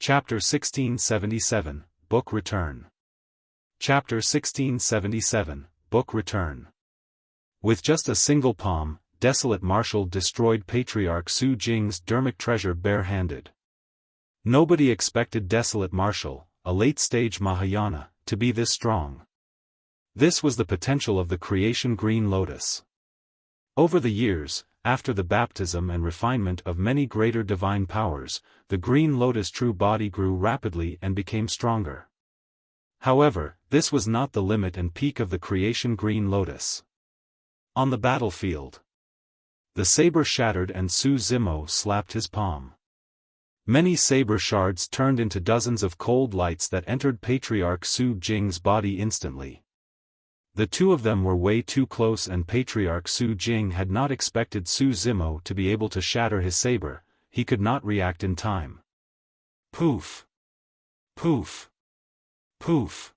Chapter 1677, Book Return. Chapter 1677, Book Return. With just a single palm, Desolate Marshal destroyed Patriarch Su Jing's dermic treasure bare-handed. Nobody expected Desolate Marshal, a late-stage Mahayana, to be this strong. This was the potential of the creation Green Lotus. Over the years, after the baptism and refinement of many greater divine powers, the Green Lotus true body grew rapidly and became stronger. However, this was not the limit and peak of the creation Green Lotus. On the battlefield, the saber shattered and Su Zimo slapped his palm. Many saber shards turned into dozens of cold lights that entered Patriarch Su Jing's body instantly. The two of them were way too close and Patriarch Su Jing had not expected Su Zimo to be able to shatter his saber. He could not react in time. Poof! Poof! Poof!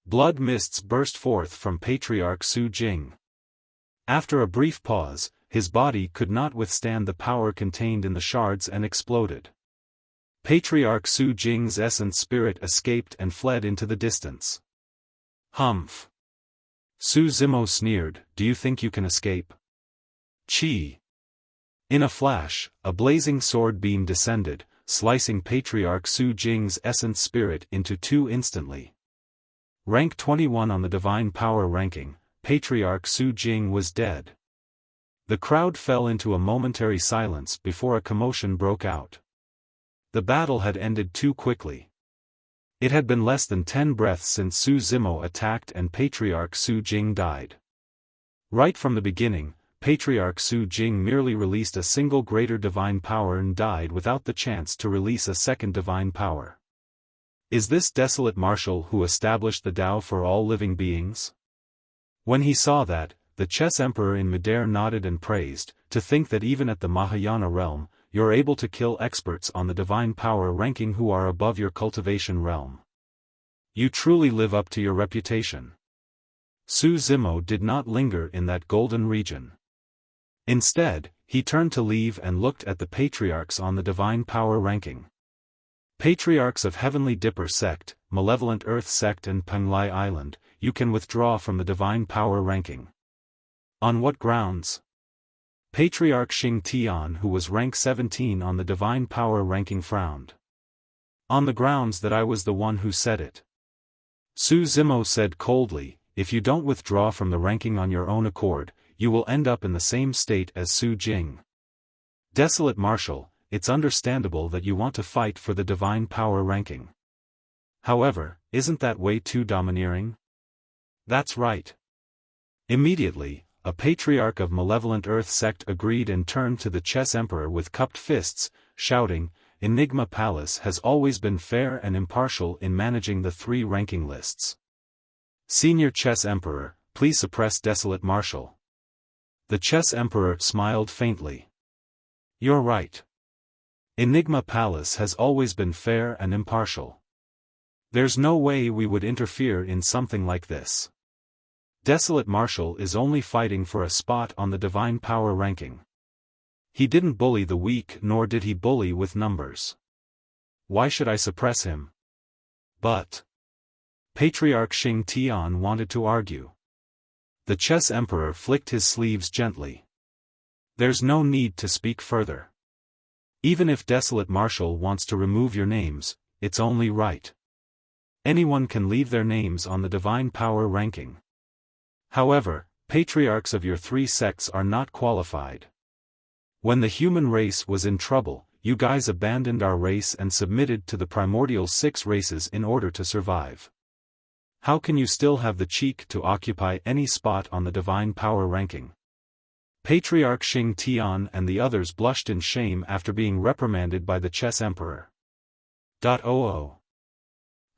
Blood mists burst forth from Patriarch Su Jing. After a brief pause, his body could not withstand the power contained in the shards and exploded. Patriarch Su Jing's essence spirit escaped and fled into the distance. Humph! Su Zimo sneered, "Do you think you can escape?" Chi! In a flash, a blazing sword beam descended, slicing Patriarch Su Jing's essence spirit into two instantly. Rank 21 on the Divine Power ranking, Patriarch Su Jing was dead. The crowd fell into a momentary silence before a commotion broke out. The battle had ended too quickly. It had been less than 10 breaths since Su Zimo attacked and Patriarch Su Jing died. Right from the beginning, Patriarch Su Jing merely released a single greater divine power and died without the chance to release a second divine power. Is this Desolate Marshal who established the Tao for all living beings? When he saw that, the Chess Emperor in midair nodded and praised, "To think that even at the Mahayana realm, you're able to kill experts on the divine power ranking who are above your cultivation realm. You truly live up to your reputation." Su Zimo did not linger in that golden region. Instead, he turned to leave and looked at the patriarchs on the divine power ranking. Patriarchs of Heavenly Dipper Sect, Malevolent Earth Sect and Penglai Island, you can withdraw from the divine power ranking. On what grounds? Patriarch Xing Tian, who was rank 17 on the divine power ranking, frowned. On the grounds that I was the one who said it. Su Zimo said coldly, "If you don't withdraw from the ranking on your own accord, you will end up in the same state as Su Jing. Desolate Marshal, it's understandable that you want to fight for the divine power ranking. However, isn't that way too domineering?" "That's right." Immediately, a patriarch of Malevolent Earth Sect agreed and turned to the Chess Emperor with cupped fists, shouting, "Enigma Palace has always been fair and impartial in managing the 3 ranking lists. Senior Chess Emperor, please suppress Desolate Marshal." The Chess Emperor smiled faintly. "You're right. Enigma Palace has always been fair and impartial. There's no way we would interfere in something like this. Desolate Marshal is only fighting for a spot on the divine power ranking. He didn't bully the weak nor did he bully with numbers. Why should I suppress him?" "But..." Patriarch Xing Tian wanted to argue. The Chess Emperor flicked his sleeves gently. "There's no need to speak further. Even if Desolate Marshal wants to remove your names, it's only right. Anyone can leave their names on the divine power ranking. However, patriarchs of your 3 sects are not qualified. When the human race was in trouble, you guys abandoned our race and submitted to the primordial 6 races in order to survive. How can you still have the cheek to occupy any spot on the divine power ranking?" Patriarch Xing Tian and the others blushed in shame after being reprimanded by the Chess Emperor.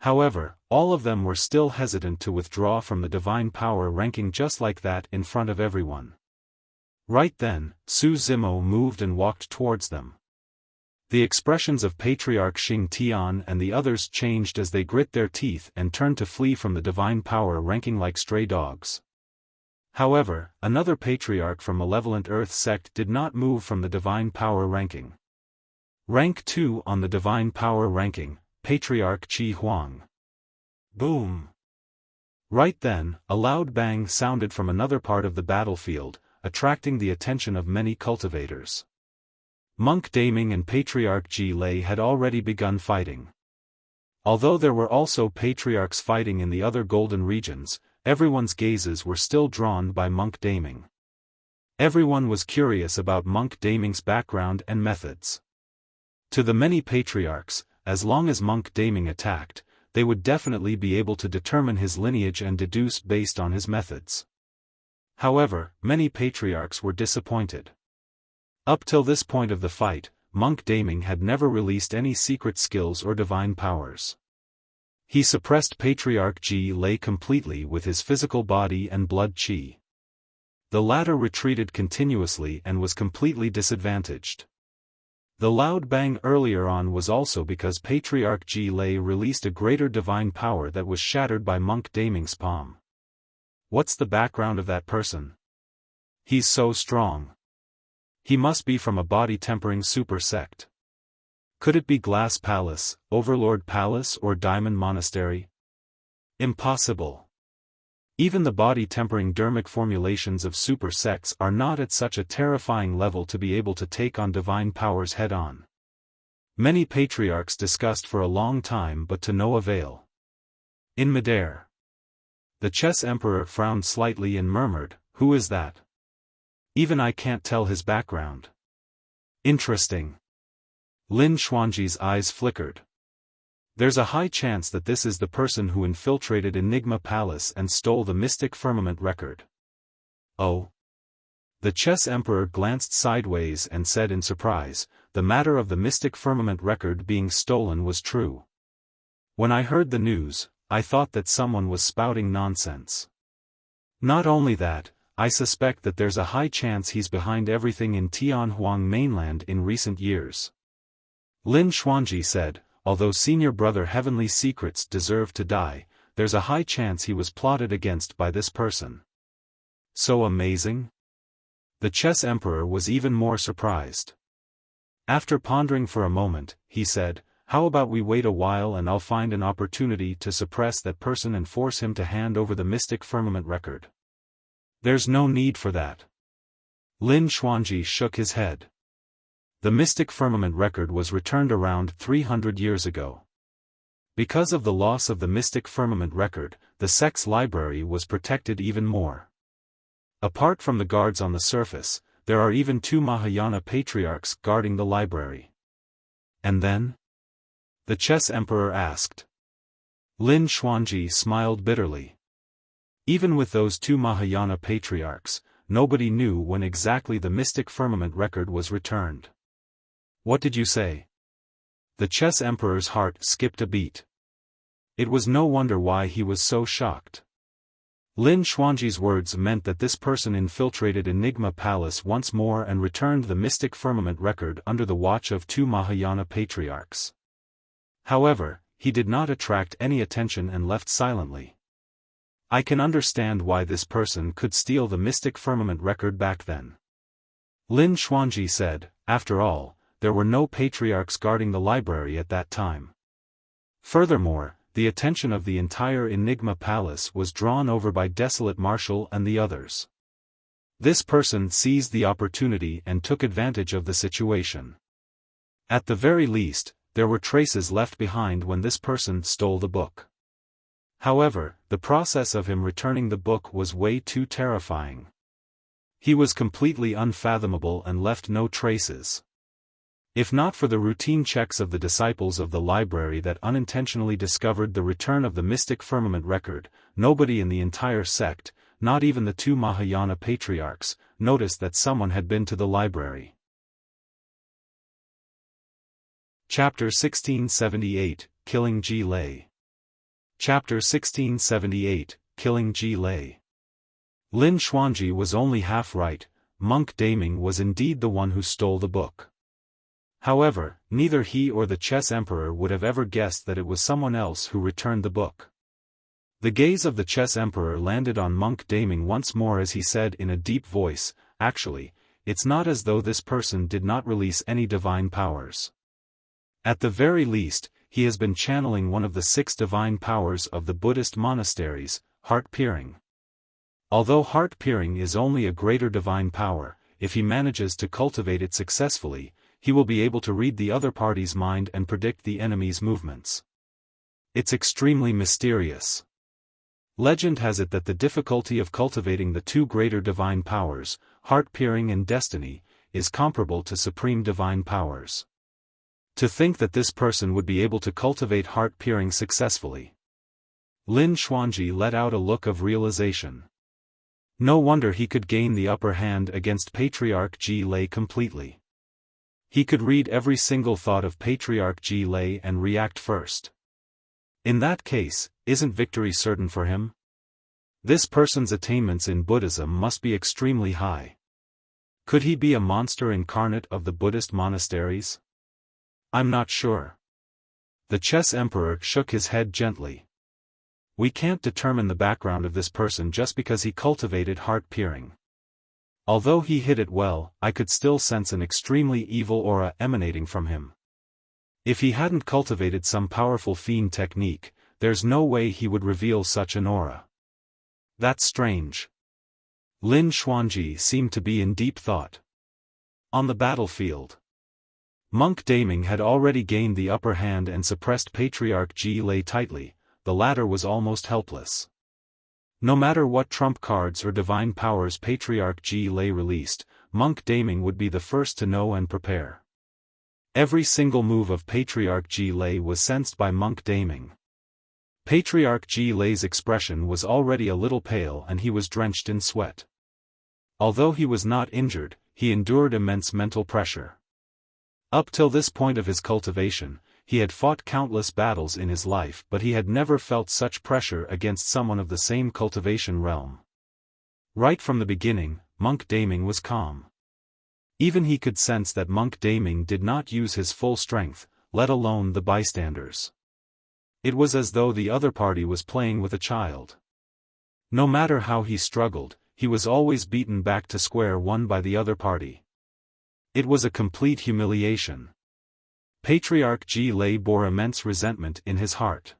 However, all of them were still hesitant to withdraw from the divine power ranking just like that in front of everyone. Right then, Su Zimo moved and walked towards them. The expressions of Patriarch Xing Tian and the others changed as they grit their teeth and turned to flee from the divine power ranking like stray dogs. However, another patriarch from Malevolent Earth Sect did not move from the divine power ranking. Rank 2 on the Divine Power ranking, Patriarch Qi Huang. Boom! Right then, a loud bang sounded from another part of the battlefield, attracting the attention of many cultivators. Monk Daming and Patriarch Ji Lei had already begun fighting. Although there were also patriarchs fighting in the other golden regions, everyone's gazes were still drawn by Monk Daming. Everyone was curious about Monk Daming's background and methods. To the many patriarchs, as long as Monk Daming attacked, they would definitely be able to determine his lineage and deduce based on his methods. However, many patriarchs were disappointed. Up till this point of the fight, Monk Daming had never released any secret skills or divine powers. He suppressed Patriarch Ji Lei completely with his physical body and blood qi. The latter retreated continuously and was completely disadvantaged. The loud bang earlier on was also because Patriarch Ji Lei released a greater divine power that was shattered by Monk Daming's palm. What's the background of that person? He's so strong. He must be from a body-tempering super sect. Could it be Glass Palace, Overlord Palace or Diamond Monastery? Impossible. Even the body-tempering dermic formulations of super sects are not at such a terrifying level to be able to take on divine powers head-on. Many patriarchs discussed for a long time but to no avail. In midair, the Chess Emperor frowned slightly and murmured, "Who is that? Even I can't tell his background." Interesting. Lin Xuanji's eyes flickered. There's a high chance that this is the person who infiltrated Enigma Palace and stole the Mystic Firmament record. Oh. The Chess Emperor glanced sideways and said in surprise, the matter of the Mystic Firmament record being stolen was true. When I heard the news, I thought that someone was spouting nonsense. Not only that, I suspect that there's a high chance he's behind everything in Tianhuang mainland in recent years. Lin Xuanji said, although senior brother Heavenly Secrets deserved to die, there's a high chance he was plotted against by this person. So amazing? The Chess Emperor was even more surprised. After pondering for a moment, he said, how about we wait a while and I'll find an opportunity to suppress that person and force him to hand over the Mystic Firmament record. There's no need for that. Lin Xuanji shook his head. The Mystic Firmament record was returned around 300 years ago. Because of the loss of the Mystic Firmament record, the sect's library was protected even more. Apart from the guards on the surface, there are even 2 Mahayana patriarchs guarding the library. And then? The Chess Emperor asked. Lin Xuanji smiled bitterly. Even with those 2 Mahayana patriarchs, nobody knew when exactly the Mystic Firmament record was returned. What did you say? The Chess Emperor's heart skipped a beat. It was no wonder why he was so shocked. Lin Xuanji's words meant that this person infiltrated Enigma Palace once more and returned the Mystic Firmament record under the watch of 2 Mahayana patriarchs. However, he did not attract any attention and left silently. I can understand why this person could steal the Mystic Firmament record back then. Lin Xuanji said, after all, there were no patriarchs guarding the library at that time. Furthermore, the attention of the entire Enigma Palace was drawn over by Desolate Marshal and the others. This person seized the opportunity and took advantage of the situation. At the very least, there were traces left behind when this person stole the book. However, the process of him returning the book was way too terrifying. He was completely unfathomable and left no traces. If not for the routine checks of the disciples of the library that unintentionally discovered the return of the Mystic Firmament record, nobody in the entire sect, not even the 2 Mahayana patriarchs, noticed that someone had been to the library. Chapter 1678, Killing Ji Lei. Chapter 1678, Killing Ji Lei. Lin Xuanji was only half right, Monk Daming was indeed the one who stole the book. However, neither he or the Chess Emperor would have ever guessed that it was someone else who returned the book. The gaze of the Chess Emperor landed on Monk Daming once more as he said in a deep voice, actually, it's not as though this person did not release any divine powers. At the very least, he has been channeling one of the 6 divine powers of the Buddhist monasteries, heart-peering. Although heart-peering is only a greater divine power, if he manages to cultivate it successfully, he will be able to read the other party's mind and predict the enemy's movements. It's extremely mysterious. Legend has it that the difficulty of cultivating the 2 greater divine powers, heart-peering and destiny, is comparable to supreme divine powers. To think that this person would be able to cultivate heart-peering successfully. Lin Xuanji let out a look of realization. No wonder he could gain the upper hand against Patriarch Ji Lei completely. He could read every single thought of Patriarch Ji Lei and react first. In that case, isn't victory certain for him? This person's attainments in Buddhism must be extremely high. Could he be a monster incarnate of the Buddhist monasteries? I'm not sure. The chess emperor shook his head gently. We can't determine the background of this person just because he cultivated heart-peering. Although he hid it well, I could still sense an extremely evil aura emanating from him. If he hadn't cultivated some powerful fiend technique, there's no way he would reveal such an aura. That's strange. Lin Xuanji seemed to be in deep thought. On the battlefield, Monk Daming had already gained the upper hand and suppressed Patriarch Ji Lei tightly. The latter was almost helpless. No matter what trump cards or divine powers Patriarch Ji Lei released, Monk Daming would be the first to know and prepare. Every single move of Patriarch Ji Lei was sensed by Monk Daming. Patriarch Ji Lei's expression was already a little pale and he was drenched in sweat. Although he was not injured, he endured immense mental pressure. Up till this point of his cultivation, he had fought countless battles in his life but he had never felt such pressure against someone of the same cultivation realm. Right from the beginning, Monk Daming was calm. Even he could sense that Monk Daming did not use his full strength, let alone the bystanders. It was as though the other party was playing with a child. No matter how he struggled, he was always beaten back to square one by the other party. It was a complete humiliation. Patriarch Ji Lei bore immense resentment in his heart.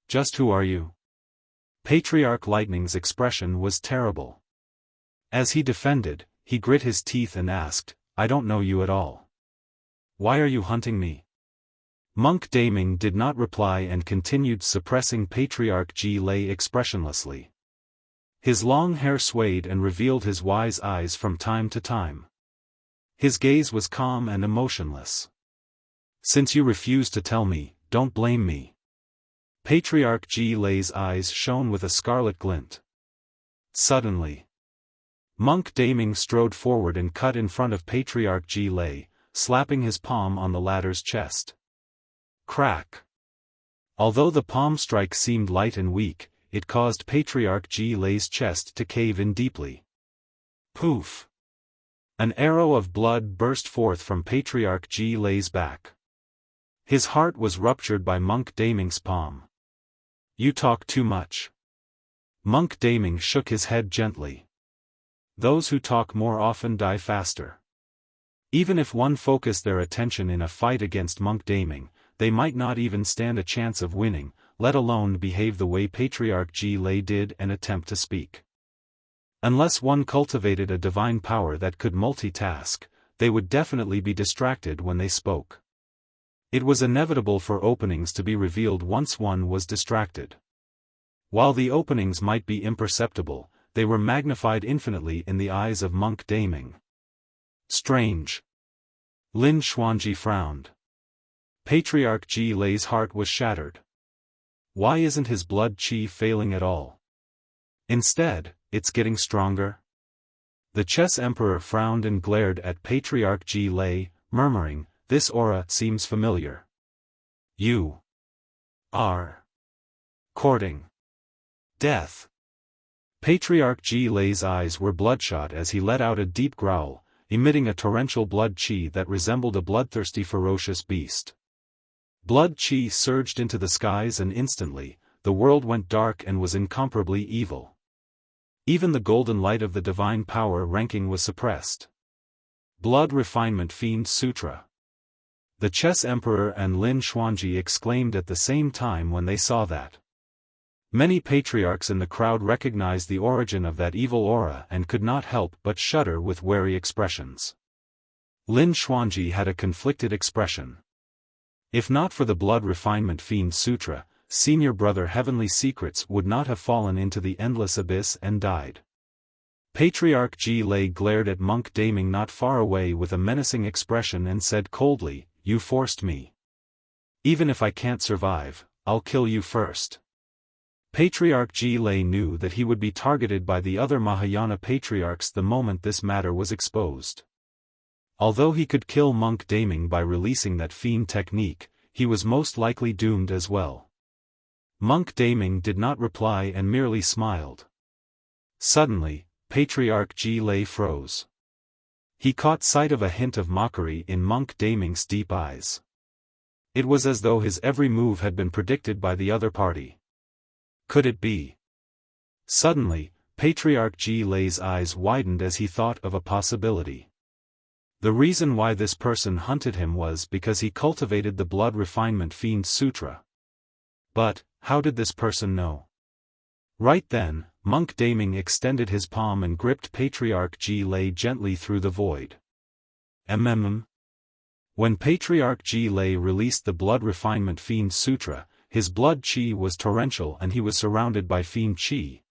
Just who are you? Patriarch Lightning's expression was terrible. As he defended, he grit his teeth and asked, I don't know you at all. Why are you hunting me? Monk Daming did not reply and continued suppressing Patriarch Ji Lei expressionlessly. His long hair swayed and revealed his wise eyes from time to time. His gaze was calm and emotionless. Since you refuse to tell me, don't blame me. Patriarch Ji Lei's eyes shone with a scarlet glint. Suddenly, Monk Daming strode forward and cut in front of Patriarch Ji Lei, slapping his palm on the latter's chest. Crack! Although the palm strike seemed light and weak, it caused Patriarch Ji Lei's chest to cave in deeply. Poof! An arrow of blood burst forth from Patriarch Ji Lei's back. His heart was ruptured by Monk Daming's palm. You talk too much. Monk Daming shook his head gently. Those who talk more often die faster. Even if one focused their attention in a fight against Monk Daming, they might not even stand a chance of winning, let alone behave the way Patriarch Ji Lei did and attempt to speak. Unless one cultivated a divine power that could multitask, they would definitely be distracted when they spoke. It was inevitable for openings to be revealed once one was distracted. While the openings might be imperceptible, they were magnified infinitely in the eyes of Monk Daming. Strange. Lin Xuanji frowned. Patriarch Ji Lei's heart was shattered. Why isn't his blood qi failing at all? Instead, it's getting stronger. The chess emperor frowned and glared at Patriarch Ji Lei, murmuring, this aura seems familiar. You are courting death. Patriarch Ji Lei's eyes were bloodshot as he let out a deep growl, emitting a torrential blood qi that resembled a bloodthirsty ferocious beast. Blood qi surged into the skies and instantly, the world went dark and was incomparably evil. Even the golden light of the divine power ranking was suppressed. Blood Refinement Fiend Sutra. The Chess Emperor and Lin Xuanji exclaimed at the same time when they saw that. Many patriarchs in the crowd recognized the origin of that evil aura and could not help but shudder with wary expressions. Lin Xuanji had a conflicted expression. If not for the Blood Refinement Fiend Sutra, Senior Brother Heavenly Secrets would not have fallen into the endless abyss and died. Patriarch Ji Lei glared at Monk Daming not far away with a menacing expression and said coldly, "You forced me. Even if I can't survive, I'll kill you first." Patriarch Ji Lei knew that he would be targeted by the other Mahayana patriarchs the moment this matter was exposed. Although he could kill Monk Daming by releasing that fiend technique, he was most likely doomed as well. Monk Daming did not reply and merely smiled. Suddenly, Patriarch Ji Lei froze. He caught sight of a hint of mockery in Monk Daming's deep eyes. It was as though his every move had been predicted by the other party. Could it be? Suddenly, Patriarch Ji Lei's eyes widened as he thought of a possibility. The reason why this person hunted him was because he cultivated the Blood Refinement Fiend Sutra. But, how did this person know? Right then, Monk Daming extended his palm and gripped Patriarch Ji Lei gently through the void. When Patriarch Ji Lei released the Blood Refinement Fiend Sutra, his blood chi was torrential and he was surrounded by fiend chi.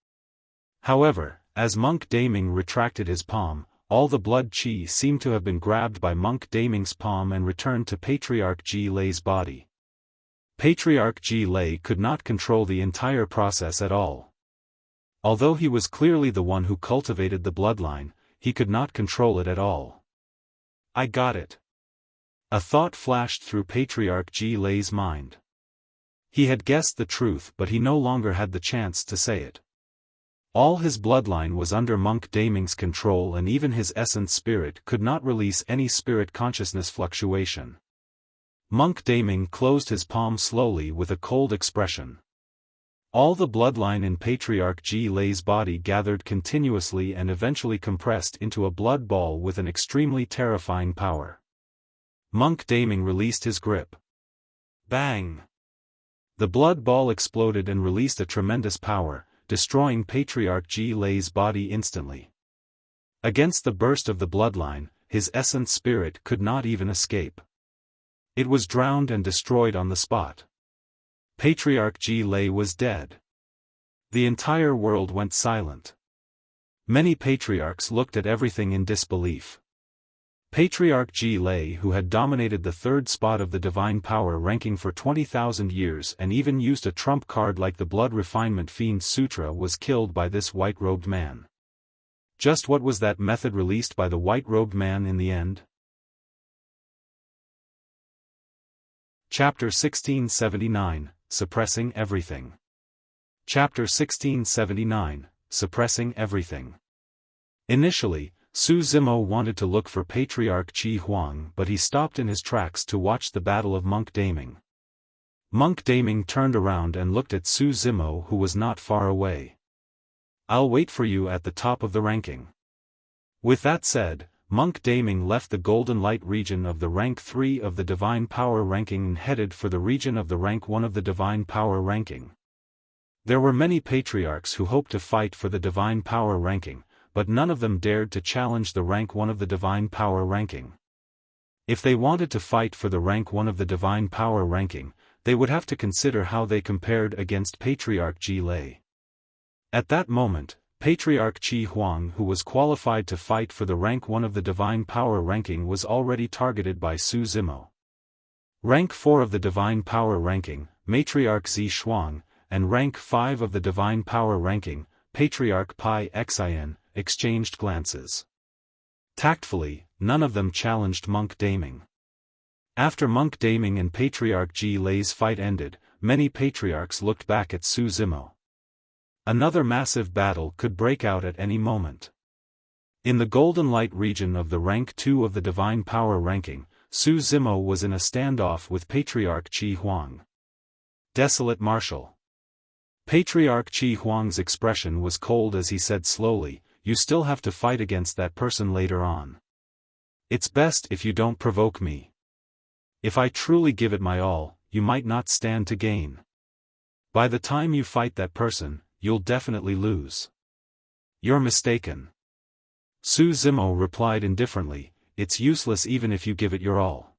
However, as Monk Daming retracted his palm, all the blood chi seemed to have been grabbed by Monk Daming's palm and returned to Patriarch Ji Lei's body. Patriarch Ji Lei could not control the entire process at all. Although he was clearly the one who cultivated the bloodline, he could not control it at all. "I got it." A thought flashed through Patriarch Ji Lei's mind. He had guessed the truth, but he no longer had the chance to say it. All his bloodline was under Monk Daming's control and even his essence spirit could not release any spirit consciousness fluctuation. Monk Daming closed his palm slowly with a cold expression. All the bloodline in Patriarch Ji Lei's body gathered continuously and eventually compressed into a blood ball with an extremely terrifying power. Monk Daming released his grip. Bang! The blood ball exploded and released a tremendous power, destroying Patriarch Ji Lei's body instantly. Against the burst of the bloodline, his essence spirit could not even escape. It was drowned and destroyed on the spot. Patriarch Ji Lei was dead. The entire world went silent. Many patriarchs looked at everything in disbelief. Patriarch Ji Lei, who had dominated the third spot of the divine power ranking for 20,000 years and even used a trump card like the Blood Refinement Fiend Sutra, was killed by this white-robed man. Just what was that method released by the white-robed man in the end? Chapter 1679, Suppressing Everything. Chapter 1679, Suppressing Everything. Initially, Su Zimo wanted to look for Patriarch Qi Huang, but he stopped in his tracks to watch the battle of Monk Daming. Monk Daming turned around and looked at Su Zimo, who was not far away. "I'll wait for you at the top of the ranking." With that said, Monk Daming left the Golden Light region of the rank 3 of the Divine Power ranking and headed for the region of the rank 1 of the Divine Power ranking. There were many patriarchs who hoped to fight for the Divine Power ranking, but none of them dared to challenge the rank 1 of the Divine Power ranking. If they wanted to fight for the rank 1 of the Divine Power ranking, they would have to consider how they compared against Patriarch Ji Lei. At that moment, Patriarch Qi Huang, who was qualified to fight for the rank 1 of the Divine Power ranking, was already targeted by Su Zimo. Rank 4 of the Divine Power ranking, Matriarch Zi Shuang, and rank 5 of the Divine Power ranking, Patriarch Pai Xian, exchanged glances. Tactfully, none of them challenged Monk Daming. After Monk Daming and Patriarch Ji Lei's fight ended, many patriarchs looked back at Su Zimo. Another massive battle could break out at any moment. In the Golden Light region of the rank 2 of the Divine Power ranking, Su Zimo was in a standoff with Patriarch Qi Huang. Desolate Marshal. Patriarch Qi Huang's expression was cold as he said slowly, "You still have to fight against that person later on. It's best if you don't provoke me." If I truly give it my all, you might not stand to gain. By the time you fight that person, you'll definitely lose. You're mistaken. Su Zimo replied indifferently, it's useless even if you give it your all.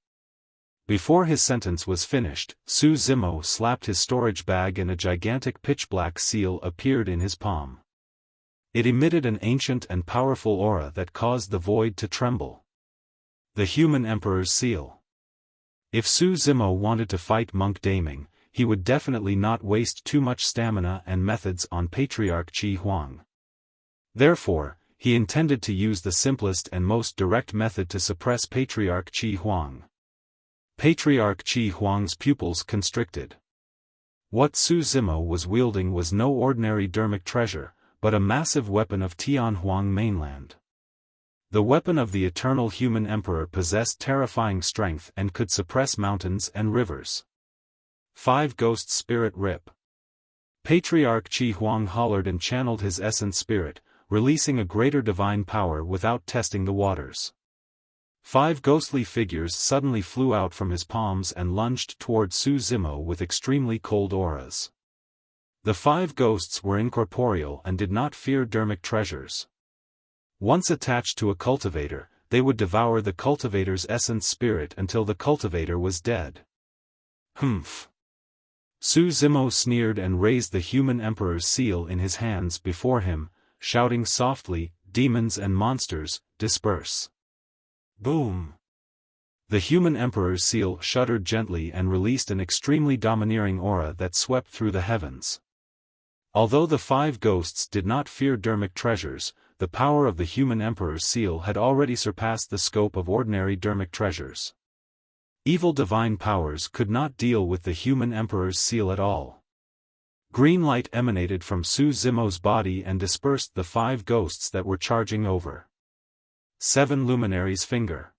Before his sentence was finished, Su Zimo slapped his storage bag and a gigantic pitch-black seal appeared in his palm. It emitted an ancient and powerful aura that caused the void to tremble. The Human Emperor's Seal. If Su Zimo wanted to fight Monk Daming, he would definitely not waste too much stamina and methods on Patriarch Qi Huang. Therefore, he intended to use the simplest and most direct method to suppress Patriarch Qi Huang. Patriarch Qi Huang's pupils constricted. What Su Zimo was wielding was no ordinary dermic treasure, but a massive weapon of Tianhuang mainland. The weapon of the eternal human emperor possessed terrifying strength and could suppress mountains and rivers. 5 Ghost Spirit Rip. Patriarch Qi Huang hollered and channeled his essence spirit, releasing a greater divine power without testing the waters. 5 ghostly figures suddenly flew out from his palms and lunged toward Su Zimo with extremely cold auras. The 5 ghosts were incorporeal and did not fear dermic treasures. Once attached to a cultivator, they would devour the cultivator's essence spirit until the cultivator was dead. Humph. Su Zimo sneered and raised the Human Emperor's seal in his hands before him, shouting softly, demons and monsters, disperse. Boom. The Human Emperor's seal shuddered gently and released an extremely domineering aura that swept through the heavens. Although the 5 ghosts did not fear dermic treasures, the power of the Human Emperor's seal had already surpassed the scope of ordinary dermic treasures. Evil divine powers could not deal with the Human Emperor's seal at all. Green light emanated from Su Zimo's body and dispersed the 5 ghosts that were charging over. 7 Luminary's Finger.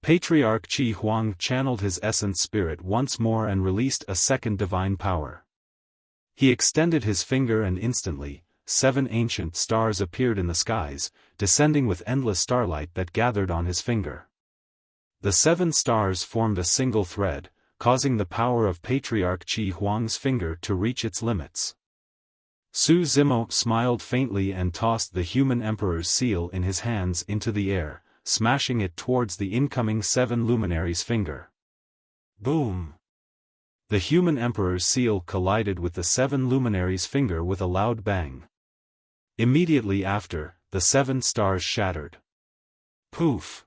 Patriarch Qi Huang channeled his essence spirit once more and released a second divine power. He extended his finger and instantly, 7 ancient stars appeared in the skies, descending with endless starlight that gathered on his finger. The 7 stars formed a single thread, causing the power of Patriarch Qi Huang's finger to reach its limits. Su Zimo smiled faintly and tossed the Human Emperor's seal in his hands into the air, smashing it towards the incoming 7 luminaries' finger. Boom! The Human Emperor's seal collided with the 7 luminaries' finger with a loud bang. Immediately after, the 7 stars shattered. Poof!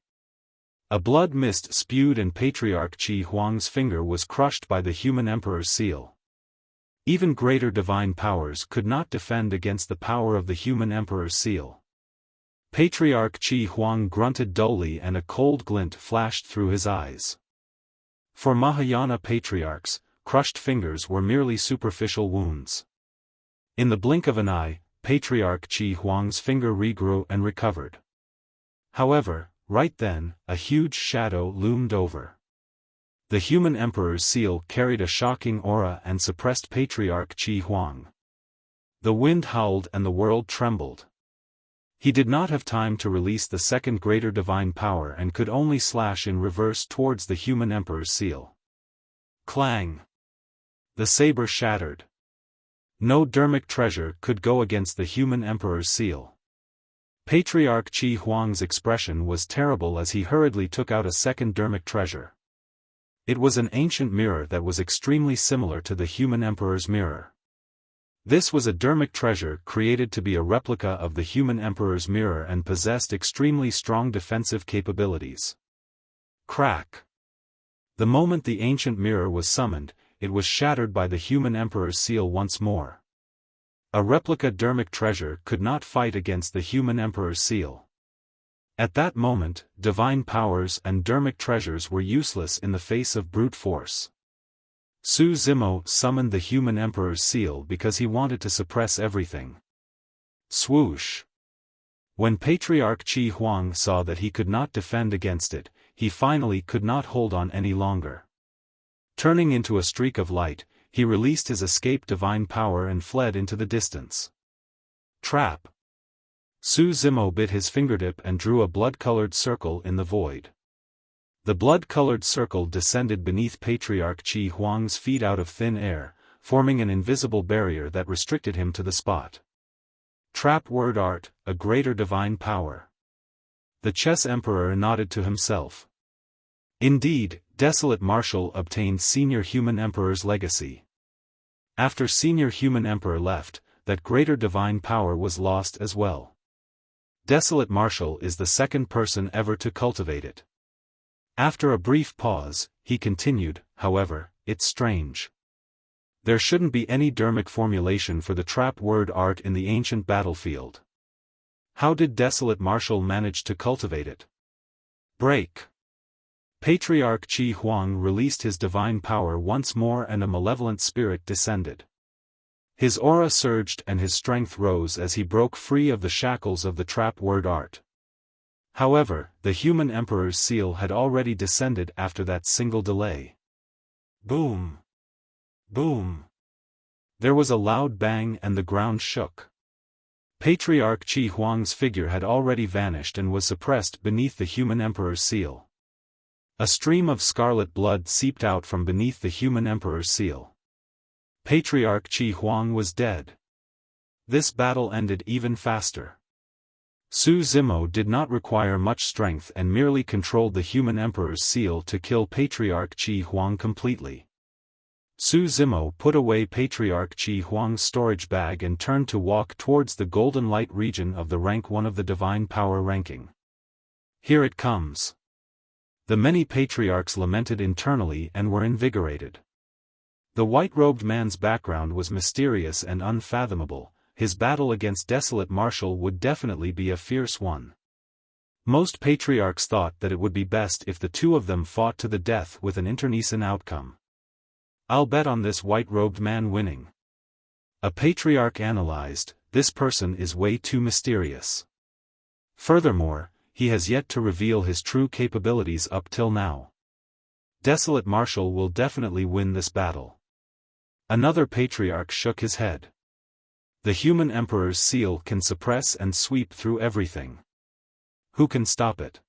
A blood mist spewed and Patriarch Qi Huang's finger was crushed by the Human Emperor's seal. Even greater divine powers could not defend against the power of the Human Emperor's seal. Patriarch Qi Huang grunted dully and a cold glint flashed through his eyes. For Mahayana patriarchs, crushed fingers were merely superficial wounds. In the blink of an eye, Patriarch Qi Huang's finger regrew and recovered. However, right then, a huge shadow loomed over. The Human Emperor's seal carried a shocking aura and suppressed Patriarch Qi Huang. The wind howled and the world trembled. He did not have time to release the second greater divine power and could only slash in reverse towards the Human Emperor's seal. Clang! The saber shattered. No dermic treasure could go against the Human Emperor's seal. Patriarch Qi Huang's expression was terrible as he hurriedly took out a second dermic treasure. It was an ancient mirror that was extremely similar to the Human Emperor's mirror. This was a dermic treasure created to be a replica of the Human Emperor's mirror and possessed extremely strong defensive capabilities. Crack! The moment the ancient mirror was summoned, it was shattered by the Human Emperor's seal once more. A replica dermic treasure could not fight against the Human Emperor's seal. At that moment, divine powers and dermic treasures were useless in the face of brute force. Su Zimo summoned the Human Emperor's seal because he wanted to suppress everything. Swoosh! When Patriarch Qi Huang saw that he could not defend against it, he finally could not hold on any longer. Turning into a streak of light, he released his escaped divine power and fled into the distance. Trap! Su Zimo bit his fingertip and drew a blood-colored circle in the void. The blood-colored circle descended beneath Patriarch Qi Huang's feet out of thin air, forming an invisible barrier that restricted him to the spot. Trap word art, a greater divine power. The chess emperor nodded to himself. Indeed, Desolate Marshal obtained Senior Human Emperor's legacy. After Senior Human Emperor left, that greater divine power was lost as well. Desolate Marshal is the second person ever to cultivate it. After a brief pause, he continued, however, it's strange. There shouldn't be any dermic formulation for the trap word art in the ancient battlefield. How did Desolate Marshal manage to cultivate it? Break. Patriarch Qi Huang released his divine power once more and a malevolent spirit descended. His aura surged and his strength rose as he broke free of the shackles of the trap word art. However, the human emperor's seal had already descended after that single delay. Boom! Boom! There was a loud bang and the ground shook. Patriarch Qi Huang's figure had already vanished and was suppressed beneath the human emperor's seal. A stream of scarlet blood seeped out from beneath the human emperor's seal. Patriarch Qi Huang was dead. This battle ended even faster. Su Zimo did not require much strength and merely controlled the human emperor's seal to kill Patriarch Qi Huang completely. Su Zimo put away Patriarch Qi Huang's storage bag and turned to walk towards the golden light region of the rank 1 of the divine power ranking. Here it comes. The many patriarchs lamented internally and were invigorated. The white-robed man's background was mysterious and unfathomable. His battle against Desolate Marshal would definitely be a fierce one. Most patriarchs thought that it would be best if the two of them fought to the death with an internecine outcome. I'll bet on this white-robed man winning. A patriarch analyzed, this person is way too mysterious. Furthermore, he has yet to reveal his true capabilities up till now. Desolate Marshal will definitely win this battle. Another patriarch shook his head. The human emperor's seal can suppress and sweep through everything. Who can stop it?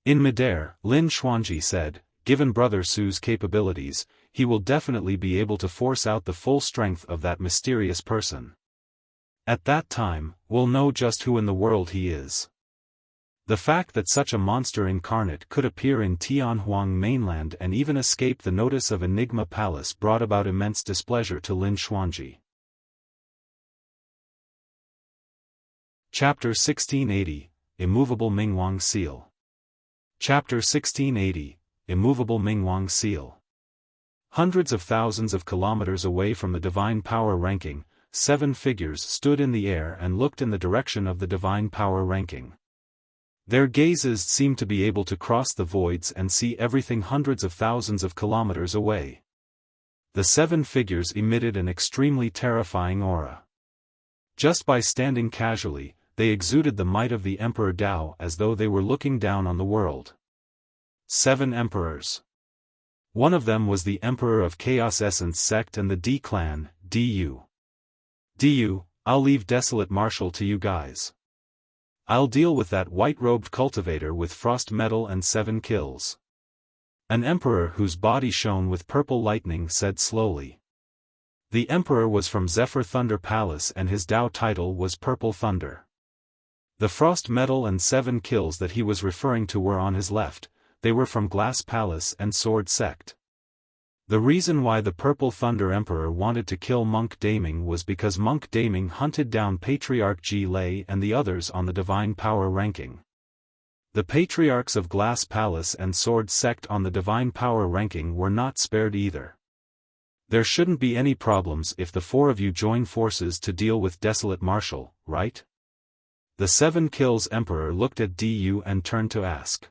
In midair, Lin Xuanji said, given Brother Su's capabilities, he will definitely be able to force out the full strength of that mysterious person. At that time, we'll know just who in the world he is. The fact that such a monster incarnate could appear in Tianhuang mainland and even escape the notice of Enigma Palace brought about immense displeasure to Lin Xuanji. Chapter 1680, Immovable Mingwang Seal. Chapter 1680, Immovable Mingwang Seal. Hundreds of thousands of kilometers away from the divine power ranking, 7 figures stood in the air and looked in the direction of the divine power ranking. Their gazes seemed to be able to cross the voids and see everything hundreds of thousands of kilometers away. The 7 figures emitted an extremely terrifying aura. Just by standing casually, they exuded the might of the Emperor Dao as though they were looking down on the world. 7 emperors. One of them was the Emperor of Chaos Essence Sect and the D clan, Du. Du, I'll leave Desolate Marshal to you guys. I'll deal with that white-robed cultivator with frost metal and 7 kills. An emperor whose body shone with purple lightning said slowly. The emperor was from Zephyr Thunder Palace and his Dao title was Purple Thunder. The frost metal and 7 kills that he was referring to were on his left, they were from Glass Palace and Sword Sect. The reason why the Purple Thunder Emperor wanted to kill Monk Daming was because Monk Daming hunted down Patriarch Ji Lei and the others on the divine power ranking. The patriarchs of Glass Palace and Sword Sect on the divine power ranking were not spared either. There shouldn't be any problems if the 4 of you join forces to deal with Desolate Marshal, right? The 7 kills Emperor looked at Du and turned to ask.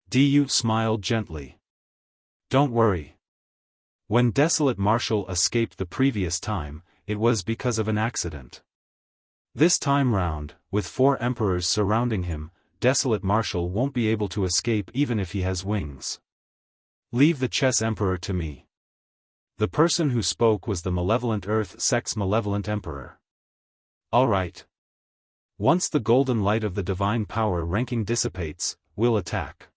Du smiled gently. Don't worry. When Desolate Marshal escaped the previous time, it was because of an accident. This time round, with 4 emperors surrounding him, Desolate Marshal won't be able to escape even if he has wings. Leave the Chess Emperor to me. The person who spoke was the Malevolent Earth Sect's Malevolent Emperor. All right. Once the golden light of the divine power ranking dissipates, we'll attack.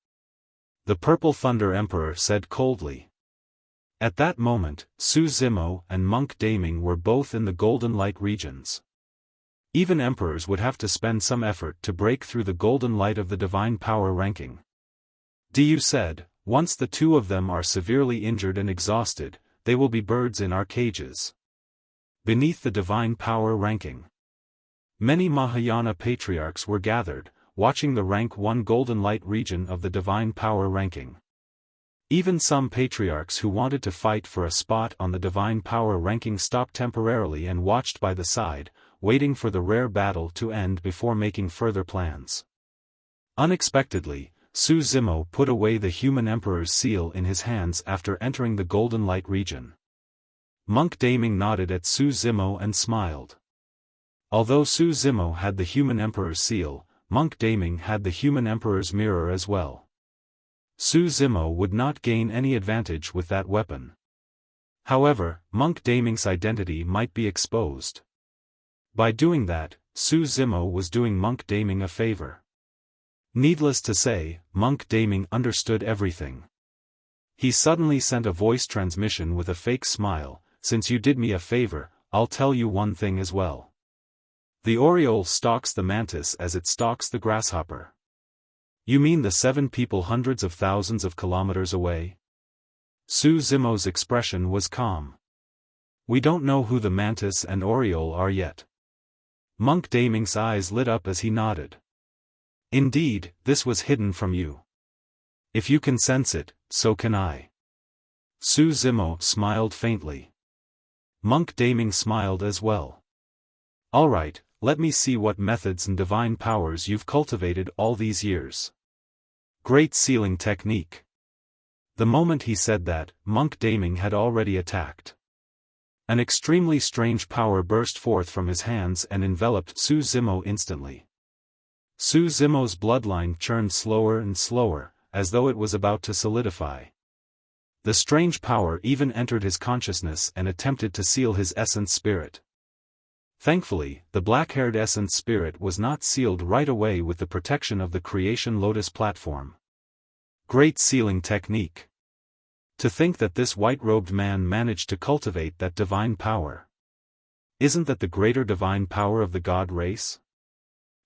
the Purple Thunder Emperor said coldly. At that moment, Su Zimo and Monk Daming were both in the Golden Light regions. Even emperors would have to spend some effort to break through the golden light of the divine power ranking. Du said, once the two of them are severely injured and exhausted, they will be birds in our cages. Beneath the divine power ranking. Many Mahayana patriarchs were gathered, watching the rank 1 golden light region of the divine power ranking. Even some patriarchs who wanted to fight for a spot on the divine power ranking stopped temporarily and watched by the side, waiting for the rare battle to end before making further plans. Unexpectedly, Su Zimo put away the human emperor's seal in his hands after entering the golden light region. Monk Daming nodded at Su Zimo and smiled. Although Su Zimo had the human emperor's seal, Monk Daming had the human emperor's mirror as well. Su Zimo would not gain any advantage with that weapon. However, Monk Daming's identity might be exposed. By doing that, Su Zimo was doing Monk Daming a favor. Needless to say, Monk Daming understood everything. He suddenly sent a voice transmission with a fake smile, since you did me a favor, I'll tell you one thing as well. The Oriole stalks the mantis as it stalks the grasshopper. You mean the 7 people hundreds of thousands of kilometers away? Su Zimo's expression was calm. We don't know who the mantis and Oriole are yet. Monk Daming's eyes lit up as he nodded. Indeed, this was hidden from you. If you can sense it, so can I. Su Zimo smiled faintly. Monk Daming smiled as well. Alright, let me see what methods and divine powers you've cultivated all these years. Great Sealing Technique. The moment he said that, Monk Daming had already attacked. An extremely strange power burst forth from his hands and enveloped Su Zimo instantly. Su Zimo's bloodline churned slower and slower, as though it was about to solidify. The strange power even entered his consciousness and attempted to seal his essence spirit. Thankfully, the black-haired essence spirit was not sealed right away with the protection of the creation Lotus platform. Great Sealing Technique. To think that this white-robed man managed to cultivate that divine power. Isn't that the greater divine power of the god race?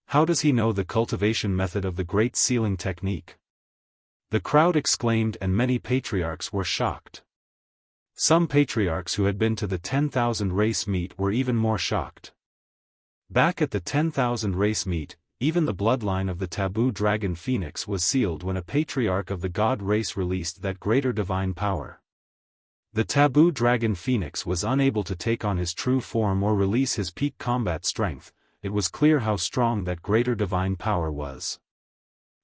How does he know the cultivation method of the Great Sealing Technique? The crowd exclaimed and many patriarchs were shocked. Some patriarchs who had been to the 10,000 race meet were even more shocked. Back at the 10,000 race meet, even the bloodline of the taboo dragon phoenix was sealed when a patriarch of the god race released that greater divine power. The taboo dragon phoenix was unable to take on his true form or release his peak combat strength. It was clear how strong that greater divine power was.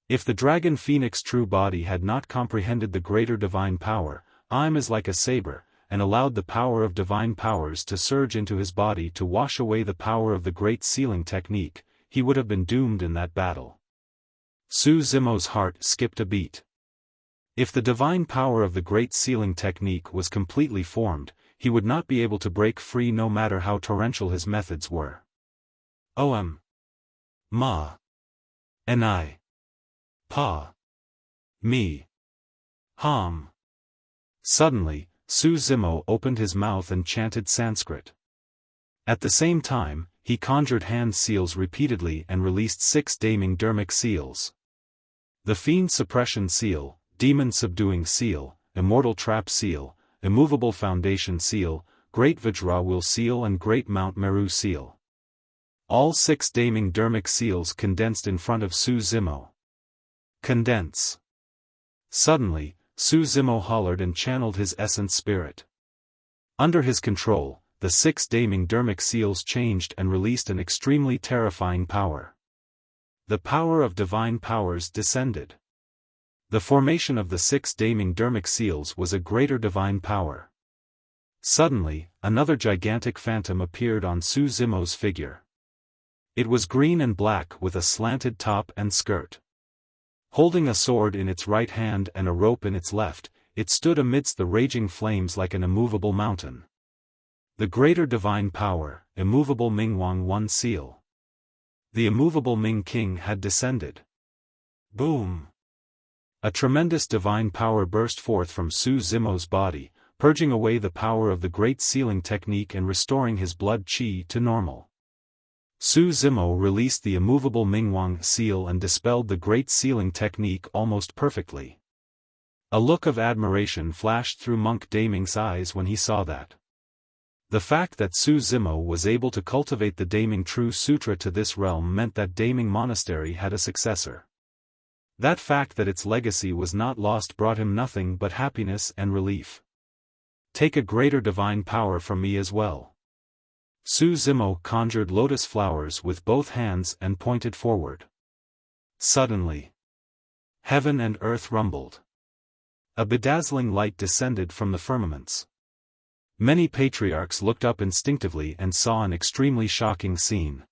If the dragon phoenix true body had not comprehended the greater divine power, I'm as like a saber, and allowed the power of divine powers to surge into his body to wash away the power of the Great Sealing Technique, he would have been doomed in that battle. Su Zimo's heart skipped a beat. If the divine power of the Great Sealing Technique was completely formed, he would not be able to break free no matter how torrential his methods were. Ma. Ni. Pa. Me. Ham. Suddenly, Su Zimo opened his mouth and chanted Sanskrit. At the same time, he conjured hand seals repeatedly and released 6 Daming Dermic seals. The Fiend Suppression Seal, Demon Subduing Seal, Immortal Trap Seal, Immovable Foundation Seal, Great Vajrawul Seal and Great Mount Meru Seal. All 6 Daming Dermic seals condensed in front of Su Zimo. Condense. Suddenly, Su Zimo hollered and channeled his essence spirit. Under his control, the 6 Daming Dermic seals changed and released an extremely terrifying power. The power of divine powers descended. The formation of the 6 Daming Dermic seals was a greater divine power. Suddenly, another gigantic phantom appeared on Su Zimo's figure. It was green and black with a slanted top and skirt. Holding a sword in its right hand and a rope in its left, it stood amidst the raging flames like an immovable mountain. The greater divine power, Immovable Mingwang 1 seal. The immovable Ming King had descended. Boom! A tremendous divine power burst forth from Su Zimo's body, purging away the power of the Great Sealing technique and restoring his blood qi to normal. Su Zimo released the immovable Mingwang seal and dispelled the Great Sealing technique almost perfectly. A look of admiration flashed through Monk Daming's eyes when he saw that. The fact that Su Zimo was able to cultivate the Daming True Sutra to this realm meant that Daming Monastery had a successor. That fact that its legacy was not lost brought him nothing but happiness and relief. Take a greater divine power from me as well. Su Zimo conjured lotus flowers with both hands and pointed forward. Suddenly, heaven and earth rumbled. A bedazzling light descended from the firmaments. Many patriarchs looked up instinctively and saw an extremely shocking scene.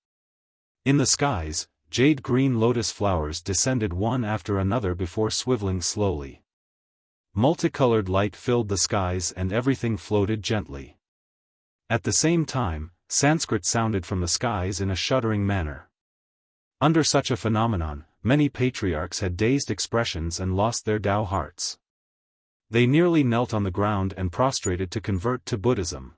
In the skies, jade-green lotus flowers descended one after another before swiveling slowly. Multicolored light filled the skies and everything floated gently. At the same time, Sanskrit sounded from the skies in a shuddering manner. Under such a phenomenon, many patriarchs had dazed expressions and lost their Tao hearts. They nearly knelt on the ground and prostrated to convert to Buddhism.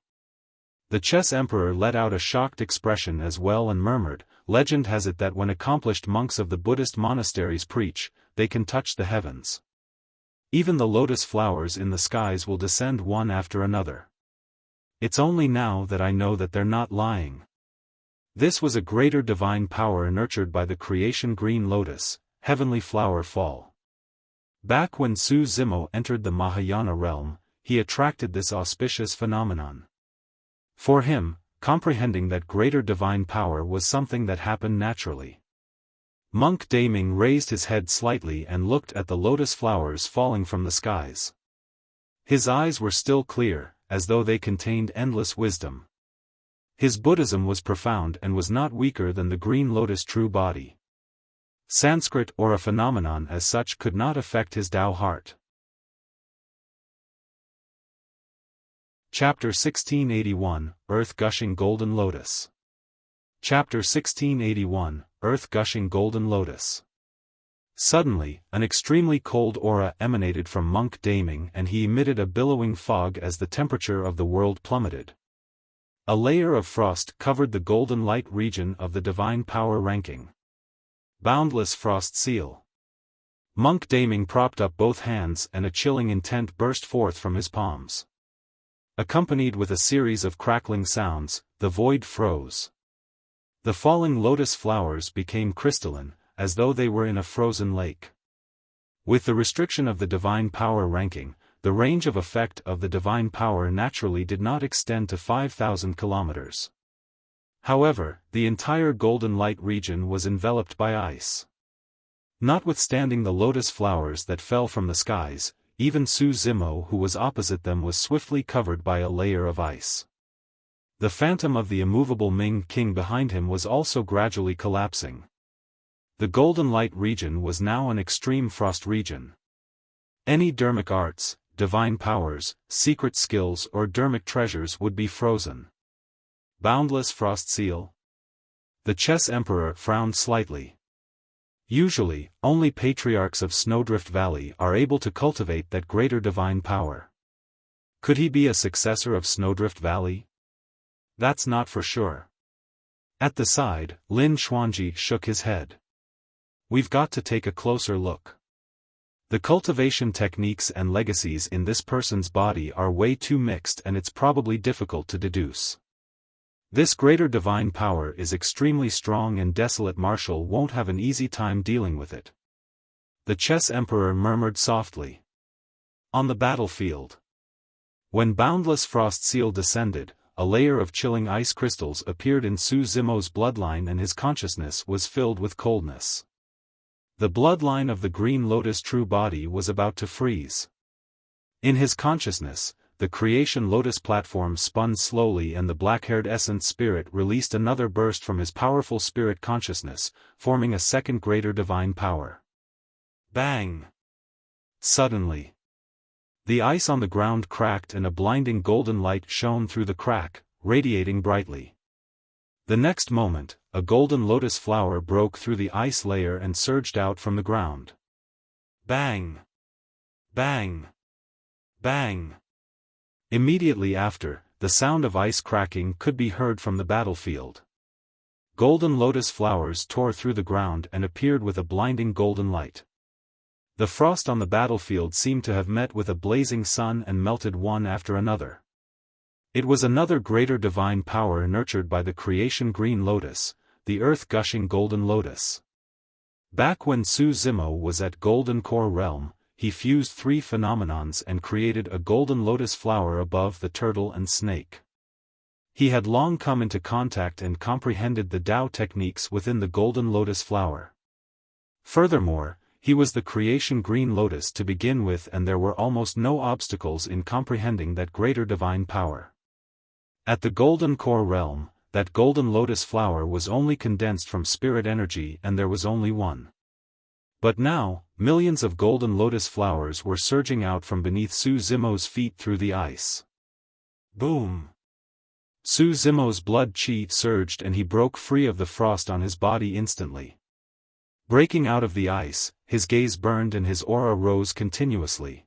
The chess emperor let out a shocked expression as well and murmured, "Legend has it that when accomplished monks of the Buddhist monasteries preach, they can touch the heavens. Even the lotus flowers in the skies will descend one after another. It's only now that I know that they're not lying." This was a greater divine power nurtured by the creation green lotus, heavenly flower fall. Back when Su Zimo entered the Mahayana realm, he attracted this auspicious phenomenon. For him, comprehending that greater divine power was something that happened naturally. Monk Daming raised his head slightly and looked at the lotus flowers falling from the skies. His eyes were still clear, as though they contained endless wisdom. His Buddhism was profound and was not weaker than the green lotus true body. Sanskrit or a phenomenon as such could not affect his Tao heart. Chapter 1681, Earth Gushing Golden Lotus. Chapter 1681, Earth Gushing Golden Lotus. Suddenly, an extremely cold aura emanated from Monk Daming and he emitted a billowing fog as the temperature of the world plummeted. A layer of frost covered the golden light region of the divine power ranking. Boundless frost seal. Monk Daming propped up both hands and a chilling intent burst forth from his palms. Accompanied with a series of crackling sounds, the void froze. The falling lotus flowers became crystalline, as though they were in a frozen lake. With the restriction of the divine power ranking, the range of effect of the divine power naturally did not extend to 5,000 kilometers. However, the entire golden light region was enveloped by ice. Notwithstanding the lotus flowers that fell from the skies, even Su Zimo who was opposite them was swiftly covered by a layer of ice. The phantom of the immovable Ming king behind him was also gradually collapsing. The golden light region was now an extreme frost region. Any dermic arts, divine powers, secret skills or dermic treasures would be frozen. Boundless frost seal. The chess emperor frowned slightly. Usually, only patriarchs of Snowdrift Valley are able to cultivate that greater divine power. Could he be a successor of Snowdrift Valley? That's not for sure. At the side, Lin Xuanji shook his head. We've got to take a closer look. The cultivation techniques and legacies in this person's body are way too mixed and it's probably difficult to deduce. This greater divine power is extremely strong and Desolate Marshal won't have an easy time dealing with it. The chess emperor murmured softly. On the battlefield. When Boundless Frost Seal descended, a layer of chilling ice crystals appeared in Su Zimo's bloodline and his consciousness was filled with coldness. The bloodline of the green lotus true body was about to freeze. In his consciousness, the creation lotus platform spun slowly and the black-haired essence spirit released another burst from his powerful spirit consciousness, forming a second greater divine power. Bang! Suddenly, the ice on the ground cracked and a blinding golden light shone through the crack, radiating brightly. The next moment, a golden lotus flower broke through the ice layer and surged out from the ground. Bang! Bang! Bang! Immediately after, the sound of ice cracking could be heard from the battlefield. Golden lotus flowers tore through the ground and appeared with a blinding golden light. The frost on the battlefield seemed to have met with a blazing sun and melted one after another. It was another greater divine power nurtured by the creation green lotus, the earth-gushing golden lotus. Back when Su Zimo was at Golden Core Realm, he fused three phenomenons and created a golden lotus flower above the turtle and snake. He had long come into contact and comprehended the Tao techniques within the golden lotus flower. Furthermore, he was the creation green lotus to begin with, and there were almost no obstacles in comprehending that greater divine power. At the Golden Core Realm, that golden lotus flower was only condensed from spirit energy, and there was only one. But now, millions of golden lotus flowers were surging out from beneath Su Zimo's feet through the ice. Boom! Su Zimo's blood chi surged and he broke free of the frost on his body instantly. Breaking out of the ice, his gaze burned and his aura rose continuously.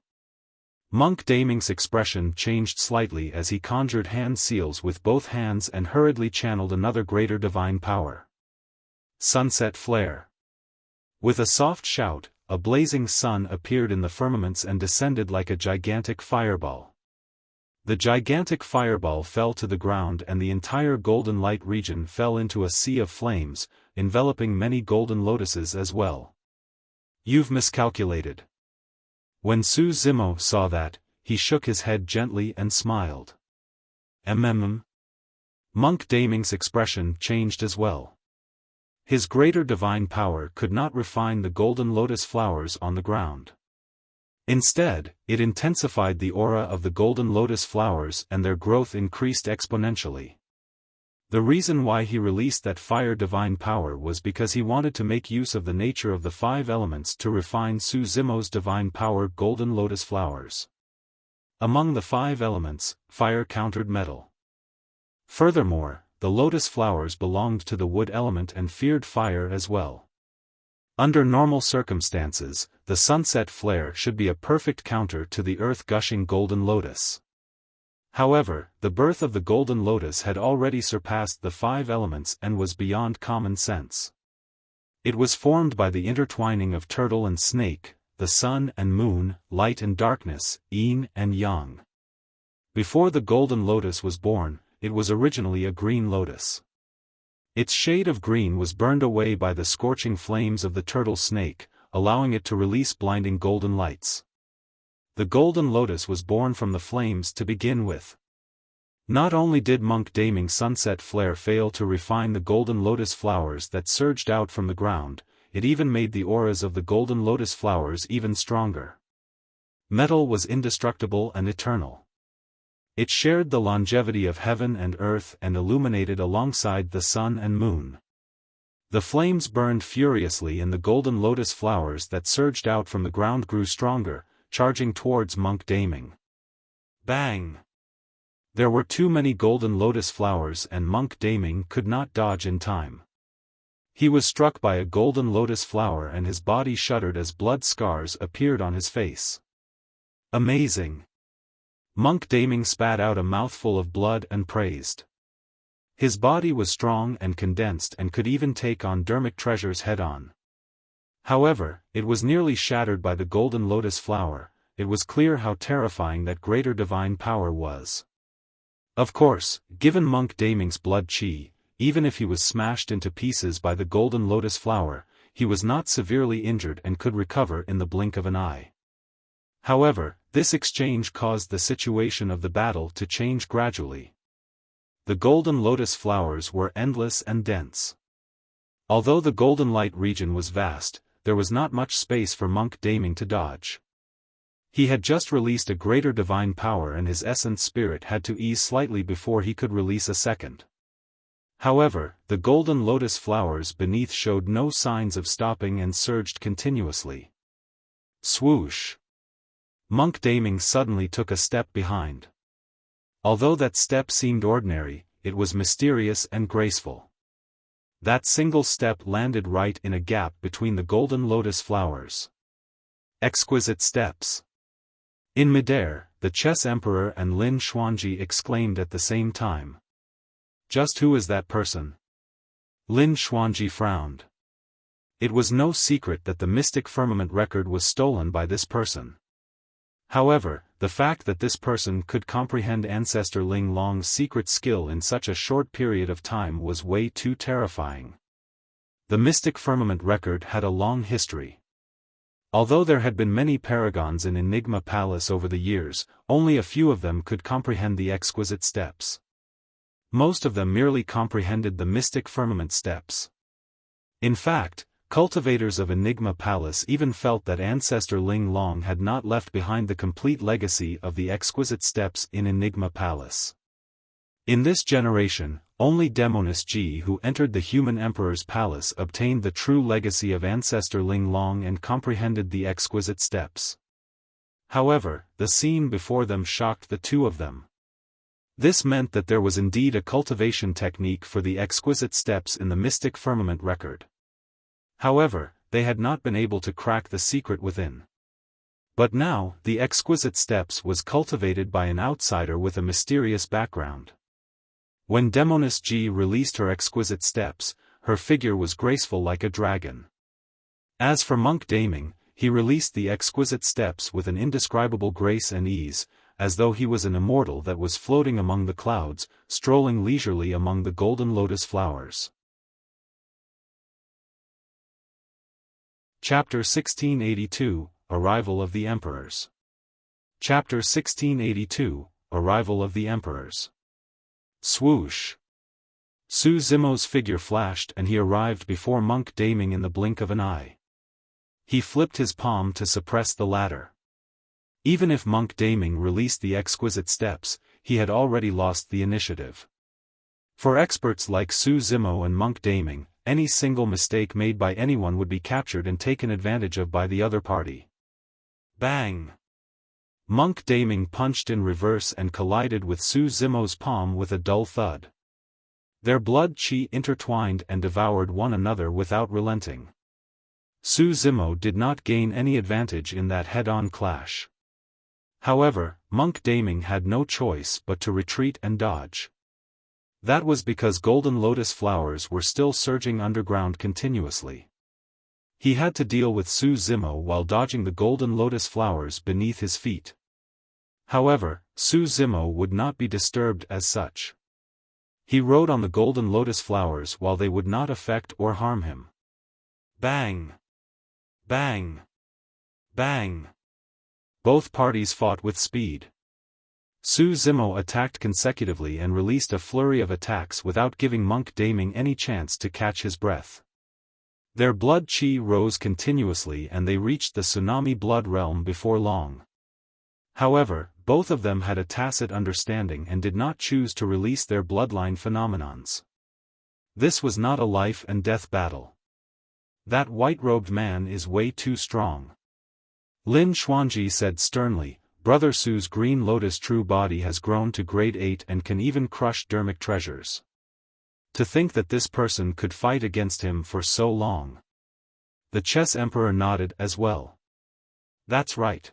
Monk Daming's expression changed slightly as he conjured hand seals with both hands and hurriedly channeled another greater divine power. Sunset Flare. With a soft shout, a blazing sun appeared in the firmaments and descended like a gigantic fireball. The gigantic fireball fell to the ground and the entire golden light region fell into a sea of flames, enveloping many golden lotuses as well. You've miscalculated. When Su Zimo saw that, he shook his head gently and smiled. Monk Daming's expression changed as well. His greater divine power could not refine the golden lotus flowers on the ground. Instead, it intensified the aura of the golden lotus flowers and their growth increased exponentially. The reason why he released that fire divine power was because he wanted to make use of the nature of the five elements to refine Su Zimo's divine power golden lotus flowers. Among the five elements, fire countered metal. Furthermore, the lotus flowers belonged to the wood element and feared fire as well. Under normal circumstances, the sunset flare should be a perfect counter to the earth-gushing golden lotus. However, the birth of the golden lotus had already surpassed the five elements and was beyond common sense. It was formed by the intertwining of turtle and snake, the sun and moon, light and darkness, yin and yang. Before the golden lotus was born, it was originally a green lotus. Its shade of green was burned away by the scorching flames of the turtle snake, allowing it to release blinding golden lights. The golden lotus was born from the flames to begin with. Not only did Monk Daming's sunset flare fail to refine the golden lotus flowers that surged out from the ground, it even made the auras of the golden lotus flowers even stronger. Metal was indestructible and eternal. It shared the longevity of heaven and earth and illuminated alongside the sun and moon. The flames burned furiously and the golden lotus flowers that surged out from the ground grew stronger, charging towards Monk Daming. Bang! There were too many golden lotus flowers and Monk Daming could not dodge in time. He was struck by a golden lotus flower and his body shuddered as blood scars appeared on his face. Amazing! Monk Daming spat out a mouthful of blood and praised. His body was strong and condensed and could even take on dermic treasures head-on. However, it was nearly shattered by the golden lotus flower. It was clear how terrifying that greater divine power was. Of course, given Monk Daming's blood chi, even if he was smashed into pieces by the golden lotus flower, he was not severely injured and could recover in the blink of an eye. However, this exchange caused the situation of the battle to change gradually. The golden lotus flowers were endless and dense. Although the golden light region was vast, there was not much space for Monk Daming to dodge. He had just released a greater divine power and his essence spirit had to ease slightly before he could release a second. However, the golden lotus flowers beneath showed no signs of stopping and surged continuously. Swoosh! Monk Daming suddenly took a step behind. Although that step seemed ordinary, it was mysterious and graceful. That single step landed right in a gap between the golden lotus flowers. Exquisite steps. In midair, the Chess Emperor and Lin Xuanji exclaimed at the same time. Just who is that person? Lin Xuanji frowned. It was no secret that the Mystic Firmament record was stolen by this person. However, the fact that this person could comprehend Ancestor Ling Long's secret skill in such a short period of time was way too terrifying. The Mystic Firmament record had a long history. Although there had been many paragons in Enigma Palace over the years, only a few of them could comprehend the exquisite steps. Most of them merely comprehended the Mystic Firmament steps. In fact, cultivators of Enigma Palace even felt that Ancestor Ling Long had not left behind the complete legacy of the exquisite steps in Enigma Palace. In this generation, only Demoness Ji who entered the human emperor's palace obtained the true legacy of Ancestor Ling Long and comprehended the exquisite steps. However, the scene before them shocked the two of them. This meant that there was indeed a cultivation technique for the exquisite steps in the Mystic Firmament record. However, they had not been able to crack the secret within. But now, the exquisite steps was cultivated by an outsider with a mysterious background. When Demoness Ji released her exquisite steps, her figure was graceful like a dragon. As for Monk Daming, he released the exquisite steps with an indescribable grace and ease, as though he was an immortal that was floating among the clouds, strolling leisurely among the golden lotus flowers. Chapter 1682, Arrival of the Emperors. Chapter 1682, Arrival of the Emperors. Swoosh! Su Zimo's figure flashed and he arrived before Monk Daming in the blink of an eye. He flipped his palm to suppress the latter. Even if Monk Daming released the exquisite steps, he had already lost the initiative. For experts like Su Zimo and Monk Daming, any single mistake made by anyone would be captured and taken advantage of by the other party. Bang! Monk Daming punched in reverse and collided with Su Zimo's palm with a dull thud. Their blood chi intertwined and devoured one another without relenting. Su Zimo did not gain any advantage in that head-on clash. However, Monk Daming had no choice but to retreat and dodge. That was because golden lotus flowers were still surging underground continuously. He had to deal with Su Zimo while dodging the golden lotus flowers beneath his feet. However, Su Zimo would not be disturbed as such. He rode on the golden lotus flowers while they would not affect or harm him. Bang! Bang! Bang! Both parties fought with speed. Su Zimo attacked consecutively and released a flurry of attacks without giving Monk Daming any chance to catch his breath. Their blood chi rose continuously and they reached the tsunami blood realm before long. However, both of them had a tacit understanding and did not choose to release their bloodline phenomenons. This was not a life and death battle. That white-robed man is way too strong. Lin Xuanji said sternly, Brother Su's green lotus true body has grown to grade 8 and can even crush dermic treasures. To think that this person could fight against him for so long. The Chess Emperor nodded as well. That's right.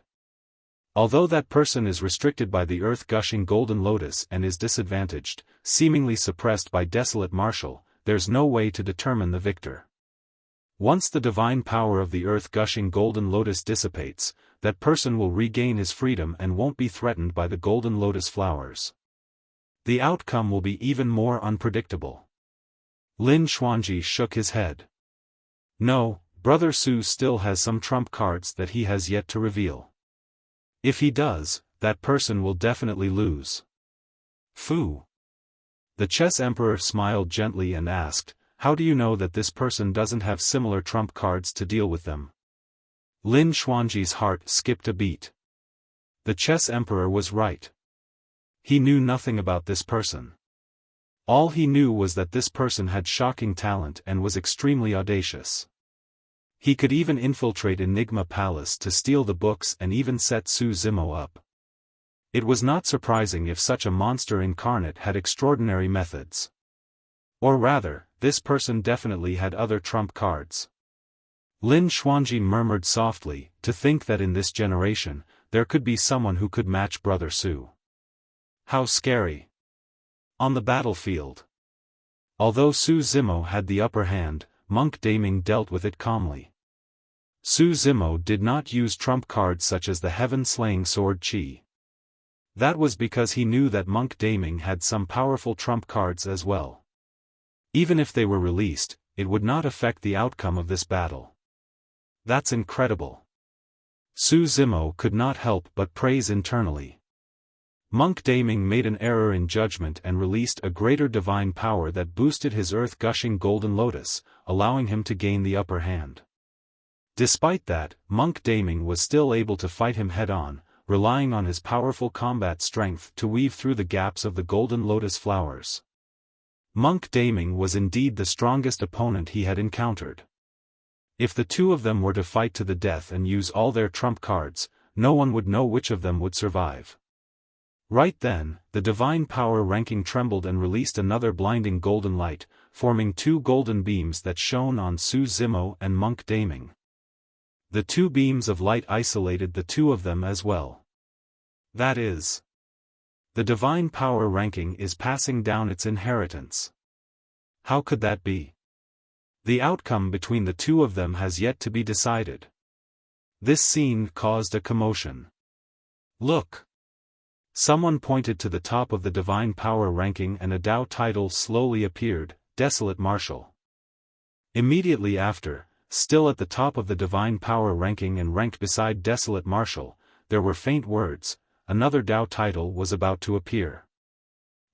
Although that person is restricted by the earth-gushing golden lotus and is disadvantaged, seemingly suppressed by Desolate Martial, there's no way to determine the victor. Once the divine power of the earth-gushing golden lotus dissipates, that person will regain his freedom and won't be threatened by the golden lotus flowers. The outcome will be even more unpredictable. Lin Xuanji shook his head. No, Brother Su still has some trump cards that he has yet to reveal. If he does, that person will definitely lose. Fu. The Chess Emperor smiled gently and asked, how do you know that this person doesn't have similar trump cards to deal with them? Lin Xuanji's heart skipped a beat. The Chess Emperor was right. He knew nothing about this person. All he knew was that this person had shocking talent and was extremely audacious. He could even infiltrate Enigma Palace to steal the books and even set Su Zimo up. It was not surprising if such a monster incarnate had extraordinary methods. Or rather, this person definitely had other trump cards. Lin Xuanji murmured softly, to think that in this generation, there could be someone who could match Brother Su. How scary. On the battlefield. Although Su Zimo had the upper hand, Monk Daming dealt with it calmly. Su Zimo did not use trump cards such as the heaven-slaying sword Qi. That was because he knew that Monk Daming had some powerful trump cards as well. Even if they were released, it would not affect the outcome of this battle. That's incredible. Su Zimo could not help but praise internally. Monk Daming made an error in judgment and released a greater divine power that boosted his earth-gushing golden lotus, allowing him to gain the upper hand. Despite that, Monk Daming was still able to fight him head-on, relying on his powerful combat strength to weave through the gaps of the golden lotus flowers. Monk Daming was indeed the strongest opponent he had encountered. If the two of them were to fight to the death and use all their trump cards, no one would know which of them would survive. Right then, the divine power ranking trembled and released another blinding golden light, forming two golden beams that shone on Su Zimo and Monk Daming. The two beams of light isolated the two of them as well. That is, the divine power ranking is passing down its inheritance. How could that be? The outcome between the two of them has yet to be decided. This scene caused a commotion. Look! Someone pointed to the top of the divine power ranking and a Dao title slowly appeared, Desolate Martial. Immediately after, still at the top of the divine power ranking and ranked beside Desolate Martial, there were faint words, another Dao title was about to appear.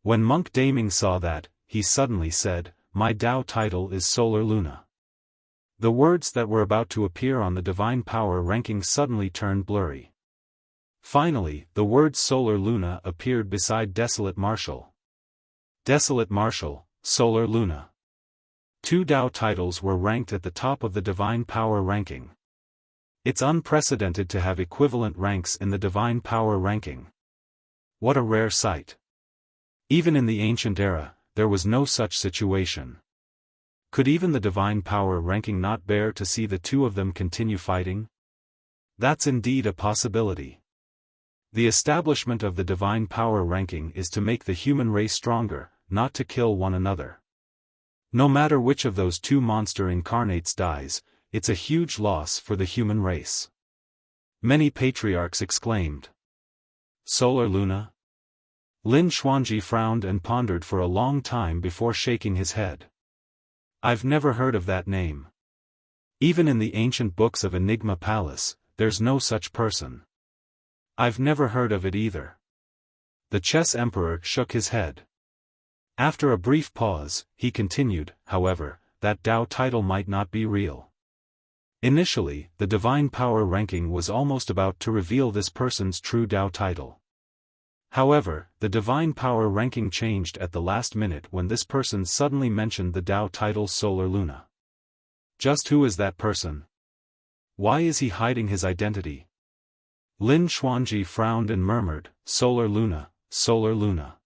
When Monk Daming saw that, he suddenly said, "My Dao title is Solar Luna." The words that were about to appear on the divine power ranking suddenly turned blurry. Finally, the word Solar Luna appeared beside Desolate Martial. Desolate Martial, Solar Luna. Two Dao titles were ranked at the top of the divine power ranking. It's unprecedented to have equivalent ranks in the divine power ranking. What a rare sight. Even in the ancient era, there was no such situation. Could even the divine power ranking not bear to see the two of them continue fighting? That's indeed a possibility. The establishment of the divine power ranking is to make the human race stronger, not to kill one another. No matter which of those two monster incarnates dies, it's a huge loss for the human race. Many patriarchs exclaimed. Solar Luna? Lin Xuanji frowned and pondered for a long time before shaking his head. I've never heard of that name. Even in the ancient books of Enigma Palace, there's no such person. I've never heard of it either. The chess emperor shook his head. After a brief pause, he continued, however, that Dao title might not be real. Initially, the divine power ranking was almost about to reveal this person's true Dao title. However, the divine power ranking changed at the last minute when this person suddenly mentioned the Dao title Solar Luna. Just who is that person? Why is he hiding his identity? Lin Xuanji frowned and murmured, Solar Luna, Solar Luna.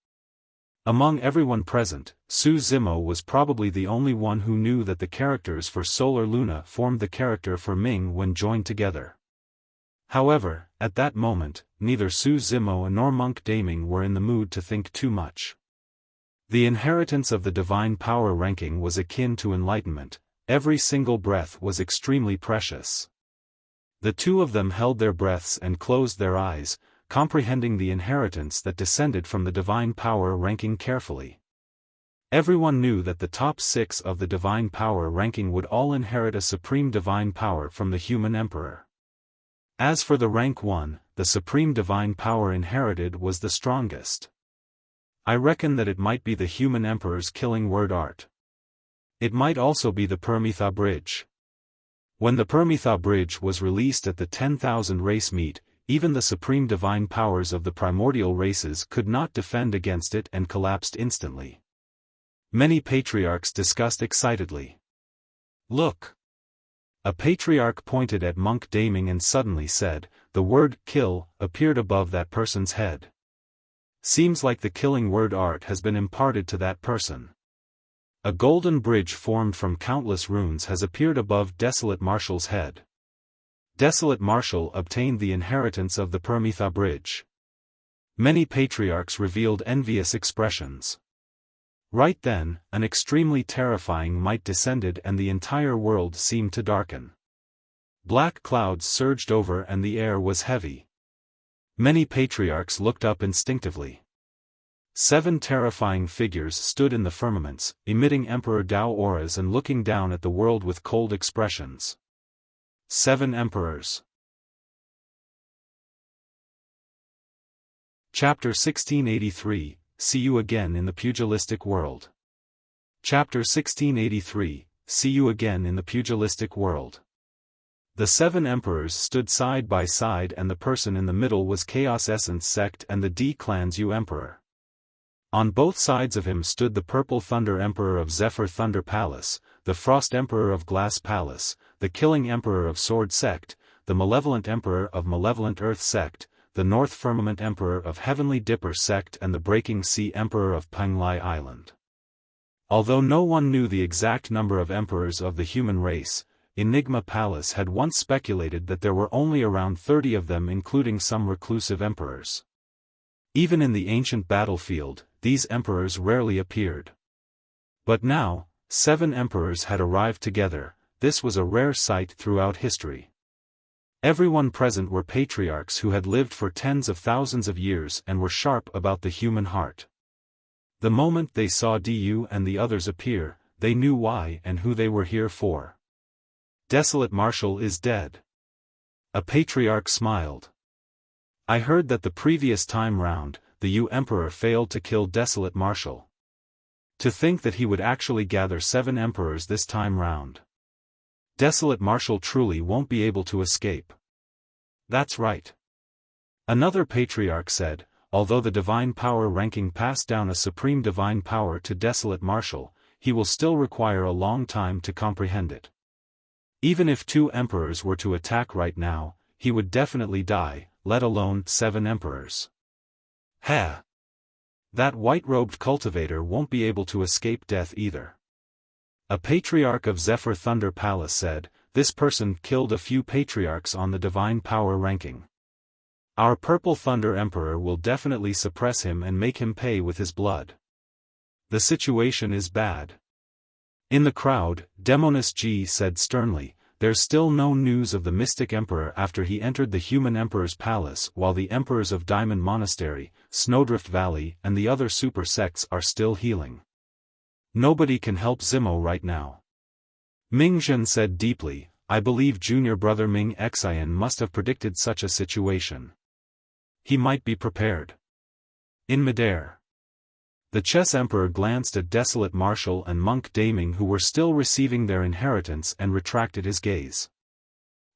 Among everyone present, Su Zimo was probably the only one who knew that the characters for Solar Luna formed the character for Ming when joined together. However, at that moment, neither Su Zimo nor Monk Daming were in the mood to think too much. The inheritance of the divine power ranking was akin to enlightenment, every single breath was extremely precious. The two of them held their breaths and closed their eyes, comprehending the inheritance that descended from the divine power ranking carefully. Everyone knew that the top 6 of the divine power ranking would all inherit a supreme divine power from the human emperor. As for the rank 1, the supreme divine power inherited was the strongest. I reckon that it might be the human emperor's killing word art. It might also be the Permitha Bridge. When the Permitha Bridge was released at the 10,000 race meet, even the supreme divine powers of the primordial races could not defend against it and collapsed instantly. Many patriarchs discussed excitedly. Look! A patriarch pointed at Monk Daming and suddenly said, the word kill appeared above that person's head. Seems like the killing word art has been imparted to that person. A golden bridge formed from countless runes has appeared above Desolate Martial's head. Desolate Marshal obtained the inheritance of the Permitha Bridge. Many patriarchs revealed envious expressions. Right then, an extremely terrifying might descended and the entire world seemed to darken. Black clouds surged over and the air was heavy. Many patriarchs looked up instinctively. 7 terrifying figures stood in the firmaments, emitting Emperor Dao auras and looking down at the world with cold expressions. 7 Emperors. Chapter 1683, See You Again in the Pugilistic World. Chapter 1683, See You Again in the Pugilistic World. The 7 emperors stood side by side and the person in the middle was Chaos Essence Sect and the D-Clan's U Emperor. On both sides of him stood the Purple Thunder Emperor of Zephyr Thunder Palace, the Frost Emperor of Glass Palace, the Killing Emperor of Sword Sect, the Malevolent Emperor of Malevolent Earth Sect, the North Firmament Emperor of Heavenly Dipper Sect and the Breaking Sea Emperor of Penglai Island. Although no one knew the exact number of emperors of the human race, Enigma Palace had once speculated that there were only around 30 of them, including some reclusive emperors. Even in the ancient battlefield, these emperors rarely appeared. But now, 7 emperors had arrived together. This was a rare sight throughout history. Everyone present were patriarchs who had lived for tens of thousands of years and were sharp about the human heart. The moment they saw Du and the others appear, they knew why and who they were here for. Desolate Marshal is dead. A patriarch smiled. I heard that the previous time round, the U Emperor failed to kill Desolate Marshal. To think that he would actually gather 7 emperors this time round. Desolate Marshal truly won't be able to escape. That's right. Another patriarch said, although the divine power ranking passed down a supreme divine power to Desolate Marshal, he will still require a long time to comprehend it. Even if 2 emperors were to attack right now, he would definitely die, let alone 7 emperors. Heh! That white-robed cultivator won't be able to escape death either. A patriarch of Zephyr Thunder Palace said, this person killed a few patriarchs on the divine power ranking. Our Purple Thunder Emperor will definitely suppress him and make him pay with his blood. The situation is bad. In the crowd, Demoness Ji said sternly, there's still no news of the Mystic Emperor after he entered the Human Emperor's palace, while the Emperors of Diamond Monastery, Snowdrift Valley and the other super sects are still healing. Nobody can help Zimo right now. Mingzhen said deeply, I believe junior brother Ming Xian must have predicted such a situation. He might be prepared. In midair, the Chess Emperor glanced at Desolate Marshal and Monk Daming who were still receiving their inheritance and retracted his gaze.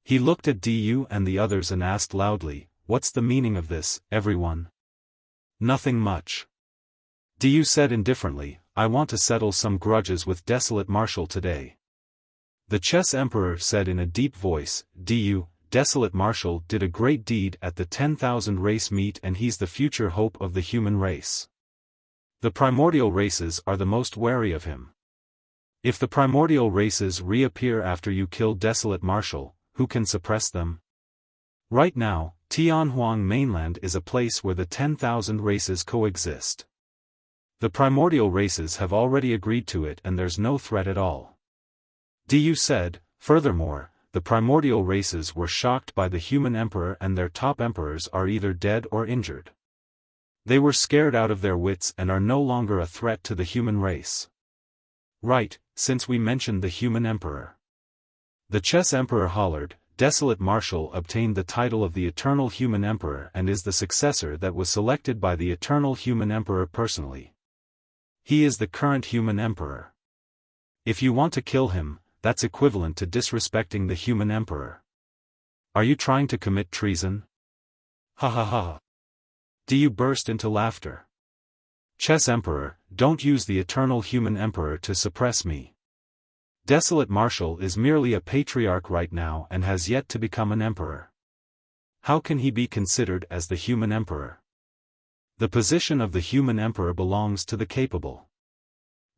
He looked at Du and the others and asked loudly, what's the meaning of this, everyone? Nothing much. Du said indifferently, I want to settle some grudges with Desolate Marshal today. The Chess Emperor said in a deep voice, Du, Desolate Marshal did a great deed at the 10,000 race meet and he's the future hope of the human race. The primordial races are the most wary of him. If the primordial races reappear after you kill Desolate Marshal, who can suppress them? Right now, Tianhuang Mainland is a place where the 10,000 races coexist. The primordial races have already agreed to it and there's no threat at all. Du said, furthermore, the primordial races were shocked by the human emperor and their top emperors are either dead or injured. They were scared out of their wits and are no longer a threat to the human race. Right, since we mentioned the human emperor. The Chess Emperor hollered, Desolate Marshal obtained the title of the Eternal Human Emperor and is the successor that was selected by the Eternal Human Emperor personally. He is the current human emperor. If you want to kill him, that's equivalent to disrespecting the human emperor. Are you trying to commit treason? Ha ha ha. Du burst into laughter. Chess Emperor, don't use the Eternal Human Emperor to suppress me. Desolate Marshal is merely a patriarch right now and has yet to become an emperor. How can he be considered as the human emperor? The position of the human emperor belongs to the capable.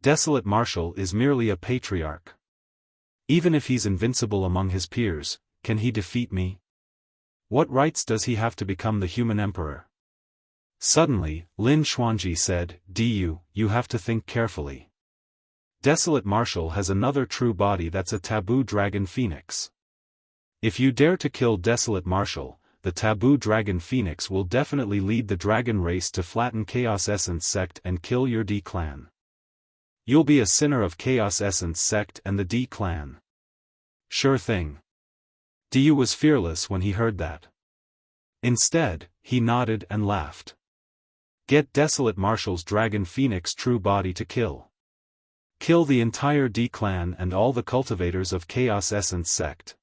Desolate Marshal is merely a patriarch. Even if he's invincible among his peers, can he defeat me? What rights does he have to become the human emperor? Suddenly, Lin Xuanji said, "Du, you have to think carefully. Desolate Marshal has another true body that's a taboo dragon phoenix. If you dare to kill Desolate Marshal, the taboo dragon phoenix will definitely lead the dragon race to flatten Chaos Essence sect and kill your D clan. You'll be a sinner of Chaos Essence sect and the D clan." "Sure thing." Du was fearless when he heard that. Instead, he nodded and laughed. "Get Desolate Marshal's dragon phoenix true body to kill. Kill the entire D clan and all the cultivators of Chaos Essence sect.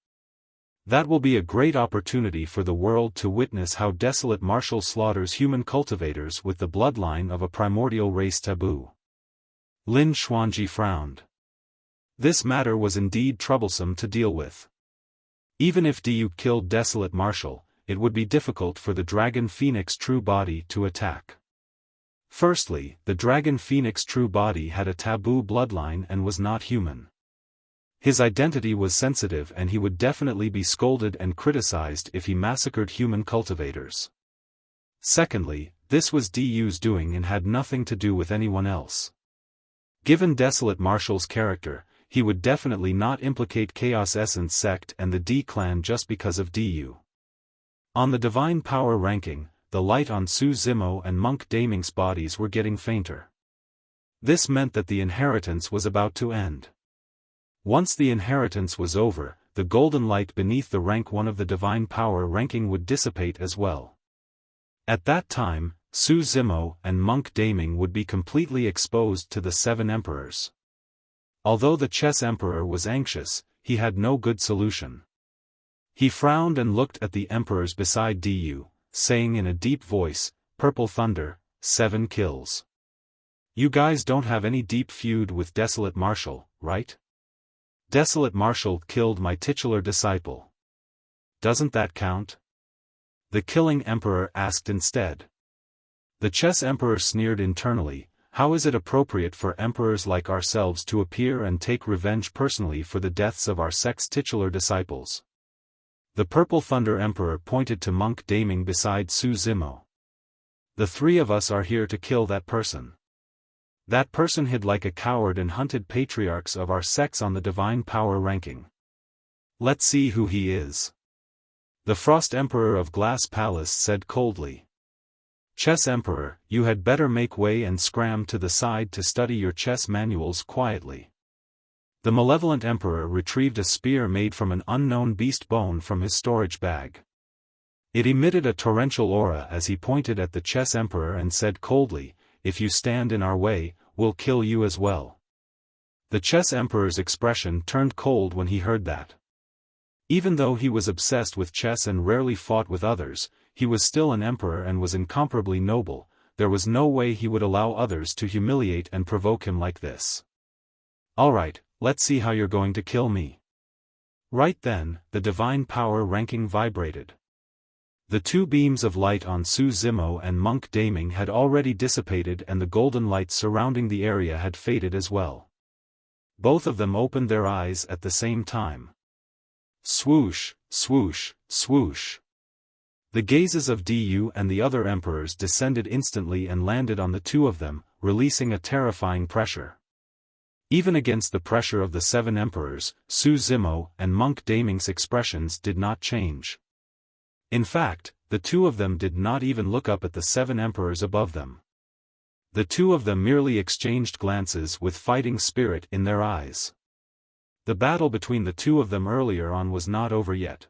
That will be a great opportunity for the world to witness how Desolate Marshal slaughters human cultivators with the bloodline of a primordial race taboo." Lin Xuanji frowned. This matter was indeed troublesome to deal with. Even if Du killed Desolate Marshal, it would be difficult for the Dragon Phoenix true body to attack. Firstly, the Dragon Phoenix true body had a taboo bloodline and was not human. His identity was sensitive and he would definitely be scolded and criticized if he massacred human cultivators. Secondly, this was Du's doing and had nothing to do with anyone else. Given Desolate Marshal's character, he would definitely not implicate Chaos Essence sect and the D clan just because of Du. On the Divine Power ranking, the light on Su Zimo and Monk Daming's bodies were getting fainter. This meant that the inheritance was about to end. Once the inheritance was over, the golden light beneath the rank 1 of the Divine Power ranking would dissipate as well. At that time, Su Zimo and Monk Daming would be completely exposed to the 7 emperors. Although the Chess Emperor was anxious, he had no good solution. He frowned and looked at the emperors beside Du, saying in a deep voice, "Purple Thunder, 7 kills. You guys don't have any deep feud with Desolate Marshal, right? Desolate Marshal killed my titular disciple. Doesn't that count?" The killing emperor asked instead. The Chess Emperor sneered internally, "How is it appropriate for emperors like ourselves to appear and take revenge personally for the deaths of our sect's titular disciples?" The Purple Thunder Emperor pointed to Monk Daming beside Su Zimo. "The 3 of us are here to kill that person. That person hid like a coward and hunted patriarchs of our sects on the Divine Power ranking. Let's see who he is." The Frost Emperor of Glass Palace said coldly. "Chess Emperor, you had better make way and scram to the side to study your chess manuals quietly." The Malevolent Emperor retrieved a spear made from an unknown beast bone from his storage bag. It emitted a torrential aura as he pointed at the Chess Emperor and said coldly, "If you stand in our way, we'll kill you as well." The Chess Emperor's expression turned cold when he heard that. Even though he was obsessed with chess and rarely fought with others, he was still an emperor and was incomparably noble. There was no way he would allow others to humiliate and provoke him like this. "Alright, let's see how you're going to kill me." Right then, the Divine Power ranking vibrated. The 2 beams of light on Su Zimo and Monk Daming had already dissipated and the golden light surrounding the area had faded as well. Both of them opened their eyes at the same time. Swoosh, swoosh, swoosh. The gazes of Du and the other emperors descended instantly and landed on the 2 of them, releasing a terrifying pressure. Even against the pressure of the 7 emperors, Su Zimo and Monk Daming's expressions did not change. In fact, the 2 of them did not even look up at the 7 emperors above them. The 2 of them merely exchanged glances with fighting spirit in their eyes. The battle between the 2 of them earlier on was not over yet.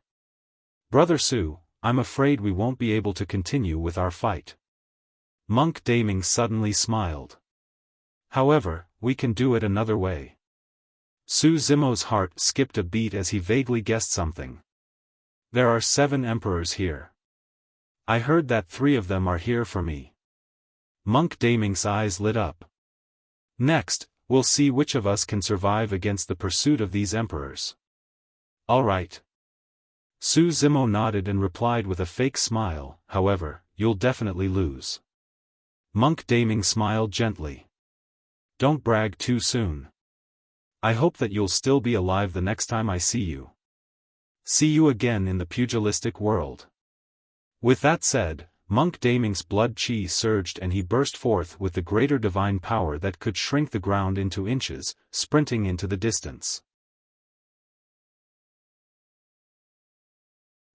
"Brother Su, I'm afraid we won't be able to continue with our fight." Monk Daming suddenly smiled. "However, we can do it another way." Su Zimo's heart skipped a beat as he vaguely guessed something. "There are 7 emperors here. I heard that 3 of them are here for me." Monk Daming's eyes lit up. "Next, we'll see which of us can survive against the pursuit of these emperors." "All right." Su Zimo nodded and replied with a fake smile, "However, you'll definitely lose." Monk Daming smiled gently. "Don't brag too soon. I hope that you'll still be alive the next time I see you." See you again in the pugilistic world. With that said, Monk Daming's blood chi surged and he burst forth with the greater divine power that could shrink the ground into inches, sprinting into the distance.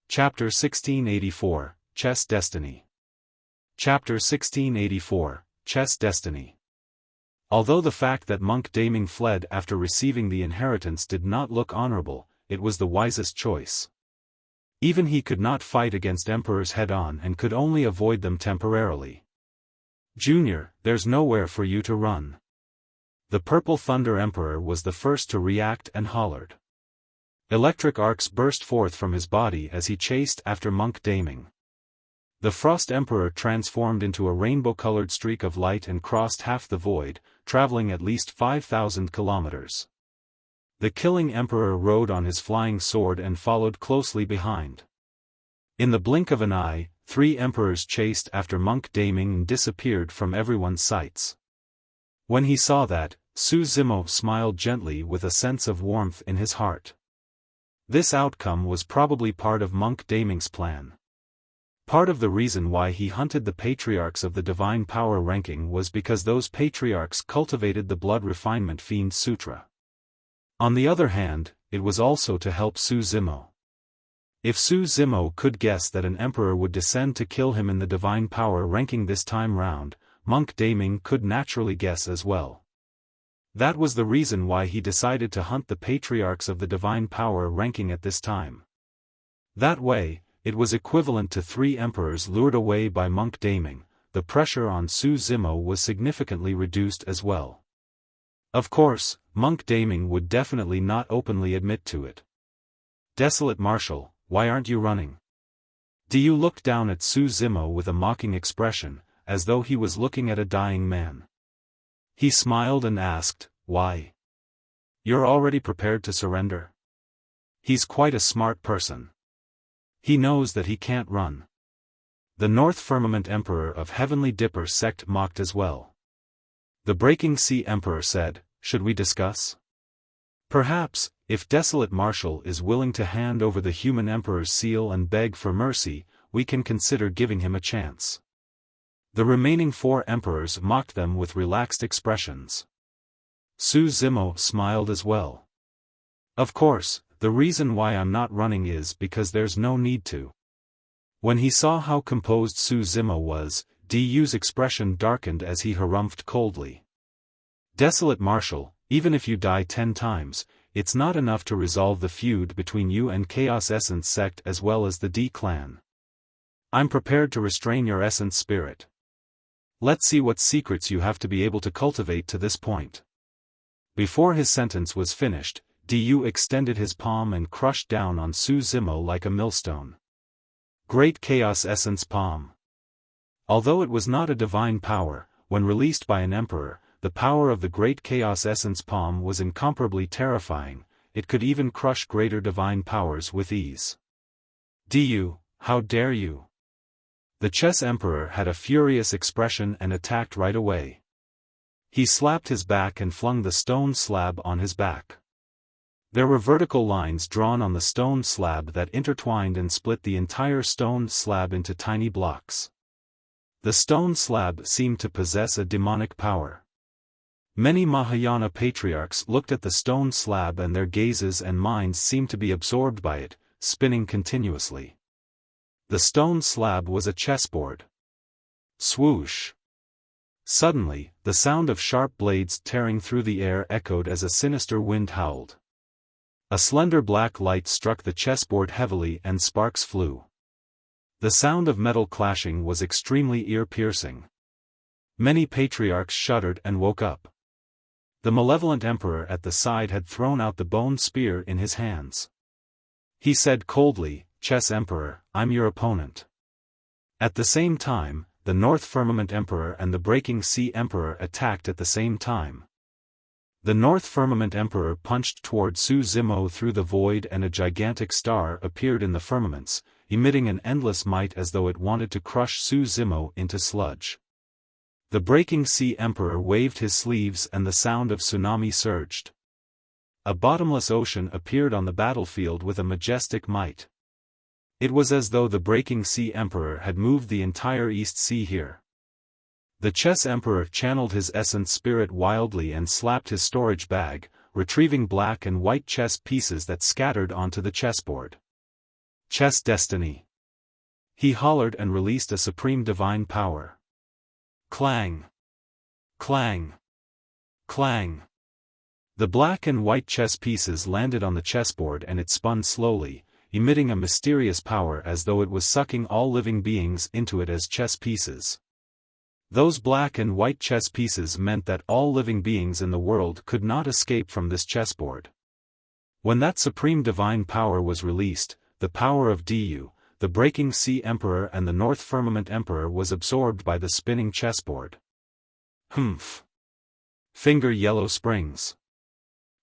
Chapter 1684, Chess Destiny. Chapter 1684, Chess Destiny. Although the fact that Monk Daming fled after receiving the inheritance did not look honorable, it was the wisest choice. Even he could not fight against emperors head-on and could only avoid them temporarily. Junior, there's nowhere for you to run. The Purple Thunder Emperor was the first to react and hollered. Electric arcs burst forth from his body as he chased after Monk Daming. The Frost Emperor transformed into a rainbow-colored streak of light and crossed half the void, traveling at least 5,000 kilometers. The Killing Emperor rode on his flying sword and followed closely behind. In the blink of an eye, 3 emperors chased after Monk Daming and disappeared from everyone's sights. When he saw that, Su Zimo smiled gently with a sense of warmth in his heart. This outcome was probably part of Monk Daming's plan. Part of the reason why he hunted the patriarchs of the Divine Power ranking was because those patriarchs cultivated the Blood Refinement Fiend Sutra. On the other hand, it was also to help Su Zimo. If Su Zimo could guess that an emperor would descend to kill him in the Divine Power ranking this time round, Monk Daming could naturally guess as well. That was the reason why he decided to hunt the patriarchs of the Divine Power ranking at this time. That way, it was equivalent to 3 emperors lured away by Monk Daming. The pressure on Su Zimo was significantly reduced as well. Of course, Monk Daming would definitely not openly admit to it. Desolate Marshal, why aren't you running? Diyu looked down at Su Zimo with a mocking expression, as though he was looking at a dying man. He smiled and asked, why? You're already prepared to surrender? He's quite a smart person. He knows that he can't run. The North Firmament Emperor of Heavenly Dipper sect mocked as well. The Breaking Sea Emperor said, should we discuss? Perhaps, if Desolate Marshal is willing to hand over the human emperor's seal and beg for mercy, we can consider giving him a chance. The remaining 4 emperors mocked them with relaxed expressions. Su Zimo smiled as well. Of course, the reason why I'm not running is because there's no need to. When he saw how composed Su Zimo was, Diyu's expression darkened as he harumphed coldly. Desolate Marshal, even if you die 10 times, it's not enough to resolve the feud between you and Chaos Essence sect as well as the D clan. I'm prepared to restrain your essence spirit. Let's see what secrets you have to be able to cultivate to this point. Before his sentence was finished, Diyu extended his palm and crushed down on Su Zimo like a millstone. Great Chaos Essence Palm. Although it was not a divine power, when released by an emperor, the power of the Great Chaos Essence Palm was incomparably terrifying. It could even crush greater divine powers with ease. Diyu, how dare you? The Chess Emperor had a furious expression and attacked right away. He slapped his back and flung the stone slab on his back. There were vertical lines drawn on the stone slab that intertwined and split the entire stone slab into tiny blocks. The stone slab seemed to possess a demonic power. Many Mahayana patriarchs looked at the stone slab and their gazes and minds seemed to be absorbed by it, spinning continuously. The stone slab was a chessboard. Swoosh! Suddenly, the sound of sharp blades tearing through the air echoed as a sinister wind howled. A slender black light struck the chessboard heavily and sparks flew. The sound of metal clashing was extremely ear-piercing. Many patriarchs shuddered and woke up. The malevolent emperor at the side had thrown out the bone spear in his hands. He said coldly, Chess Emperor, I'm your opponent. At the same time, the North Firmament Emperor and the Breaking Sea Emperor attacked at the same time. The North Firmament Emperor punched toward Su Zimo through the void and a gigantic star appeared in the firmaments, emitting an endless might as though it wanted to crush Su Zimo into sludge. The Breaking Sea Emperor waved his sleeves and the sound of tsunami surged. a bottomless ocean appeared on the battlefield with a majestic might. It was as though the Breaking Sea Emperor had moved the entire East Sea here. The Chess Emperor channeled his essence spirit wildly and slapped his storage bag, retrieving black and white chess pieces that scattered onto the chessboard. Chess Destiny. He hollered and released a supreme divine power. Clang! Clang! Clang! The black and white chess pieces landed on the chessboard and it spun slowly, emitting a mysterious power as though it was sucking all living beings into it as chess pieces. Those black and white chess pieces meant that all living beings in the world could not escape from this chessboard. When that supreme divine power was released, the power of Du, the Breaking Sea Emperor and the North Firmament Emperor was absorbed by the spinning chessboard. Humph! Finger Yellow Springs.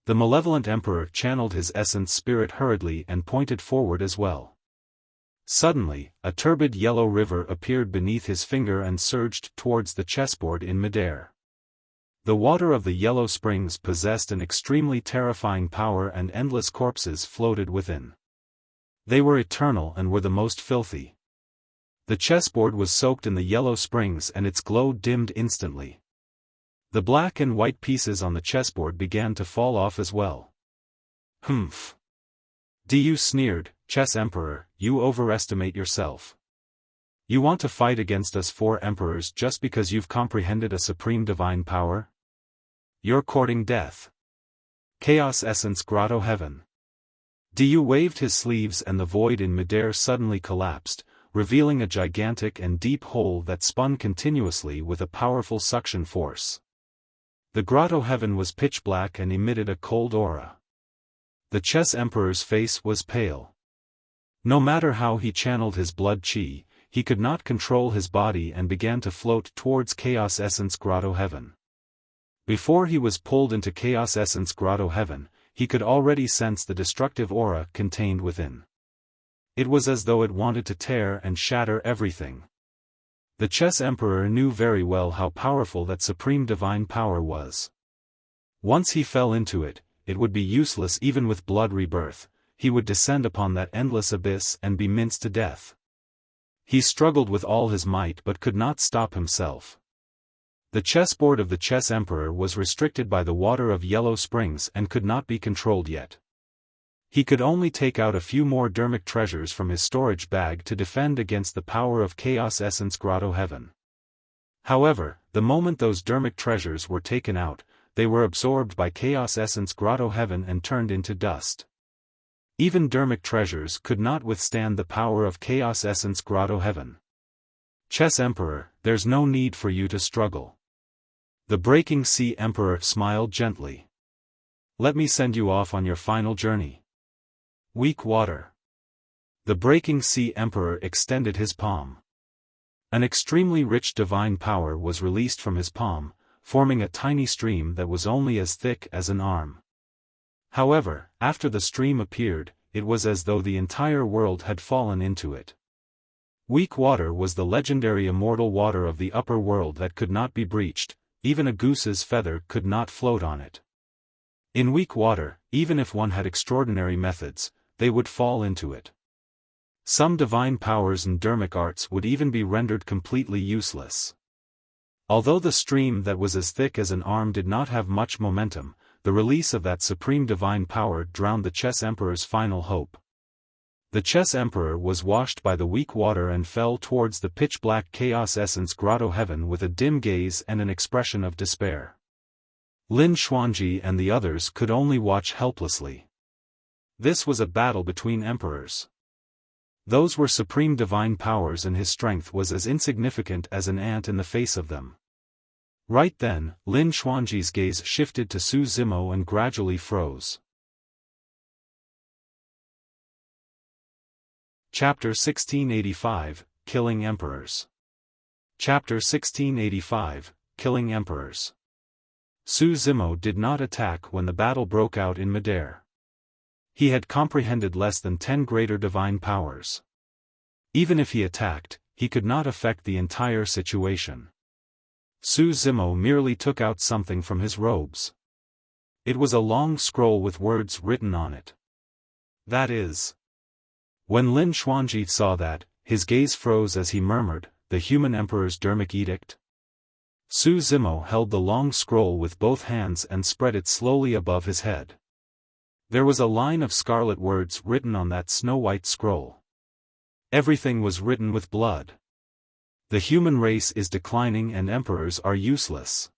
The malevolent emperor channeled his essence spirit hurriedly and pointed forward as well. Suddenly, a turbid yellow river appeared beneath his finger and surged towards the chessboard in midair. The water of the yellow springs possessed an extremely terrifying power and endless corpses floated within. They were eternal and were the most filthy. The chessboard was soaked in the yellow springs and its glow dimmed instantly. The black and white pieces on the chessboard began to fall off as well. Humph! Du sneered, Chess Emperor, you overestimate yourself. You want to fight against us 4 emperors just because you've comprehended a supreme divine power? You're courting death. Chaos Essence Grotto-heaven. Du waved his sleeves and the void in midair suddenly collapsed, revealing a gigantic and deep hole that spun continuously with a powerful suction force. The Grotto-heaven was pitch black and emitted a cold aura. The Chess Emperor's face was pale. No matter how he channeled his blood chi, he could not control his body and began to float towards Chaos Essence Grotto-heaven. Before he was pulled into Chaos Essence Grotto-heaven, he could already sense the destructive aura contained within. It was as though it wanted to tear and shatter everything. The Chess Emperor knew very well how powerful that supreme divine power was. Once he fell into it, it would be useless even with blood rebirth, he would descend upon that endless abyss and be minced to death. He struggled with all his might but could not stop himself. The chessboard of the Chess Emperor was restricted by the water of yellow springs and could not be controlled yet. He could only take out a few more dermic treasures from his storage bag to defend against the power of Chaos Essence Grotto-heaven. However, the moment those dermic treasures were taken out, they were absorbed by Chaos Essence Grotto-heaven and turned into dust. Even dermic treasures could not withstand the power of Chaos Essence Grotto-heaven. Chess Emperor, there's no need for you to struggle. The Breaking Sea Emperor smiled gently. Let me send you off on your final journey. Weak water. The Breaking Sea Emperor extended his palm. An extremely rich divine power was released from his palm, forming a tiny stream that was only as thick as an arm. However, after the stream appeared, it was as though the entire world had fallen into it. Weak water was the legendary immortal water of the upper world that could not be breached, even a goose's feather could not float on it. In weak water, even if one had extraordinary methods, they would fall into it. Some divine powers and dermic arts would even be rendered completely useless. Although the stream that was as thick as an arm did not have much momentum, the release of that supreme divine power drowned the Chess Emperor's final hope. The Chess Emperor was washed by the weak water and fell towards the pitch-black Chaos Essence Grotto-heaven with a dim gaze and an expression of despair. Lin Xuanji and the others could only watch helplessly. This was a battle between emperors. Those were supreme divine powers and his strength was as insignificant as an ant in the face of them. Right then, Lin Xuanji's gaze shifted to Su Zimo and gradually froze. Chapter 1685, Killing Emperors. Chapter 1685, Killing Emperors. Su Zimo did not attack when the battle broke out in midair. He had comprehended less than 10 greater divine powers. Even if he attacked, he could not affect the entire situation. Su Zimo merely took out something from his robes. It was a long scroll with words written on it. That is. When Lin Xuanji saw that, his gaze froze as he murmured, "The human emperor's Dermic edict?" Su Zimo held the long scroll with both hands and spread it slowly above his head. There was a line of scarlet words written on that snow-white scroll. Everything was written with blood. The human race is declining and emperors are useless.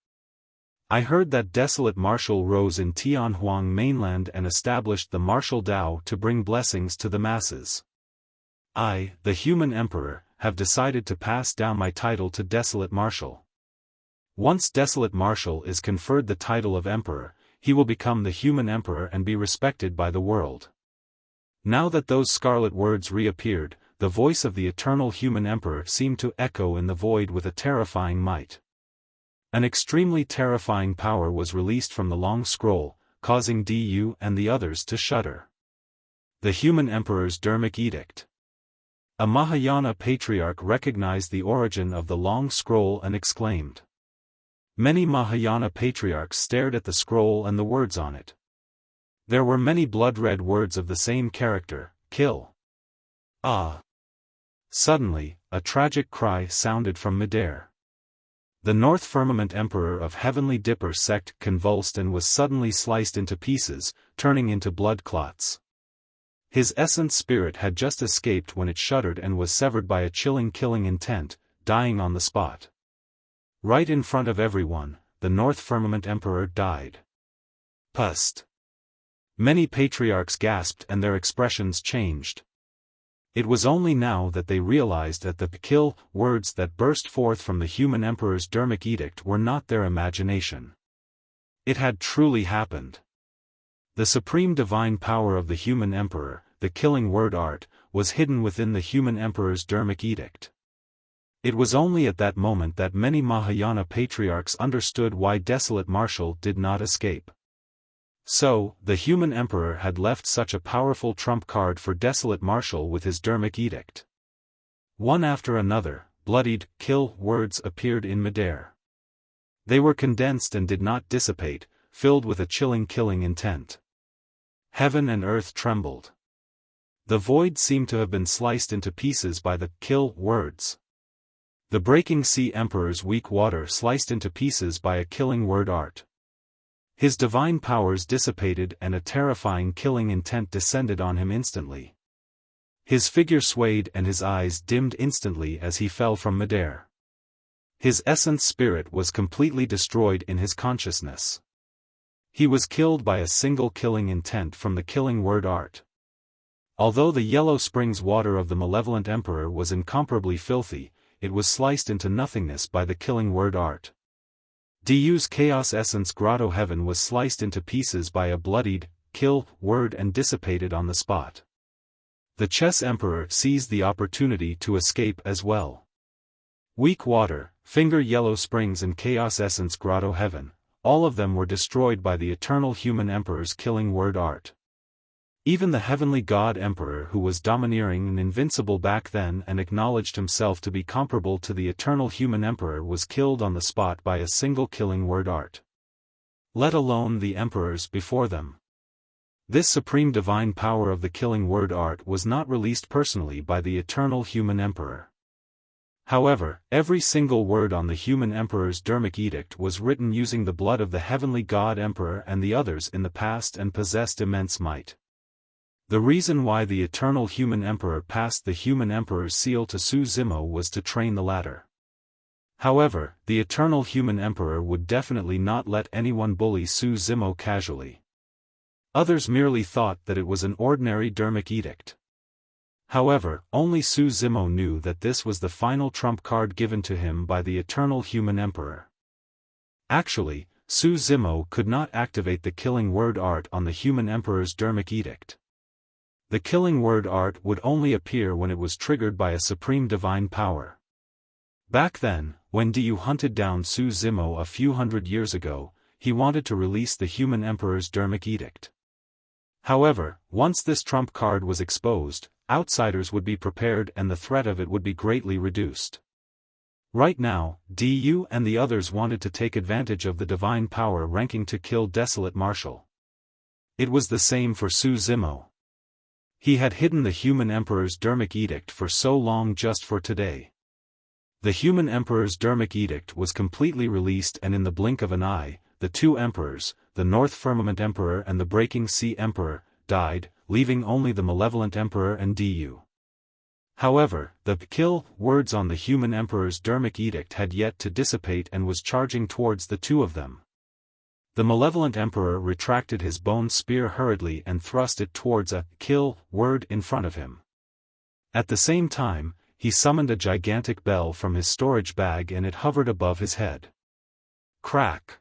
I heard that Desolate Marshal rose in Tianhuang mainland and established the martial Dao to bring blessings to the masses. I, the human emperor, have decided to pass down my title to Desolate Marshal. Once Desolate Marshal is conferred the title of emperor, he will become the human emperor and be respected by the world. Now that those scarlet words reappeared, the voice of the eternal human emperor seemed to echo in the void with a terrifying might. An extremely terrifying power was released from the long scroll, causing Du and the others to shudder. The human emperor's Dermic edict. A Mahayana patriarch recognized the origin of the long scroll and exclaimed. Many Mahayana patriarchs stared at the scroll and the words on it. There were many blood-red words of the same character, kill. Ah! Suddenly, a tragic cry sounded from midair. The North Firmament Emperor of Heavenly Dipper sect convulsed and was suddenly sliced into pieces, turning into blood clots. His essence spirit had just escaped when it shuddered and was severed by a chilling killing intent, dying on the spot. Right in front of everyone, the North Firmament Emperor died. Pust. Many patriarchs gasped and their expressions changed. It was only now that they realized that the kill words that burst forth from the human emperor's Dermic edict were not their imagination. It had truly happened. The supreme divine power of the human emperor, the killing word art, was hidden within the human emperor's Dermic edict. It was only at that moment that many Mahayana patriarchs understood why Desolate Marshal did not escape. So, the human emperor had left such a powerful trump card for Desolate Marshal with his Dermic edict. One after another, bloodied, kill words appeared in midair. They were condensed and did not dissipate, filled with a chilling killing intent. Heaven and earth trembled. The void seemed to have been sliced into pieces by the kill words. The breaking sea emperor's weak water sliced into pieces by a killing word art. His divine powers dissipated and a terrifying killing intent descended on him instantly. His figure swayed and his eyes dimmed instantly as he fell from midair. His essence spirit was completely destroyed in his consciousness. He was killed by a single killing intent from the killing word art. Although the yellow springs water of the malevolent emperor was incomparably filthy, it was sliced into nothingness by the killing word art. Du's chaos essence Grotto-heaven was sliced into pieces by a bloodied, kill word and dissipated on the spot. The chess emperor seized the opportunity to escape as well. Weak water, finger yellow springs and chaos essence Grotto-heaven, all of them were destroyed by the eternal human emperor's killing word art. Even the heavenly god emperor who was domineering and invincible back then and acknowledged himself to be comparable to the eternal human emperor was killed on the spot by a single killing word art. Let alone the emperors before them. This supreme divine power of the killing word art was not released personally by the eternal human emperor. However, every single word on the human emperor's Dermic edict was written using the blood of the heavenly god emperor and the others in the past and possessed immense might. The reason why the eternal human emperor passed the human emperor's seal to Su Zimo was to train the latter. However, the eternal human emperor would definitely not let anyone bully Su Zimo casually. Others merely thought that it was an ordinary Dermic edict. However, only Su Zimo knew that this was the final trump card given to him by the eternal human emperor. Actually, Su Zimo could not activate the killing word art on the human emperor's Dermic edict. The killing word art would only appear when it was triggered by a supreme divine power. Back then, when Du hunted down Su Zimo a few hundred years ago, he wanted to release the human emperor's Dermic edict. However, once this trump card was exposed, outsiders would be prepared and the threat of it would be greatly reduced. Right now, Du and the others wanted to take advantage of the divine power ranking to kill Desolate Marshal. It was the same for Su Zimo. He had hidden the human emperor's Dermic Edict for so long just for today. The human emperor's Dermic Edict was completely released, and in the blink of an eye, the two emperors, the North Firmament Emperor and the Breaking Sea Emperor, died, leaving only the Malevolent Emperor and Du. However, the kill words on the human emperor's Dermic Edict had yet to dissipate and was charging towards the two of them. The Malevolent Emperor retracted his bone spear hurriedly and thrust it towards a kill word in front of him. At the same time, he summoned a gigantic bell from his storage bag and it hovered above his head. Crack!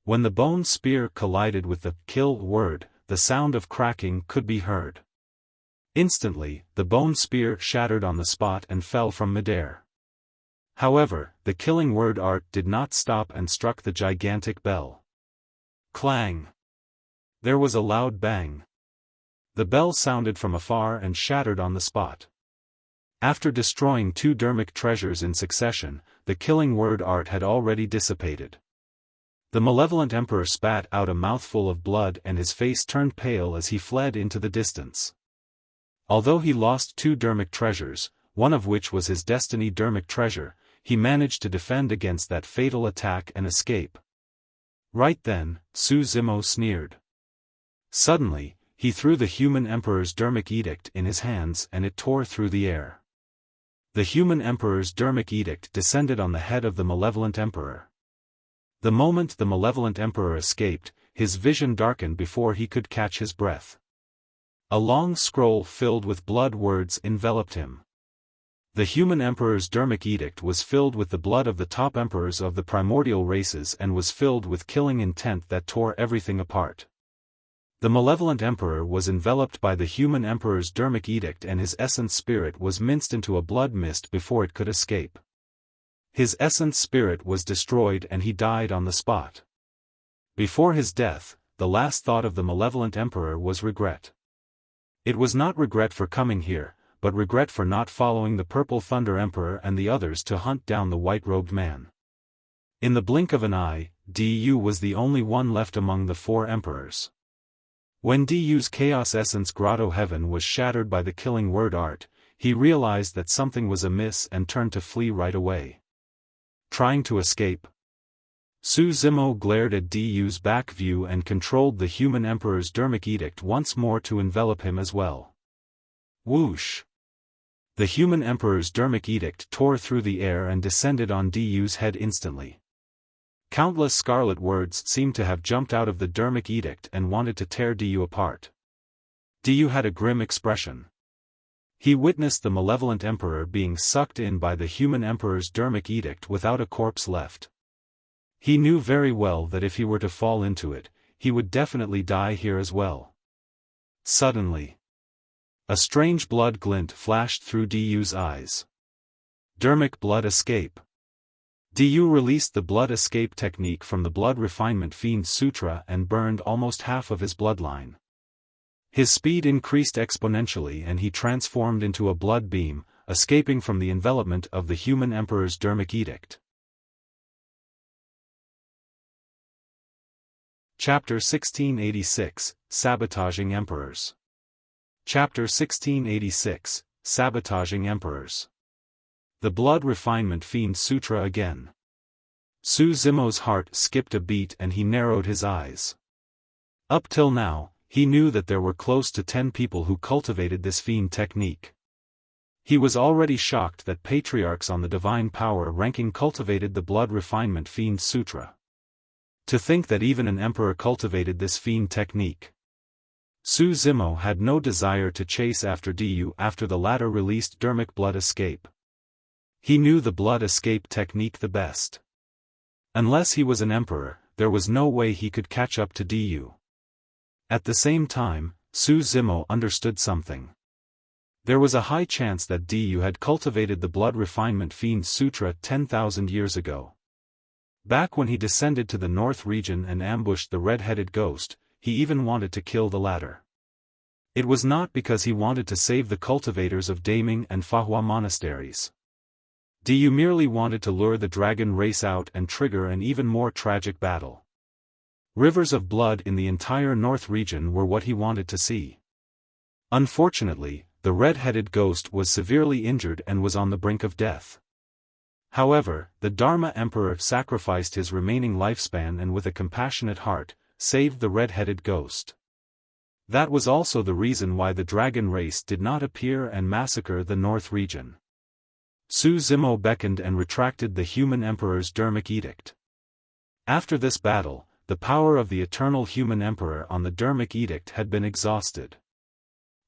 When the bone spear collided with the kill word, the sound of cracking could be heard. Instantly, the bone spear shattered on the spot and fell from midair. However, the killing word art did not stop and struck the gigantic bell. Clang! There was a loud bang. The bell sounded from afar and shattered on the spot. After destroying two Dermic treasures in succession, the killing word art had already dissipated. The Malevolent Emperor spat out a mouthful of blood and his face turned pale as he fled into the distance. Although he lost two Dermic treasures, one of which was his Destiny Dermic treasure, he managed to defend against that fatal attack and escape. Right then, Su Zimo sneered. Suddenly, he threw the human emperor's Dermic Edict in his hands and it tore through the air. The human emperor's Dermic Edict descended on the head of the Malevolent Emperor. The moment the Malevolent Emperor escaped, his vision darkened before he could catch his breath. A long scroll filled with blood words enveloped him. The human emperor's Dermic Edict was filled with the blood of the top emperors of the primordial races and was filled with killing intent that tore everything apart. The Malevolent Emperor was enveloped by the human emperor's Dermic Edict and his essence spirit was minced into a blood mist before it could escape. His essence spirit was destroyed and he died on the spot. Before his death, the last thought of the Malevolent Emperor was regret. It was not regret for coming here, but regret for not following the Purple Thunder Emperor and the others to hunt down the white-robed man. In the blink of an eye, Du was the only one left among the four emperors. When Du's Chaos Essence Grotto-heaven was shattered by the killing word art, he realized that something was amiss and turned to flee right away. Trying to escape? Su Zimo glared at Du's back view and controlled the human emperor's Dermic Edict once more to envelop him as well. Whoosh! The human emperor's Dermic Edict tore through the air and descended on Du's head instantly. Countless scarlet words seemed to have jumped out of the Dermic Edict and wanted to tear Du apart. Du had a grim expression. He witnessed the Malevolent Emperor being sucked in by the human emperor's Dermic Edict without a corpse left. He knew very well that if he were to fall into it, he would definitely die here as well. Suddenly, a strange blood glint flashed through Du's eyes. Dermic blood escape. Du released the blood escape technique from the Blood Refinement Fiend Sutra and burned almost half of his bloodline. His speed increased exponentially and he transformed into a blood beam, escaping from the envelopment of the human emperor's Dermic Edict. Chapter 1686, Sabotaging Emperors. Chapter 1686, Sabotaging Emperors. The Blood Refinement Fiend Sutra again. Su Zimo's heart skipped a beat and he narrowed his eyes. Up till now, he knew that there were close to 10 people who cultivated this fiend technique. He was already shocked that patriarchs on the divine power ranking cultivated the Blood Refinement Fiend Sutra. To think that even an emperor cultivated this fiend technique. Su Zimo had no desire to chase after Du after the latter released Dermic blood escape. He knew the blood escape technique the best. Unless he was an emperor, there was no way he could catch up to Du. At the same time, Su Zimo understood something. There was a high chance that Du had cultivated the Blood Refinement Fiend Sutra 10,000 years ago. Back when he descended to the north region and ambushed the red-headed ghost, he even wanted to kill the latter. It was not because he wanted to save the cultivators of Daming and Fahua monasteries. Do you merely wanted to lure the dragon race out and trigger an even more tragic battle? Rivers of blood in the entire north region were what he wanted to see. Unfortunately, the red-headed ghost was severely injured and was on the brink of death. However, the Dharma Emperor sacrificed his remaining lifespan and with a compassionate heart, saved the red-headed ghost. That was also the reason why the dragon race did not appear and massacre the north region. Su Zimo beckoned and retracted the human emperor's Dharmic edict. After this battle, the power of the eternal human emperor on the Dharmic edict had been exhausted.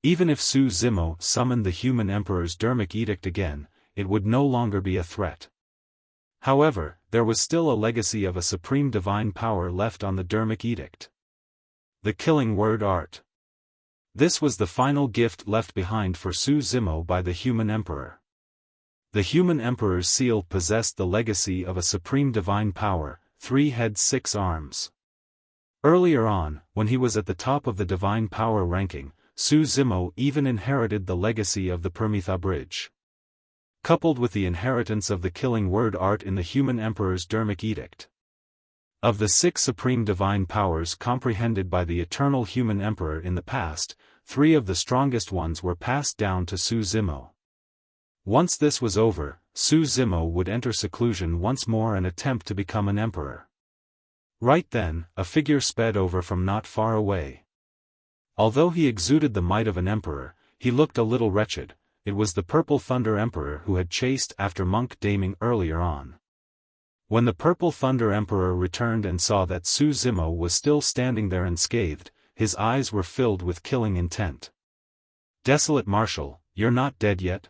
Even if Su Zimo summoned the human emperor's Dharmic edict again, it would no longer be a threat. However, there was still a legacy of a supreme divine power left on the Dharmic edict. The killing word art. This was the final gift left behind for Su Zimo by the human emperor. The human emperor's seal possessed the legacy of a supreme divine power, 3 heads 6 arms. Earlier on, when he was at the top of the divine power ranking, Su Zimo even inherited the legacy of the Permitha Bridge. Coupled with the inheritance of the killing word art in the human emperor's Dharmic edict. Of the 6 supreme divine powers comprehended by the eternal human emperor in the past, 3 of the strongest ones were passed down to Su Zimo. Once this was over, Su Zimo would enter seclusion once more and attempt to become an emperor. Right then, a figure sped over from not far away. Although he exuded the might of an emperor, he looked a little wretched. It was the Purple Thunder Emperor who had chased after Monk Daming earlier on. When the Purple Thunder Emperor returned and saw that Su Zimo was still standing there unscathed, his eyes were filled with killing intent. "Desolate Marshal, you're not dead yet?"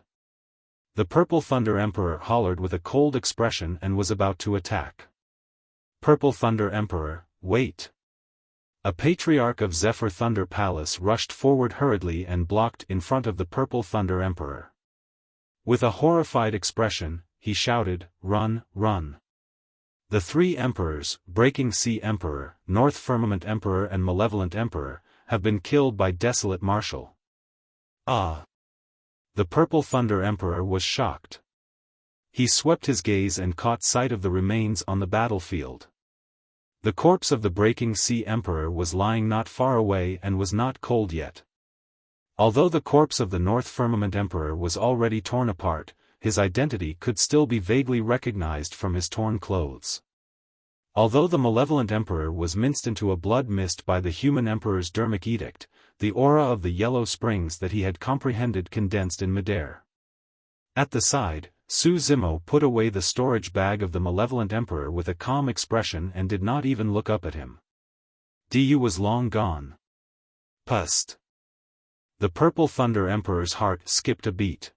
The Purple Thunder Emperor hollered with a cold expression and was about to attack. Purple Thunder Emperor, wait. A patriarch of Zephyr Thunder Palace rushed forward hurriedly and blocked in front of the Purple Thunder Emperor. With a horrified expression, he shouted, "Run, run." The 3 emperors, Breaking Sea Emperor, North Firmament Emperor and Malevolent Emperor, have been killed by Desolate Marshal. Ah! The Purple Thunder Emperor was shocked. He swept his gaze and caught sight of the remains on the battlefield. The corpse of the Breaking Sea Emperor was lying not far away and was not cold yet. Although the corpse of the North Firmament Emperor was already torn apart, his identity could still be vaguely recognized from his torn clothes. Although the Malevolent Emperor was minced into a blood mist by the human emperor's Dharmic edict, the aura of the yellow springs that he had comprehended condensed in midair. At the side, Su Zimo put away the storage bag of the Malevolent Emperor with a calm expression and did not even look up at him. Du was long gone. Pust. The Purple Thunder Emperor's heart skipped a beat.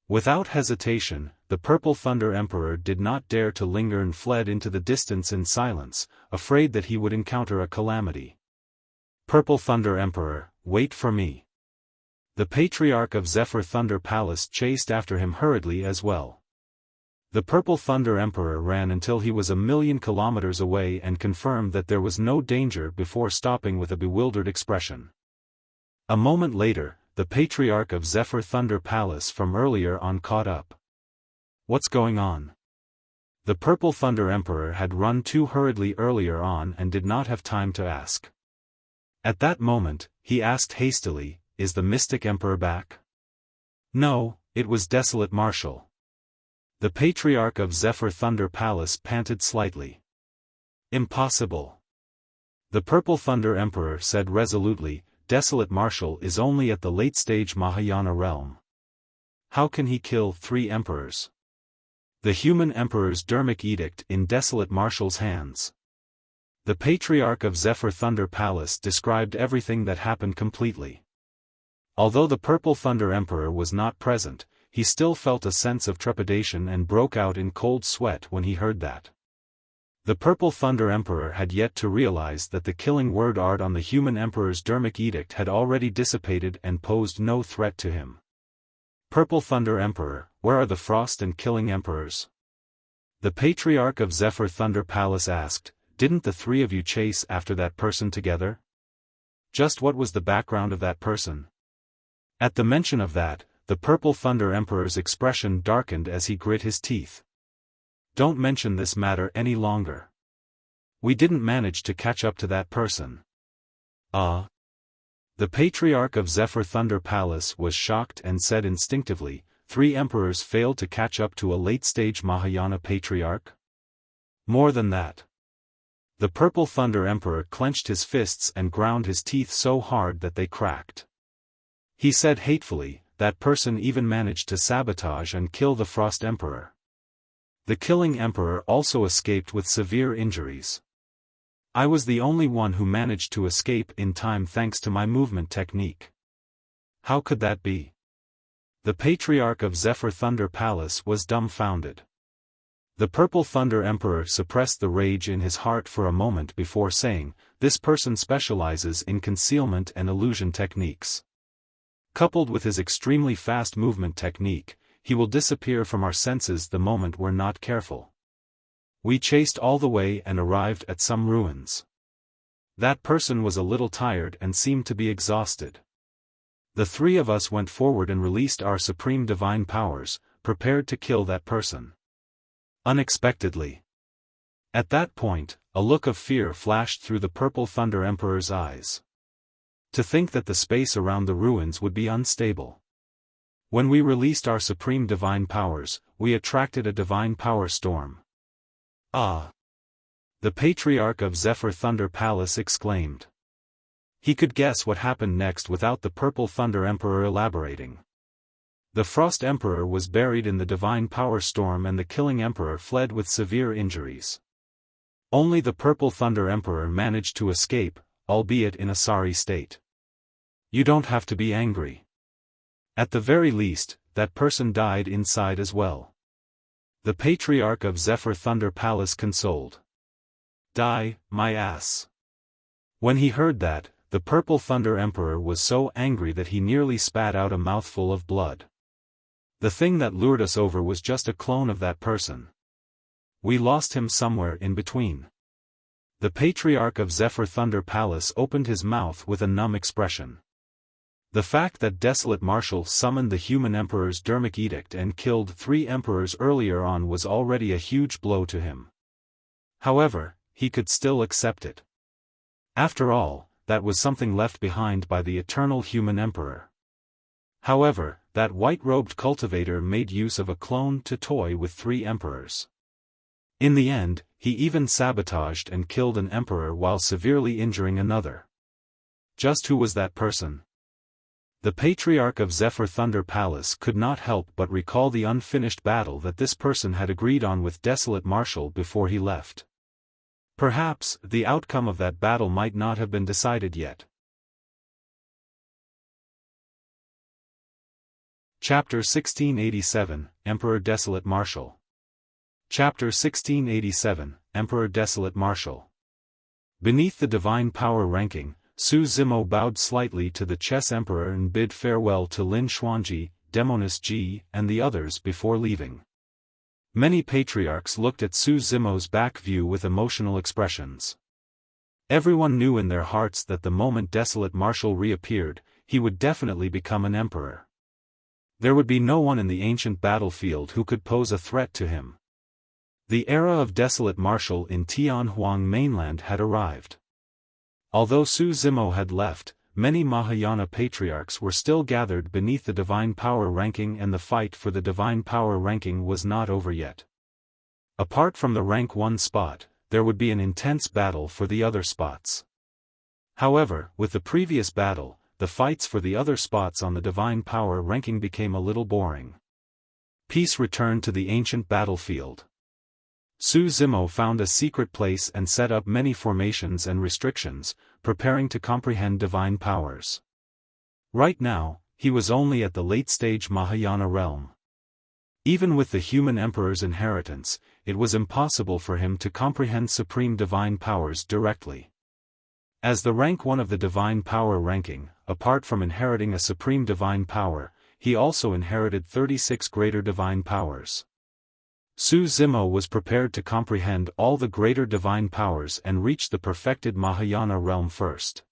Without hesitation, the Purple Thunder Emperor did not dare to linger and fled into the distance in silence, afraid that he would encounter a calamity. Purple Thunder Emperor, wait for me. The Patriarch of Zephyr Thunder Palace chased after him hurriedly as well. The Purple Thunder Emperor ran until he was 1,000,000 kilometers away and confirmed that there was no danger before stopping with a bewildered expression. A moment later, the Patriarch of Zephyr Thunder Palace from earlier on caught up. What's going on? The Purple Thunder Emperor had run too hurriedly earlier on and did not have time to ask. At that moment, he asked hastily, "Is the Mystic Emperor back?" No, it was Desolate Marshal. The Patriarch of Zephyr Thunder Palace panted slightly. Impossible. The Purple Thunder Emperor said resolutely, "Desolate Marshal is only at the late-stage Mahayana realm. How can he kill 3 emperors?" The human emperor's Dharmic edict in Desolate Marshal's hands. The Patriarch of Zephyr Thunder Palace described everything that happened completely. Although the Purple Thunder Emperor was not present, he still felt a sense of trepidation and broke out in cold sweat when he heard that. The Purple Thunder Emperor had yet to realize that the killing word art on the human emperor's Dharmic edict had already dissipated and posed no threat to him. Purple Thunder Emperor, where are the Frost and Killing Emperors? The Patriarch of Zephyr Thunder Palace asked, "Didn't the 3 of you chase after that person together?" Just what was the background of that person? At the mention of that, the Purple Thunder Emperor's expression darkened as he grit his teeth. Don't mention this matter any longer. We didn't manage to catch up to that person. The Patriarch of Zephyr Thunder Palace was shocked and said instinctively, 3 emperors failed to catch up to a late-stage Mahayana Patriarch? More than that. The Purple Thunder Emperor clenched his fists and ground his teeth so hard that they cracked. He said hatefully, that person even managed to sabotage and kill the Frost Emperor. The Killing Emperor also escaped with severe injuries. I was the only one who managed to escape in time thanks to my movement technique. How could that be? The Patriarch of Zephyr Thunder Palace was dumbfounded. The Purple Thunder Emperor suppressed the rage in his heart for a moment before saying, this person specializes in concealment and illusion techniques. Coupled with his extremely fast movement technique, he will disappear from our senses the moment we're not careful. We chased all the way and arrived at some ruins. That person was a little tired and seemed to be exhausted. The 3 of us went forward and released our supreme divine powers, prepared to kill that person. Unexpectedly. At that point, a look of fear flashed through the Purple Thunder Emperor's eyes. To think that the space around the ruins would be unstable. When we released our supreme divine powers, we attracted a divine power storm. The Patriarch of Zephyr Thunder Palace exclaimed. He could guess what happened next without the Purple Thunder Emperor elaborating. The Frost Emperor was buried in the divine power storm and the Killing Emperor fled with severe injuries. Only the Purple Thunder Emperor managed to escape, albeit in a sorry state. You don't have to be angry. At the very least, that person died inside as well. The Patriarch of Zephyr Thunder Palace consoled. Die, my ass. When he heard that, the Purple Thunder Emperor was so angry that he nearly spat out a mouthful of blood. The thing that lured us over was just a clone of that person. We lost him somewhere in between. The Patriarch of Zephyr Thunder Palace opened his mouth with a numb expression. The fact that Desolate Marshal summoned the human emperor's Dermic Edict and killed 3 emperors earlier on was already a huge blow to him. However, he could still accept it. After all, that was something left behind by the eternal human emperor. However, that white-robed cultivator made use of a clone to toy with 3 emperors. In the end, he even sabotaged and killed an emperor while severely injuring another. Just who was that person? The Patriarch of Zephyr Thunder Palace could not help but recall the unfinished battle that this person had agreed on with Desolate Marshal before he left. Perhaps, the outcome of that battle might not have been decided yet. Chapter 1687, Emperor Desolate Marshal. Chapter 1687, Emperor Desolate Marshal. Beneath the divine power ranking, Su Zimo bowed slightly to the Chess Emperor and bid farewell to Lin Xuanji, Demoness Ji, and the others before leaving. Many patriarchs looked at Su Zimo's back view with emotional expressions. Everyone knew in their hearts that the moment Desolate Marshal reappeared, he would definitely become an emperor. There would be no one in the ancient battlefield who could pose a threat to him. The era of Desolate Marshal in Tianhuang mainland had arrived. Although Su Zimo had left, many Mahayana patriarchs were still gathered beneath the divine power ranking, and the fight for the divine power ranking was not over yet. Apart from the rank 1 spot, there would be an intense battle for the other spots. However, with the previous battle, the fights for the other spots on the divine power ranking became a little boring. Peace returned to the ancient battlefield. Su Zimo found a secret place and set up many formations and restrictions, preparing to comprehend divine powers. Right now, he was only at the late-stage Mahayana realm. Even with the human emperor's inheritance, it was impossible for him to comprehend supreme divine powers directly. As the rank 1 of the divine power ranking, apart from inheriting a supreme divine power, he also inherited 36 greater divine powers. Su Zimo was prepared to comprehend all the greater divine powers and reach the perfected Mahayana realm first.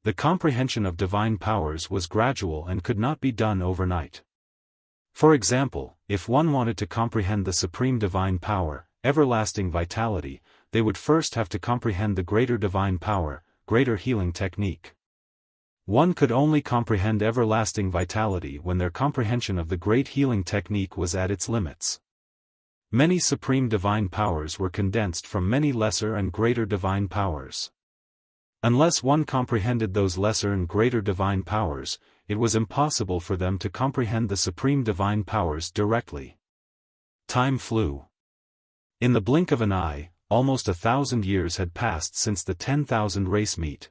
The comprehension of divine powers was gradual and could not be done overnight. For example, if one wanted to comprehend the supreme divine power, everlasting vitality, they would first have to comprehend the greater divine power, greater healing technique. One could only comprehend everlasting vitality when their comprehension of the great healing technique was at its limits. Many supreme divine powers were condensed from many lesser and greater divine powers. Unless one comprehended those lesser and greater divine powers, it was impossible for them to comprehend the supreme divine powers directly. Time flew. In the blink of an eye, almost 1,000 years had passed since the 10,000 race meet.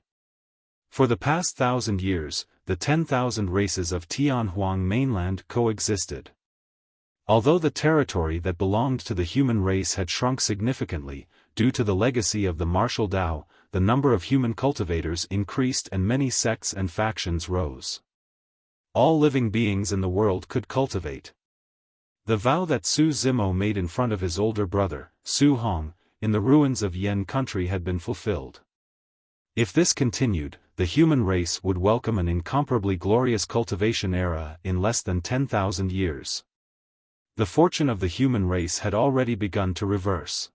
For the past 1,000 years, the 10,000 races of Tianhuang mainland coexisted. Although the territory that belonged to the human race had shrunk significantly, due to the legacy of the martial Tao, the number of human cultivators increased and many sects and factions rose. All living beings in the world could cultivate. The vow that Su Zimo made in front of his older brother, Su Hong, in the ruins of Yan country had been fulfilled. If this continued, the human race would welcome an incomparably glorious cultivation era in less than 10,000 years. The fortune of the human race had already begun to reverse.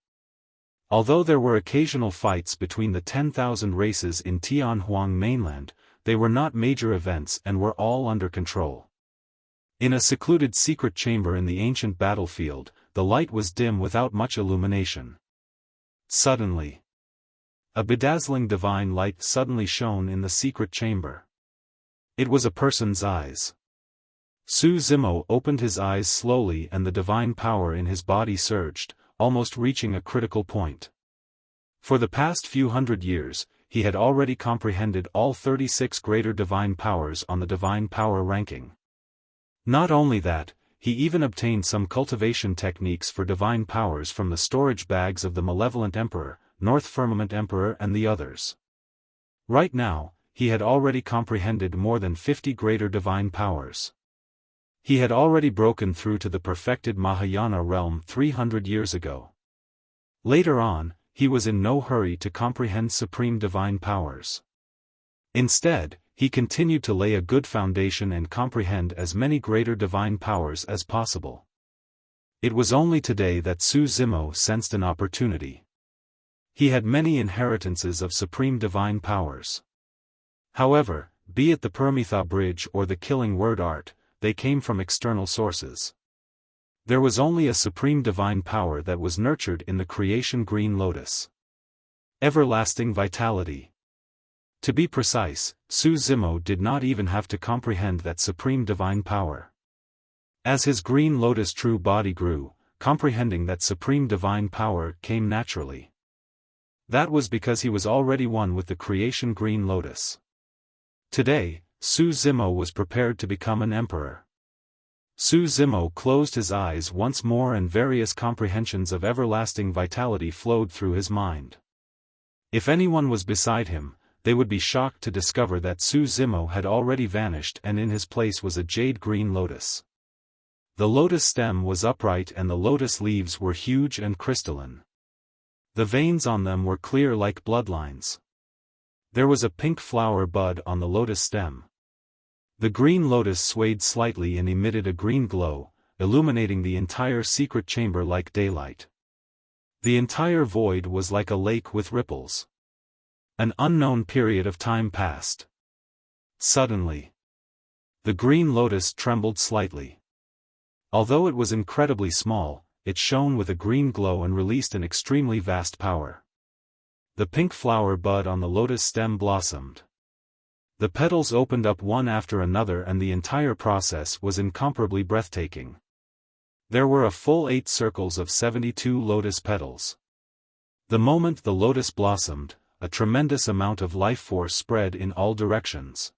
Although there were occasional fights between the 10,000 races in Tianhuang mainland, they were not major events and were all under control. In a secluded secret chamber in the ancient battlefield, the light was dim without much illumination. Suddenly, a bedazzling divine light suddenly shone in the secret chamber. It was a person's eyes. Su Zimo opened his eyes slowly and the divine power in his body surged, almost reaching a critical point. For the past few hundred years, he had already comprehended all 36 greater divine powers on the divine power ranking. Not only that, he even obtained some cultivation techniques for divine powers from the storage bags of the Malevolent Emperor, North Firmament Emperor and the others. Right now, he had already comprehended more than 50 greater divine powers. He had already broken through to the perfected Mahayana realm 300 years ago. Later on, he was in no hurry to comprehend supreme divine powers. Instead, he continued to lay a good foundation and comprehend as many greater divine powers as possible. It was only today that Su Zimo sensed an opportunity. He had many inheritances of supreme divine powers. However, be it the Paramitha Bridge or the Killing Word Art, they came from external sources. There was only a supreme divine power that was nurtured in the creation Green Lotus. Everlasting vitality. To be precise, Su Zimo did not even have to comprehend that supreme divine power. As his Green Lotus true body grew, comprehending that supreme divine power came naturally. That was because he was already one with the creation Green Lotus. Today, Su Zimo was prepared to become an emperor. Su Zimo closed his eyes once more and various comprehensions of everlasting vitality flowed through his mind. If anyone was beside him, they would be shocked to discover that Su Zimo had already vanished and in his place was a jade green lotus. The lotus stem was upright and the lotus leaves were huge and crystalline. The veins on them were clear like bloodlines. There was a pink flower bud on the lotus stem. The green lotus swayed slightly and emitted a green glow, illuminating the entire secret chamber like daylight. The entire void was like a lake with ripples. An unknown period of time passed. Suddenly, the green lotus trembled slightly. Although it was incredibly small, it shone with a green glow and released an extremely vast power. The pink flower bud on the lotus stem blossomed. The petals opened up one after another and the entire process was incomparably breathtaking. There were a full 8 circles of 72 lotus petals. The moment the lotus blossomed, a tremendous amount of life force spread in all directions.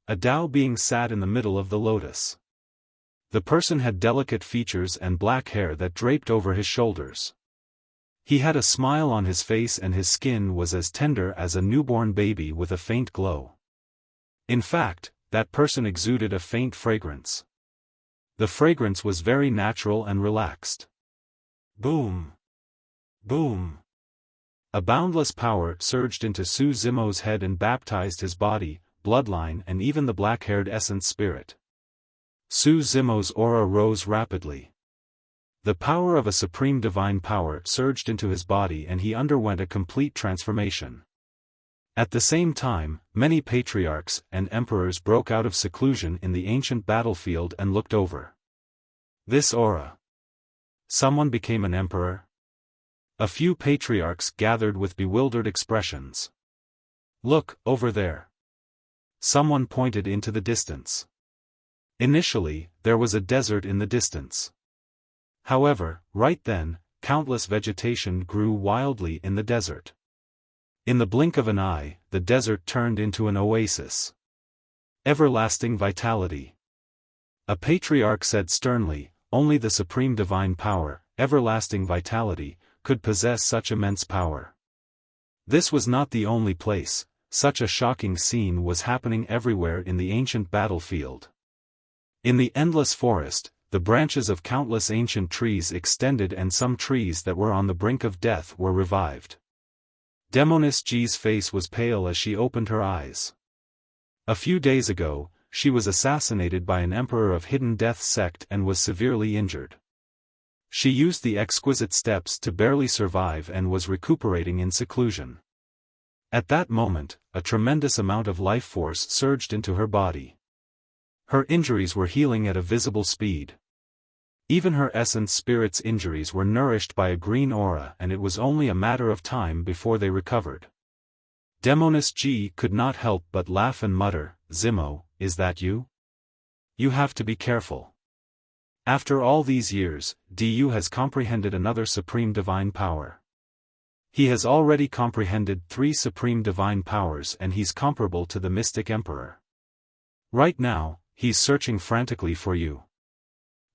A Tao being sat in the middle of the lotus. The person had delicate features and black hair that draped over his shoulders. He had a smile on his face and his skin was as tender as a newborn baby with a faint glow. In fact, that person exuded a faint fragrance. The fragrance was very natural and relaxed. Boom! Boom! A boundless power surged into Su Zimo's head and baptized his body, bloodline and even the black-haired essence spirit. Su Zimo's aura rose rapidly. The power of a supreme divine power surged into his body and he underwent a complete transformation. At the same time, many patriarchs and emperors broke out of seclusion in the ancient battlefield and looked over. This aura. Someone became an emperor? A few patriarchs gathered with bewildered expressions. Look, over there. Someone pointed into the distance. Initially, there was a desert in the distance. However, right then, countless vegetation grew wildly in the desert. In the blink of an eye, the desert turned into an oasis. Everlasting vitality. A patriarch said sternly, only the supreme divine power, everlasting vitality, could possess such immense power. This was not the only place, such a shocking scene was happening everywhere in the ancient battlefield. In the endless forest, the branches of countless ancient trees extended and some trees that were on the brink of death were revived. Demoness Ji's face was pale as she opened her eyes. A few days ago, she was assassinated by an emperor of Hidden Death sect and was severely injured. She used the exquisite steps to barely survive and was recuperating in seclusion. At that moment, a tremendous amount of life force surged into her body. Her injuries were healing at a visible speed. Even her essence spirit's injuries were nourished by a green aura and it was only a matter of time before they recovered. Demoness Ji could not help but laugh and mutter, Zimo, is that you? You have to be careful. After all these years, Du has comprehended another supreme divine power. He has already comprehended 3 supreme divine powers and he's comparable to the mystic emperor. Right now, he's searching frantically for you.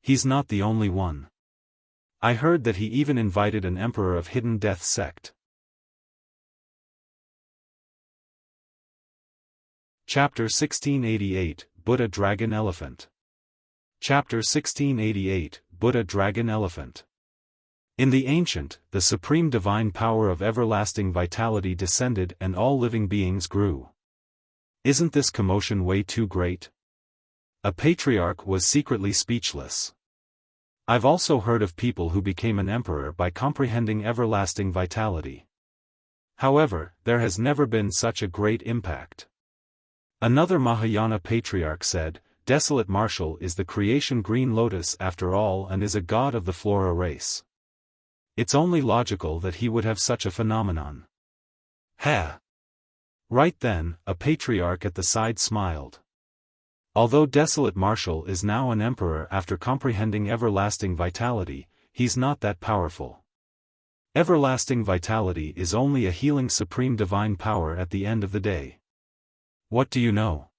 He's not the only one. I heard that he even invited an emperor of Hidden Death sect. Chapter 1688, Buddha Dragon Elephant. Chapter 1688, Buddha Dragon Elephant. In the ancient, the supreme divine power of everlasting vitality descended and all living beings grew. Isn't this commotion way too great? A patriarch was secretly speechless. I've also heard of people who became an emperor by comprehending everlasting vitality. However, there has never been such a great impact. Another Mahayana patriarch said, Desolate Martial is the creation green lotus after all and is a god of the flora race. It's only logical that he would have such a phenomenon. Ha! Right then, a patriarch at the side smiled. Although Desolate Martial is now an emperor after comprehending everlasting vitality, he's not that powerful. Everlasting vitality is only a healing supreme divine power at the end of the day. What do you know?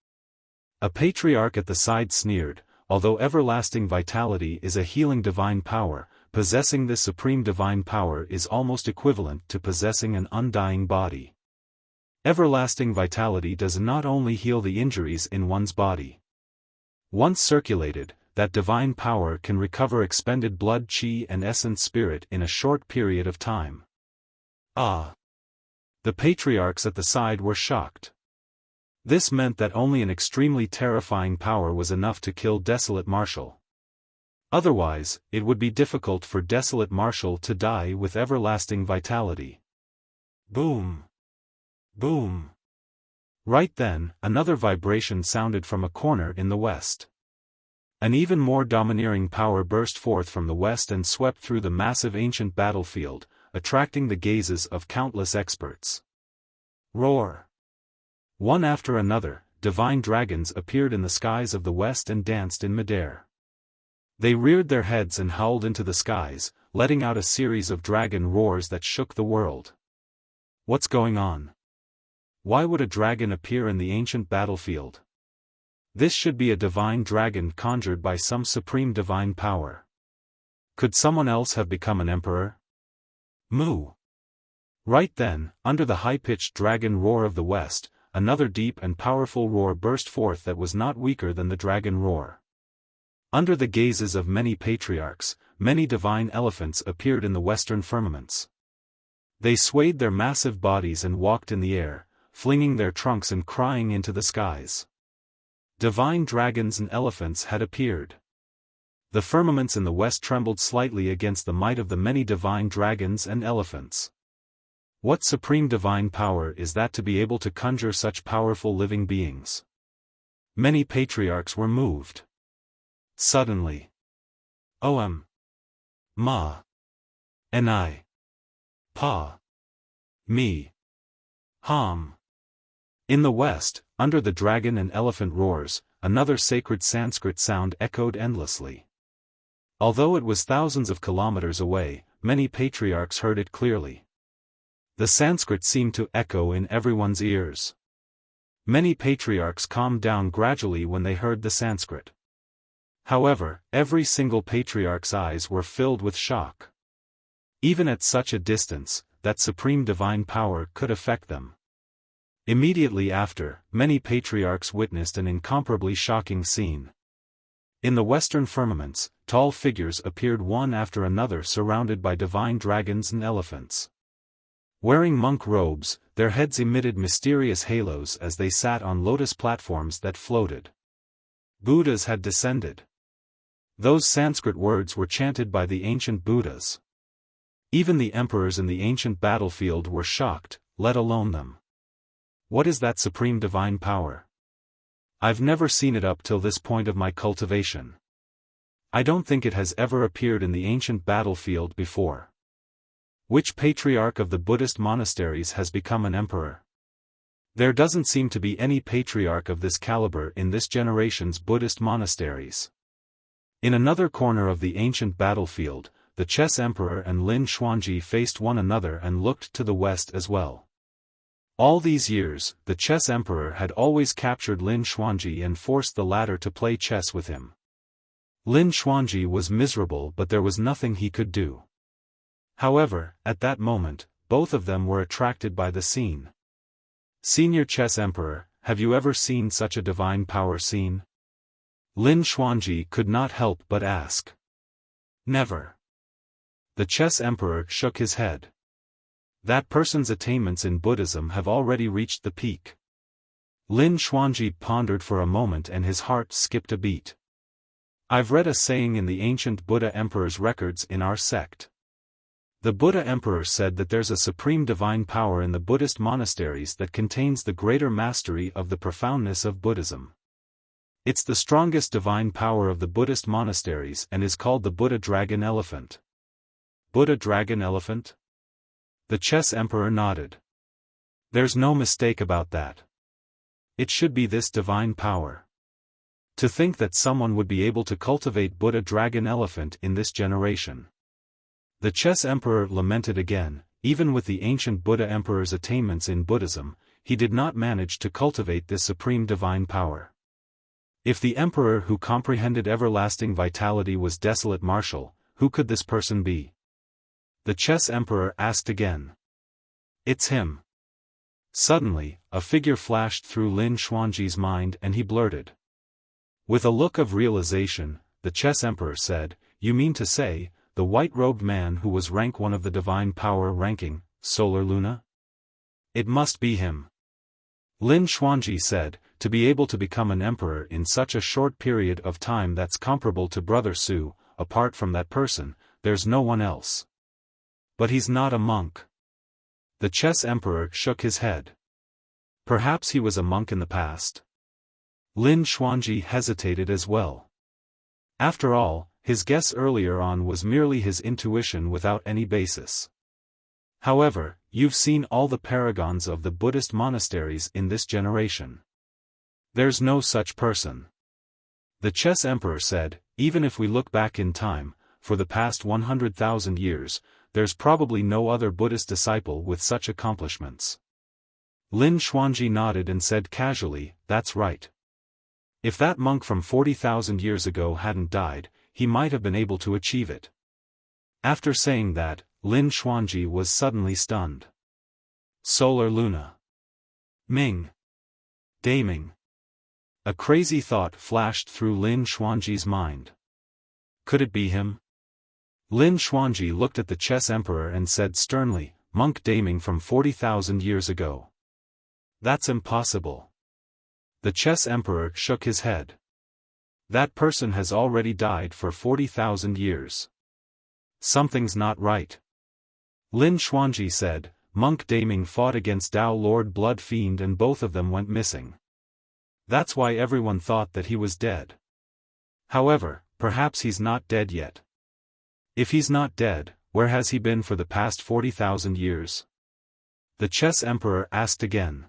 A patriarch at the side sneered, although everlasting vitality is a healing divine power, possessing this supreme divine power is almost equivalent to possessing an undying body. Everlasting vitality does not only heal the injuries in one's body. Once circulated, that divine power can recover expended blood chi and essence spirit in a short period of time. Ah! The patriarchs at the side were shocked. This meant that only an extremely terrifying power was enough to kill Desolate Martial. Otherwise, it would be difficult for Desolate Martial to die with everlasting vitality. Boom! Boom! Right then, another vibration sounded from a corner in the west. An even more domineering power burst forth from the west and swept through the massive ancient battlefield, attracting the gazes of countless experts. Roar! One after another, divine dragons appeared in the skies of the west and danced in midair. They reared their heads and howled into the skies, letting out a series of dragon roars that shook the world. What's going on? Why would a dragon appear in the ancient battlefield? This should be a divine dragon conjured by some supreme divine power. Could someone else have become an emperor? Moo! Right then, under the high-pitched dragon roar of the west, another deep and powerful roar burst forth that was not weaker than the dragon roar. Under the gazes of many patriarchs, many divine elephants appeared in the western firmaments. They swayed their massive bodies and walked in the air, flinging their trunks and crying into the skies. Divine dragons and elephants had appeared. The firmaments in the west trembled slightly against the might of the many divine dragons and elephants. What supreme divine power is that to be able to conjure such powerful living beings? Many patriarchs were moved. Suddenly. Om. Ma. Ni. Pa. Mi. Ham. In the west, under the dragon and elephant roars, another sacred Sanskrit sound echoed endlessly. Although it was thousands of kilometers away, many patriarchs heard it clearly. The Sanskrit seemed to echo in everyone's ears. Many patriarchs calmed down gradually when they heard the Sanskrit. However, every single patriarch's eyes were filled with shock. Even at such a distance, that supreme divine power could affect them. Immediately after, many patriarchs witnessed an incomparably shocking scene. In the western firmaments, tall figures appeared one after another surrounded by divine dragons and elephants. Wearing monk robes, their heads emitted mysterious halos as they sat on lotus platforms that floated. Buddhas had descended. Those Sanskrit words were chanted by the ancient Buddhas. Even the emperors in the ancient battlefield were shocked, let alone them. What is that supreme divine power? I've never seen it up till this point of my cultivation. I don't think it has ever appeared in the ancient battlefield before. Which patriarch of the Buddhist monasteries has become an emperor? There doesn't seem to be any patriarch of this caliber in this generation's Buddhist monasteries. In another corner of the ancient battlefield, the chess emperor and Lin Xuanji faced one another and looked to the west as well. All these years, the chess emperor had always captured Lin Xuanji and forced the latter to play chess with him. Lin Xuanji was miserable, but there was nothing he could do. However, at that moment, both of them were attracted by the scene. Senior chess emperor, have you ever seen such a divine power scene? Lin Xuanji could not help but ask. Never. The chess emperor shook his head. That person's attainments in Buddhism have already reached the peak. Lin Xuanji pondered for a moment and his heart skipped a beat. I've read a saying in the ancient Buddha emperor's records in our sect. The Buddha emperor said that there's a supreme divine power in the Buddhist monasteries that contains the greater mastery of the profoundness of Buddhism. It's the strongest divine power of the Buddhist monasteries and is called the Buddha Dragon Elephant. Buddha Dragon Elephant? The chess emperor nodded. There's no mistake about that. It should be this divine power. To think that someone would be able to cultivate Buddha Dragon Elephant in this generation. The chess emperor lamented again. Even with the ancient Buddha emperor's attainments in Buddhism, he did not manage to cultivate this supreme divine power. If the emperor who comprehended everlasting vitality was Desolate Martial, who could this person be? The chess emperor asked again. It's him. Suddenly, a figure flashed through Lin Xuanji's mind and he blurted. With a look of realization, the chess emperor said, "You mean to say, the white-robed man who was rank 1 of the divine power ranking, Solar Luna? It must be him." Lin Xuanji said, "To be able to become an emperor in such a short period of time, that's comparable to Brother Su. Apart from that person, there's no one else." But he's not a monk. The chess emperor shook his head. Perhaps he was a monk in the past. Lin Xuanji hesitated as well. After all, his guess earlier on was merely his intuition without any basis. However, you've seen all the paragons of the Buddhist monasteries in this generation. There's no such person. The chess emperor said, even if we look back in time, for the past 100,000 years, there's probably no other Buddhist disciple with such accomplishments. Lin Xuanji nodded and said casually, "That's right. If that monk from 40,000 years ago hadn't died, he might have been able to achieve it." After saying that, Lin Xuanji was suddenly stunned. Solar Luna. Ming. Daming. A crazy thought flashed through Lin Xuanji's mind. Could it be him? Lin Xuanji looked at the chess emperor and said sternly, monk Daming from 40,000 years ago. That's impossible. The chess emperor shook his head. That person has already died for 40,000 years. Something's not right. Lin Xuanji said, monk Daming fought against Tao Lord Blood Fiend and both of them went missing. That's why everyone thought that he was dead. However, perhaps he's not dead yet. If he's not dead, where has he been for the past 40,000 years? The chess emperor asked again.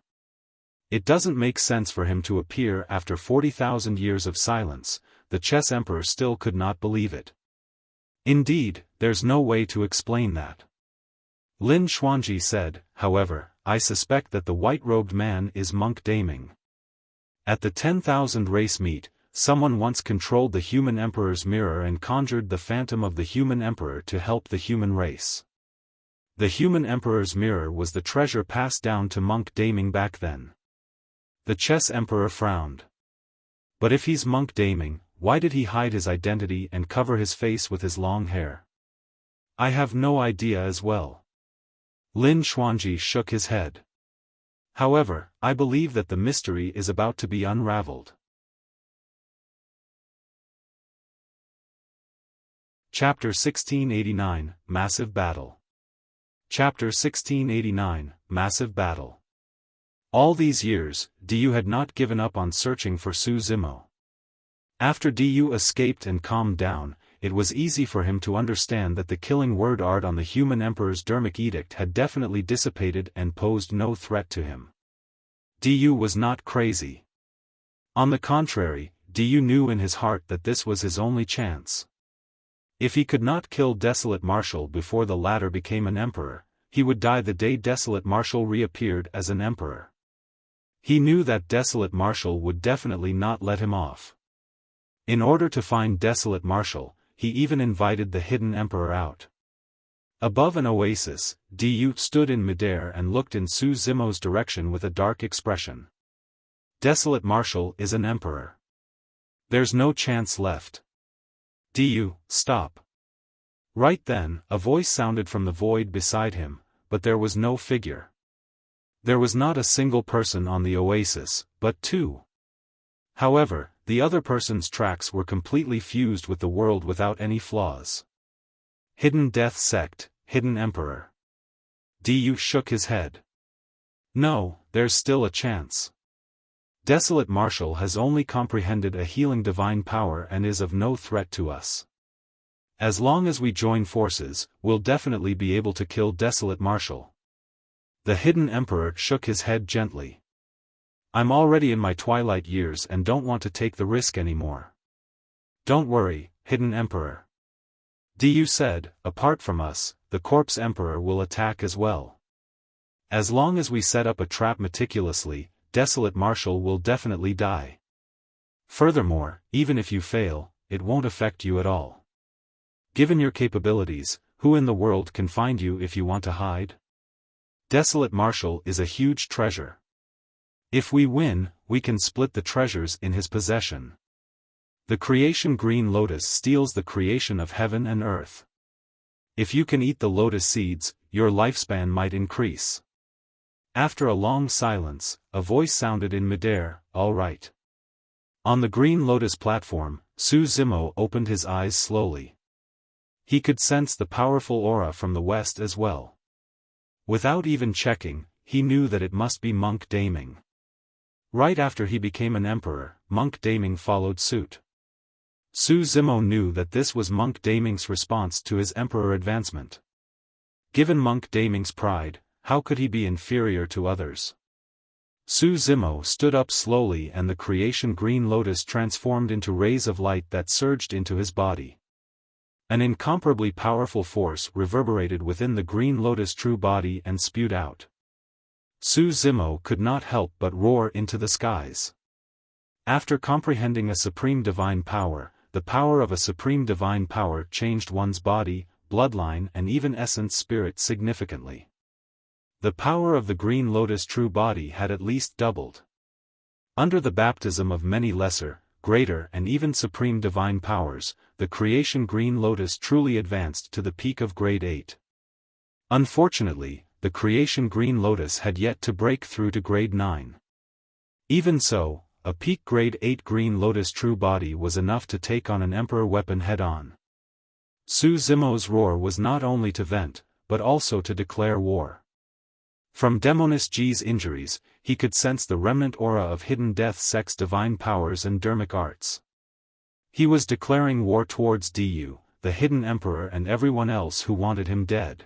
It doesn't make sense for him to appear after 40,000 years of silence. The chess emperor still could not believe it. Indeed, there's no way to explain that. Lin Xuanji said, however, I suspect that the white-robed man is monk Daming. At the 10,000 race meet, someone once controlled the human emperor's mirror and conjured the phantom of the human emperor to help the human race. The human emperor's mirror was the treasure passed down to monk Daming back then. The chess emperor frowned. But if he's monk Daming, why did he hide his identity and cover his face with his long hair? I have no idea as well. Lin Xuanji shook his head. However, I believe that the mystery is about to be unraveled. Chapter 1689, Massive Battle. Chapter 1689, Massive Battle. All these years, Du had not given up on searching for Su Zimo. After Du escaped and calmed down, it was easy for him to understand that the killing word art on the human emperor's dermic edict had definitely dissipated and posed no threat to him. Du was not crazy. On the contrary, Du knew in his heart that this was his only chance. If he could not kill Desolate Marshal before the latter became an emperor, he would die the day Desolate Marshal reappeared as an emperor. He knew that Desolate Marshal would definitely not let him off. In order to find Desolate Marshal, he even invited the hidden emperor out. Above an oasis, Du stood in midair and looked in Su Zimo's direction with a dark expression. Desolate Marshal is an emperor. There's no chance left. Du, stop. Right then, a voice sounded from the void beside him, but there was no figure. There was not a single person on the oasis, but two. However, the other person's tracks were completely fused with the world without any flaws. Hidden Death Sect, Hidden Emperor. Du shook his head. No, there's still a chance. Desolate Marshal has only comprehended a healing divine power and is of no threat to us. As long as we join forces, we'll definitely be able to kill Desolate Marshal. The Hidden Emperor shook his head gently. I'm already in my twilight years and don't want to take the risk anymore. Don't worry, Hidden Emperor. Du said, apart from us, the Corpse Emperor will attack as well. As long as we set up a trap meticulously, Desolate Marshal will definitely die. Furthermore, even if you fail, it won't affect you at all. Given your capabilities, who in the world can find you if you want to hide? Desolate Marshal is a huge treasure. If we win, we can split the treasures in his possession. The creation Green Lotus steals the creation of heaven and earth. If you can eat the lotus seeds, your lifespan might increase. After a long silence, a voice sounded in midair, all right. On the Green Lotus platform, Su Zimo opened his eyes slowly. He could sense the powerful aura from the west as well. Without even checking, he knew that it must be monk Daming. Right after he became an emperor, monk Daming followed suit. Su Zimo knew that this was monk Daming's response to his emperor advancement. Given monk Daming's pride, how could he be inferior to others? Su Zimo stood up slowly and the creation Green Lotus transformed into rays of light that surged into his body. An incomparably powerful force reverberated within the Green Lotus true body and spewed out. Su Zimo could not help but roar into the skies. After comprehending a supreme divine power, the power of a supreme divine power changed one's body, bloodline and even essence spirit significantly. The power of the Green Lotus true body had at least doubled. Under the baptism of many lesser, greater and even supreme divine powers, the creation Green Lotus truly advanced to the peak of grade 8. Unfortunately, the creation Green Lotus had yet to break through to grade 9. Even so, a peak grade 8 Green Lotus true body was enough to take on an Emperor weapon head-on. Su Zimo's roar was not only to vent, but also to declare war. From Demoness Ji's injuries, he could sense the remnant aura of hidden death sex divine powers and dermic arts. He was declaring war towards Du, the hidden emperor and everyone else who wanted him dead.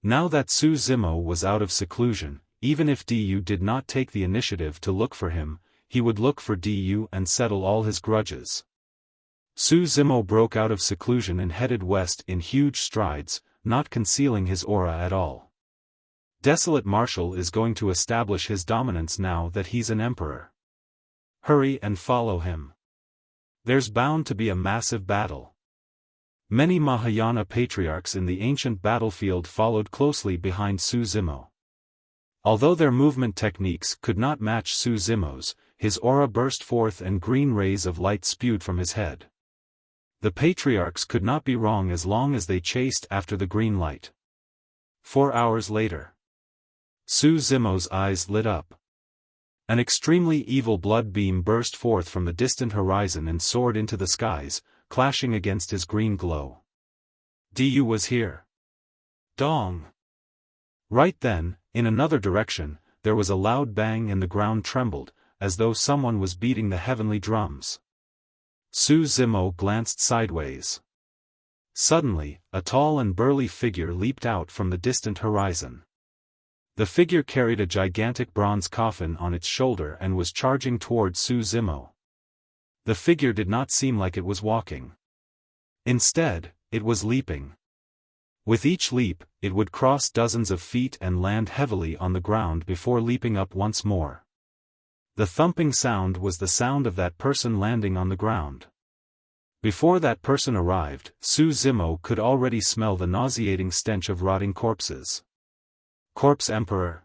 Now that Su Zimo was out of seclusion, even if Du did not take the initiative to look for him, he would look for Du and settle all his grudges. Su Zimo broke out of seclusion and headed west in huge strides, not concealing his aura at all. Desolate Marshal is going to establish his dominance now that he's an emperor. Hurry and follow him. There's bound to be a massive battle. Many Mahayana patriarchs in the ancient battlefield followed closely behind Su Zimo. Although their movement techniques could not match Su Zimo's, his aura burst forth and green rays of light spewed from his head. The patriarchs could not be wrong as long as they chased after the green light. 4 hours later, Su Zimo's eyes lit up. An extremely evil blood beam burst forth from the distant horizon and soared into the skies, clashing against his green glow. Du was here. Dong! Right then, in another direction, there was a loud bang and the ground trembled, as though someone was beating the heavenly drums. Su Zimo glanced sideways. Suddenly, a tall and burly figure leaped out from the distant horizon. The figure carried a gigantic bronze coffin on its shoulder and was charging toward Su Zimo. The figure did not seem like it was walking. Instead, it was leaping. With each leap, it would cross dozens of feet and land heavily on the ground before leaping up once more. The thumping sound was the sound of that person landing on the ground. Before that person arrived, Su Zimo could already smell the nauseating stench of rotting corpses. Corpse Emperor.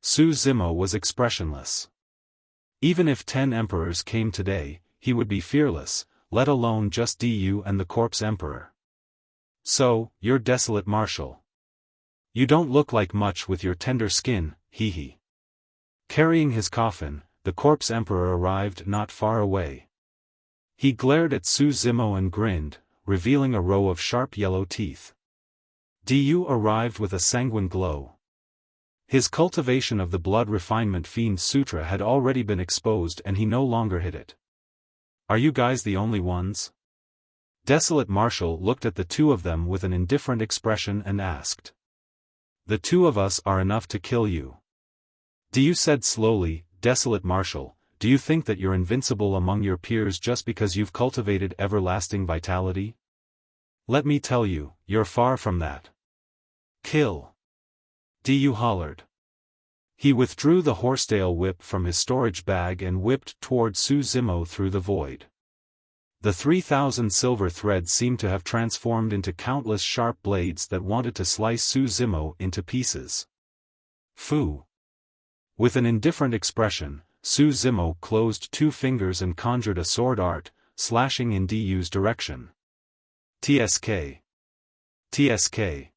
Su Zimo was expressionless. Even if 10 emperors came today, he would be fearless, let alone just Du and the Corpse Emperor. So, you're Desolate Marshal. You don't look like much with your tender skin, hee. Carrying his coffin, the Corpse Emperor arrived not far away. He glared at Su Zimo and grinned, revealing a row of sharp yellow teeth. Du arrived with a sanguine glow. His cultivation of the blood refinement fiend sutra had already been exposed and he no longer hid it. Are you guys the only ones? Desolate Marshal looked at the two of them with an indifferent expression and asked. The two of us are enough to kill you. Du said slowly, Desolate Marshal, do you think that you're invincible among your peers just because you've cultivated everlasting vitality? Let me tell you, you're far from that. Kill. Du hollered. He withdrew the horsetail whip from his storage bag and whipped toward Su Zimo through the void. The 3,000 silver threads seemed to have transformed into countless sharp blades that wanted to slice Su Zimo into pieces. Fu. With an indifferent expression, Su Zimo closed 2 fingers and conjured a sword art, slashing in Du's direction. TSK. TSK.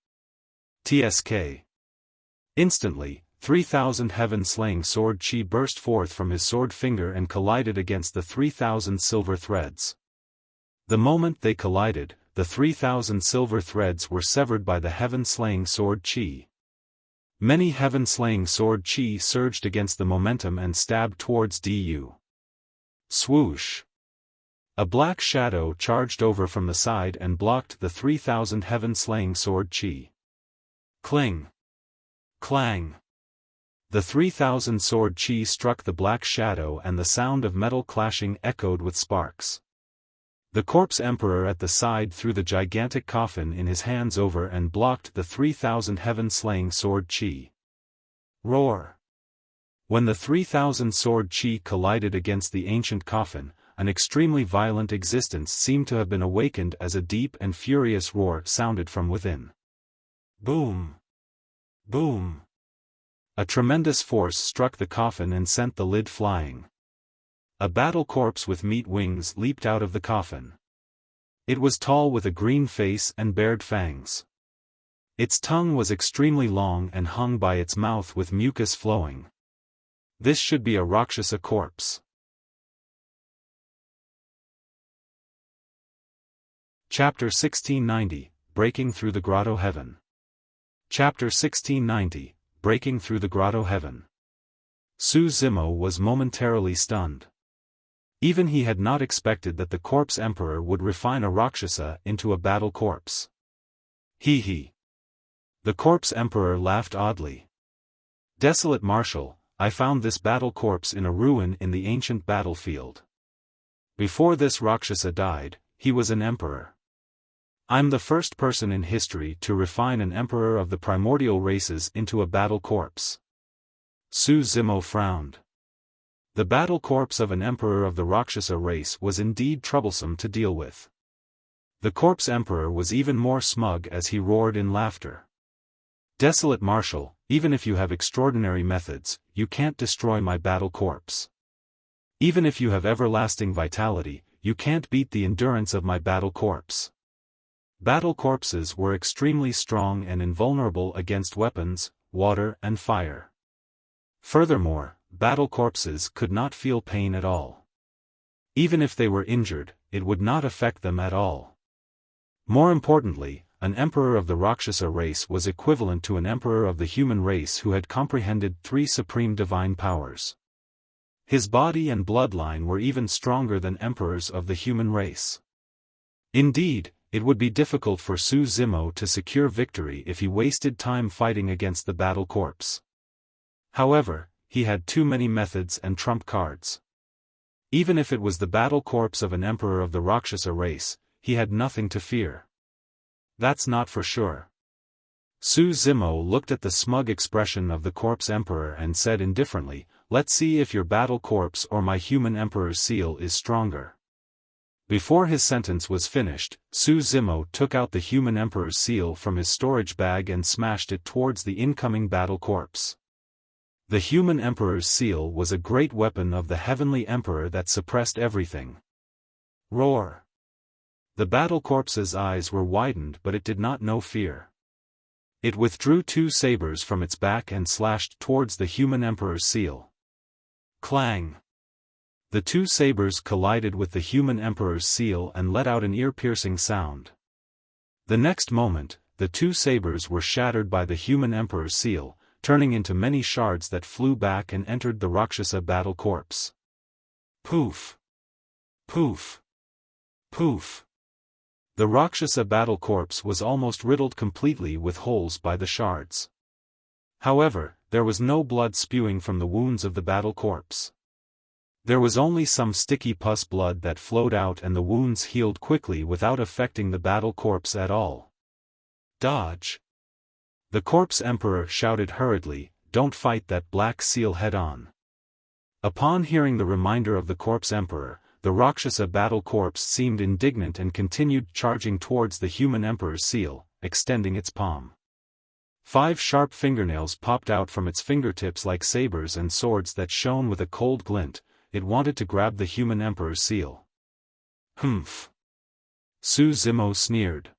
TSK. Instantly, 3,000 heaven-slaying sword chi burst forth from his sword finger and collided against the 3,000 silver threads. The moment they collided, the 3,000 silver threads were severed by the heaven-slaying sword chi. Many heaven-slaying sword chi surged against the momentum and stabbed towards Du. Swoosh! A black shadow charged over from the side and blocked the 3,000 heaven-slaying sword chi. Cling! Clang! The 3,000 sword chi struck the black shadow and the sound of metal clashing echoed with sparks. The Corpse Emperor at the side threw the gigantic coffin in his hands over and blocked the 3,000 heaven-slaying sword chi. Roar! When the 3,000 sword chi collided against the ancient coffin, an extremely violent existence seemed to have been awakened as a deep and furious roar sounded from within. Boom! Boom! A tremendous force struck the coffin and sent the lid flying. A battle corpse with meat wings leaped out of the coffin. It was tall with a green face and bared fangs. Its tongue was extremely long and hung by its mouth with mucus flowing. This should be a Rakshasa corpse. Chapter 1690, Breaking Through the Grotto-heaven. Chapter 1690, Breaking Through the Grotto-heaven. Su Zimo was momentarily stunned. Even he had not expected that the corpse emperor would refine a Rakshasa into a battle corpse. He. The corpse emperor laughed oddly. Desolate Marshal, I found this battle corpse in a ruin in the ancient battlefield. Before this Rakshasa died, he was an emperor. I'm the first person in history to refine an emperor of the primordial races into a battle corpse. Su Zimo frowned. The battle corpse of an emperor of the Rakshasa race was indeed troublesome to deal with. The corpse emperor was even more smug as he roared in laughter. Desolate Marshal, even if you have extraordinary methods, you can't destroy my battle corpse. Even if you have everlasting vitality, you can't beat the endurance of my battle corpse. Battle corpses were extremely strong and invulnerable against weapons, water and fire. Furthermore, battle corpses could not feel pain at all. Even if they were injured, it would not affect them at all. More importantly, an emperor of the Rakshasa race was equivalent to an emperor of the human race who had comprehended 3 supreme divine powers. His body and bloodline were even stronger than emperors of the human race. Indeed, it would be difficult for Su Zimo to secure victory if he wasted time fighting against the battle corpse. However, he had too many methods and trump cards. Even if it was the battle corpse of an emperor of the Rakshasa race, he had nothing to fear. That's not for sure. Su Zimo looked at the smug expression of the corpse emperor and said indifferently, let's see if your battle corpse or my human emperor's seal is stronger. Before his sentence was finished, Su Zimo took out the human emperor's seal from his storage bag and smashed it towards the incoming battle corpse. The human emperor's seal was a great weapon of the heavenly emperor that suppressed everything. Roar! The battle corpse's eyes were widened, but it did not know fear. It withdrew 2 sabers from its back and slashed towards the human emperor's seal. Clang! The 2 sabers collided with the human emperor's seal and let out an ear-piercing sound. The next moment, the 2 sabers were shattered by the human emperor's seal, turning into many shards that flew back and entered the Rakshasa battle corpse. Poof! Poof! Poof! The Rakshasa battle corpse was almost riddled completely with holes by the shards. However, there was no blood spewing from the wounds of the battle corpse. There was only some sticky pus blood that flowed out, and the wounds healed quickly without affecting the battle corpse at all. Dodge! The corpse emperor shouted hurriedly, don't fight that black seal head-on. Upon hearing the reminder of the corpse emperor, the Rakshasa battle corpse seemed indignant and continued charging towards the human emperor's seal, extending its palm. 5 sharp fingernails popped out from its fingertips like sabers and swords that shone with a cold glint. It wanted to grab the human emperor's seal. Humph! Su Zimo sneered.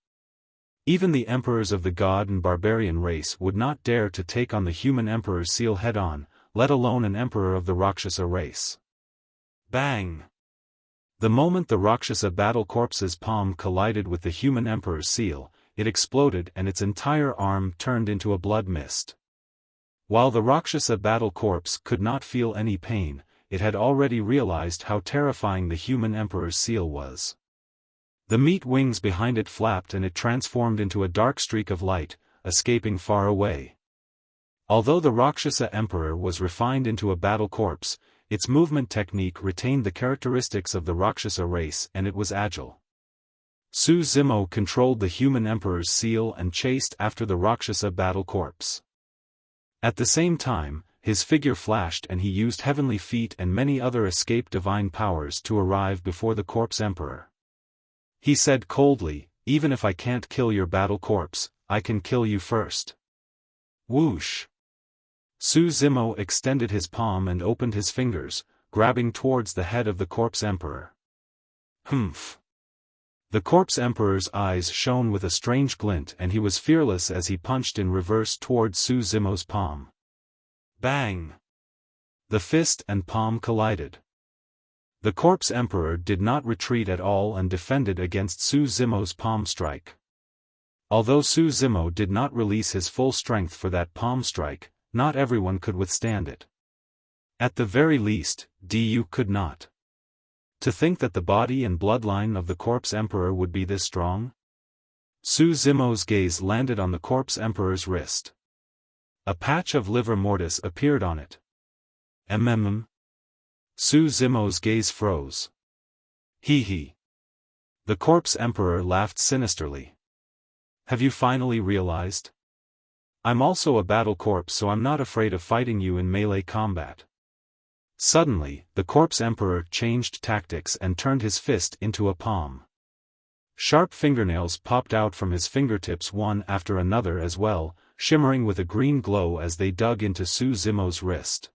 Even the emperors of the god and barbarian race would not dare to take on the human emperor's seal head-on, let alone an emperor of the Rakshasa race. Bang! The moment the Rakshasa battle corpse's palm collided with the human emperor's seal, it exploded and its entire arm turned into a blood mist. While the Rakshasa battle corpse could not feel any pain, it had already realized how terrifying the human emperor's seal was. The meat wings behind it flapped and it transformed into a dark streak of light, escaping far away. Although the Rakshasa emperor was refined into a battle corpse, its movement technique retained the characteristics of the Rakshasa race and it was agile. Su Zimo controlled the human emperor's seal and chased after the Rakshasa battle corpse. At the same time, his figure flashed and he used heavenly feet and many other escape divine powers to arrive before the corpse emperor. He said coldly, even if I can't kill your battle corpse, I can kill you first. Whoosh! Su Zimo extended his palm and opened his fingers, grabbing towards the head of the corpse emperor. Humph! The Corpse Emperor's eyes shone with a strange glint and he was fearless as he punched in reverse toward Su Zimo's palm. Bang! The fist and palm collided. The Corpse Emperor did not retreat at all and defended against Su Zimo's palm strike. Although Su Zimo did not release his full strength for that palm strike, not everyone could withstand it. At the very least, Du could not. To think that the body and bloodline of the Corpse Emperor would be this strong? Su Zimo's gaze landed on the Corpse Emperor's wrist. A patch of livor mortis appeared on it. Su Zimo's gaze froze. He. The Corpse Emperor laughed sinisterly. Have you finally realized? I'm also a battle corpse, so I'm not afraid of fighting you in melee combat. Suddenly, the Corpse Emperor changed tactics and turned his fist into a palm. Sharp fingernails popped out from his fingertips one after another as well, shimmering with a green glow as they dug into Su Zimo's wrist.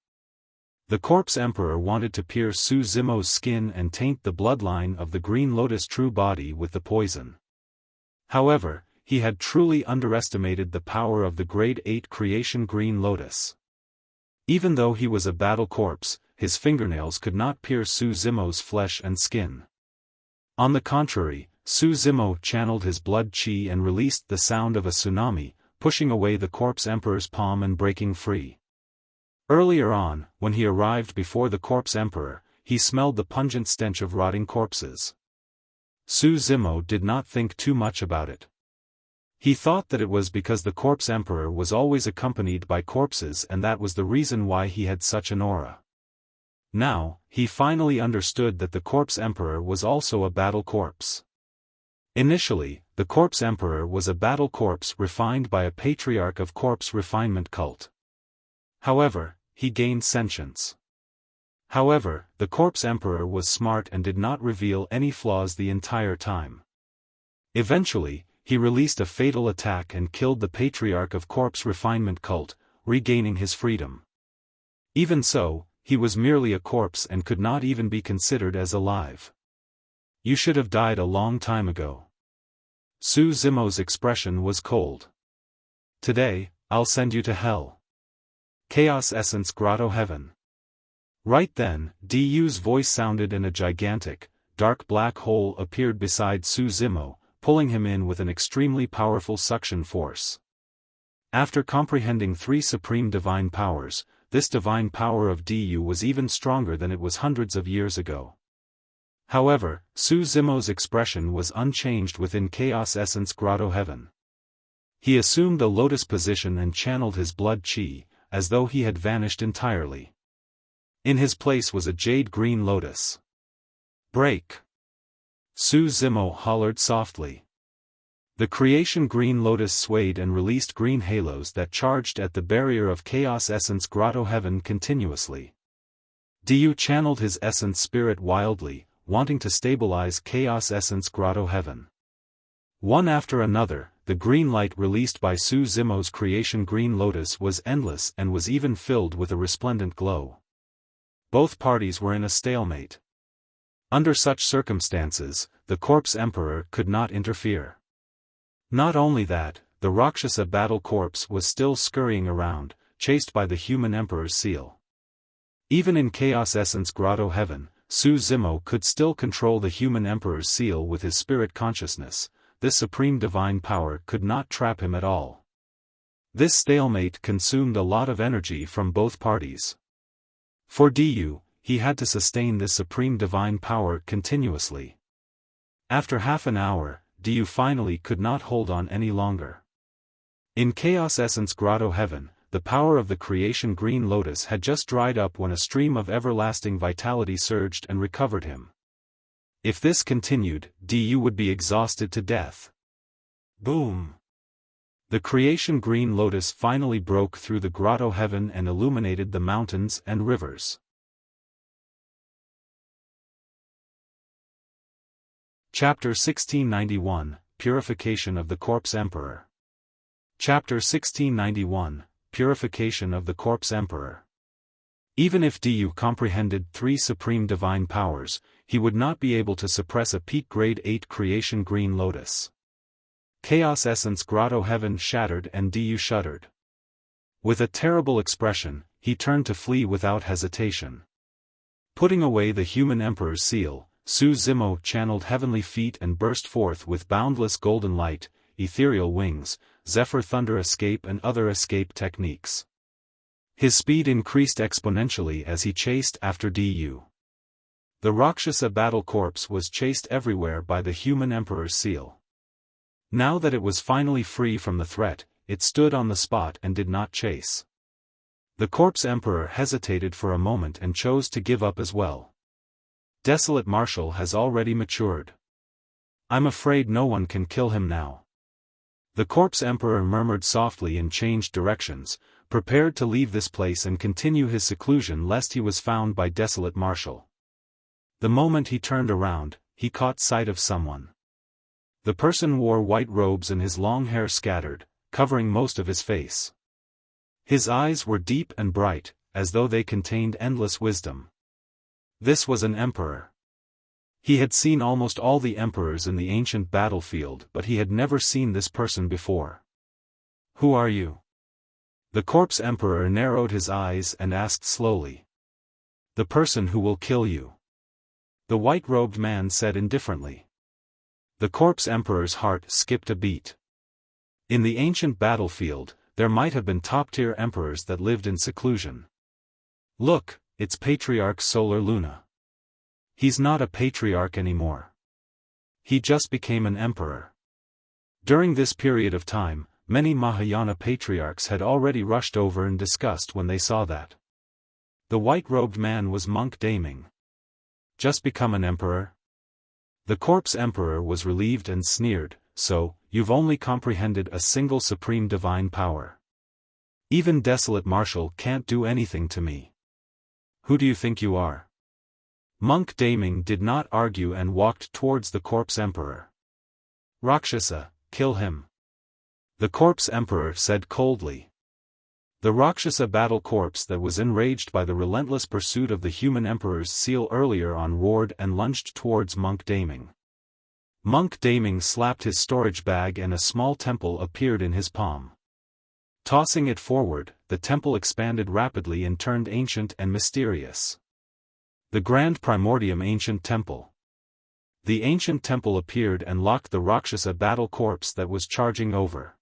The Corpse Emperor wanted to pierce Su Zimo's skin and taint the bloodline of the Green Lotus true body with the poison. However, he had truly underestimated the power of the Grade 8 Creation Green Lotus. Even though he was a battle corpse, his fingernails could not pierce Su Zimo's flesh and skin. On the contrary, Su Zimo channeled his blood chi and released the sound of a tsunami, pushing away the Corpse Emperor's palm and breaking free. Earlier on, when he arrived before the Corpse Emperor, he smelled the pungent stench of rotting corpses. Su Zimo did not think too much about it. He thought that it was because the Corpse Emperor was always accompanied by corpses and that was the reason why he had such an aura. Now, he finally understood that the Corpse Emperor was also a battle corpse. Initially, the Corpse Emperor was a battle corpse refined by a patriarch of corpse refinement cult. However, he gained sentience. However, the Corpse Emperor was smart and did not reveal any flaws the entire time. Eventually, he released a fatal attack and killed the patriarch of corpse refinement cult, regaining his freedom. Even so, he was merely a corpse and could not even be considered as alive. You should have died a long time ago. Su Zimo's expression was cold. Today, I'll send you to hell. Chaos Essence Grotto-heaven. Right then, Du's voice sounded and a gigantic, dark black hole appeared beside Su Zimo, pulling him in with an extremely powerful suction force. After comprehending three supreme divine powers, this divine power of Du was even stronger than it was hundreds of years ago. However, Su Zimo's expression was unchanged within Chaos Essence Grotto-heaven. He assumed a lotus position and channeled his blood chi, as though he had vanished entirely. In his place was a jade green lotus. Break! Su Zimo hollered softly. The creation green lotus swayed and released green halos that charged at the barrier of Chaos Essence Grotto-heaven continuously. Du channeled his essence spirit wildly, wanting to stabilize Chaos Essence Grotto-heaven. One after another, the green light released by Su Zimo's creation green lotus was endless and was even filled with a resplendent glow. Both parties were in a stalemate. Under such circumstances, the Corpse Emperor could not interfere. Not only that, the Rakshasa battle corpse was still scurrying around, chased by the human Emperor's seal. Even in Chaos Essence Grotto-heaven, Su Zimo could still control the human Emperor's seal with his spirit consciousness. This supreme divine power could not trap him at all. This stalemate consumed a lot of energy from both parties. For Du, he had to sustain this supreme divine power continuously. After half an hour, Du finally could not hold on any longer. In Chaos Essence Grotto-heaven, the power of the creation green lotus had just dried up when a stream of everlasting vitality surged and recovered him. If this continued, Du would be exhausted to death. Boom! The creation green lotus finally broke through the Grotto-heaven and illuminated the mountains and rivers. Chapter 1691, Purification of the Corpse Emperor. Chapter 1691, Purification of the Corpse Emperor. Even if Du comprehended 3 supreme divine powers, he would not be able to suppress a peak grade 8 creation green lotus. Chaos Essence Grotto-heaven shattered and Du shuddered. With a terrible expression, he turned to flee without hesitation. Putting away the human emperor's seal, Su Zimo channeled heavenly feet and burst forth with boundless golden light, ethereal wings, zephyr thunder escape and other escape techniques. His speed increased exponentially as he chased after Du. The Rakshasa battle corpse was chased everywhere by the human emperor's seal. Now that it was finally free from the threat, it stood on the spot and did not chase. The corpse emperor hesitated for a moment and chose to give up as well. Desolate Marshal has already matured. I'm afraid no one can kill him now. The corpse emperor murmured softly and changed directions, prepared to leave this place and continue his seclusion lest he was found by Desolate Marshal. The moment he turned around, he caught sight of someone. The person wore white robes and his long hair scattered, covering most of his face. His eyes were deep and bright, as though they contained endless wisdom. This was an emperor. He had seen almost all the emperors in the ancient battlefield, but he had never seen this person before. Who are you? The corpse emperor narrowed his eyes and asked slowly. The person who will kill you. The white-robed man said indifferently. The corpse emperor's heart skipped a beat. In the ancient battlefield, there might have been top-tier emperors that lived in seclusion. Look, it's Patriarch Solar Luna. He's not a patriarch anymore. He just became an emperor. During this period of time, many Mahayana patriarchs had already rushed over in disgust when they saw that. The white-robed man was Monk Daming. Just become an emperor? The corpse emperor was relieved and sneered, so, you've only comprehended a single supreme divine power. Even Desolate Marshal can't do anything to me. Who do you think you are? Monk Daming did not argue and walked towards the corpse emperor. Rakshasa, kill him. The corpse emperor said coldly. The Rakshasa battle corpse that was enraged by the relentless pursuit of the human emperor's seal earlier on roared and lunged towards Monk Daming. Monk Daming slapped his storage bag and a small temple appeared in his palm. Tossing it forward, the temple expanded rapidly and turned ancient and mysterious. The Grand Primordium Ancient Temple. The ancient temple appeared and locked the Rakshasa battle corpse that was charging over.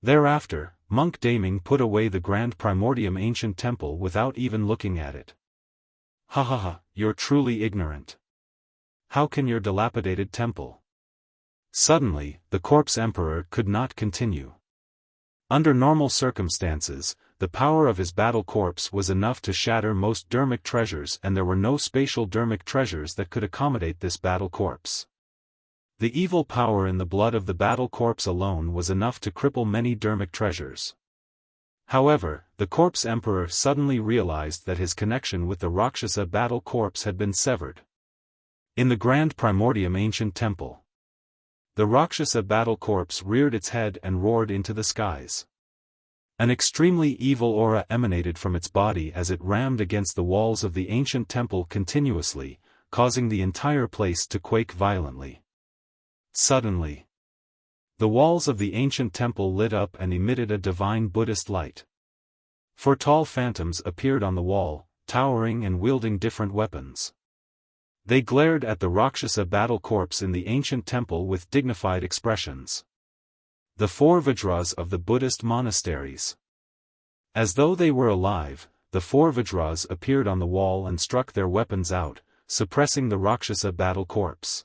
Thereafter, Monk Daming put away the Grand Primordium Ancient Temple without even looking at it. Ha ha ha, you're truly ignorant. How can your dilapidated temple? Suddenly, the corpse emperor could not continue. Under normal circumstances, the power of his battle corpse was enough to shatter most dermic treasures and there were no spatial dermic treasures that could accommodate this battle corpse. The evil power in the blood of the battle corpse alone was enough to cripple many dermic treasures. However, the corpse emperor suddenly realized that his connection with the Rakshasa battle corpse had been severed. In the Grand Primordium Ancient Temple, the Rakshasa battle corpse reared its head and roared into the skies. An extremely evil aura emanated from its body as it rammed against the walls of the ancient temple continuously, causing the entire place to quake violently. Suddenly, the walls of the ancient temple lit up and emitted a divine Buddhist light. 4 tall phantoms appeared on the wall, towering and wielding different weapons. They glared at the Rakshasa battle corpse in the ancient temple with dignified expressions. The 4 Vajras of the Buddhist monasteries. As though they were alive, the 4 Vajras appeared on the wall and struck their weapons out, suppressing the Rakshasa battle corpse.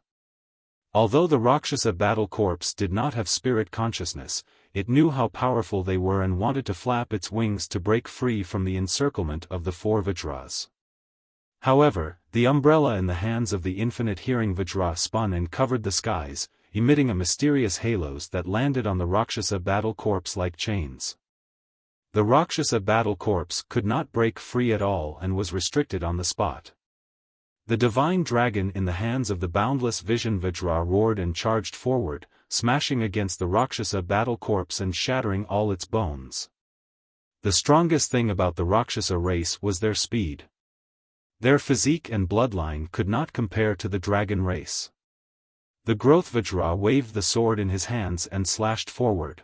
Although the Rakshasa battle corpse did not have spirit consciousness, it knew how powerful they were and wanted to flap its wings to break free from the encirclement of the 4 Vajras. However, the umbrella in the hands of the infinite hearing Vajra spun and covered the skies, emitting a mysterious halos that landed on the Rakshasa battle corpse like chains. The Rakshasa battle corpse could not break free at all and was restricted on the spot. The divine dragon in the hands of the boundless vision Vajra roared and charged forward, smashing against the Rakshasa battle corpse and shattering all its bones. The strongest thing about the Rakshasa race was their speed. Their physique and bloodline could not compare to the dragon race. The Grotto-heaven waved the sword in his hands and slashed forward.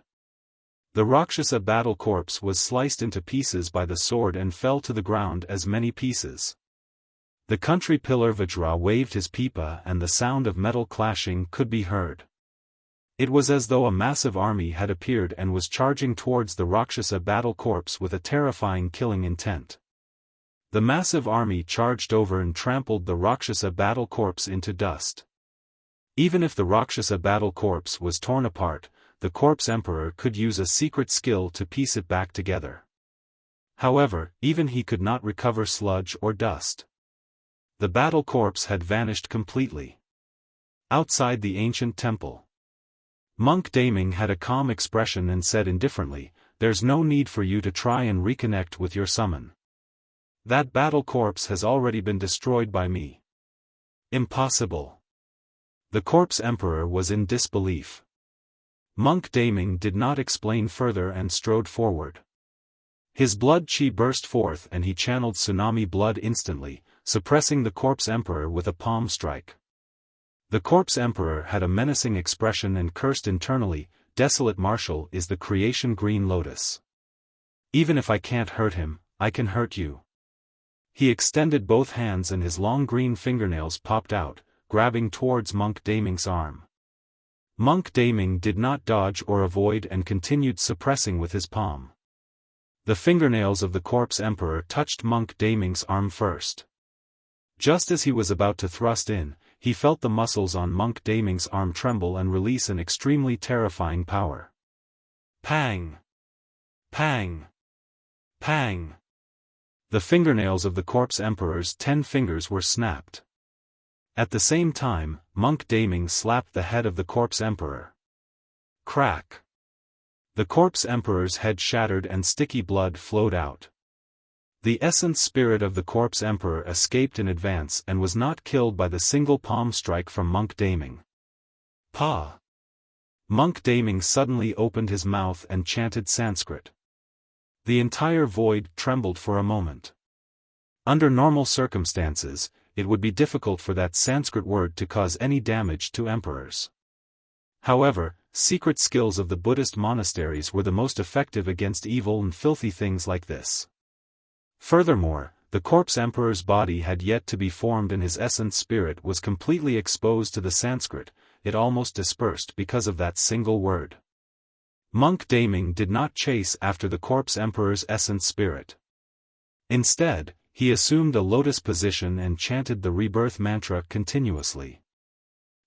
The Rakshasa battle corpse was sliced into pieces by the sword and fell to the ground as many pieces. The country pillar Vajra waved his pipa and the sound of metal clashing could be heard. It was as though a massive army had appeared and was charging towards the Rakshasa battle corpse with a terrifying killing intent. The massive army charged over and trampled the Rakshasa battle corpse into dust. Even if the Rakshasa battle corpse was torn apart, the corpse emperor could use a secret skill to piece it back together. However, even he could not recover sludge or dust. The battle corpse had vanished completely. Outside the ancient temple, Monk Daming had a calm expression and said indifferently, "There's no need for you to try and reconnect with your summon. That battle corpse has already been destroyed by me." Impossible. The corpse emperor was in disbelief. Monk Daming did not explain further and strode forward. His blood chi burst forth and he channeled tsunami blood instantly, suppressing the corpse emperor with a palm strike. The corpse emperor had a menacing expression and cursed internally, "Desolate Marshal is the creation green lotus. Even if I can't hurt him, I can hurt you." He extended both hands and his long green fingernails popped out, grabbing towards Monk Daming's arm. Monk Daming did not dodge or avoid and continued suppressing with his palm. The fingernails of the corpse emperor touched Monk Daming's arm first. Just as he was about to thrust in, he felt the muscles on Monk Daming's arm tremble and release an extremely terrifying power. Pang! Pang! Pang! The fingernails of the corpse emperor's 10 fingers were snapped. At the same time, Monk Daming slapped the head of the corpse emperor. Crack! The corpse emperor's head shattered and sticky blood flowed out. The essence spirit of the corpse emperor escaped in advance and was not killed by the single palm strike from Monk Daming. Pa! Monk Daming suddenly opened his mouth and chanted Sanskrit. The entire void trembled for a moment. Under normal circumstances, it would be difficult for that Sanskrit word to cause any damage to emperors. However, secret skills of the Buddhist monasteries were the most effective against evil and filthy things like this. Furthermore, the corpse emperor's body had yet to be formed and his essence spirit was completely exposed to the Sanskrit, it almost dispersed because of that single word. Monk Daming did not chase after the corpse emperor's essence spirit. Instead, he assumed a lotus position and chanted the rebirth mantra continuously.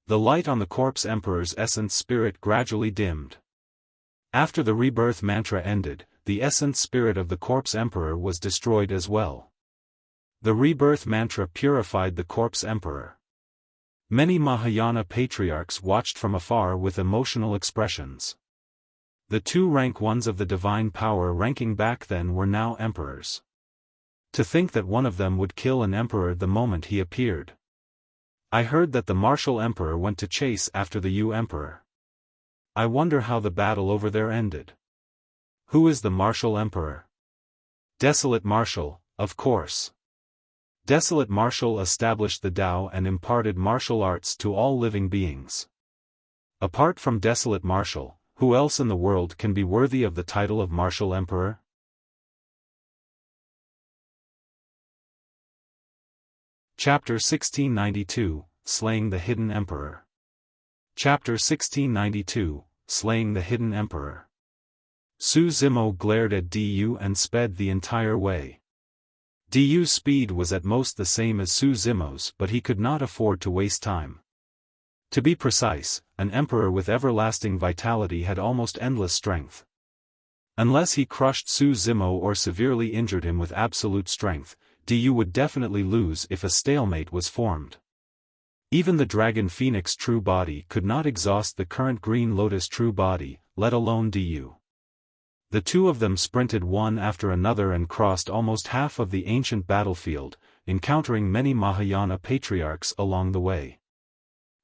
The light on the corpse emperor's essence spirit gradually dimmed. After the rebirth mantra ended, the essence spirit of the corpse emperor was destroyed as well. The rebirth mantra purified the corpse emperor. Many Mahayana patriarchs watched from afar with emotional expressions. The 2 rank ones of the divine power ranking back then were now emperors. To think that one of them would kill an emperor the moment he appeared. I heard that the martial emperor went to chase after the Yu emperor. I wonder how the battle over there ended. Who is the martial emperor? Desolate Marshal, of course. Desolate Marshal established the Tao and imparted martial arts to all living beings. Apart from Desolate Marshal, who else in the world can be worthy of the title of martial emperor? Chapter 1692, Slaying the Hidden Emperor. Chapter 1692, Slaying the Hidden Emperor. Su Zimo glared at Du and sped the entire way. Du's speed was at most the same as Su Zimo's, but he could not afford to waste time. To be precise, an emperor with everlasting vitality had almost endless strength. Unless he crushed Su Zimo or severely injured him with absolute strength, Du would definitely lose if a stalemate was formed. Even the Dragon Phoenix true body could not exhaust the current Green Lotus true body, let alone Du. The 2 of them sprinted one after another and crossed almost half of the ancient battlefield, encountering many Mahayana patriarchs along the way.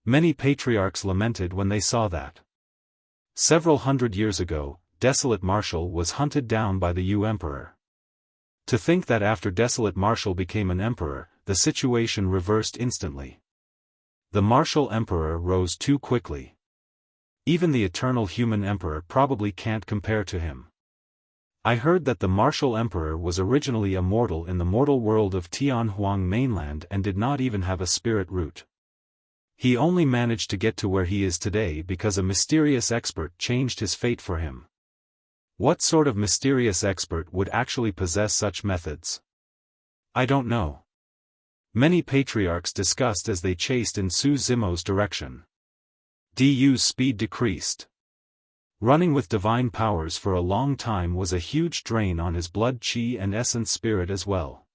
Many patriarchs lamented when they saw that. Several hundred years ago, Desolate Marshal was hunted down by the Yu Emperor. To think that after Desolate Marshal became an emperor, the situation reversed instantly. The Martial Emperor rose too quickly. Even the eternal human emperor probably can't compare to him. I heard that the Martial Emperor was originally a mortal in the mortal world of Tianhuang mainland and did not even have a spirit root. He only managed to get to where he is today because a mysterious expert changed his fate for him. What sort of mysterious expert would actually possess such methods? I don't know. Many patriarchs discussed as they chased in Su Zimo's direction. Du's speed decreased. Running with divine powers for a long time was a huge drain on his blood chi and essence spirit as well.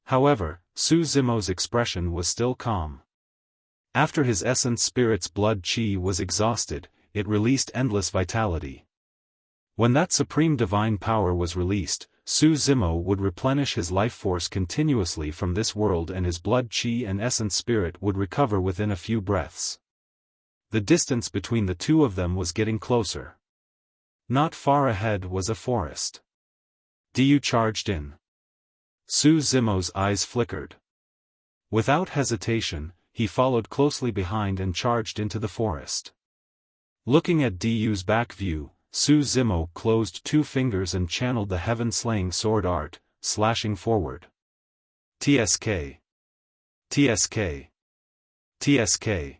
However, Su Zimo's expression was still calm. After his essence spirit's blood chi was exhausted, it released endless vitality. When that supreme divine power was released, Su Zimo would replenish his life force continuously from this world and his blood chi and essence spirit would recover within a few breaths. The distance between the two of them was getting closer. Not far ahead was a forest. Du charged in. Su Zimo's eyes flickered. Without hesitation, he followed closely behind and charged into the forest. Looking at Du's back view, Su Zimo closed two fingers and channeled the heaven-slaying sword art, slashing forward. TSK. TSK. TSK.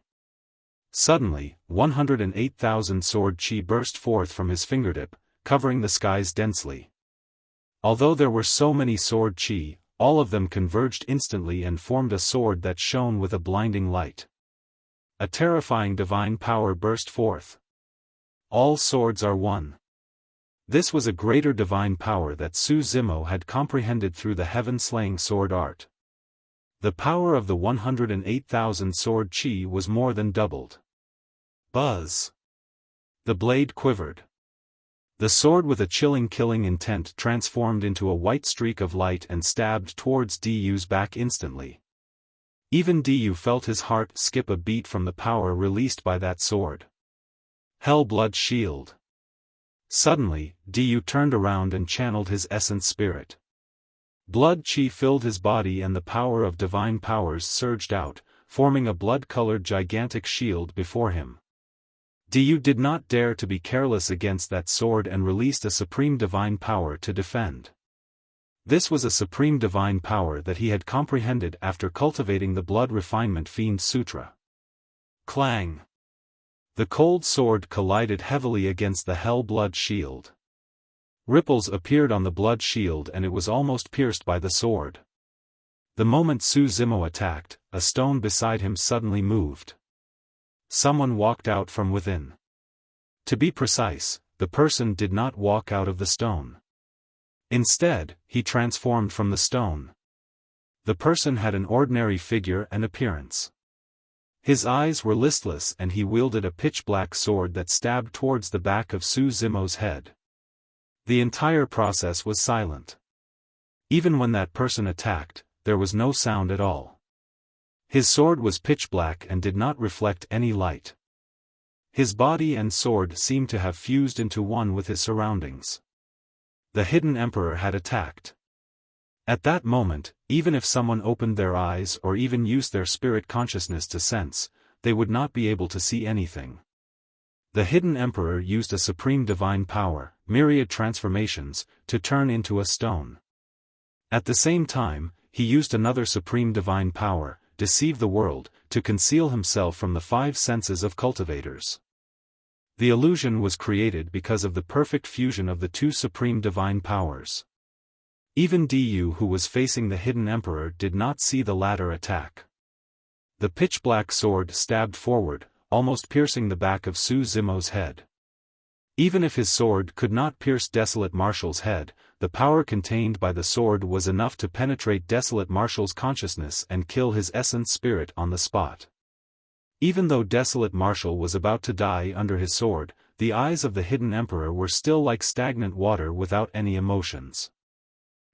Suddenly, 108,000 sword chi burst forth from his fingertip, covering the skies densely. Although there were so many sword chi, all of them converged instantly and formed a sword that shone with a blinding light. A terrifying divine power burst forth. All swords are one. This was a greater divine power that Su Zimo had comprehended through the heaven-slaying sword art. The power of the 108,000 sword chi was more than doubled. Buzz! The blade quivered. The sword with a chilling killing intent transformed into a white streak of light and stabbed towards Du's back instantly. Even Du felt his heart skip a beat from the power released by that sword. Hellblood Shield. Suddenly, Du turned around and channeled his essence spirit. Blood chi filled his body and the power of divine powers surged out, forming a blood-colored gigantic shield before him. Du did not dare to be careless against that sword and released a supreme divine power to defend. This was a supreme divine power that he had comprehended after cultivating the Blood Refinement Fiend Sutra. Clang! The cold sword collided heavily against the Hell-Blood Shield. Ripples appeared on the blood shield and it was almost pierced by the sword. The moment Su Zimo attacked, a stone beside him suddenly moved. Someone walked out from within. To be precise, the person did not walk out of the stone. Instead, he transformed from the stone. The person had an ordinary figure and appearance. His eyes were listless and he wielded a pitch-black sword that stabbed towards the back of Su Zimo's head. The entire process was silent. Even when that person attacked, there was no sound at all. His sword was pitch black and did not reflect any light. His body and sword seemed to have fused into one with his surroundings. The hidden emperor had attacked. At that moment, even if someone opened their eyes or even used their spirit consciousness to sense, they would not be able to see anything. The hidden emperor used a supreme divine power, myriad transformations, to turn into a stone. At the same time, he used another supreme divine power, deceive the world, to conceal himself from the five senses of cultivators. The illusion was created because of the perfect fusion of the two supreme divine powers. Even Du, who was facing the hidden emperor, did not see the latter attack. The pitch-black sword stabbed forward, almost piercing the back of Su Zimo's head. Even if his sword could not pierce Desolate Marshal's head, the power contained by the sword was enough to penetrate Desolate Marshal's consciousness and kill his essence spirit on the spot. Even though Desolate Marshal was about to die under his sword, the eyes of the hidden emperor were still like stagnant water without any emotions.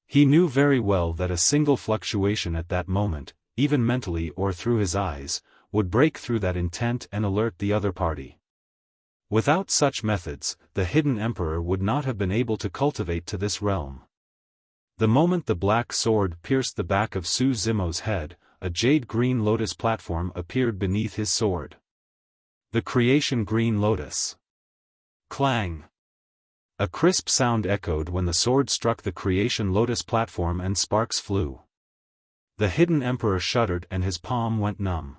He knew very well that a single fluctuation at that moment, even mentally or through his eyes, would break through that intent and alert the other party. Without such methods, the hidden emperor would not have been able to cultivate to this realm. The moment the black sword pierced the back of Su Zimo's head, a jade-green lotus platform appeared beneath his sword. The creation green lotus. Clang! A crisp sound echoed when the sword struck the creation lotus platform and sparks flew. The hidden emperor shuddered and his palm went numb.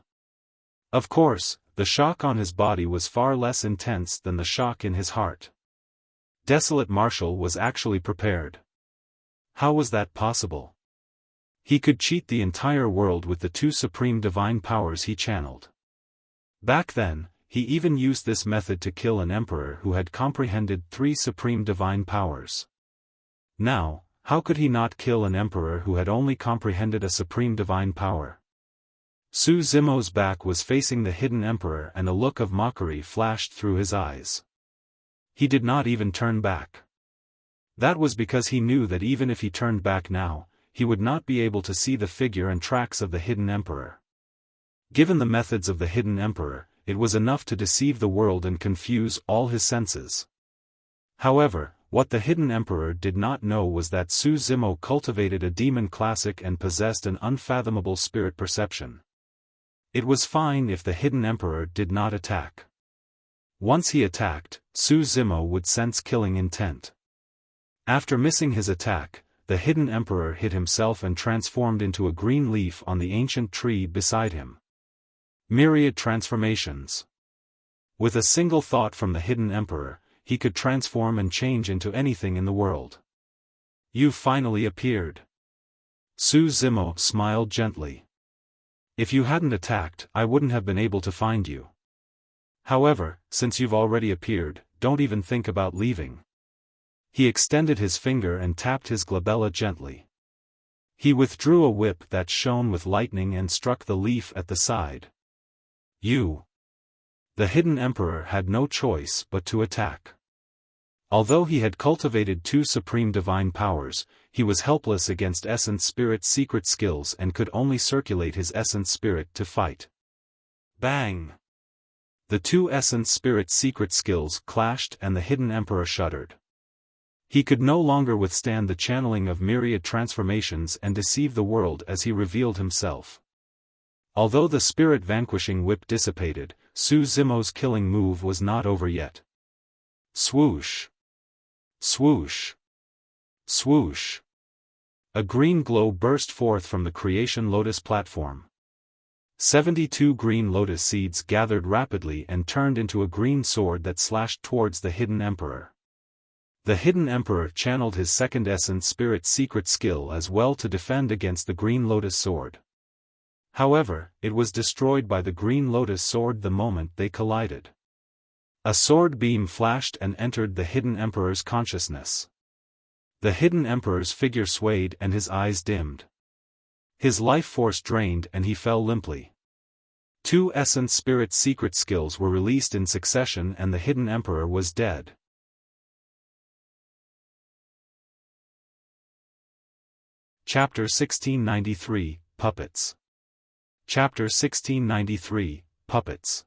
Of course, the shock on his body was far less intense than the shock in his heart. Desolate Marshal was actually prepared. How was that possible? He could cheat the entire world with the two supreme divine powers he channeled. Back then, he even used this method to kill an emperor who had comprehended 3 supreme divine powers. Now, how could he not kill an emperor who had only comprehended a supreme divine power? Su Zimo's back was facing the hidden emperor and a look of mockery flashed through his eyes. He did not even turn back. That was because he knew that even if he turned back now, he would not be able to see the figure and tracks of the hidden emperor. Given the methods of the hidden emperor, it was enough to deceive the world and confuse all his senses. However, what the hidden emperor did not know was that Su Zimo cultivated a demon classic and possessed an unfathomable spirit perception. It was fine if the hidden emperor did not attack. Once he attacked, Su Zimo would sense killing intent. After missing his attack, the hidden emperor hid himself and transformed into a green leaf on the ancient tree beside him. Myriad transformations. With a single thought from the hidden emperor, he could transform and change into anything in the world. You finally appeared. Su Zimo smiled gently. If you hadn't attacked, I wouldn't have been able to find you. However, since you've already appeared, don't even think about leaving. He extended his finger and tapped his glabella gently. He withdrew a whip that shone with lightning and struck the leaf at the side. You. The hidden emperor had no choice but to attack. Although he had cultivated 2 supreme divine powers, he was helpless against Essence Spirit's secret skills and could only circulate his Essence Spirit to fight. Bang! The 2 Essence Spirit secret skills clashed and the hidden emperor shuddered. He could no longer withstand the channeling of myriad transformations and deceive the world as he revealed himself. Although the spirit vanquishing whip dissipated, Su Zimo's killing move was not over yet. Swoosh! Swoosh! Swoosh! A green glow burst forth from the creation lotus platform. 72 green lotus seeds gathered rapidly and turned into a green sword that slashed towards the hidden emperor. The hidden emperor channeled his second essence spirit secret skill as well to defend against the green lotus sword. However, it was destroyed by the green lotus sword the moment they collided. A sword beam flashed and entered the hidden emperor's consciousness. The hidden emperor's figure swayed and his eyes dimmed. His life force drained and he fell limply. 2 essence spirit secret skills were released in succession and the hidden emperor was dead. Chapter 1693, Puppets. Chapter 1693, Puppets.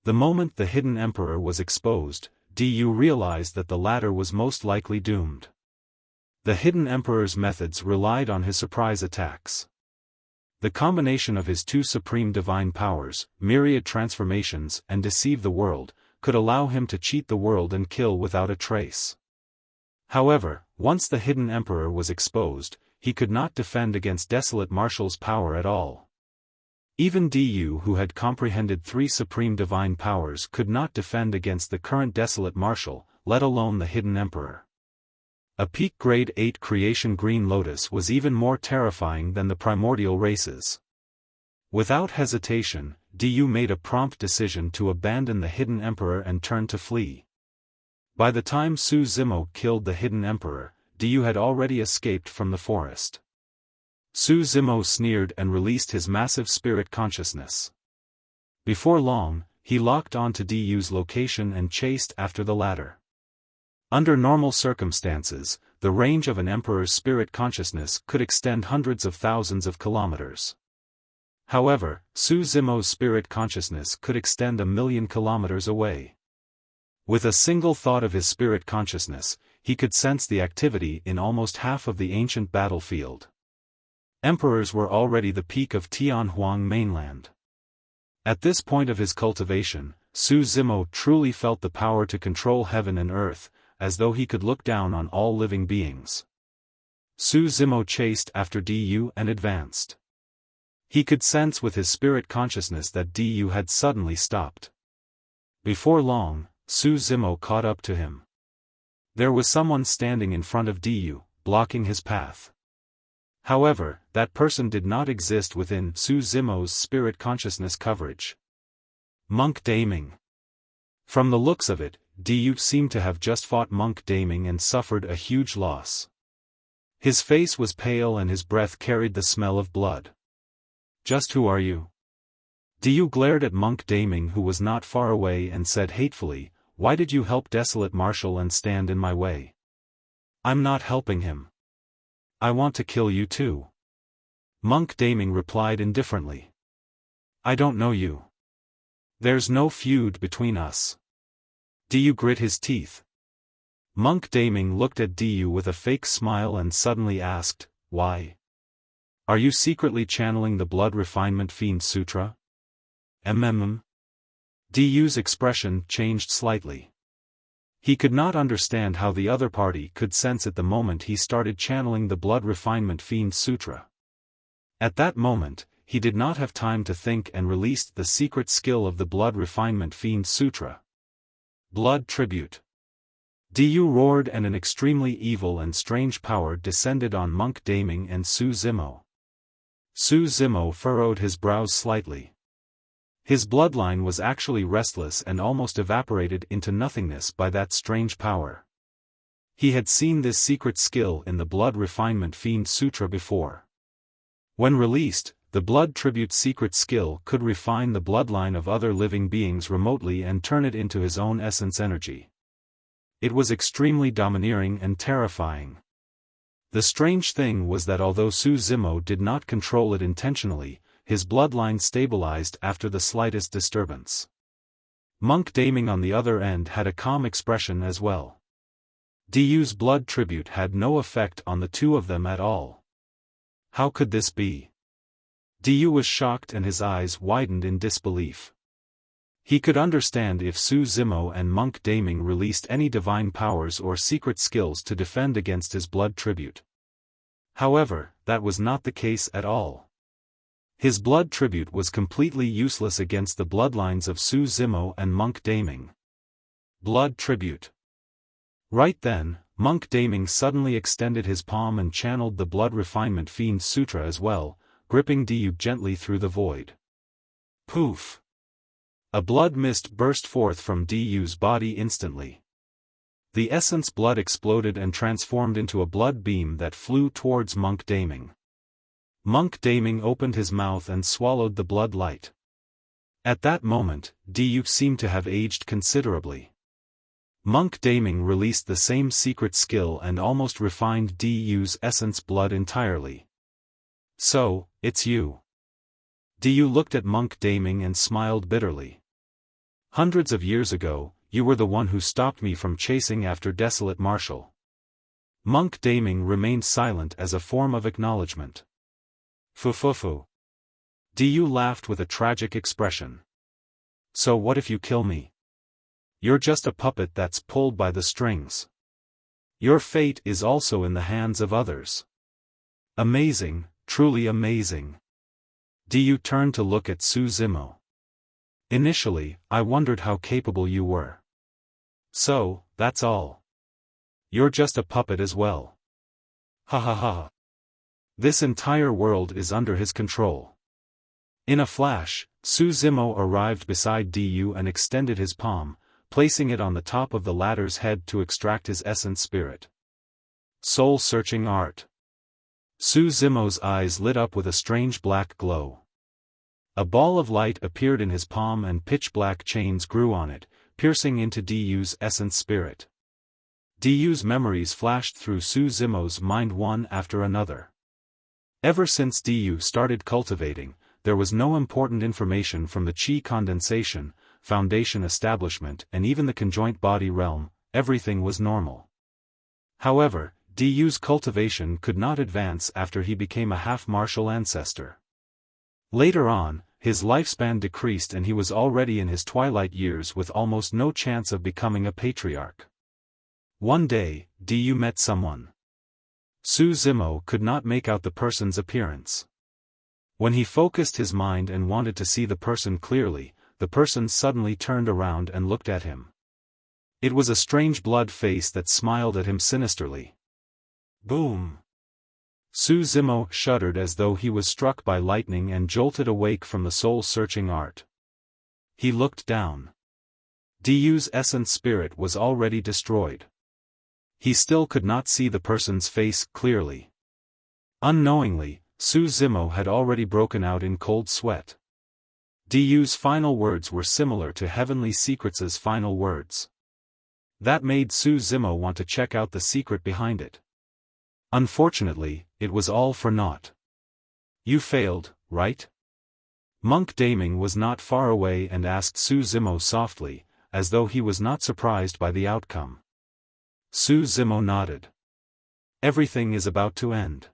The moment the hidden emperor was exposed, Du realized that the latter was most likely doomed. The hidden emperor's methods relied on his surprise attacks. The combination of his 2 supreme divine powers, myriad transformations and deceive the world, could allow him to cheat the world and kill without a trace. However, once the hidden emperor was exposed, he could not defend against Desolate Marshal's power at all. Even Du, who had comprehended 3 supreme divine powers, could not defend against the current Desolate Marshal, let alone the hidden emperor. A peak grade 8 creation green lotus was even more terrifying than the primordial races. Without hesitation, Du made a prompt decision to abandon the hidden emperor and turn to flee. By the time Su Zimo killed the hidden emperor, Du had already escaped from the forest. Su Zimo sneered and released his massive spirit consciousness. Before long, he locked onto Du's location and chased after the latter. Under normal circumstances, the range of an emperor's spirit consciousness could extend hundreds of thousands of kilometers. However, Su Zimo's spirit consciousness could extend 1,000,000 kilometers away. With a single thought of his spirit consciousness, he could sense the activity in almost half of the ancient battlefield. Emperors were already the peak of Tianhuang mainland. At this point of his cultivation, Su Zimo truly felt the power to control heaven and earth, as though he could look down on all living beings. Su Zimo chased after Du and advanced. He could sense with his spirit consciousness that Du had suddenly stopped. Before long, Su Zimo caught up to him. There was someone standing in front of Du, blocking his path. However, that person did not exist within Su Zimo's spirit consciousness coverage. Monk Daming. From the looks of it, Du seemed to have just fought Monk Daming and suffered a huge loss. His face was pale and his breath carried the smell of blood. Just who are you? Du glared at Monk Daming, who was not far away, and said hatefully, "Why did you help Desolate Marshal and stand in my way?" "I'm not helping him. I want to kill you too." Monk Daming replied indifferently. "I don't know you. There's no feud between us." Du grit his teeth. Monk Daming looked at Du with a fake smile and suddenly asked, "Why? Are you secretly channeling the Blood Refinement Fiend Sutra?" Du's expression changed slightly. He could not understand how the other party could sense it the moment he started channeling the Blood Refinement Fiend Sutra. At that moment, he did not have time to think and released the secret skill of the Blood Refinement Fiend Sutra. Blood Tribute. Du roared and an extremely evil and strange power descended on Monk Daming and Su Zimo. Su Zimo furrowed his brows slightly. His bloodline was actually restless and almost evaporated into nothingness by that strange power. He had seen this secret skill in the Blood Refinement Fiend Sutra before. When released, the Blood Tribute secret skill could refine the bloodline of other living beings remotely and turn it into his own essence energy. It was extremely domineering and terrifying. The strange thing was that although Su Zimo did not control it intentionally, his bloodline stabilized after the slightest disturbance. Monk Daming on the other end had a calm expression as well. Du's blood tribute had no effect on the two of them at all. How could this be? Du was shocked and his eyes widened in disbelief. He could understand if Su Zimo and Monk Daming released any divine powers or secret skills to defend against his blood tribute. However, that was not the case at all. His blood tribute was completely useless against the bloodlines of Su Zimo and Monk Daming. Blood tribute. Right then, Monk Daming suddenly extended his palm and channeled the Blood Refinement Fiend Sutra as well, gripping Du gently through the void. Poof! A blood mist burst forth from Du's body instantly. The essence blood exploded and transformed into a blood beam that flew towards Monk Daming. Monk Daming opened his mouth and swallowed the blood light. At that moment, Du seemed to have aged considerably. Monk Daming released the same secret skill and almost refined Du's essence blood entirely. "So, it's you." Du looked at Monk Daming and smiled bitterly. "Hundreds of years ago, you were the one who stopped me from chasing after Desolate Marshal." Monk Daming remained silent as a form of acknowledgement. Fu. Du laughed with a tragic expression. "So what if you kill me? You're just a puppet that's pulled by the strings. Your fate is also in the hands of others." Amazing, truly amazing. Du turned to look at Su Zimo. "Initially, I wondered how capable you were. So, that's all. You're just a puppet as well. Ha ha ha. This entire world is under his control." In a flash, Su Zimo arrived beside Du and extended his palm, placing it on the top of the latter's head to extract his essence spirit. Soul-searching art. Su Zimo's eyes lit up with a strange black glow. A ball of light appeared in his palm and pitch-black chains grew on it, piercing into Du's essence spirit. Du's memories flashed through Su Zimo's mind one after another. Ever since Du started cultivating, there was no important information from the qi condensation, foundation establishment and even the conjoint body realm, everything was normal. However, Di's cultivation could not advance after he became a half-martial ancestor. Later on, his lifespan decreased and he was already in his twilight years with almost no chance of becoming a patriarch. One day, Di met someone. Su Zimo could not make out the person's appearance. When he focused his mind and wanted to see the person clearly, the person suddenly turned around and looked at him. It was a strange blood face that smiled at him sinisterly. Boom! Su Zimo shuddered as though he was struck by lightning and jolted awake from the soul-searching art. He looked down. Di's essence spirit was already destroyed. He still could not see the person's face clearly. Unknowingly, Su Zimo had already broken out in cold sweat. Di's final words were similar to Heavenly Secrets' final words. That made Su Zimo want to check out the secret behind it. Unfortunately, it was all for naught. You failed, right? Monk Daming was not far away and asked Su Zimo softly, as though he was not surprised by the outcome. Su Zimo nodded. Everything is about to end.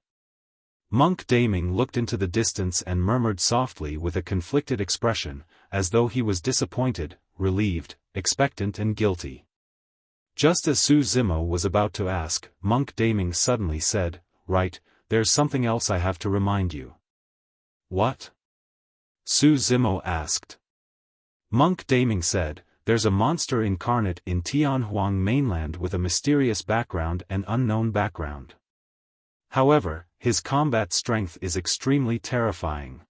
Monk Daming looked into the distance and murmured softly with a conflicted expression, as though he was disappointed, relieved, expectant and guilty. Just as Su Zimo was about to ask, Monk Daming suddenly said, "Right, there's something else I have to remind you." What? Su Zimo asked. Monk Daming said, "There's a monster incarnate in Tianhuang mainland with a mysterious background and unknown background. However, his combat strength is extremely terrifying.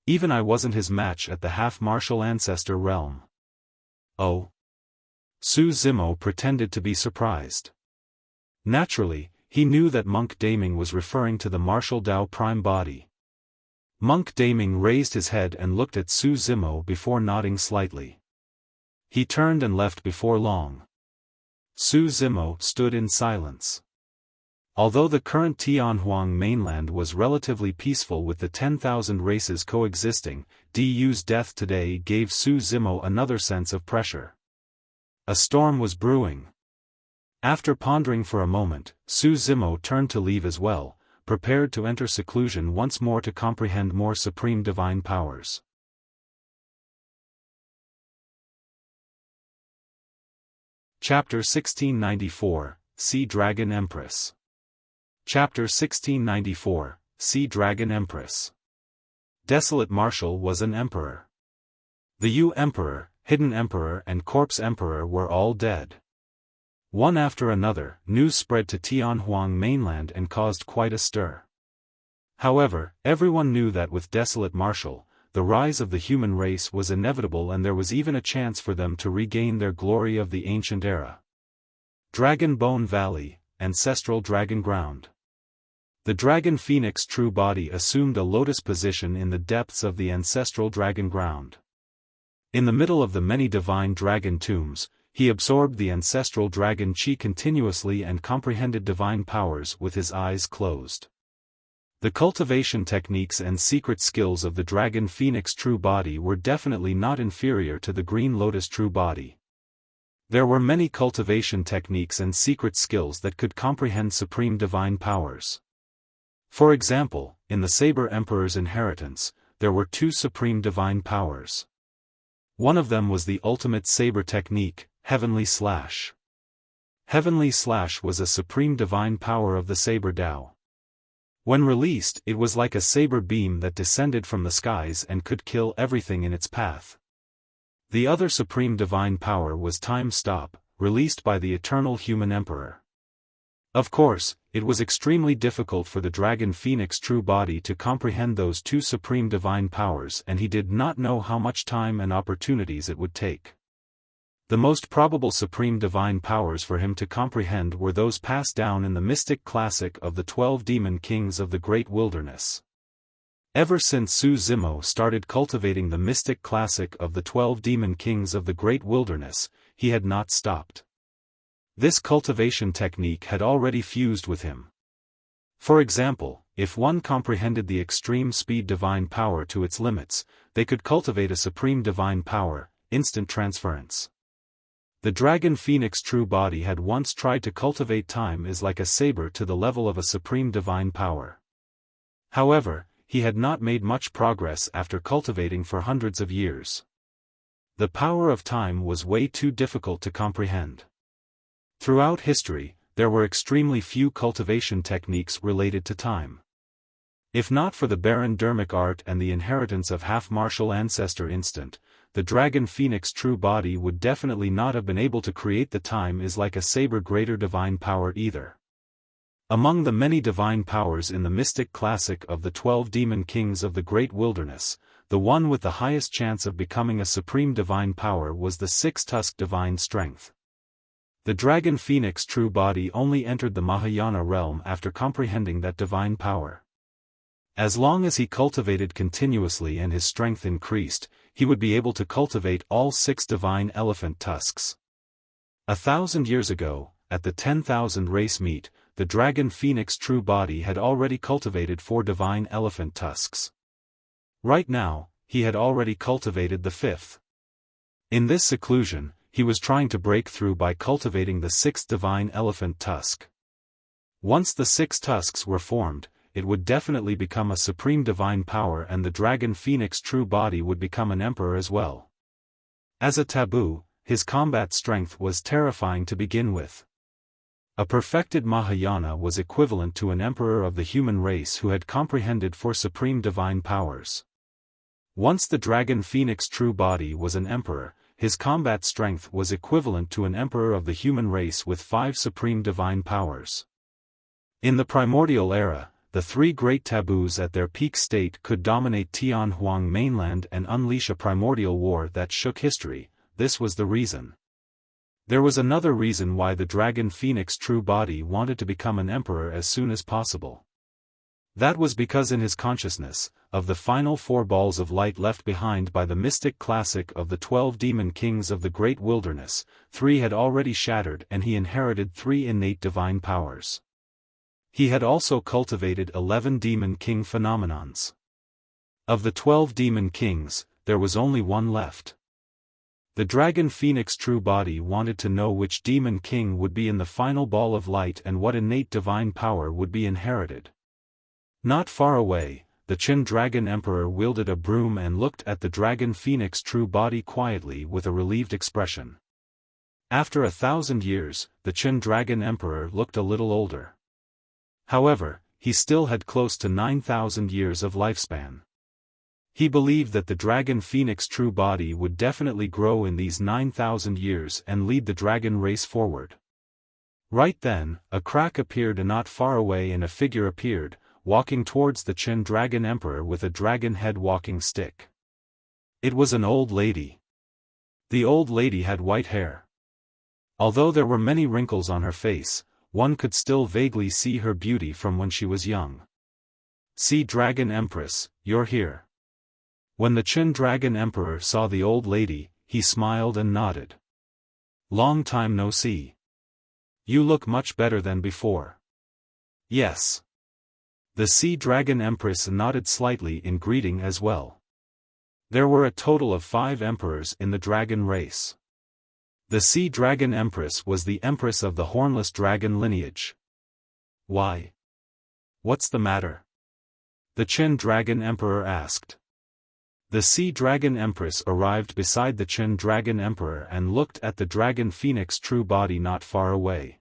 Even I wasn't his match at the half-martial ancestor realm." Oh? Su Zimo pretended to be surprised. Naturally, he knew that Monk Daming was referring to the martial Dao prime body. Monk Daming raised his head and looked at Su Zimo before nodding slightly. He turned and left before long. Su Zimo stood in silence. Although the current Tianhuang mainland was relatively peaceful with the 10,000 races coexisting, Di's death today gave Su Zimo another sense of pressure. A storm was brewing. After pondering for a moment, Su Zimo turned to leave as well, prepared to enter seclusion once more to comprehend more supreme divine powers. Chapter 1694, Sea Dragon Empress. Chapter 1694, Sea Dragon Empress. Desolate Marshal was an emperor. The Yu Emperor, Hidden Emperor and Corpse Emperor were all dead. One after another, news spread to Tianhuang mainland and caused quite a stir. However, everyone knew that with Desolate Marshal, the rise of the human race was inevitable and there was even a chance for them to regain their glory of the ancient era. Dragon Bone Valley, Ancestral Dragon Ground. The Dragon Phoenix true body assumed a lotus position in the depths of the Ancestral Dragon Ground. In the middle of the many divine dragon tombs, he absorbed the ancestral dragon chi continuously and comprehended divine powers with his eyes closed. The cultivation techniques and secret skills of the Dragon Phoenix true body were definitely not inferior to the Green Lotus true body. There were many cultivation techniques and secret skills that could comprehend supreme divine powers. For example, in the Saber Emperor's inheritance, there were two supreme divine powers. One of them was the ultimate saber technique, Heavenly Slash. Heavenly Slash was a supreme divine power of the Saber Dao. When released, it was like a saber beam that descended from the skies and could kill everything in its path. The other supreme divine power was Time Stop, released by the Eternal Human Emperor. Of course, it was extremely difficult for the Dragon Phoenix true body to comprehend those two supreme divine powers and he did not know how much time and opportunities it would take. The most probable supreme divine powers for him to comprehend were those passed down in the mystic classic of the 12 demon kings of the Great Wilderness. Ever since Su Zimo started cultivating the mystic classic of the 12 demon kings of the Great Wilderness, he had not stopped. This cultivation technique had already fused with him. For example, if one comprehended the extreme speed divine power to its limits, they could cultivate a supreme divine power, instant transference. The Dragon Phoenix true body had once tried to cultivate time is like a saber to the level of a supreme divine power. However, he had not made much progress after cultivating for hundreds of years. The power of time was way too difficult to comprehend. Throughout history, there were extremely few cultivation techniques related to time. If not for the Baron Dermic art and the inheritance of half-martial ancestor instant, the Dragon Phoenix true body would definitely not have been able to create the time is like a saber greater divine power either. Among the many divine powers in the mystic classic of the 12 demon kings of the great wilderness, the one with the highest chance of becoming a supreme divine power was the six-tusked divine strength. The Dragon Phoenix true body only entered the Mahayana realm after comprehending that divine power. As long as he cultivated continuously and his strength increased, he would be able to cultivate all 6 divine elephant tusks. 1,000 years ago, at the 10,000 race meet, the Dragon Phoenix true body had already cultivated 4 divine elephant tusks. Right now, he had already cultivated the 5th. In this seclusion, he was trying to break through by cultivating the 6th divine elephant tusk. Once the 6 tusks were formed, it would definitely become a supreme divine power and the Dragon Phoenix true body would become an emperor as well. As a taboo, his combat strength was terrifying to begin with. A perfected Mahayana was equivalent to an emperor of the human race who had comprehended 4 supreme divine powers. Once the Dragon Phoenix true body was an emperor, his combat strength was equivalent to an emperor of the human race with 5 supreme divine powers. In the primordial era, the 3 great taboos at their peak state could dominate Tianhuang mainland and unleash a primordial war that shook history. This was the reason. There was another reason why the Dragon Phoenix true body wanted to become an emperor as soon as possible. That was because in his consciousness, of the final 4 balls of light left behind by the mystic classic of the 12 demon kings of the great wilderness, 3 had already shattered and he inherited 3 innate divine powers. He had also cultivated 11 demon king phenomenons. Of the 12 demon kings, there was only 1 left. The Dragon Phoenix true body wanted to know which demon king would be in the final ball of light and what innate divine power would be inherited. Not far away, the Qin Dragon Emperor wielded a broom and looked at the Dragon Phoenix true body quietly with a relieved expression. After 1,000 years, the Qin Dragon Emperor looked a little older. However, he still had close to 9,000 years of lifespan. He believed that the Dragon Phoenix true body would definitely grow in these 9,000 years and lead the dragon race forward. Right then, a crack appeared not far away and a figure appeared, walking towards the Qin Dragon Emperor with a dragon head walking stick. It was an old lady. The old lady had white hair. Although there were many wrinkles on her face, one could still vaguely see her beauty from when she was young. "See, Dragon Empress, you're here." When the Qin Dragon Emperor saw the old lady, he smiled and nodded. "Long time no see. You look much better than before." "Yes." The Sea Dragon Empress nodded slightly in greeting as well. There were a total of 5 emperors in the dragon race. The Sea Dragon Empress was the Empress of the hornless dragon lineage. "Why? What's the matter?" the Qin Dragon Emperor asked. The Sea Dragon Empress arrived beside the Qin Dragon Emperor and looked at the Dragon Phoenix true body not far away.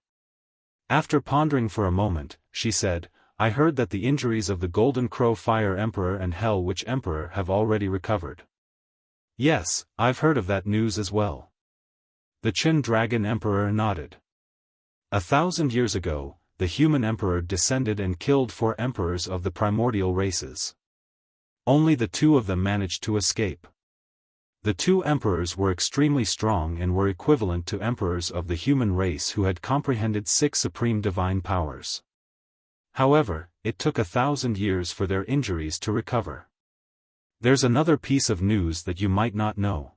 After pondering for a moment, she said, "I heard that the injuries of the Golden Crow Fire Emperor and Hell Witch Emperor have already recovered." "Yes, I've heard of that news as well." The Qin Dragon Emperor nodded. 1,000 years ago, the human emperor descended and killed 4 emperors of the primordial races. Only the 2 of them managed to escape. The 2 emperors were extremely strong and were equivalent to emperors of the human race who had comprehended 6 supreme divine powers. However, it took 1,000 years for their injuries to recover. There's another piece of news that you might not know.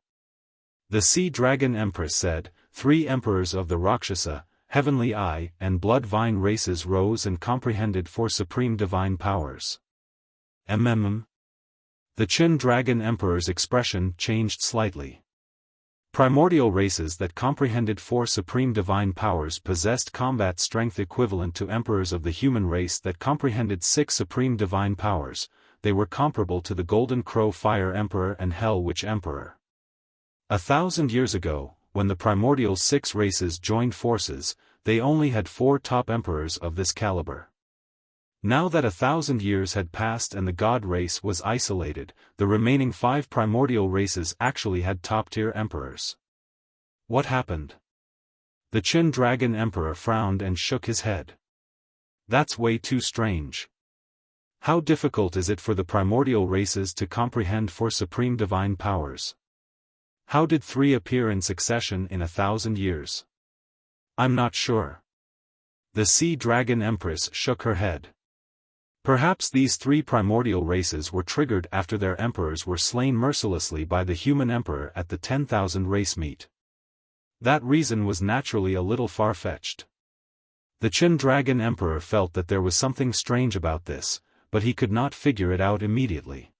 The Sea Dragon Empress said, 3 emperors of the Rakshasa, Heavenly Eye, and Blood Vine races rose and comprehended 4 supreme divine powers. The Qin Dragon Emperor's expression changed slightly. Primordial races that comprehended 4 supreme divine powers possessed combat strength equivalent to emperors of the human race that comprehended 6 supreme divine powers. They were comparable to the Golden Crow Fire Emperor and Hell Witch Emperor. 1,000 years ago, when the primordial 6 races joined forces, they only had 4 top emperors of this caliber. Now that 1,000 years had passed and the god race was isolated, the remaining 5 primordial races actually had top-tier emperors. What happened? The Qin Dragon Emperor frowned and shook his head. That's way too strange. How difficult is it for the primordial races to comprehend 4 supreme divine powers? How did 3 appear in succession in 1,000 years? I'm not sure. The Sea Dragon Empress shook her head. Perhaps these 3 primordial races were triggered after their emperors were slain mercilessly by the human emperor at the 10,000 race meet. That reason was naturally a little far-fetched. The Qin Dragon Emperor felt that there was something strange about this, but he could not figure it out immediately.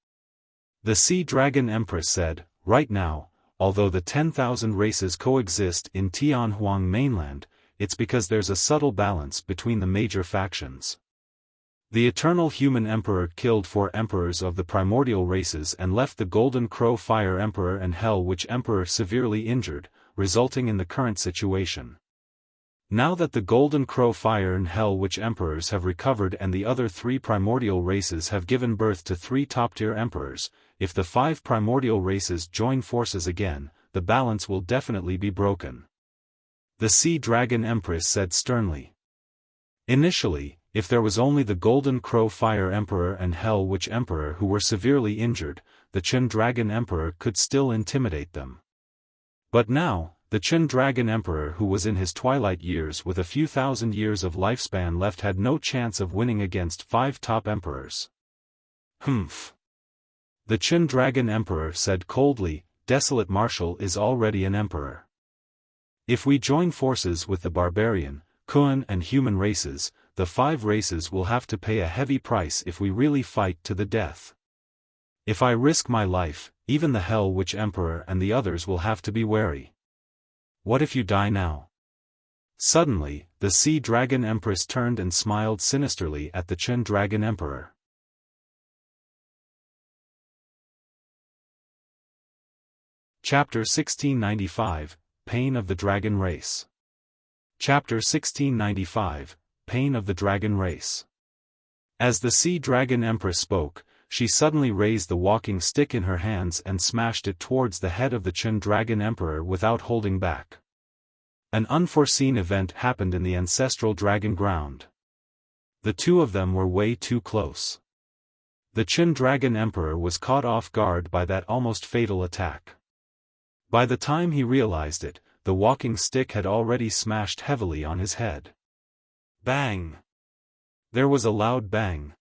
The Sea Dragon Empress said, "Right now, although the 10,000 races coexist in Tianhuang mainland, it's because there's a subtle balance between the major factions. The Eternal Human Emperor killed 4 emperors of the primordial races and left the Golden Crow Fire Emperor and Hell Witch Emperor severely injured, resulting in the current situation. Now that the Golden Crow Fire and Hell Witch Emperors have recovered and the other 3 primordial races have given birth to 3 top-tier emperors, if the 5 primordial races join forces again, the balance will definitely be broken." The Sea Dragon Empress said sternly. Initially, if there was only the Golden Crow Fire Emperor and Hell Witch Emperor who were severely injured, the Qin Dragon Emperor could still intimidate them. But now, the Qin Dragon Emperor who was in his twilight years with a few thousand years of lifespan left had no chance of winning against 5 top emperors. Humph. The Qin Dragon Emperor said coldly, "Desolate Marshal is already an emperor. If we join forces with the barbarian, Kun and human races, the 5 races will have to pay a heavy price if we really fight to the death. If I risk my life, even the Hell Witch Emperor and the others will have to be wary. What if you die now?" Suddenly, the Sea Dragon Empress turned and smiled sinisterly at the Qin Dragon Emperor. Chapter 1695, Pain of the Dragon Race. Chapter 1695, Pain of the Dragon Race. As the Sea Dragon Empress spoke, she suddenly raised the walking stick in her hands and smashed it towards the head of the Qin Dragon Emperor without holding back. An unforeseen event happened in the ancestral dragon ground. The 2 of them were way too close. The Qin Dragon Emperor was caught off guard by that almost fatal attack. By the time he realized it, the walking stick had already smashed heavily on his head. Bang! There was a loud bang.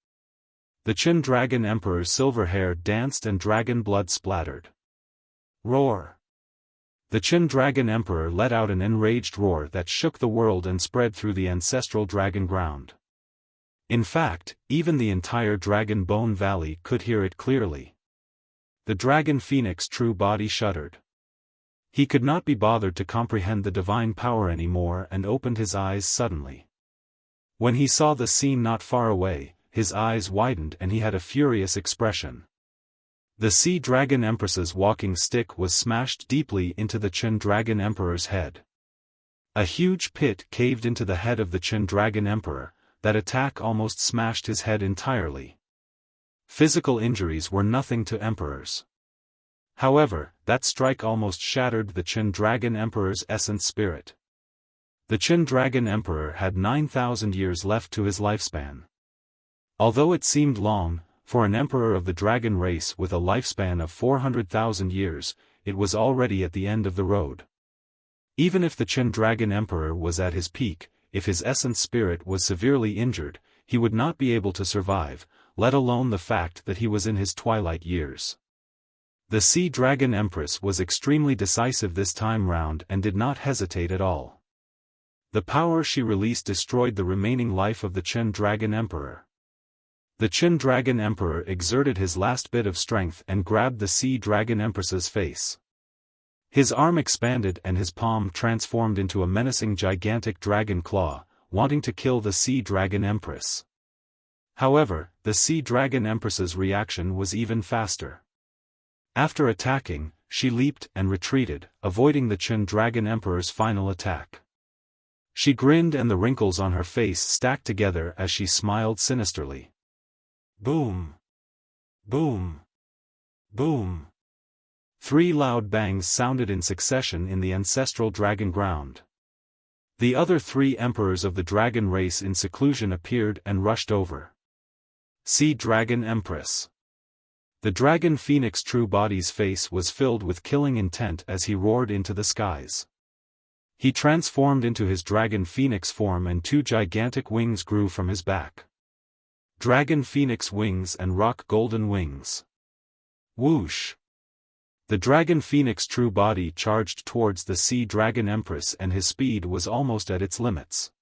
The Qin Dragon Emperor's silver hair danced and dragon blood splattered. Roar! The Qin Dragon Emperor let out an enraged roar that shook the world and spread through the ancestral dragon ground. In fact, even the entire Dragon Bone Valley could hear it clearly. The Dragon Phoenix true body shuddered. He could not be bothered to comprehend the divine power anymore and opened his eyes suddenly. When he saw the scene not far away, his eyes widened and he had a furious expression. The Sea Dragon Empress's walking stick was smashed deeply into the Qin Dragon Emperor's head. A huge pit caved into the head of the Qin Dragon Emperor. That attack almost smashed his head entirely. Physical injuries were nothing to emperors. However, that strike almost shattered the Qin Dragon Emperor's essence spirit. The Qin Dragon Emperor had 9,000 years left to his lifespan. Although it seemed long, for an emperor of the dragon race with a lifespan of 400,000 years, it was already at the end of the road. Even if the Qin Dragon Emperor was at his peak, if his essence spirit was severely injured, he would not be able to survive, let alone the fact that he was in his twilight years. The Sea Dragon Empress was extremely decisive this time round and did not hesitate at all. The power she released destroyed the remaining life of the Qin Dragon Emperor. The Qin Dragon Emperor exerted his last bit of strength and grabbed the Sea Dragon Empress's face. His arm expanded and his palm transformed into a menacing gigantic dragon claw, wanting to kill the Sea Dragon Empress. However, the Sea Dragon Empress's reaction was even faster. After attacking, she leaped and retreated, avoiding the Qin Dragon Emperor's final attack. She grinned and the wrinkles on her face stacked together as she smiled sinisterly. Boom! Boom! Boom! 3 loud bangs sounded in succession in the ancestral dragon ground. The other 3 emperors of the dragon race in seclusion appeared and rushed over. Sea Dragon Empress. The dragon phoenix true body's face was filled with killing intent as he roared into the skies. He transformed into his dragon phoenix form and 2 gigantic wings grew from his back. Dragon phoenix wings and rock golden wings. Whoosh! The dragon phoenix true body charged towards the Sea Dragon Empress and his speed was almost at its limits.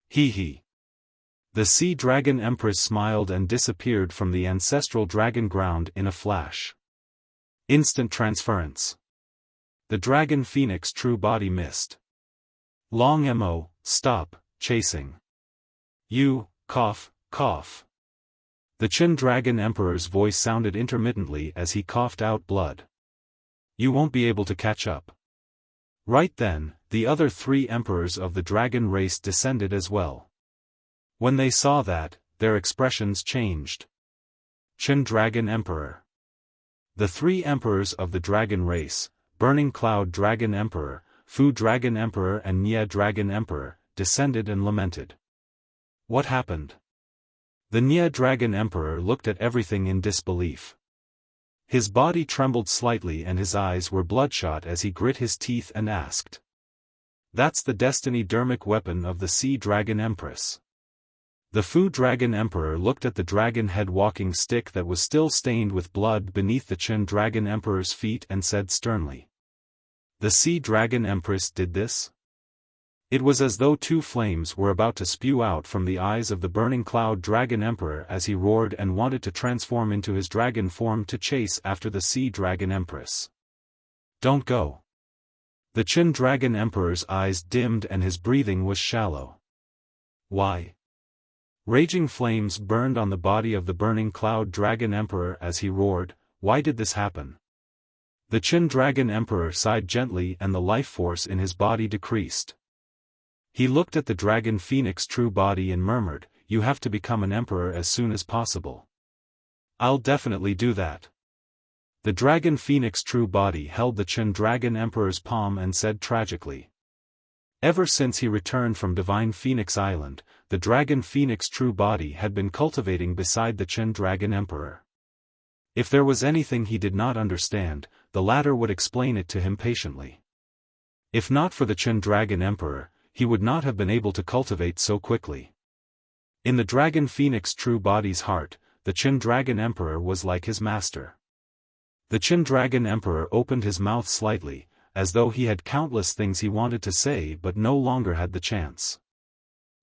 Hee hee. The Sea Dragon Empress smiled and disappeared from the ancestral dragon ground in a flash. Instant transference. The dragon phoenix true body missed. Long mo, stop, chasing. You, cough, cough. The Qin Dragon Emperor's voice sounded intermittently as he coughed out blood. You won't be able to catch up. Right then, the other 3 emperors of the dragon race descended as well. When they saw that, their expressions changed. Qin Dragon Emperor. The 3 emperors of the dragon race, Burning Cloud Dragon Emperor, Fu Dragon Emperor and Nye Dragon Emperor, descended and lamented. What happened? The Nye Dragon Emperor looked at everything in disbelief. His body trembled slightly and his eyes were bloodshot as he grit his teeth and asked. That's the destiny dermic weapon of the Sea Dragon Empress. The Fu Dragon Emperor looked at the dragon head walking stick that was still stained with blood beneath the Qin Dragon Emperor's feet and said sternly. The Sea Dragon Empress did this? It was as though 2 flames were about to spew out from the eyes of the Burning Cloud Dragon Emperor as he roared and wanted to transform into his dragon form to chase after the Sea Dragon Empress. Don't go. The Qin Dragon Emperor's eyes dimmed and his breathing was shallow. Why? Raging flames burned on the body of the Burning Cloud Dragon Emperor as he roared, why did this happen? The Qin Dragon Emperor sighed gently and the life force in his body decreased. He looked at the dragon phoenix true body and murmured, you have to become an emperor as soon as possible. I'll definitely do that. The dragon phoenix true body held the Qin Dragon Emperor's palm and said tragically. Ever since he returned from Divine Phoenix Island, the dragon phoenix true body had been cultivating beside the Qin Dragon Emperor. If there was anything he did not understand, the latter would explain it to him patiently. If not for the Qin Dragon Emperor, he would not have been able to cultivate so quickly. In the dragon phoenix true body's heart, the Qin Dragon Emperor was like his master. The Qin Dragon Emperor opened his mouth slightly, as though he had countless things he wanted to say but no longer had the chance.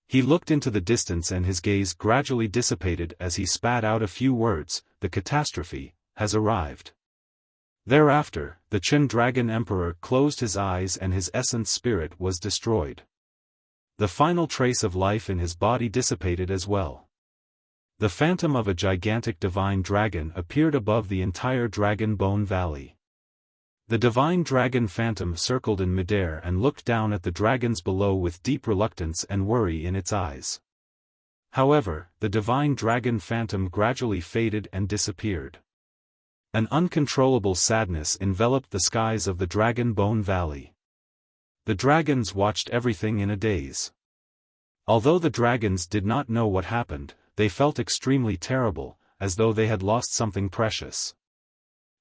He looked into the distance and his gaze gradually dissipated as he spat out a few words, the catastrophe has arrived. Thereafter, the Qin Dragon Emperor closed his eyes and his essence spirit was destroyed. The final trace of life in his body dissipated as well. The phantom of a gigantic divine dragon appeared above the entire Dragon Bone Valley. The divine dragon phantom circled in midair and looked down at the dragons below with deep reluctance and worry in its eyes. However, the divine dragon phantom gradually faded and disappeared. An uncontrollable sadness enveloped the skies of the Dragon Bone Valley. The dragons watched everything in a daze. Although the dragons did not know what happened, they felt extremely terrible, as though they had lost something precious.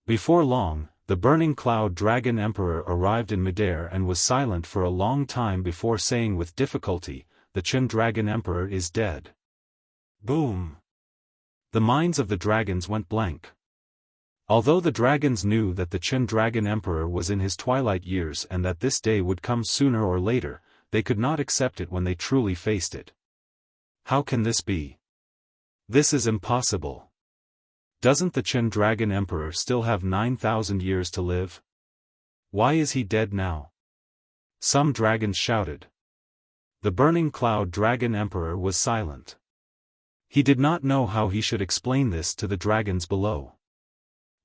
Before long, the Burning Cloud Dragon Emperor arrived in midair and was silent for a long time before saying with difficulty, the Qin Dragon Emperor is dead. Boom! The minds of the dragons went blank. Although the dragons knew that the Qin Dragon Emperor was in his twilight years and that this day would come sooner or later, they could not accept it when they truly faced it. How can this be? This is impossible. Doesn't the Qin Dragon Emperor still have 9,000 years to live? Why is he dead now? Some dragons shouted. The burning cloud dragon emperor was silent. He did not know how he should explain this to the dragons below.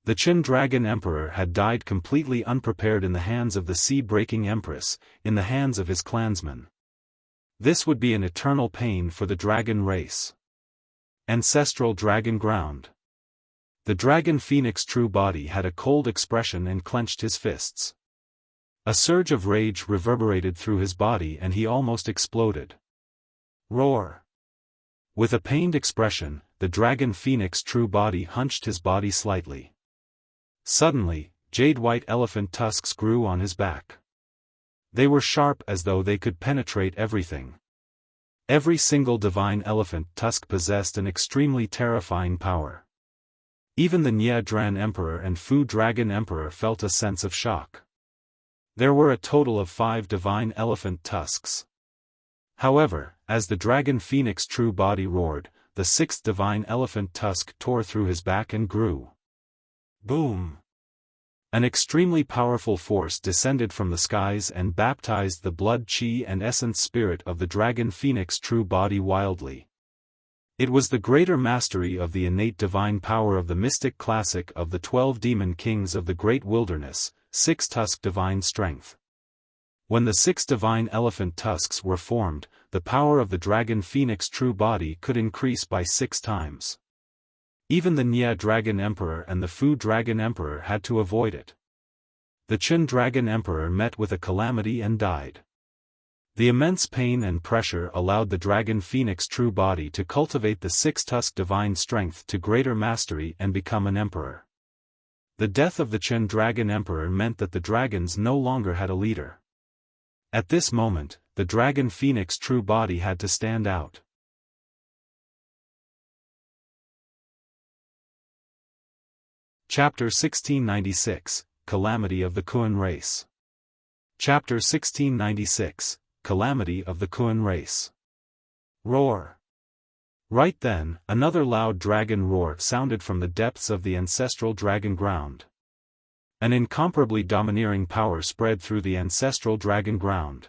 The Qin dragon emperor had died completely unprepared in the hands of the sea-breaking empress, in the hands of his clansmen. This would be an eternal pain for the dragon race. Ancestral dragon ground. The dragon phoenix true body had a cold expression and clenched his fists. A surge of rage reverberated through his body and he almost exploded. Roar! With a pained expression, the dragon phoenix true body hunched his body slightly. Suddenly, jade-white elephant tusks grew on his back. They were sharp as though they could penetrate everything. Every single divine elephant tusk possessed an extremely terrifying power. Even the Nye Dran Emperor and Fu Dragon Emperor felt a sense of shock. There were a total of 5 divine elephant tusks. However, as the dragon phoenix true body roared, the 6th divine elephant tusk tore through his back and grew. Boom! An extremely powerful force descended from the skies and baptized the blood chi and essence spirit of the dragon phoenix true body wildly. It was the greater mastery of the innate divine power of the mystic classic of the 12 demon kings of the great wilderness, 6-tusk divine strength. When the 6 divine elephant tusks were formed, the power of the dragon phoenix true body could increase by 6 times. Even the Nye Dragon Emperor and the Fu Dragon Emperor had to avoid it. The Qin Dragon Emperor met with a calamity and died. The immense pain and pressure allowed the dragon phoenix true body to cultivate the 6-tusk divine strength to greater mastery and become an emperor. The death of the Qin Dragon Emperor meant that the dragons no longer had a leader. At this moment, the dragon phoenix true body had to stand out. Chapter 1696, Calamity of the Kuan Race. Chapter 1696, Calamity of the Kuan Race. Roar! Right then, another loud dragon roar sounded from the depths of the ancestral dragon ground. An incomparably domineering power spread through the ancestral dragon ground.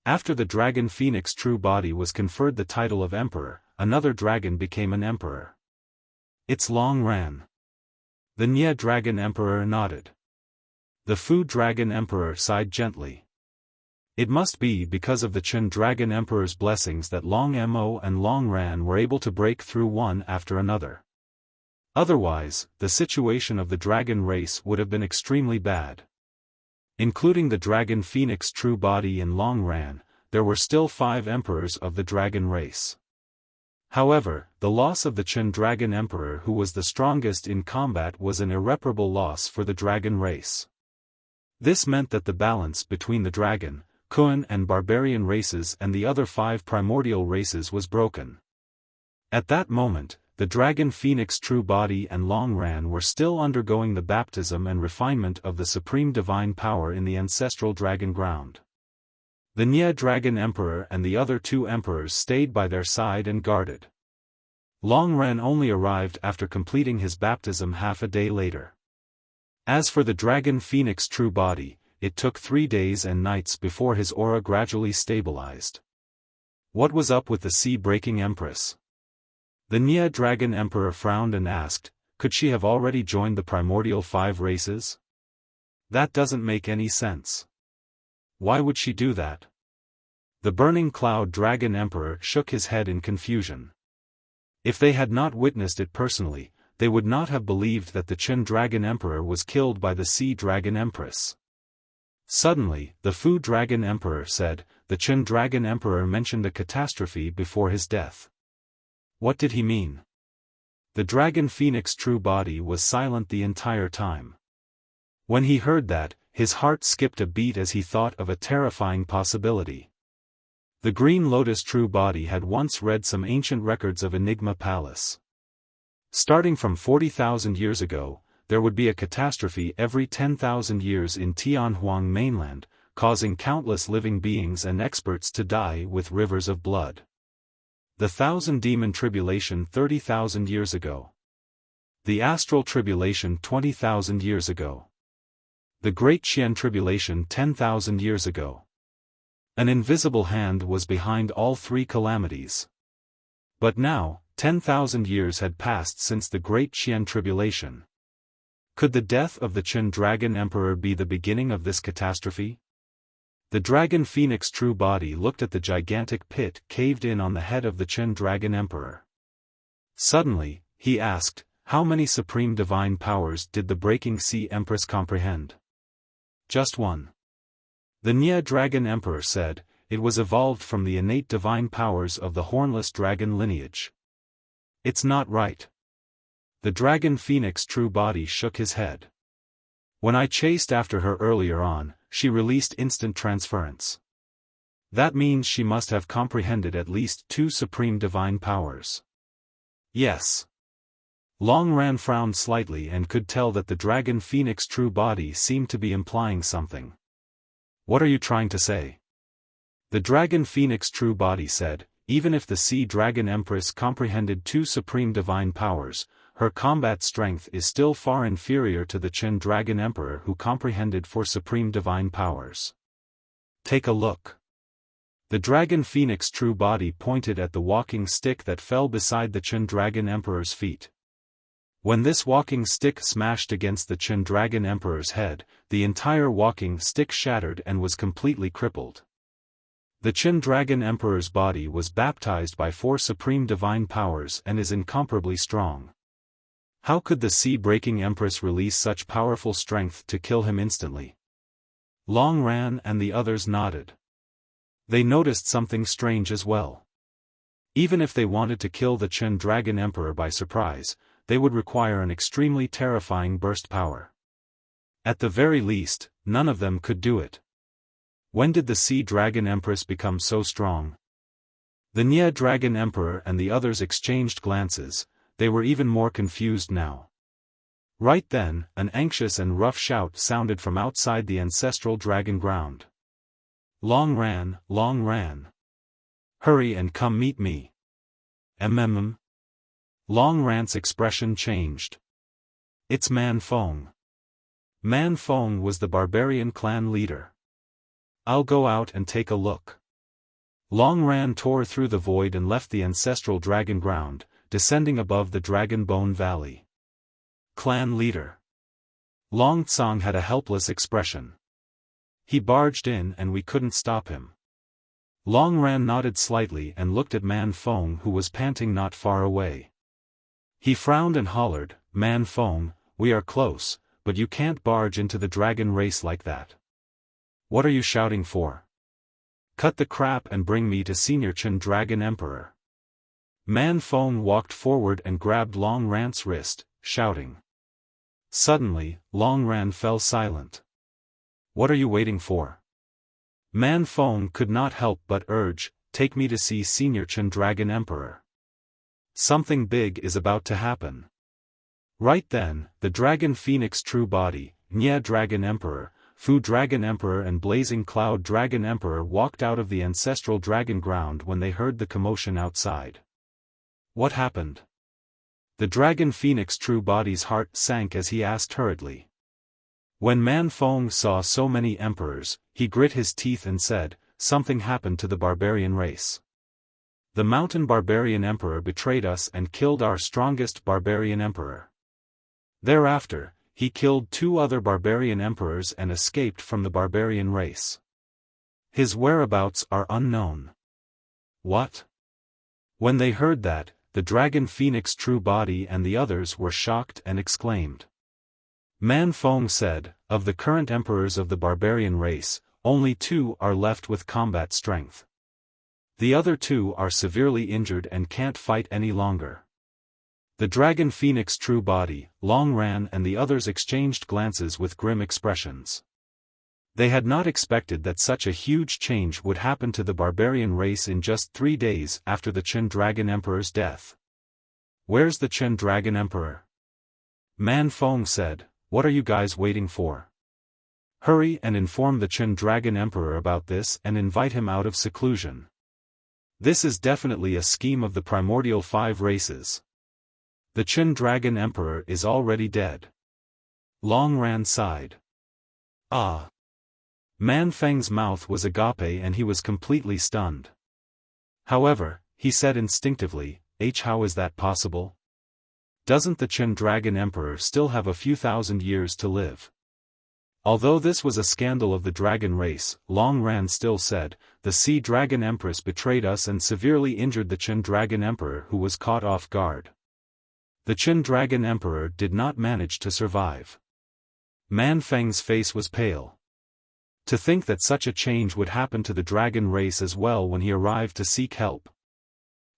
After the dragon phoenix true body was conferred the title of emperor, another dragon became an emperor. Its long ran. The Nye Dragon Emperor nodded. The Fu Dragon Emperor sighed gently. It must be because of the Qin Dragon Emperor's blessings that Long Mo and Long Ran were able to break through one after another. Otherwise, the situation of the dragon race would have been extremely bad. Including the dragon phoenix true body in Long Ran, there were still 5 emperors of the dragon race. However, the loss of the Qin Dragon Emperor who was the strongest in combat was an irreparable loss for the dragon race. This meant that the balance between the dragon, Kuan and barbarian races and the other 5 primordial races was broken. At that moment, the dragon phoenix true body and Long Ran were still undergoing the baptism and refinement of the supreme divine power in the ancestral dragon ground. The Nye Dragon Emperor and the other 2 emperors stayed by their side and guarded. Long Ran only arrived after completing his baptism half a day later. As for the dragon phoenix true body, it took 3 days and nights before his aura gradually stabilized. What was up with the sea-breaking empress? The Nye Dragon Emperor frowned and asked, could she have already joined the primordial 5 races? That doesn't make any sense. Why would she do that? The burning cloud dragon emperor shook his head in confusion. If they had not witnessed it personally, they would not have believed that the Qin dragon emperor was killed by the sea dragon empress. Suddenly, the Fu dragon emperor said, the Qin dragon emperor mentioned a catastrophe before his death. What did he mean? The dragon phoenix true body was silent the entire time. When he heard that, his heart skipped a beat as he thought of a terrifying possibility. The green lotus true body had once read some ancient records of Enigma Palace. Starting from 40,000 years ago, there would be a catastrophe every 10,000 years in Tianhuang mainland, causing countless living beings and experts to die with rivers of blood. The Thousand Demon Tribulation 30,000 years ago. The Astral Tribulation 20,000 years ago. The Great Qian Tribulation 10,000 years ago. An invisible hand was behind all three calamities. But now, 10,000 years had passed since the Great Qian Tribulation. Could the death of the Qin Dragon Emperor be the beginning of this catastrophe? The Dragon Phoenix true body looked at the gigantic pit caved in on the head of the Qin Dragon Emperor. Suddenly, he asked, how many supreme divine powers did the Breaking Sea Empress comprehend? Just one. The Nya Dragon Emperor said, it was evolved from the innate divine powers of the hornless dragon lineage. It's not right. The Dragon Phoenix true body shook his head. When I chased after her earlier on, she released instant transference. That means she must have comprehended at least 2 supreme divine powers. Yes. Long Ran frowned slightly and could tell that the Dragon Phoenix true body seemed to be implying something. What are you trying to say? The Dragon Phoenix true body said, even if the Sea Dragon Empress comprehended 2 supreme divine powers, her combat strength is still far inferior to the Qin Dragon Emperor who comprehended 4 supreme divine powers. Take a look. The Dragon Phoenix true body pointed at the walking stick that fell beside the Qin Dragon Emperor's feet. When this walking stick smashed against the Qin Dragon Emperor's head, the entire walking stick shattered and was completely crippled. The Qin Dragon Emperor's body was baptized by 4 supreme divine powers and is incomparably strong. How could the sea-breaking Empress release such powerful strength to kill him instantly? Long Ran and the others nodded. They noticed something strange as well. Even if they wanted to kill the Qin Dragon Emperor by surprise, they would require an extremely terrifying burst power. At the very least, none of them could do it. When did the Sea Dragon Empress become so strong? The Nya Dragon Emperor and the others exchanged glances. They were even more confused now. Right then, an anxious and rough shout sounded from outside the ancestral dragon ground. Long Ran, Long Ran. Hurry and come meet me. Long Ran's expression changed. It's Man Fong. Man Fong was the barbarian clan leader. I'll go out and take a look. Long Ran tore through the void and left the ancestral dragon ground, descending above the Dragon Bone Valley. Clan leader. Long Tsang had a helpless expression. He barged in and we couldn't stop him. Long Ran nodded slightly and looked at Man Fong who was panting not far away. He frowned and hollered, Man Fong, we are close, but you can't barge into the dragon race like that. What are you shouting for? Cut the crap and bring me to Senior Qin Dragon Emperor. Man Fong walked forward and grabbed Long Ran's wrist, shouting. Suddenly, Long Ran fell silent. What are you waiting for? Man Fong could not help but urge, take me to see Senior Qin Dragon Emperor. Something big is about to happen. Right then, the Dragon Phoenix true body, Nya Dragon Emperor, Fu Dragon Emperor and Blazing Cloud Dragon Emperor walked out of the ancestral dragon ground when they heard the commotion outside. What happened? The Dragon Phoenix true body's heart sank as he asked hurriedly. When Man Fong saw so many emperors, he grit his teeth and said, something happened to the barbarian race. The mountain barbarian emperor betrayed us and killed our strongest barbarian emperor. Thereafter, he killed 2 other barbarian emperors and escaped from the barbarian race. His whereabouts are unknown. What? When they heard that, the Dragon Phoenix true body and the others were shocked and exclaimed. Man Fong said, of the current emperors of the barbarian race, only 2 are left with combat strength. The other 2 are severely injured and can't fight any longer. The Dragon Phoenix true body, Long Ran and the others exchanged glances with grim expressions. They had not expected that such a huge change would happen to the barbarian race in just 3 days after the Qin Dragon Emperor's death. Where's the Qin Dragon Emperor? Man Fong said, what are you guys waiting for? Hurry and inform the Qin Dragon Emperor about this and invite him out of seclusion. This is definitely a scheme of the primordial 5 races. The Qin Dragon Emperor is already dead. Long Ran sighed. Ah! Man Feng's mouth was agape and he was completely stunned. However, he said instinctively, how is that possible? Doesn't the Chen Dragon Emperor still have a few thousand years to live? Although this was a scandal of the dragon race, Long Ran still said, the Sea Dragon Empress betrayed us and severely injured the Chen Dragon Emperor who was caught off guard. The Chen Dragon Emperor did not manage to survive. Man Feng's face was pale. To think that such a change would happen to the dragon race as well when he arrived to seek help.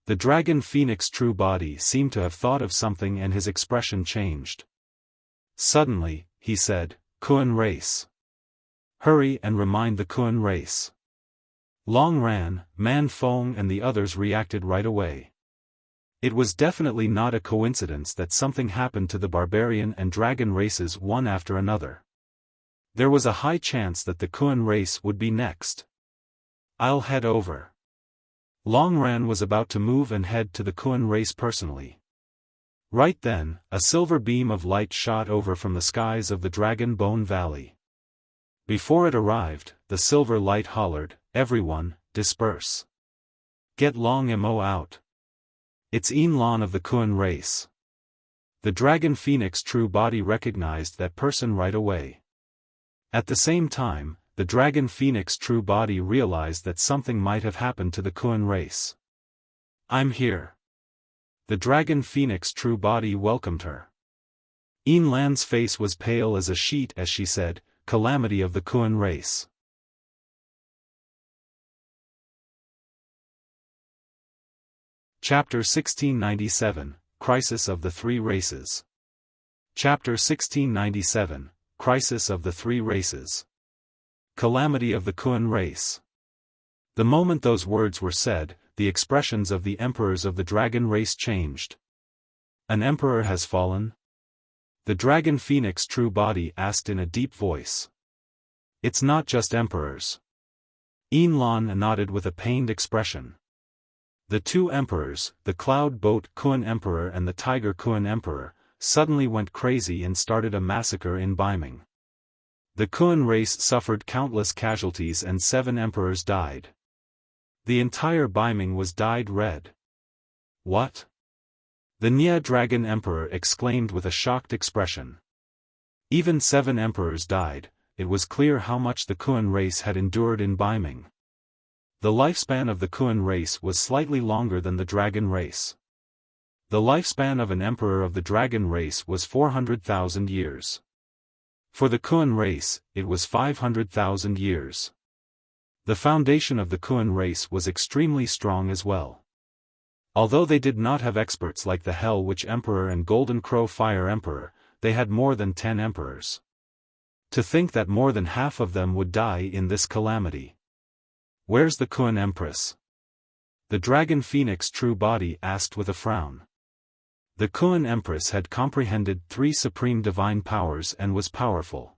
The dragon phoenix true body seemed to have thought of something and his expression changed. Suddenly, he said, Kuan race. Hurry and remind the Kuan race. Long Ran, Man Feng and the others reacted right away. It was definitely not a coincidence that something happened to the barbarian and dragon races one after another. There was a high chance that the Kuan race would be next. I'll head over. Long Ran was about to move and head to the Kuan race personally. Right then, a silver beam of light shot over from the skies of the Dragon Bone Valley. Before it arrived, the silver light hollered, everyone, disperse. Get Long Mo out. It's Lan of the Kuan race. The Dragon Phoenix true body recognized that person right away. At the same time, the Dragon Phoenix true body realized that something might have happened to the Kuan race. I'm here. The Dragon Phoenix true body welcomed her. Lan's face was pale as a sheet as she said, Calamity of the Kuan race. Chapter 1697, Crisis of the Three Races. Chapter 1697, Crisis of the Three Races. Calamity of the Kuan race. The moment those words were said, the expressions of the emperors of the dragon race changed. An emperor has fallen? The Dragon Phoenix true body asked in a deep voice. It's not just emperors. Lan nodded with a pained expression. The two emperors, the Cloud Boat Kuan Emperor and the Tiger Kuan Emperor, suddenly went crazy and started a massacre in Biming. The Kuan race suffered countless casualties and 7 emperors died. The entire Biming was dyed red. What? The Nya Dragon Emperor exclaimed with a shocked expression. Even 7 emperors died, it was clear how much the Kuan race had endured in Biming. The lifespan of the Kuan race was slightly longer than the dragon race. The lifespan of an emperor of the dragon race was 400,000 years. For the Kuan race, it was 500,000 years. The foundation of the Kuan race was extremely strong as well. Although they did not have experts like the Hell Witch Emperor and Golden Crow Fire Emperor, they had more than 10 emperors. To think that more than half of them would die in this calamity. Where's the Kuan Empress? The Dragon Phoenix true body asked with a frown. The Kuan Empress had comprehended 3 supreme divine powers and was powerful.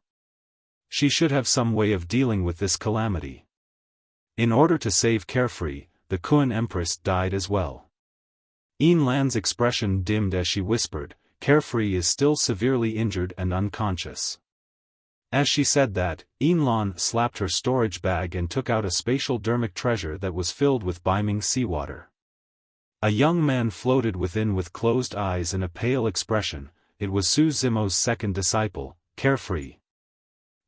She should have some way of dealing with this calamity. In order to save Carefree, the Kuan Empress died as well. Lan's expression dimmed as she whispered, Carefree is still severely injured and unconscious. As she said that, Lan slapped her storage bag and took out a spatial dermic treasure that was filled with Biming seawater. A young man floated within with closed eyes and a pale expression. It was Su Zimo's second disciple, Carefree.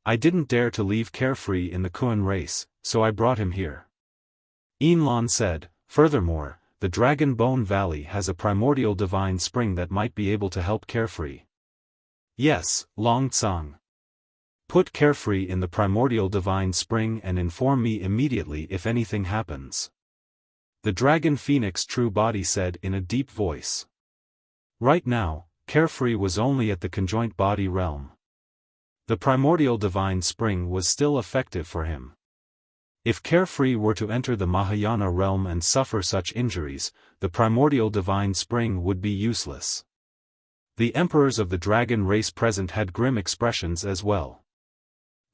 I didn't dare to leave Carefree in the Kuan race, so I brought him here. Lan said, furthermore, the Dragon Bone Valley has a primordial divine spring that might be able to help Carefree. Yes, Long Tsang. Put Carefree in the primordial divine spring and inform me immediately if anything happens. The Dragon Phoenix true body said in a deep voice. Right now, Carefree was only at the conjoint body realm. The primordial divine spring was still effective for him. If Carefree were to enter the Mahayana realm and suffer such injuries, the primordial divine spring would be useless. The emperors of the dragon race present had grim expressions as well.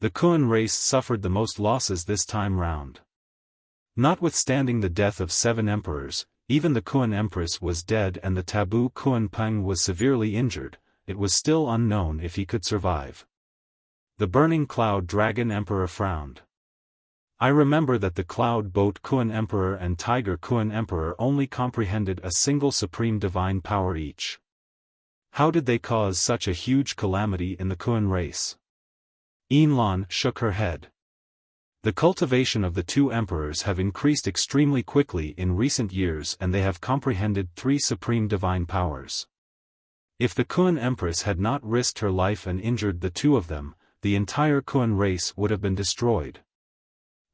The Kuan race suffered the most losses this time round. Notwithstanding the death of 7 emperors, even the Kuan Empress was dead and the taboo Kuan Peng was severely injured, it was still unknown if he could survive. The burning cloud dragon emperor frowned. I remember that the cloud boat Kun emperor and tiger Kun emperor only comprehended a single supreme divine power each. How did they cause such a huge calamity in the Kun race? Yinlan shook her head. The cultivation of the two emperors have increased extremely quickly in recent years, and they have comprehended 3 supreme divine powers. If the Kun Empress had not risked her life and injured the 2 of them, the entire Kun race would have been destroyed.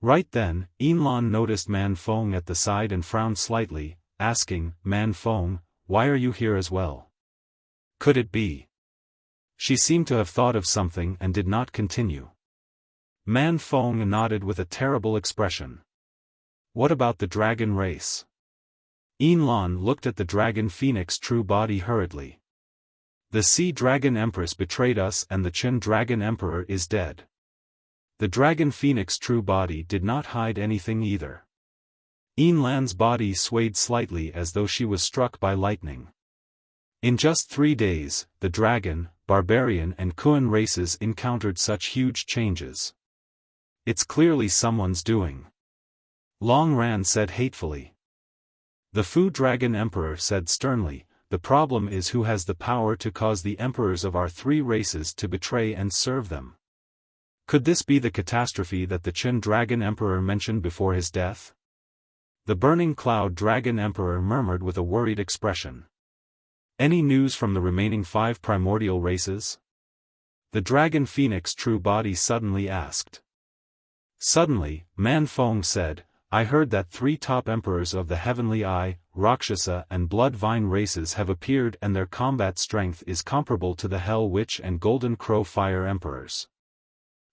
Right then, Yinlan noticed Man Feng at the side and frowned slightly, asking, Man Feng, why are you here as well? Could it be? She seemed to have thought of something and did not continue. Man Feng nodded with a terrible expression. What about the dragon race? Yinlan looked at the dragon phoenix true body hurriedly. The Sea Dragon Empress betrayed us and the Qin Dragon Emperor is dead. The dragon phoenix true body did not hide anything either. Yinlan's body swayed slightly as though she was struck by lightning. In just 3 days, the dragon, barbarian and Kun races encountered such huge changes. It's clearly someone's doing. Long Ran said hatefully. The Fu Dragon Emperor said sternly, the problem is who has the power to cause the emperors of our 3 races to betray and serve them. Could this be the catastrophe that the Qin Dragon Emperor mentioned before his death? The Burning Cloud Dragon Emperor murmured with a worried expression. Any news from the remaining 5 primordial races? The Dragon Phoenix True Body suddenly asked. Suddenly, Man Feng said, I heard that 3 top emperors of the Heavenly Eye, Rakshasa and Blood Vine races have appeared and their combat strength is comparable to the Hell Witch and Golden Crow Fire Emperors.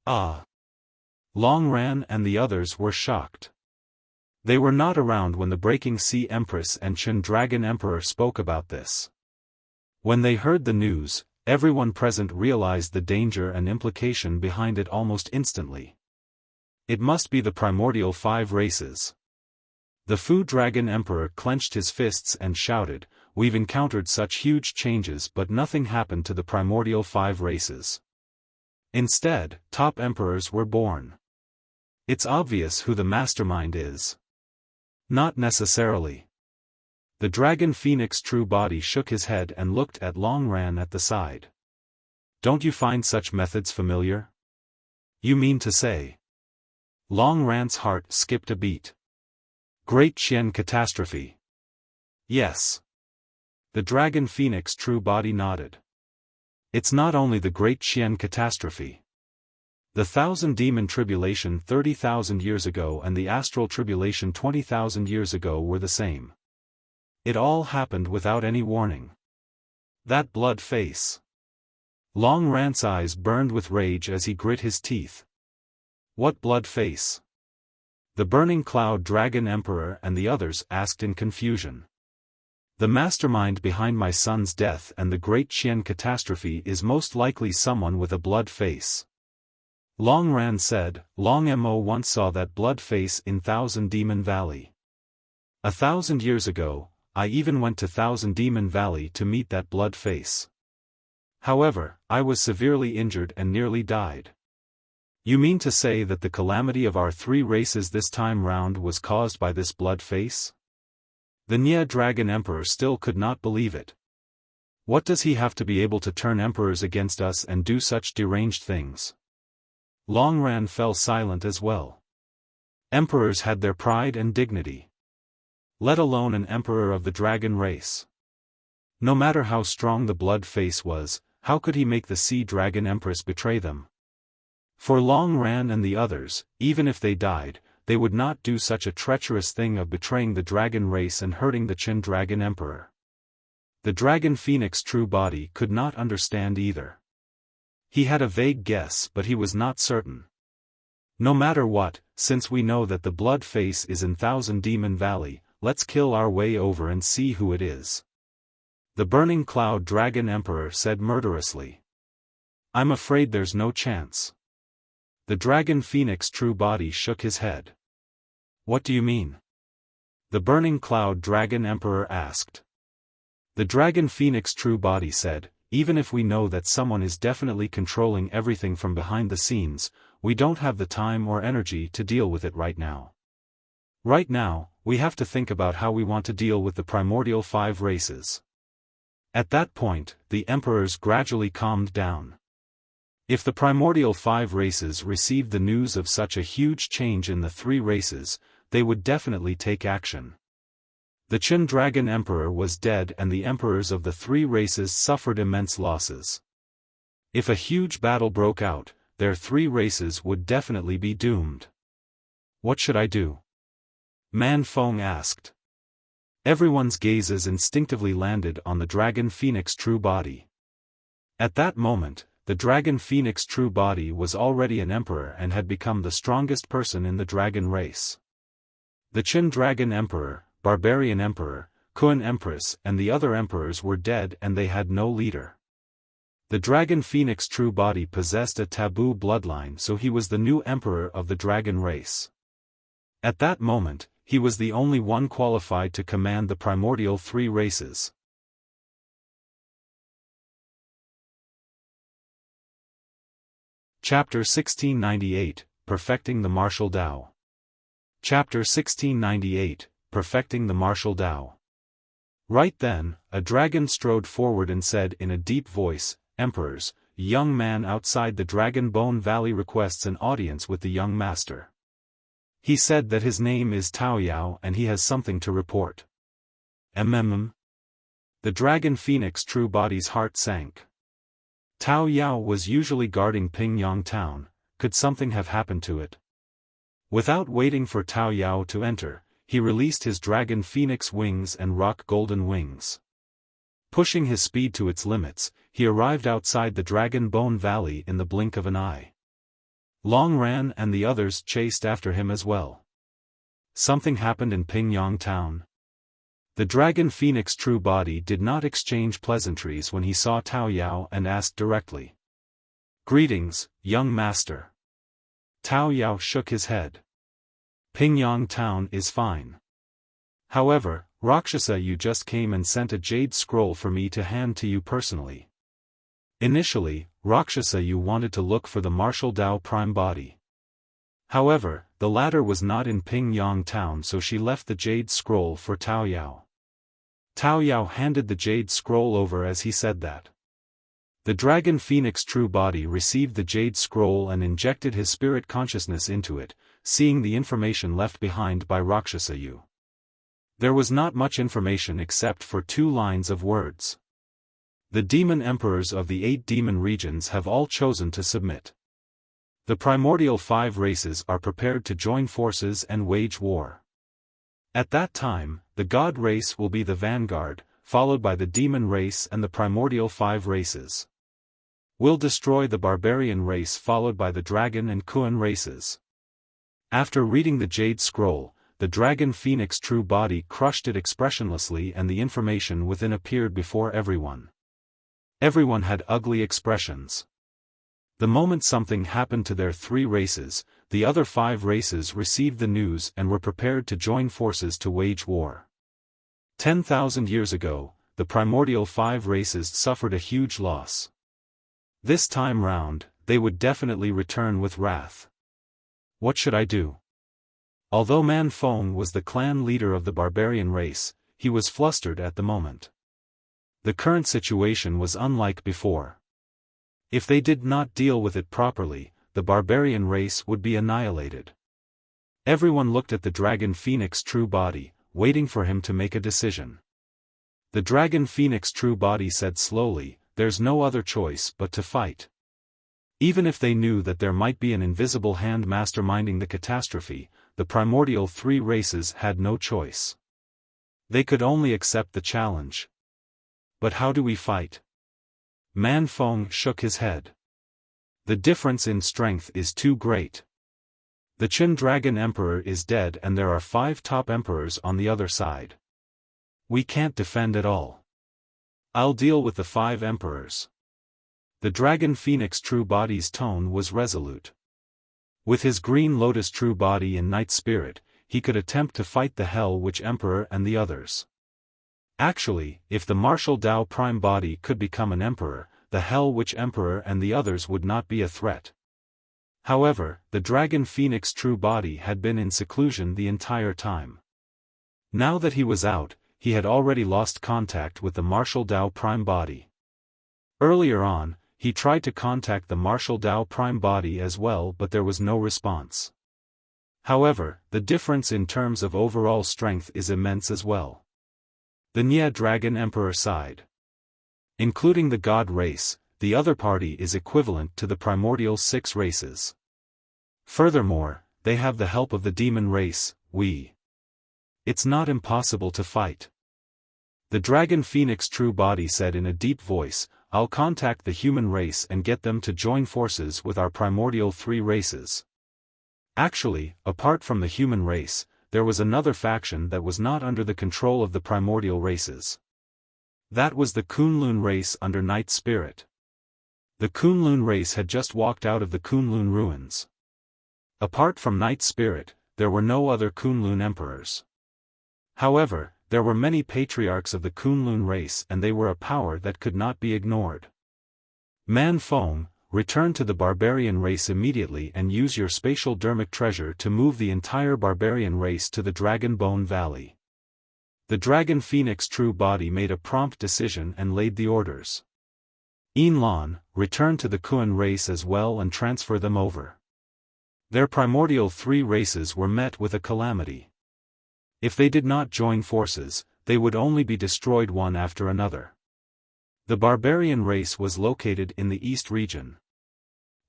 Ah! Long Ran and the others were shocked. They were not around when the Breaking Sea Empress and Qin Dragon Emperor spoke about this. When they heard the news, everyone present realized the danger and implication behind it almost instantly. It must be the primordial 5 races. The Fu Dragon Emperor clenched his fists and shouted, we've encountered such huge changes but nothing happened to the primordial 5 races. Instead, top emperors were born. It's obvious who the mastermind is. Not necessarily. The Dragon Phoenix True Body shook his head and looked at Long Ran at the side. Don't you find such methods familiar? You mean to say? Long Ran's heart skipped a beat. Great Qian catastrophe. Yes. The Dragon Phoenix True Body nodded. It's not only the Great Qian catastrophe. The Thousand Demon Tribulation 30,000 years ago and the Astral Tribulation 20,000 years ago were the same. It all happened without any warning. That blood face. Long Ran's eyes burned with rage as he grit his teeth. What blood face? The Burning Cloud Dragon Emperor and the others asked in confusion. The mastermind behind my son's death and the Great Qian catastrophe is most likely someone with a blood face. Long Ran said, Long Mo once saw that blood face in Thousand Demon Valley. 1,000 years ago, I even went to Thousand Demon Valley to meet that blood face. However, I was severely injured and nearly died. You mean to say that the calamity of our 3 races this time round was caused by this blood face? The Nya Dragon Emperor still could not believe it. What does he have to be able to turn emperors against us and do such deranged things? Long Ran fell silent as well. Emperors had their pride and dignity. Let alone an emperor of the dragon race. No matter how strong the blood face was, how could he make the Sea Dragon Empress betray them? For Long Ran and the others, even if they died, they would not do such a treacherous thing of betraying the dragon race and hurting the Qin Dragon Emperor. The Dragon Phoenix True Body could not understand either. He had a vague guess but he was not certain. No matter what, since we know that the blood face is in Thousand Demon Valley, let's kill our way over and see who it is. The Burning Cloud Dragon Emperor said murderously. I'm afraid there's no chance. The Dragon Phoenix True Body shook his head. What do you mean? The Burning Cloud Dragon Emperor asked. The Dragon Phoenix True Body said, even if we know that someone is definitely controlling everything from behind the scenes, we don't have the time or energy to deal with it right now. Right now, we have to think about how we want to deal with the primordial 5 races. At that point, the emperors gradually calmed down. If the primordial 5 races received the news of such a huge change in the 3 races, they would definitely take action. The Qin Dragon Emperor was dead and the emperors of the 3 races suffered immense losses. If a huge battle broke out, their 3 races would definitely be doomed. What should I do? Man Feng asked. Everyone's gazes instinctively landed on the Dragon Phoenix true body. At that moment, the Dragon Phoenix true body was already an emperor and had become the strongest person in the dragon race. The Qin Dragon Emperor, Barbarian Emperor, Kun Empress and the other emperors were dead and they had no leader. The Dragon Phoenix true body possessed a taboo bloodline, so he was the new emperor of the dragon race. At that moment, he was the only one qualified to command the primordial 3 races. Chapter 1698, Perfecting the Martial Tao. Chapter 1698, Perfecting the Martial Tao. Right then, a dragon strode forward and said in a deep voice, "Emperors, a young man outside the Dragon Bone Valley requests an audience with the young master. He said that his name is Tao Yao and he has something to report." The Dragon Phoenix true body's heart sank. Tao Yao was usually guarding Pingyang town. Could something have happened to it? Without waiting for Tao Yao to enter, he released his Dragon Phoenix wings and rock golden wings. Pushing his speed to its limits, he arrived outside the Dragon Bone Valley in the blink of an eye. Long Ran and the others chased after him as well. Something happened in Pingyang town. The Dragon Phoenix true body did not exchange pleasantries when he saw Tao Yao and asked directly. "Greetings, young master." Tao Yao shook his head. "Pingyang town is fine. However, Rakshasa, you just came and sent a jade scroll for me to hand to you personally. Initially, Rakshasa, you wanted to look for the martial Tao prime body. However, the latter was not in Pingyang town, so she left the jade scroll for Tao Yao." Tao Yao handed the jade scroll over as he said that. The Dragon Phoenix true body received the jade scroll and injected his spirit consciousness into it, seeing the information left behind by Rakshasa Yu. There was not much information except for 2 lines of words. The demon emperors of the 8 demon regions have all chosen to submit. The primordial 5 races are prepared to join forces and wage war. At that time, the god race will be the vanguard, followed by the demon race and the primordial 5 races. Will destroy the barbarian race, followed by the dragon and Kun races. After reading the jade scroll, the Dragon Phoenix true body crushed it expressionlessly and the information within appeared before everyone. Everyone had ugly expressions. The moment something happened to their 3 races, the other 5 races received the news and were prepared to join forces to wage war. 10,000 years ago, the primordial 5 races suffered a huge loss. This time round, they would definitely return with wrath. What should I do? Although Man Feng was the clan leader of the barbarian race, he was flustered at the moment. The current situation was unlike before. If they did not deal with it properly, the barbarian race would be annihilated. Everyone looked at the Dragon Phoenix true body, waiting for him to make a decision. The Dragon Phoenix true body said slowly, "There's no other choice but to fight." Even if they knew that there might be an invisible hand masterminding the catastrophe, the primordial 3 races had no choice. They could only accept the challenge. But how do we fight? Man Feng shook his head. The difference in strength is too great. The Qin Dragon Emperor is dead and there are 5 top emperors on the other side. We can't defend at all. I'll deal with the 5 emperors. The Dragon Phoenix true body's tone was resolute. With his green Lotus true body and night spirit, he could attempt to fight the Hell Witch Emperor and the others. Actually, if the martial Tao prime body could become an emperor, the Hell Witch Emperor and the others would not be a threat. However, the Dragon Phoenix true body had been in seclusion the entire time. Now that he was out, he had already lost contact with the martial Tao prime body. Earlier on, he tried to contact the martial Tao prime body as well, but there was no response. However, the difference in terms of overall strength is immense as well. The Nya Dragon Emperor side, including the God race, the other party is equivalent to the primordial 6 races. Furthermore, they have the help of the demon race, we. It's not impossible to fight. The Dragon Phoenix true body said in a deep voice, I'll contact the human race and get them to join forces with our primordial 3 races. Actually, apart from the human race, there was another faction that was not under the control of the primordial races. That was the Kunlun race under Night Spirit. The Kunlun race had just walked out of the Kunlun ruins. Apart from Night Spirit, there were no other Kunlun emperors. However, there were many patriarchs of the Kunlun race and they were a power that could not be ignored. Man Feng, return to the barbarian race immediately and use your spatial dermic treasure to move the entire barbarian race to the Dragon Bone Valley. The Dragon Phoenix true body made a prompt decision and laid the orders. Yinlan, return to the Kuan race as well and transfer them over. Their primordial 3 races were met with a calamity. If they did not join forces, they would only be destroyed one after another. The barbarian race was located in the east region.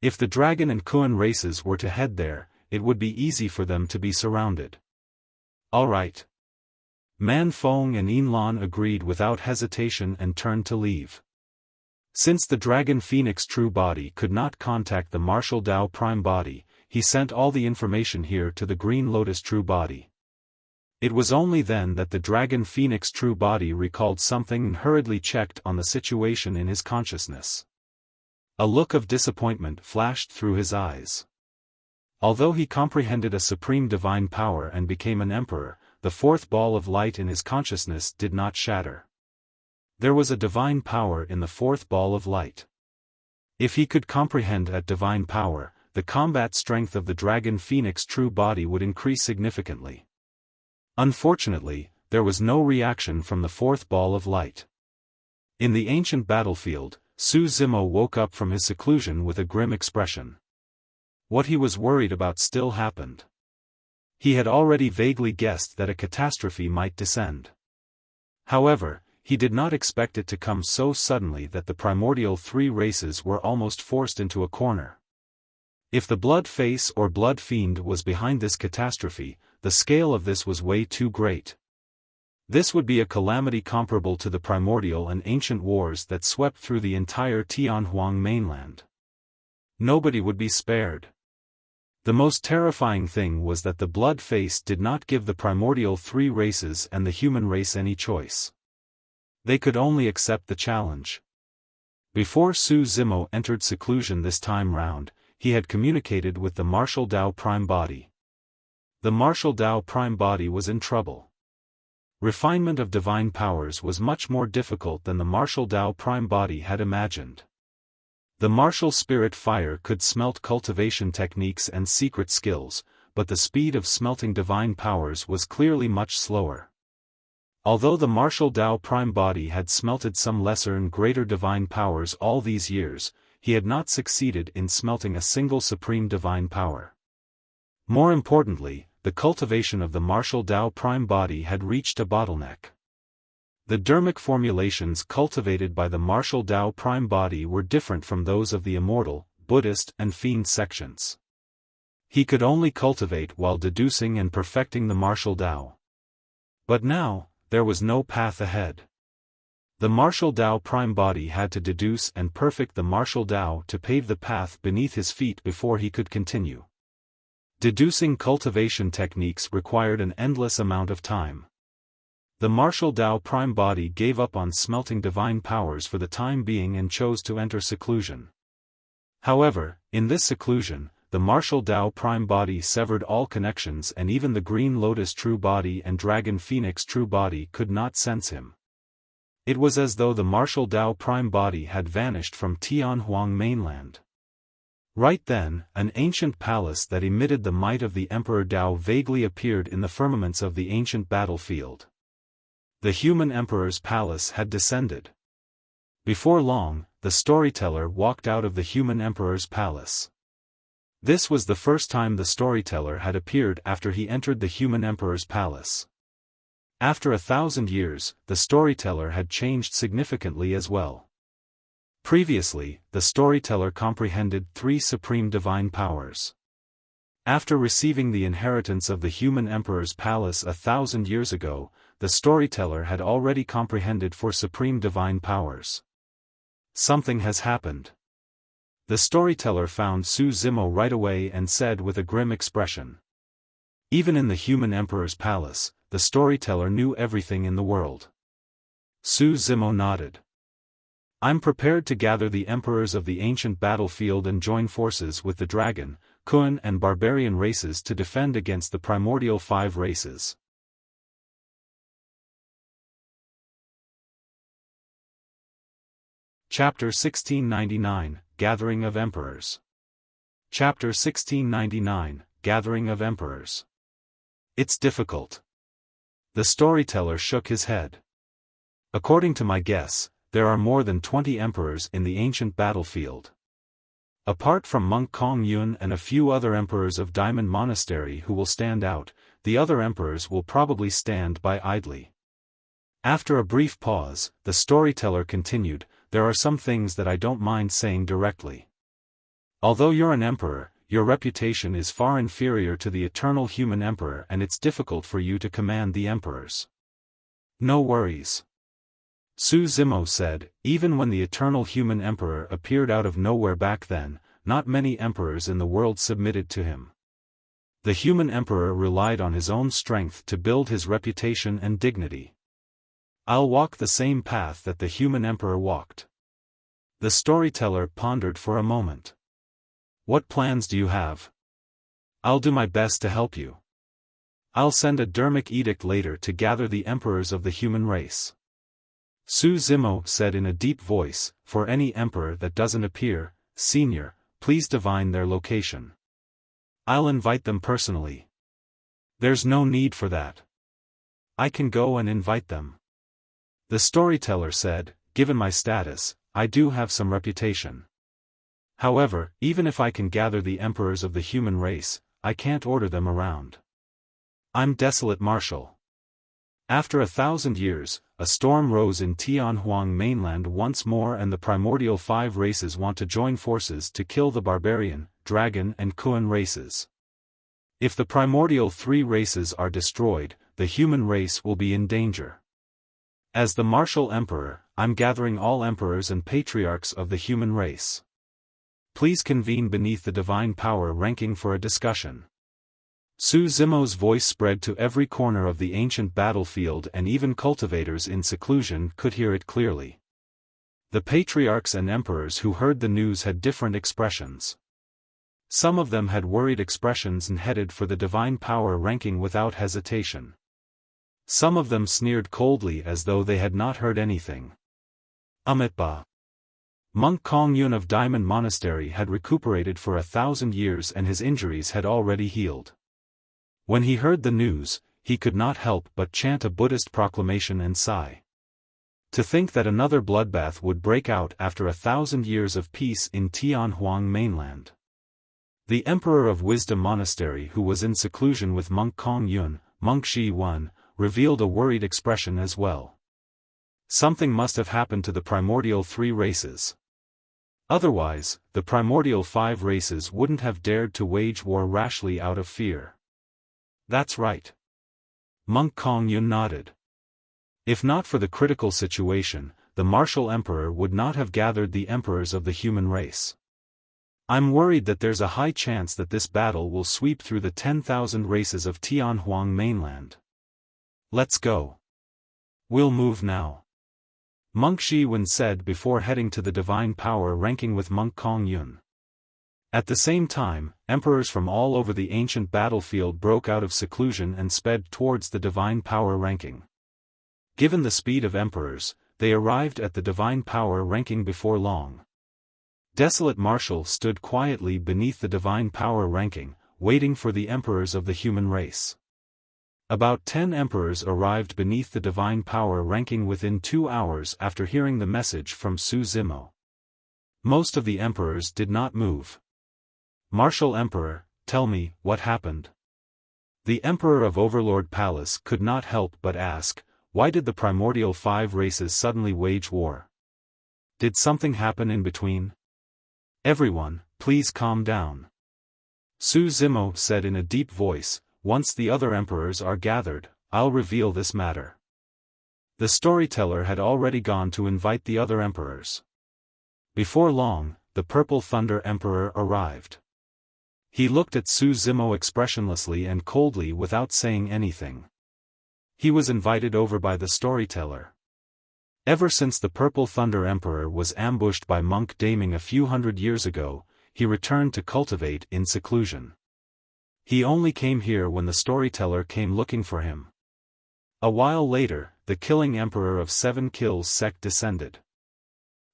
If the dragon and Kuan races were to head there, it would be easy for them to be surrounded. Alright. Man Feng and Yinlan agreed without hesitation and turned to leave. Since the Dragon Phoenix true body could not contact the martial Tao prime body, he sent all the information here to the Green Lotus true body. It was only then that the Dragon Phoenix true body recalled something and hurriedly checked on the situation in his consciousness. A look of disappointment flashed through his eyes. Although he comprehended a supreme divine power and became an emperor, the 4th ball of light in his consciousness did not shatter. There was a divine power in the 4th ball of light. If he could comprehend that divine power, the combat strength of the Dragon Phoenix true body would increase significantly. Unfortunately, there was no reaction from the 4th ball of light. In the ancient battlefield, Su Zimo woke up from his seclusion with a grim expression. What he was worried about still happened. He had already vaguely guessed that a catastrophe might descend. However, he did not expect it to come so suddenly that the primordial 3 races were almost forced into a corner. If the Blood Face or Blood Fiend was behind this catastrophe, the scale of this was way too great. This would be a calamity comparable to the primordial and ancient wars that swept through the entire Tianhuang mainland. Nobody would be spared. The most terrifying thing was that the Blood Face did not give the primordial 3 races and the human race any choice. They could only accept the challenge. Before Su Zimo entered seclusion this time round, he had communicated with the martial Tao prime body. The martial Tao prime body was in trouble. Refinement of divine powers was much more difficult than the martial Tao prime body had imagined. The martial spirit fire could smelt cultivation techniques and secret skills, but the speed of smelting divine powers was clearly much slower. Although the martial Tao prime body had smelted some lesser and greater divine powers all these years, he had not succeeded in smelting a single supreme divine power. More importantly, the cultivation of the martial Tao prime body had reached a bottleneck. The dermic formulations cultivated by the martial Tao prime body were different from those of the Immortal, Buddhist and Fiend sections. He could only cultivate while deducing and perfecting the martial Tao. But now, there was no path ahead. The martial Tao prime body had to deduce and perfect the martial Tao to pave the path beneath his feet before he could continue. Deducing cultivation techniques required an endless amount of time. The martial Tao prime body gave up on smelting divine powers for the time being and chose to enter seclusion. However, in this seclusion, the martial Tao prime body severed all connections and even the Green Lotus true body and Dragon Phoenix true body could not sense him. It was as though the martial Dao prime body had vanished from Tianhuang mainland. Right then, an ancient palace that emitted the might of the Emperor Dao vaguely appeared in the firmaments of the ancient battlefield. The human emperor's palace had descended. Before long, the storyteller walked out of the human emperor's palace. This was the first time the storyteller had appeared after he entered the human emperor's palace. After 1,000 years, the storyteller had changed significantly as well. Previously, the storyteller comprehended 3 supreme divine powers. After receiving the inheritance of the human emperor's palace 1,000 years ago, the storyteller had already comprehended 4 supreme divine powers. Something has happened. The storyteller found Su Zimo right away and said with a grim expression. Even in the human emperor's palace, the storyteller knew everything in the world. Su Zimo nodded. I'm prepared to gather the emperors of the ancient battlefield and join forces with the dragon, Kun and barbarian races to defend against the primordial 5 races. Chapter 1699, Gathering of Emperors. Chapter 1699, Gathering of Emperors. It's difficult. The storyteller shook his head. According to my guess, there are more than 20 emperors in the ancient battlefield. Apart from Monk Kong Yun and a few other emperors of Diamond Monastery who will stand out, the other emperors will probably stand by idly. After a brief pause, the storyteller continued, there are some things that I don't mind saying directly. Although you're an emperor, your reputation is far inferior to the eternal human emperor and it's difficult for you to command the emperors. No worries. Su Zimo said, even when the eternal human emperor appeared out of nowhere back then, not many emperors in the world submitted to him. The human emperor relied on his own strength to build his reputation and dignity. I'll walk the same path that the human emperor walked. The storyteller pondered for a moment. What plans do you have? I'll do my best to help you. I'll send a dermic edict later to gather the emperors of the human race. Su Zimo said in a deep voice, for any emperor that doesn't appear, senior, please divine their location. I'll invite them personally. There's no need for that. I can go and invite them. The storyteller said, given my status, I do have some reputation. However, even if I can gather the emperors of the human race, I can't order them around. I'm Desolate Marshal. After 1,000 years, a storm rose in Tianhuang mainland once more and the primordial 5 races want to join forces to kill the barbarian, dragon and Kun races. If the primordial 3 races are destroyed, the human race will be in danger. As the martial emperor, I'm gathering all emperors and patriarchs of the human race. Please convene beneath the divine power ranking for a discussion. Su Zimo's voice spread to every corner of the ancient battlefield and even cultivators in seclusion could hear it clearly. The patriarchs and emperors who heard the news had different expressions. Some of them had worried expressions and headed for the divine power ranking without hesitation. Some of them sneered coldly as though they had not heard anything. Amitba. Monk Kong Yun of Diamond Monastery had recuperated for 1,000 years and his injuries had already healed. When he heard the news, he could not help but chant a Buddhist proclamation and sigh. To think that another bloodbath would break out after 1,000 years of peace in Tianhuang mainland. The Emperor of Wisdom Monastery who was in seclusion with Monk Kong Yun, Monk Shi Wan, revealed a worried expression as well. Something must have happened to the primordial 3 races. Otherwise, the primordial 5 races wouldn't have dared to wage war rashly out of fear. That's right. Monk Kong Yun nodded. If not for the critical situation, the martial emperor would not have gathered the emperors of the human race. I'm worried that there's a high chance that this battle will sweep through the 10,000 races of Tianhuang mainland. Let's go. We'll move now. Monk Shi Wan said before heading to the divine power ranking with Monk Kong Yun. At the same time, emperors from all over the ancient battlefield broke out of seclusion and sped towards the divine power ranking. Given the speed of emperors, they arrived at the divine power ranking before long. Desolate Marshal stood quietly beneath the divine power ranking, waiting for the emperors of the human race. About 10 emperors arrived beneath the divine power ranking within 2 hours after hearing the message from Su Zimo. Most of the emperors did not move. Marshal Emperor, tell me, what happened? The Emperor of Overlord Palace could not help but ask, why did the primordial 5 races suddenly wage war? Did something happen in between? Everyone, please calm down. Su Zimo said in a deep voice, once the other emperors are gathered, I'll reveal this matter. The storyteller had already gone to invite the other emperors. Before long, the Purple Thunder Emperor arrived. He looked at Su Zimo expressionlessly and coldly without saying anything. He was invited over by the storyteller. Ever since the Purple Thunder Emperor was ambushed by Monk Daming a few hundred years ago, he returned to cultivate in seclusion. He only came here when the storyteller came looking for him. A while later, the Killing Emperor of 7 Kills sect descended.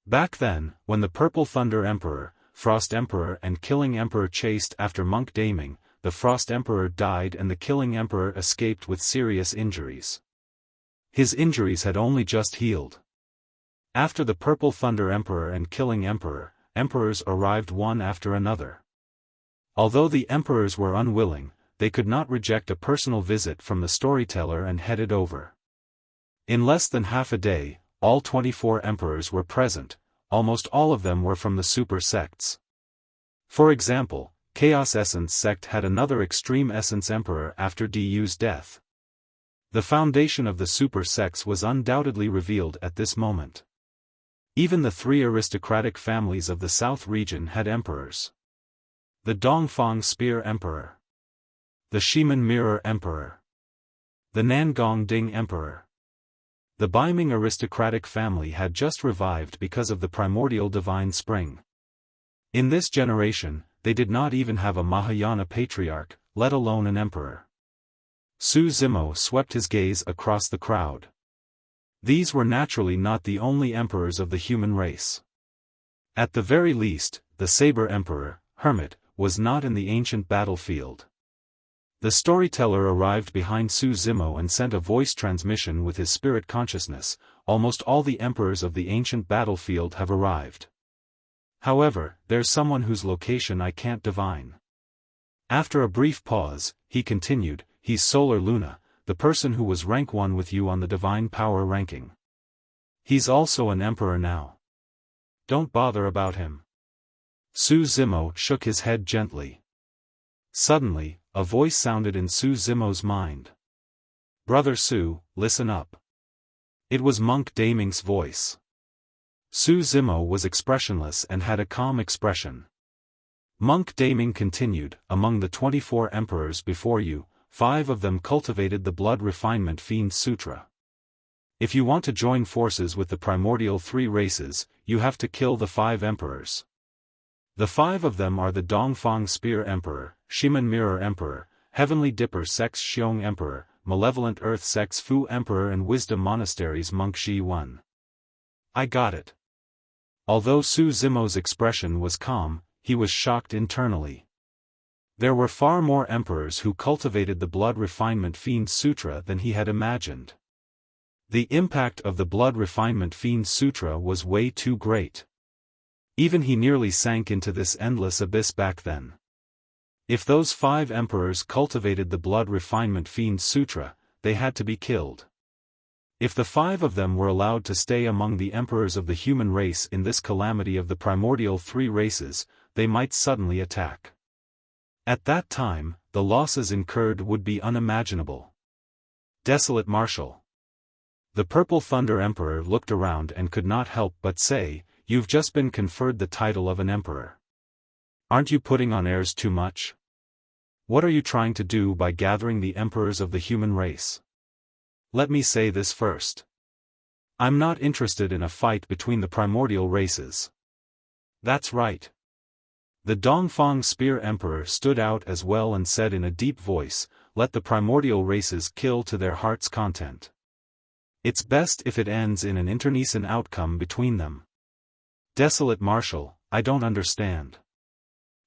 Back then, when the Purple Thunder Emperor, Frost Emperor and Killing Emperor chased after Monk Daming, the Frost Emperor died and the Killing Emperor escaped with serious injuries. His injuries had only just healed. After the Purple Thunder Emperor and Killing Emperor, emperors arrived one after another. Although the emperors were unwilling, they could not reject a personal visit from the storyteller and headed over. In less than half a day, all 24 emperors were present, almost all of them were from the super sects. For example, Chaos Essence sect had another Extreme Essence Emperor after Du's death. The foundation of the super sects was undoubtedly revealed at this moment. Even the 3 aristocratic families of the South region had emperors. The Dongfang Spear Emperor. The Shiman Mirror Emperor. The Nangong Ding Emperor. The Baiming aristocratic family had just revived because of the primordial divine spring. In this generation, they did not even have a Mahayana patriarch, let alone an emperor. Su Zimo swept his gaze across the crowd. These were naturally not the only emperors of the human race. At the very least, the Saber Emperor, Hermit, was not in the ancient battlefield. The storyteller arrived behind Su Zimo and sent a voice transmission with his spirit consciousness. Almost all the emperors of the ancient battlefield have arrived. However, there's someone whose location I can't divine. After a brief pause, he continued, he's Solar Luna, the person who was rank 1 with you on the divine power ranking. He's also an emperor now. Don't bother about him. Su Zimo shook his head gently. Suddenly, a voice sounded in Su Zimo's mind. Brother Su, listen up. It was Monk Daming's voice. Su Zimo was expressionless and had a calm expression. Monk Daming continued, among the 24 emperors before you, 5 of them cultivated the Blood Refinement Fiend Sutra. If you want to join forces with the primordial 3 races, you have to kill the 5 emperors. The 5 of them are the Dongfang Spear Emperor, Shiman Mirror Emperor, Heavenly Dipper Sect's Xiong Emperor, Malevolent Earth Sect's Fu Emperor and Wisdom Monastery's Monk Shi 1. I got it. Although Su Zimo's expression was calm, he was shocked internally. There were far more emperors who cultivated the Blood Refinement Fiend Sutra than he had imagined. The impact of the Blood Refinement Fiend Sutra was way too great. Even he nearly sank into this endless abyss back then. If those 5 emperors cultivated the Blood Refinement Fiend Sutra, they had to be killed. If the 5 of them were allowed to stay among the emperors of the human race in this calamity of the primordial 3 races, they might suddenly attack. At that time, the losses incurred would be unimaginable. Desolate Marshal. The Purple Thunder Emperor looked around and could not help but say, you've just been conferred the title of an emperor. Aren't you putting on airs too much? What are you trying to do by gathering the emperors of the human race? Let me say this first. I'm not interested in a fight between the primordial races. That's right. The Dongfang Spear Emperor stood out as well and said in a deep voice, let the primordial races kill to their heart's content. It's best if it ends in an internecine outcome between them. Desolate Marshal, I don't understand.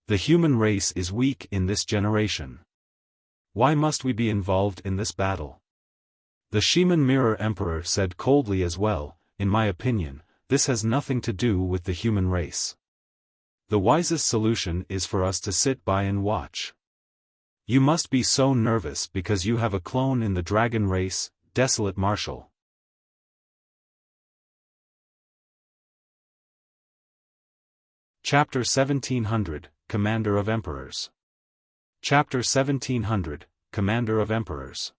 The human race is weak in this generation. Why must we be involved in this battle? The Shaman Mirror Emperor said coldly as well, in my opinion, this has nothing to do with the human race. The wisest solution is for us to sit by and watch. You must be so nervous because you have a clone in the dragon race, Desolate Marshal. Chapter 1700, Commander of Emperors. Chapter 1700, Commander of Emperors.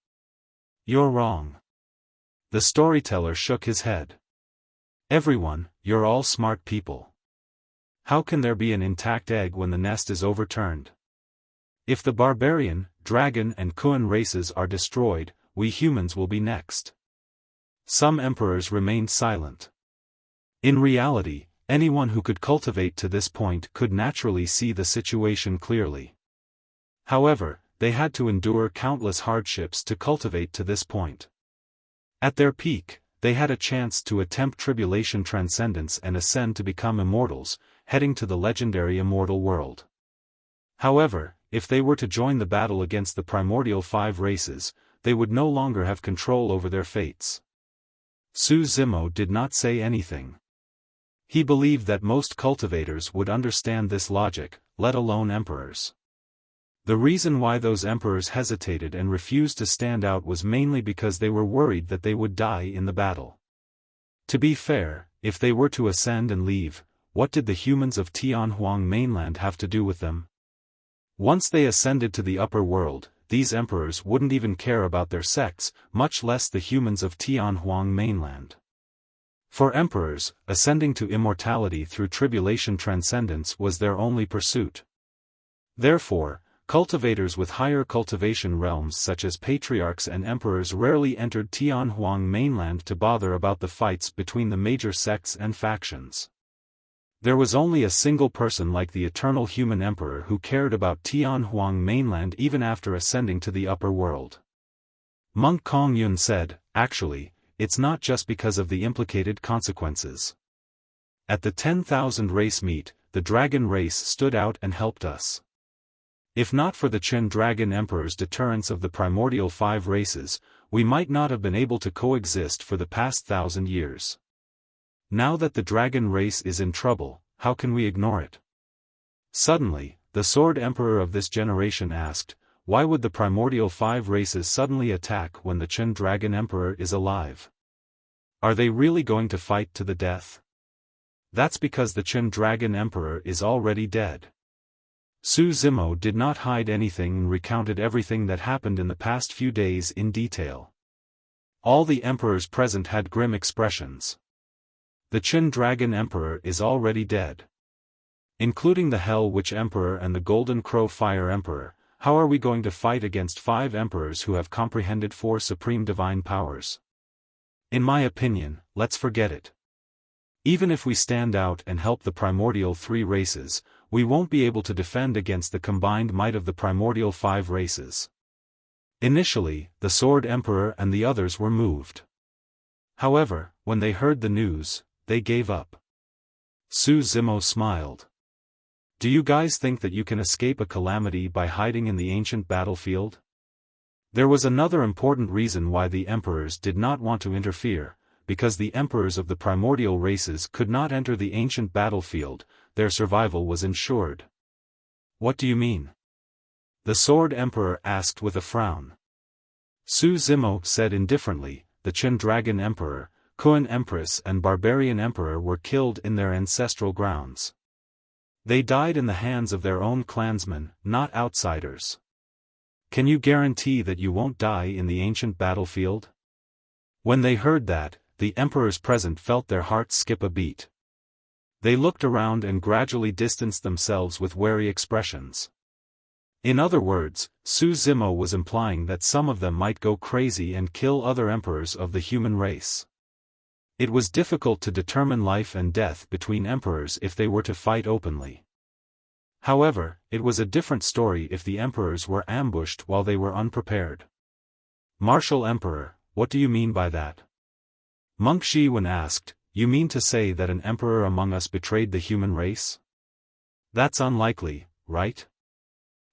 You're wrong. The storyteller shook his head. Everyone, you're all smart people. How can there be an intact egg when the nest is overturned? If the barbarian, dragon and Kuan races are destroyed, we humans will be next. Some emperors remained silent. In reality, anyone who could cultivate to this point could naturally see the situation clearly. However, they had to endure countless hardships to cultivate to this point. At their peak, they had a chance to attempt tribulation transcendence and ascend to become immortals, heading to the legendary immortal world. However, if they were to join the battle against the primordial 5 races, they would no longer have control over their fates. Su Zimo did not say anything. He believed that most cultivators would understand this logic, let alone emperors. The reason why those emperors hesitated and refused to stand out was mainly because they were worried that they would die in the battle. To be fair, if they were to ascend and leave, what did the humans of Tianhuang mainland have to do with them? Once they ascended to the upper world, these emperors wouldn't even care about their sects, much less the humans of Tianhuang mainland. For emperors, ascending to immortality through tribulation transcendence was their only pursuit. Therefore, cultivators with higher cultivation realms such as patriarchs and emperors rarely entered Tianhuang mainland to bother about the fights between the major sects and factions. There was only a single person like the eternal human emperor who cared about Tianhuang mainland even after ascending to the upper world. Monk Kongyun said, actually, it's not just because of the implicated consequences. At the 10,000 race meet, the dragon race stood out and helped us. If not for the Qin Dragon Emperor's deterrence of the primordial 5 races, we might not have been able to coexist for the past 1,000 years. Now that the dragon race is in trouble, how can we ignore it? Suddenly, the Sword Emperor of this generation asked, why would the primordial 5 races suddenly attack when the Qin Dragon Emperor is alive? Are they really going to fight to the death? That's because the Qin Dragon Emperor is already dead. Su Zimo did not hide anything and recounted everything that happened in the past few days in detail. All the emperors present had grim expressions. The Qin Dragon Emperor is already dead. Including the Hell Witch Emperor and the Golden Crow Fire Emperor, how are we going to fight against 5 emperors who have comprehended 4 supreme divine powers? In my opinion, let's forget it. Even if we stand out and help the primordial 3 races, we won't be able to defend against the combined might of the primordial 5 races. Initially, the Sword Emperor and the others were moved. However, when they heard the news, they gave up. Su Zimo smiled. Do you guys think that you can escape a calamity by hiding in the ancient battlefield? There was another important reason why the emperors did not want to interfere, because the emperors of the primordial races could not enter the ancient battlefield, their survival was ensured. What do you mean? The Sword Emperor asked with a frown. Su Zimo said indifferently, the Qin Dragon Emperor, Kuan Empress and Barbarian Emperor were killed in their ancestral grounds. They died in the hands of their own clansmen, not outsiders. Can you guarantee that you won't die in the ancient battlefield? When they heard that, the emperors present felt their hearts skip a beat. They looked around and gradually distanced themselves with wary expressions. In other words, Su Zimo was implying that some of them might go crazy and kill other emperors of the human race. It was difficult to determine life and death between emperors if they were to fight openly. However, it was a different story if the emperors were ambushed while they were unprepared. Martial Emperor, what do you mean by that? Monk Shiwen asked, "You mean to say that an emperor among us betrayed the human race? That's unlikely, right?"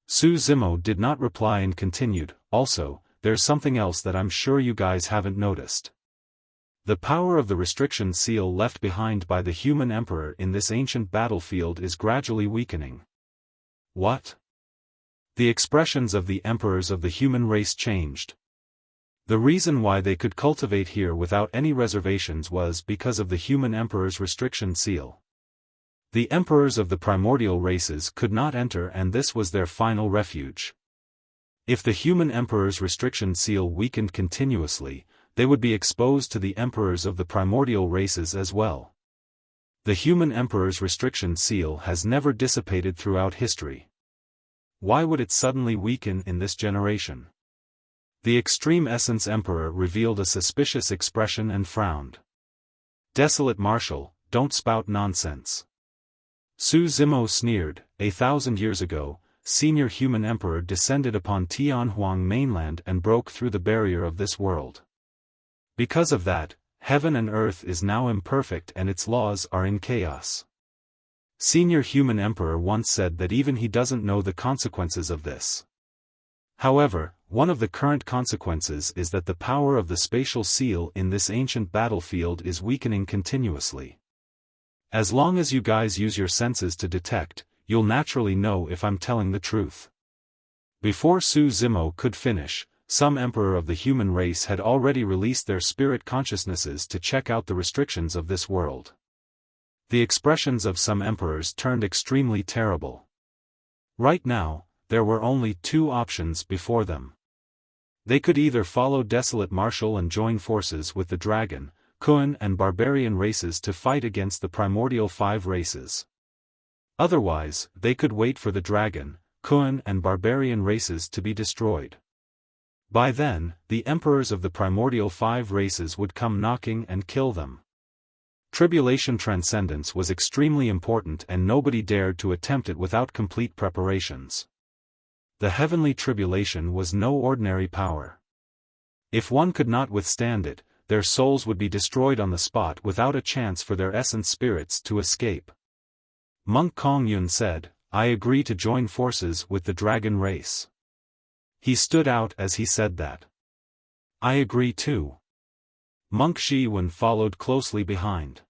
Su Zimo did not reply and continued, "Also, there's something else that I'm sure you guys haven't noticed. The power of the restriction seal left behind by the human emperor in this ancient battlefield is gradually weakening." What? The expressions of the emperors of the human race changed. The reason why they could cultivate here without any reservations was because of the human emperor's restriction seal. The emperors of the primordial races could not enter, and this was their final refuge. If the human emperor's restriction seal weakened continuously, they would be exposed to the emperors of the primordial races as well. The human emperor's restriction seal has never dissipated throughout history. Why would it suddenly weaken in this generation? The Extreme Essence Emperor revealed a suspicious expression and frowned. "Desolate Marshal, don't spout nonsense." Su Zimo sneered. 1,000 years ago, Senior Human Emperor descended upon Tianhuang mainland and broke through the barrier of this world. Because of that, heaven and earth is now imperfect and its laws are in chaos. Senior Human Emperor once said that even he doesn't know the consequences of this. However, one of the current consequences is that the power of the spatial seal in this ancient battlefield is weakening continuously. As long as you guys use your senses to detect, you'll naturally know if I'm telling the truth. Before Su Zimo could finish, some emperor of the human race had already released their spirit consciousnesses to check out the restrictions of this world. The expressions of some emperors turned extremely terrible. Right now, there were only two options before them. They could either follow Desolate Marshal and join forces with the Dragon, Kun and Barbarian races to fight against the Primordial 5 races. Otherwise, they could wait for the Dragon, Kun and Barbarian races to be destroyed. By then, the emperors of the Primordial 5 races would come knocking and kill them. Tribulation Transcendence was extremely important and nobody dared to attempt it without complete preparations. The heavenly tribulation was no ordinary power. If one could not withstand it, their souls would be destroyed on the spot without a chance for their essence spirits to escape. Monk Kongyun said, "I agree to join forces with the dragon race." He stood out as he said that. "I agree too." Monk Shiwen followed closely behind.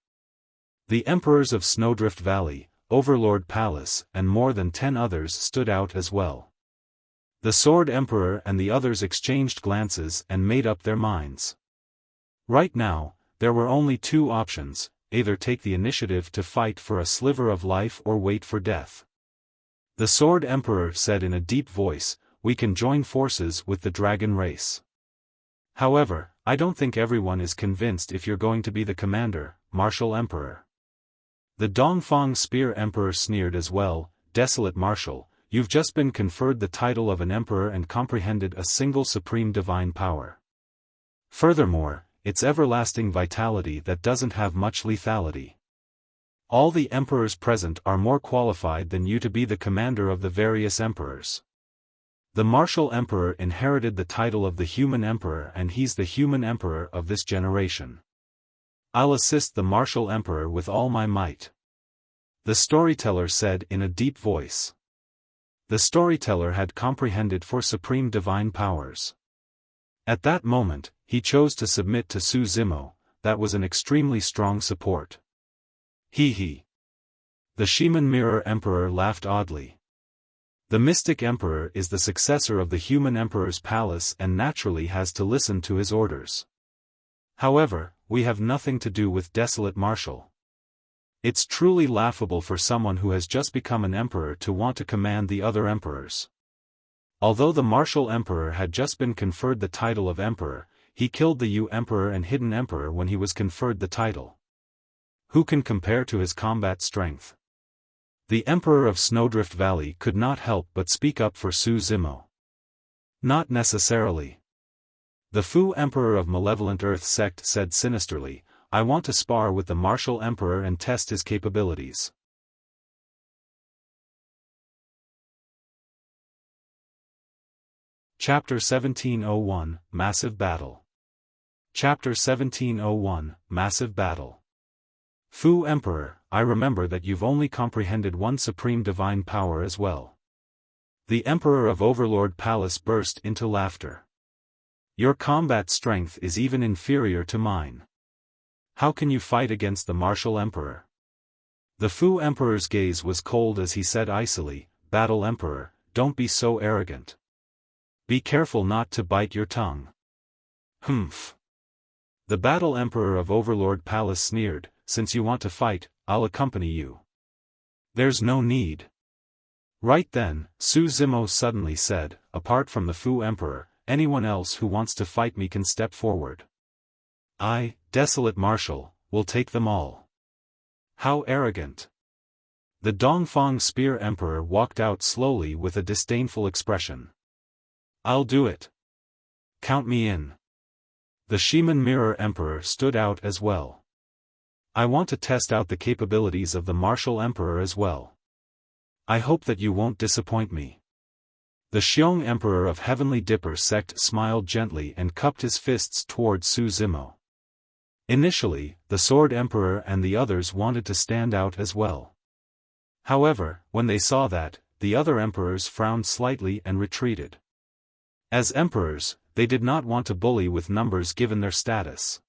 The emperors of Snowdrift Valley, Overlord Palace, and more than 10 others stood out as well. The Sword Emperor and the others exchanged glances and made up their minds. Right now, there were only two options: either take the initiative to fight for a sliver of life or wait for death. The Sword Emperor said in a deep voice, "We can join forces with the dragon race. However, I don't think everyone is convinced if you're going to be the commander, Martial Emperor." The Dongfang Spear Emperor sneered as well, "Desolate Marshal, you've just been conferred the title of an emperor and comprehended a single supreme divine power. Furthermore, it's everlasting vitality that doesn't have much lethality. All the emperors present are more qualified than you to be the commander of the various emperors. The Martial Emperor inherited the title of the Human Emperor and he's the Human Emperor of this generation. I'll assist the Martial Emperor with all my might." The storyteller said in a deep voice. The storyteller had comprehended for supreme divine powers. At that moment, he chose to submit to Su Zimo. That was an extremely strong support. He. The Shiman Mirror Emperor laughed oddly. The Mystic Emperor is the successor of the Human Emperor's palace and naturally has to listen to his orders. However, we have nothing to do with Desolate Marshal. It's truly laughable for someone who has just become an emperor to want to command the other emperors. Although the Martial Emperor had just been conferred the title of emperor, he killed the Yu Emperor and Hidden Emperor when he was conferred the title. Who can compare to his combat strength? The Emperor of Snowdrift Valley could not help but speak up for Su Zimo. Not necessarily. The Fu Emperor of Malevolent Earth Sect said sinisterly, "I want to spar with the Martial Emperor and test his capabilities." Chapter 1701, Massive Battle. Chapter 1701, Massive Battle. Fu Emperor, I remember that you've only comprehended one supreme divine power as well. The Emperor of Overlord Palace burst into laughter. Your combat strength is even inferior to mine. How can you fight against the martial Emperor? The Fu Emperor's gaze was cold as he said icily, Battle Emperor, don't be so arrogant. Be careful not to bite your tongue. Humph. The Battle Emperor of Overlord Palace sneered, since you want to fight, I'll accompany you. There's no need. Right then, Su Zimo suddenly said, apart from the Fu Emperor, anyone else who wants to fight me can step forward. I, Desolate Marshal, will take them all. How arrogant. The Dongfang Spear Emperor walked out slowly with a disdainful expression. I'll do it. Count me in. The Shiman Mirror Emperor stood out as well. I want to test out the capabilities of the Martial Emperor as well. I hope that you won't disappoint me. The Xiong Emperor of Heavenly Dipper sect smiled gently and cupped his fists toward Su Zimo. Initially, the Sword Emperor and the others wanted to stand out as well. However, when they saw that, the other emperors frowned slightly and retreated. As emperors, they did not want to bully with numbers given their status.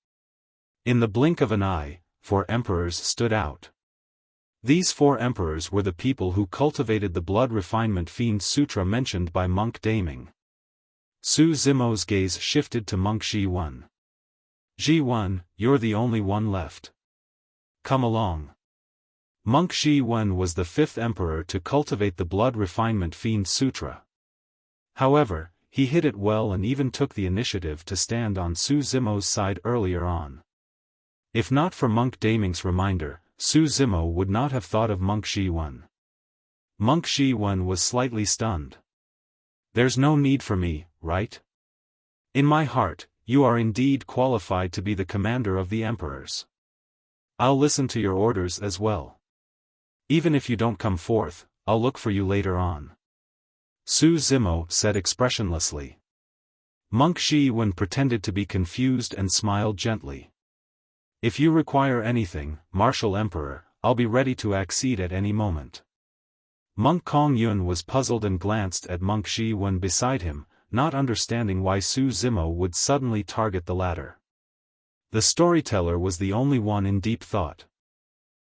In the blink of an eye, 4 emperors stood out. These 4 emperors were the people who cultivated the blood refinement fiend sutra mentioned by Monk Daming. Su Zimo's gaze shifted to Monk Ji-1. Ji-1, you're the only one left. Come along. Monk Ji-1 was the 5th emperor to cultivate the blood refinement fiend sutra. However, he hid it well and even took the initiative to stand on Su Zimo's side earlier on. If not for Monk Daming's reminder, Su Zimo would not have thought of Monk Ji-1. Monk Ji-1 was slightly stunned. There's no need for me, right? In my heart, you are indeed qualified to be the commander of the emperors. I'll listen to your orders as well. Even if you don't come forth, I'll look for you later on. Su Zimo said expressionlessly. Monk Ji-1 pretended to be confused and smiled gently. If you require anything, Martial Emperor, I'll be ready to accede at any moment. Monk Kong Yun was puzzled and glanced at Monk Ji-1 beside him, not understanding why Su Zimo would suddenly target the latter. The storyteller was the only one in deep thought.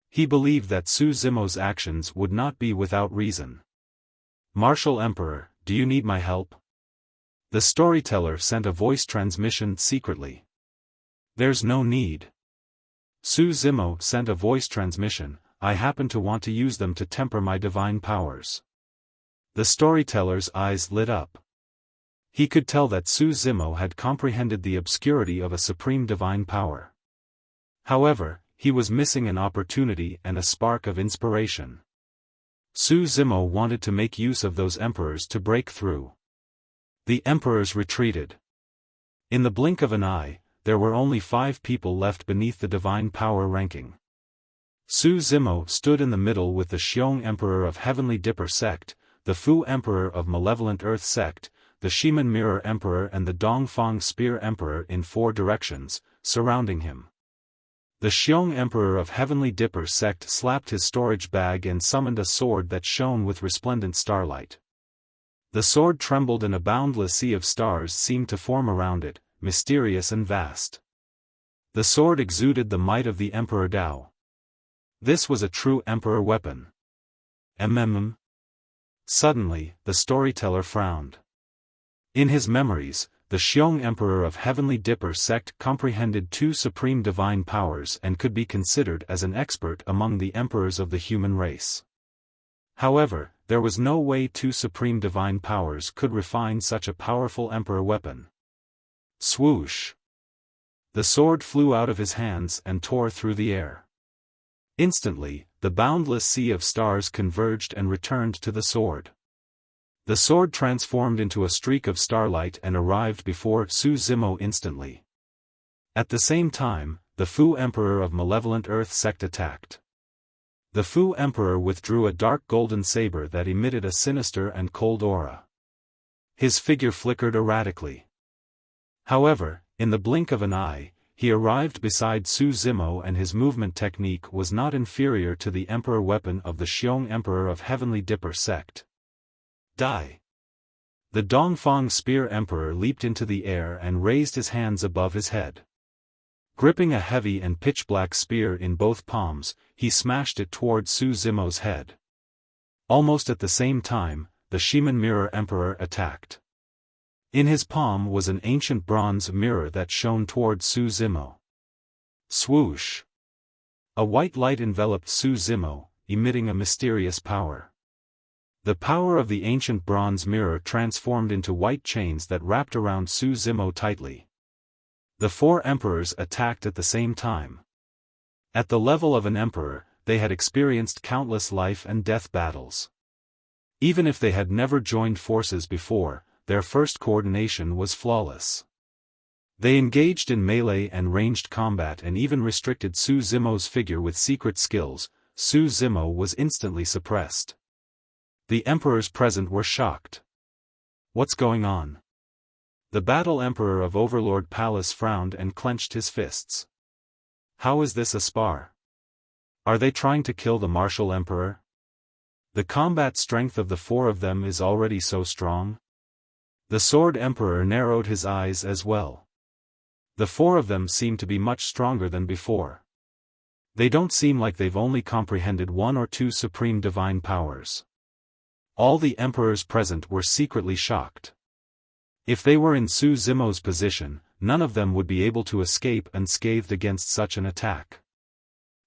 He believed that Su Zimo's actions would not be without reason. Martial Emperor, do you need my help? The storyteller sent a voice transmission secretly. There's no need. Su Zimo sent a voice transmission, I happen to want to use them to temper my divine powers. The storyteller's eyes lit up. He could tell that Su Zimo had comprehended the obscurity of a supreme divine power. However, he was missing an opportunity and a spark of inspiration. Su Zimo wanted to make use of those emperors to break through. The emperors retreated. In the blink of an eye, there were only 5 people left beneath the divine power ranking. Su Zimo stood in the middle with the Xiong Emperor of Heavenly Dipper sect, the Fu Emperor of Malevolent Earth sect, the Shiman Mirror Emperor and the Dongfang Spear Emperor in 4 directions, surrounding him. The Xiong Emperor of Heavenly Dipper sect slapped his storage bag and summoned a sword that shone with resplendent starlight. The sword trembled and a boundless sea of stars seemed to form around it, mysterious and vast. The sword exuded the might of the Emperor Dao. This was a true Emperor weapon. Suddenly, the storyteller frowned. In his memories, the Xiong Emperor of Heavenly Dipper sect comprehended 2 supreme divine powers and could be considered as an expert among the emperors of the human race. However, there was no way 2 supreme divine powers could refine such a powerful emperor weapon. Swoosh! The sword flew out of his hands and tore through the air. Instantly, the boundless sea of stars converged and returned to the sword. The sword transformed into a streak of starlight and arrived before Su Zimo instantly. At the same time, the Fu Emperor of Malevolent Earth sect attacked. The Fu Emperor withdrew a dark golden saber that emitted a sinister and cold aura. His figure flickered erratically. However, In the blink of an eye, he arrived beside Su Zimo, and his movement technique was not inferior to the emperor weapon of the Xiong Emperor of Heavenly Dipper sect. Die! The Dongfang Spear Emperor leaped into the air and raised his hands above his head. Gripping a heavy and pitch-black spear in both palms, he smashed it toward Su Zimo's head. Almost at the same time, the Shiman Mirror Emperor attacked. In his palm was an ancient bronze mirror that shone toward Su Zimo. Swoosh! A white light enveloped Su Zimo, emitting a mysterious power. The power of the ancient bronze mirror transformed into white chains that wrapped around Su Zimo tightly. The four emperors attacked at the same time. At the level of an emperor, they had experienced countless life and death battles. Even if they had never joined forces before, their first coordination was flawless. They engaged in melee and ranged combat and even restricted Su Zimo's figure with secret skills. Su Zimo was instantly suppressed. The emperors present were shocked. What's going on? The Battle Emperor of Overlord Palace frowned and clenched his fists. How is this a spar? Are they trying to kill the Martial Emperor? The combat strength of the four of them is already so strong. The Sword Emperor narrowed his eyes as well. The four of them seem to be much stronger than before. They don't seem like they've only comprehended one or two supreme divine powers. All the emperors present were secretly shocked. If they were in Su Zimo's position, none of them would be able to escape unscathed against such an attack.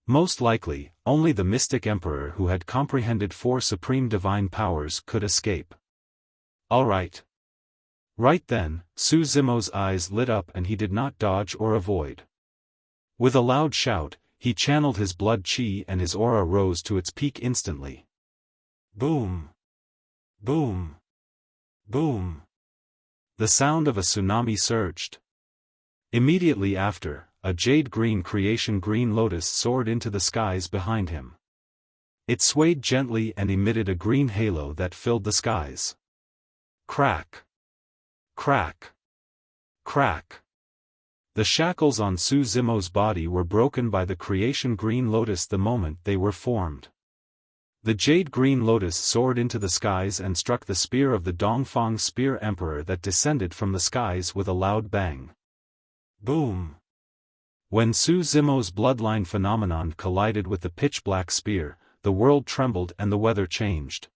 Most likely, only the Mystic Emperor who had comprehended four supreme divine powers could escape. All right. Right then, Su Zimo's eyes lit up and he did not dodge or avoid. With a loud shout, he channeled his blood chi and his aura rose to its peak instantly. Boom! Boom! Boom! The sound of a tsunami surged. Immediately after, a jade-green creation green lotus soared into the skies behind him. It swayed gently and emitted a green halo that filled the skies. Crack! Crack! Crack! The shackles on Su Zimo's body were broken by the creation green lotus the moment they were formed. The jade-green lotus soared into the skies and struck the spear of the Dongfang Spear Emperor that descended from the skies with a loud bang. Boom! When Su Zimo's bloodline phenomenon collided with the pitch-black spear, the world trembled and the weather changed.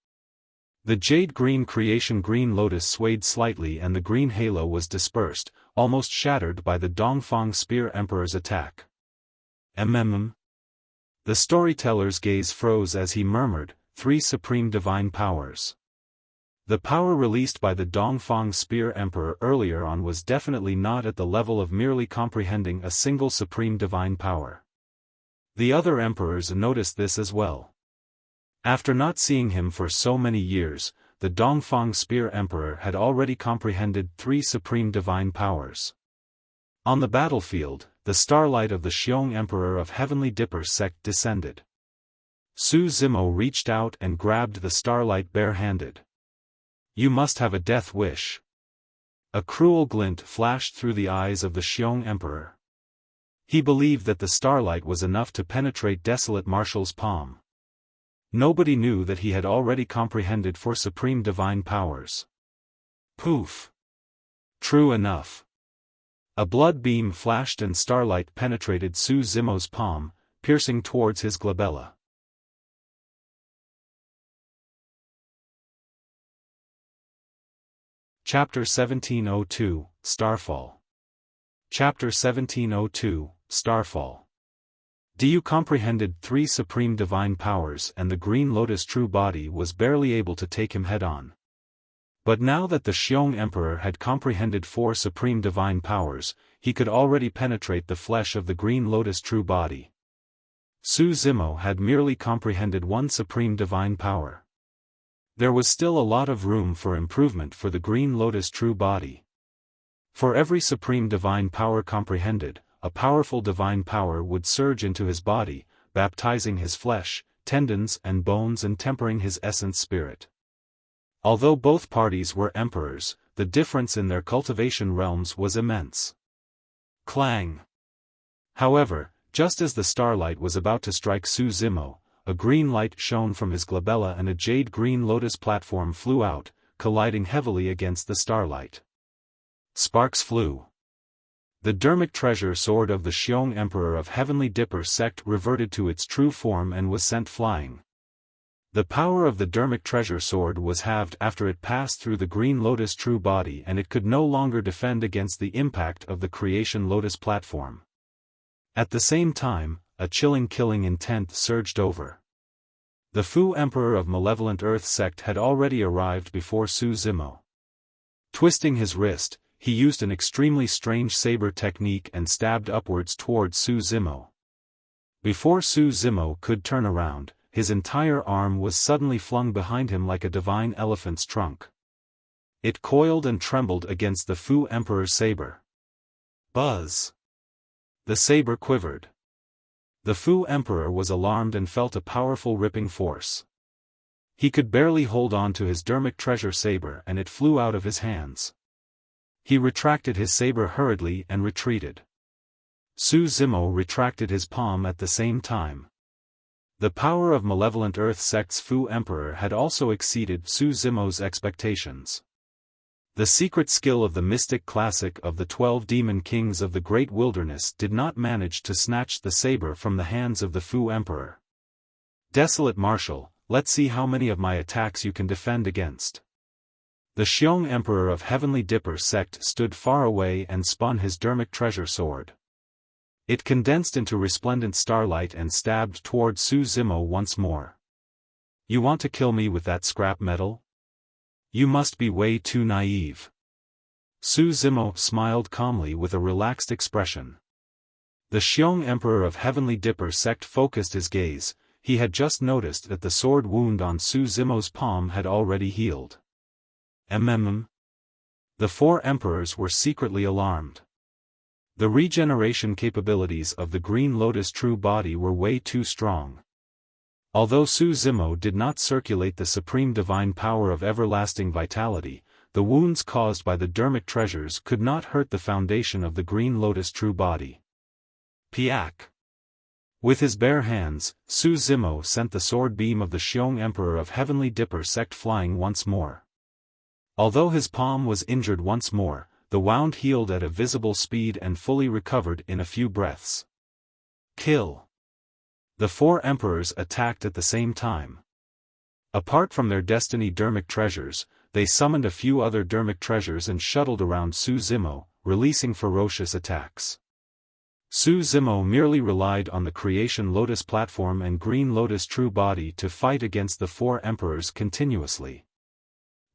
The jade-green creation green lotus swayed slightly and the green halo was dispersed, almost shattered by the Dongfang Spear Emperor's attack. The storyteller's gaze froze as he murmured, "Three supreme divine powers." The power released by the Dongfang Spear Emperor earlier on was definitely not at the level of merely comprehending a single supreme divine power. The other emperors noticed this as well. After not seeing him for so many years, the Dongfang Spear Emperor had already comprehended three supreme divine powers. On the battlefield, the starlight of the Xiong Emperor of Heavenly Dipper sect descended. Su Zimo reached out and grabbed the starlight bare-handed. "You must have a death wish." A cruel glint flashed through the eyes of the Xiong Emperor. He believed that the starlight was enough to penetrate Desolate Martial's palm. Nobody knew that he had already comprehended four supreme divine powers. Poof! True enough. A blood beam flashed and starlight penetrated Su Zimo's palm, piercing towards his glabella. Chapter 1702, Starfall. Chapter 1702, Starfall. Du comprehended three supreme divine powers and the Green Lotus true body was barely able to take him head-on. But now that the Xiong Emperor had comprehended four supreme divine powers, he could already penetrate the flesh of the Green Lotus true body. Su Zimo had merely comprehended one supreme divine power. There was still a lot of room for improvement for the Green Lotus true body. For every supreme divine power comprehended, a powerful divine power would surge into his body, baptizing his flesh, tendons and bones and tempering his essence spirit. Although both parties were emperors, the difference in their cultivation realms was immense. Clang! However, just as the starlight was about to strike Su Zimo, a green light shone from his glabella and a jade-green lotus platform flew out, colliding heavily against the starlight. Sparks flew. The dermic treasure sword of the Xiong Emperor of Heavenly Dipper sect reverted to its true form and was sent flying. The power of the dermic treasure sword was halved after it passed through the green lotus true body, and it could no longer defend against the impact of the creation lotus platform. At the same time, a chilling killing intent surged over. The Fu Emperor of Malevolent Earth sect had already arrived before Su Zimo. Twisting his wrist, he used an extremely strange saber technique and stabbed upwards towards Su Zimo. Before Su Zimo could turn around, his entire arm was suddenly flung behind him like a divine elephant's trunk. It coiled and trembled against the Fu Emperor's saber. Buzz! The saber quivered. The Fu Emperor was alarmed and felt a powerful ripping force. He could barely hold on to his dermic treasure saber and it flew out of his hands. He retracted his saber hurriedly and retreated. Su Zimo retracted his palm at the same time. The power of Malevolent Earth sect's Fu Emperor had also exceeded Su Zimo's expectations. The secret skill of the mystic classic of the 12 demon kings of the Great Wilderness did not manage to snatch the saber from the hands of the Fu Emperor. Desolate Marshal, let's see how many of my attacks you can defend against. The Xiong Emperor of Heavenly Dipper sect stood far away and spun his dermic treasure sword. It condensed into resplendent starlight and stabbed toward Su Zimo once more. You want to kill me with that scrap metal? You must be way too naive. Su Zimo smiled calmly with a relaxed expression. The Xiong Emperor of Heavenly Dipper sect focused his gaze. He had just noticed that the sword wound on Su Zimo's palm had already healed. The 4 emperors were secretly alarmed. The regeneration capabilities of the Green Lotus true body were way too strong. Although Su Zimo did not circulate the supreme divine power of everlasting vitality, the wounds caused by the dermic treasures could not hurt the foundation of the Green Lotus true body. Piak! With his bare hands, Su Zimo sent the sword beam of the Xiong Emperor of Heavenly Dipper sect flying once more. Although his palm was injured once more, the wound healed at a visible speed and fully recovered in a few breaths. Kill! The 4 emperors attacked at the same time. Apart from their destiny dermic treasures, they summoned a few other dermic treasures and shuttled around Su Zimo, releasing ferocious attacks. Su Zimo merely relied on the creation lotus platform and green lotus true body to fight against the 4 emperors continuously.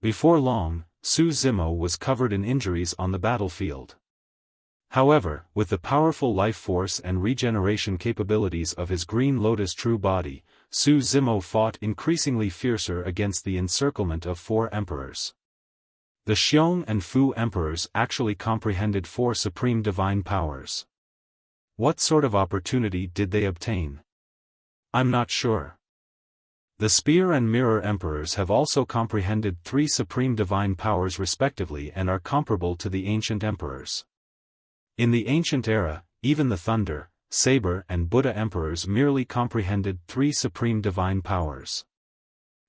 Before long, Su Zimo was covered in injuries on the battlefield. However, with the powerful life force and regeneration capabilities of his Green Lotus true body, Su Zimo fought increasingly fiercer against the encirclement of 4 emperors. The Xiong and Fu emperors actually comprehended 4 supreme divine powers. What sort of opportunity did they obtain? I'm not sure. The Spear and Mirror emperors have also comprehended 3 supreme divine powers respectively and are comparable to the ancient emperors. In the ancient era, even the Thunder, Saber and Buddha emperors merely comprehended 3 supreme divine powers.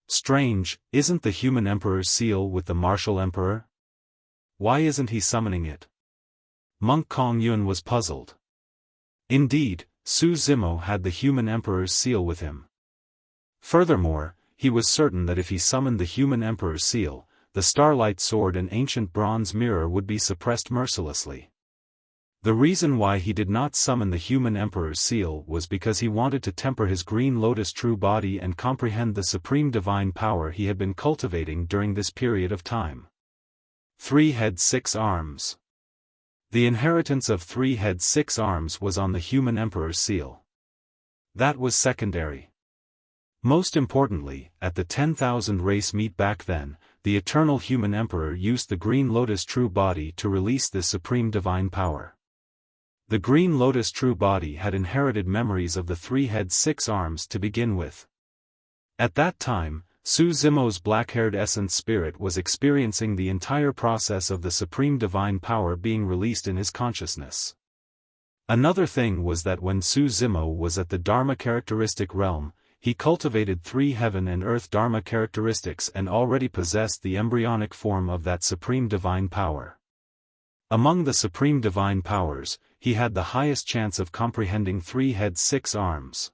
Strange, isn't the human emperor's seal with the martial emperor? Why isn't he summoning it? Monk Kong Yun was puzzled. Indeed, Su Zimo had the human emperor's seal with him. Furthermore, he was certain that if he summoned the human emperor's seal, the starlight sword and ancient bronze mirror would be suppressed mercilessly. The reason why he did not summon the human emperor's seal was because he wanted to temper his Green Lotus true body and comprehend the supreme divine power he had been cultivating during this period of time. 3 heads 6 arms. The inheritance of 3 heads 6 arms was on the human emperor's seal. That was secondary. Most importantly, at the 10,000 race meet back then, the eternal human emperor used the Green Lotus true body to release this supreme divine power. The Green Lotus true body had inherited memories of the 3 heads 6 arms to begin with. At that time, Su Zimo's black-haired essence spirit was experiencing the entire process of the supreme divine power being released in his consciousness. Another thing was that when Su Zimo was at the Dharma characteristic realm, he cultivated 3 heaven and earth Dharma characteristics and already possessed the embryonic form of that supreme divine power. Among the supreme divine powers, he had the highest chance of comprehending 3 heads 6 arms.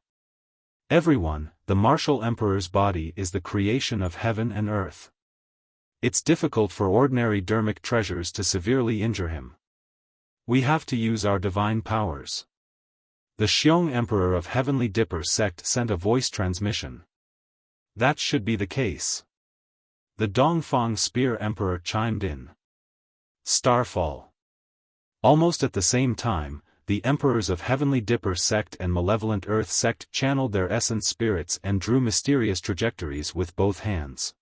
Everyone, the martial emperor's body is the creation of heaven and earth. It's difficult for ordinary dharmic treasures to severely injure him. We have to use our divine powers. The Xiong Emperor of Heavenly Dipper sect sent a voice transmission. That should be the case. The Dongfang Spear Emperor chimed in. Starfall. Almost at the same time, the Emperors of Heavenly Dipper sect and Malevolent Earth sect channeled their essence spirits and drew mysterious trajectories with both hands.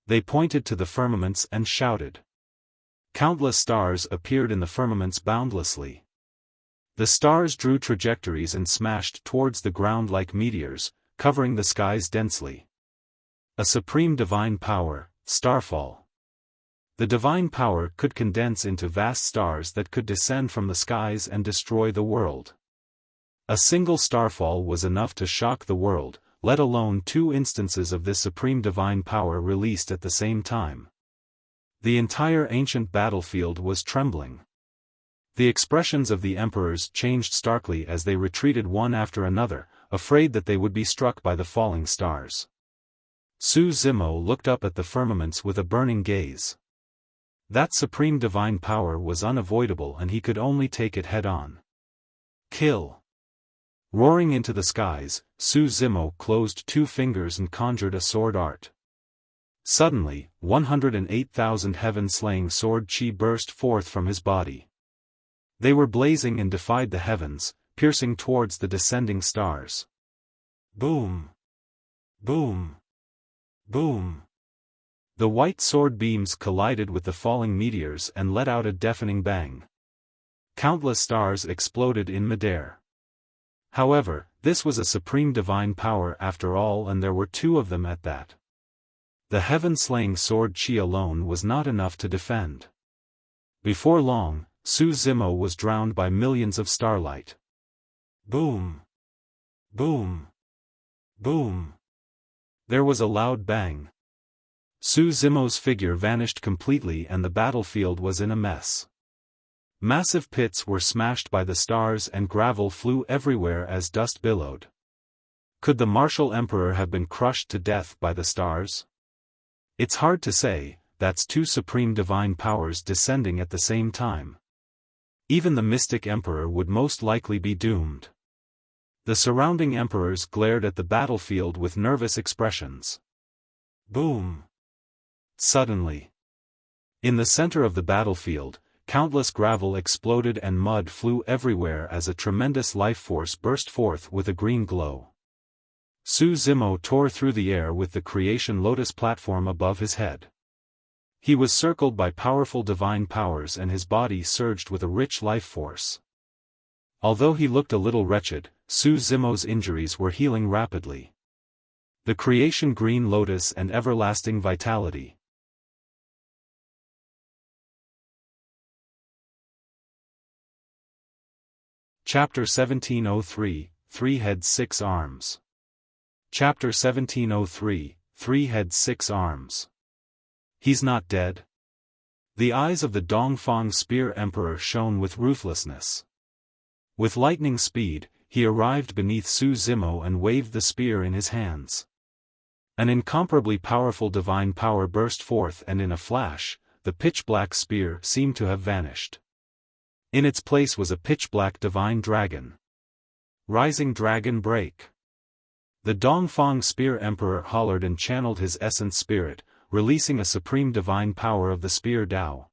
They pointed to the firmaments and shouted. Countless stars appeared in the firmaments boundlessly. The stars drew trajectories and smashed towards the ground like meteors, covering the skies densely. A supreme divine power, Starfall. The divine power could condense into vast stars that could descend from the skies and destroy the world. A single starfall was enough to shock the world, let alone 2 instances of this supreme divine power released at the same time. The entire ancient battlefield was trembling. The expressions of the emperors changed starkly as they retreated one after another, afraid that they would be struck by the falling stars. Su Zimo looked up at the firmaments with a burning gaze. That supreme divine power was unavoidable and he could only take it head-on. Kill! Roaring into the skies, Su Zimo closed 2 fingers and conjured a sword art. Suddenly, 108,000 heaven-slaying sword chi burst forth from his body. They were blazing and defied the heavens, piercing towards the descending stars. Boom! Boom! Boom! The white sword beams collided with the falling meteors and let out a deafening bang. Countless stars exploded in midair. However, this was a supreme divine power after all, and there were 2 of them at that. The heaven-slaying sword chi alone was not enough to defend. Before long, Su Zimo was drowned by millions of starlight. Boom! Boom! Boom! There was a loud bang. Su Zimo's figure vanished completely and the battlefield was in a mess. Massive pits were smashed by the stars and gravel flew everywhere as dust billowed. Could the martial emperor have been crushed to death by the stars? It's hard to say, that's 2 supreme divine powers descending at the same time. Even the mystic emperor would most likely be doomed. The surrounding emperors glared at the battlefield with nervous expressions. Boom! Suddenly, in the center of the battlefield, countless gravel exploded and mud flew everywhere as a tremendous life force burst forth with a green glow. Su Zimo tore through the air with the creation Lotus platform above his head. He was circled by powerful divine powers and his body surged with a rich life force. Although he looked a little wretched, Su Zimo's injuries were healing rapidly. The creation Green Lotus and everlasting vitality. Chapter 1703, 3 Heads 6 Arms. Chapter 1703, 3 Heads 6 Arms. He's not dead? The eyes of the Dongfang Spear Emperor shone with ruthlessness. With lightning speed, he arrived beneath Su Zimo and waved the spear in his hands. An incomparably powerful divine power burst forth and in a flash, the pitch-black spear seemed to have vanished. In its place was a pitch-black divine dragon. Rising Dragon Break. The Dongfang Spear Emperor hollered and channeled his essence spirit, releasing a supreme divine power of the spear Tao.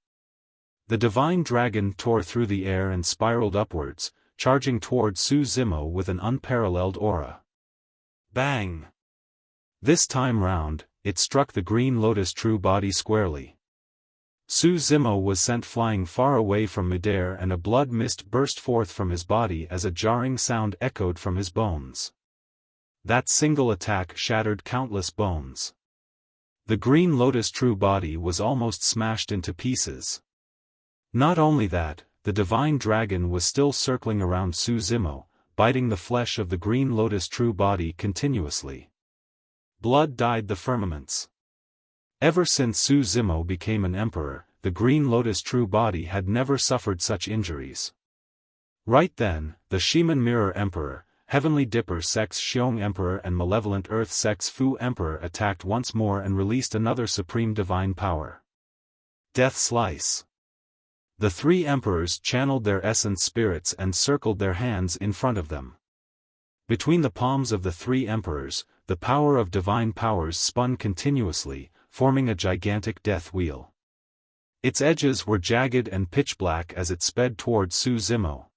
The divine dragon tore through the air and spiraled upwards, charging toward Su Zimo with an unparalleled aura. Bang! This time round, it struck the Green Lotus true body squarely. Su Zimo was sent flying far away from midair and a blood mist burst forth from his body as a jarring sound echoed from his bones. That single attack shattered countless bones. The Green Lotus true body was almost smashed into pieces. Not only that, the divine dragon was still circling around Su Zimo, biting the flesh of the green lotus true body continuously. Blood dyed the firmaments. Ever since Su Zimo became an emperor, the green lotus true body had never suffered such injuries. Right then, the Shiman Mirror Emperor, Heavenly Dipper Sex Xiong Emperor and Malevolent Earth Sex Fu Emperor attacked once more and released another supreme divine power. Death Slice. The three emperors channeled their essence spirits and circled their hands in front of them. Between the palms of the three emperors, the power of divine powers spun continuously, forming a gigantic death wheel. Its edges were jagged and pitch-black as it sped toward Su Zimo.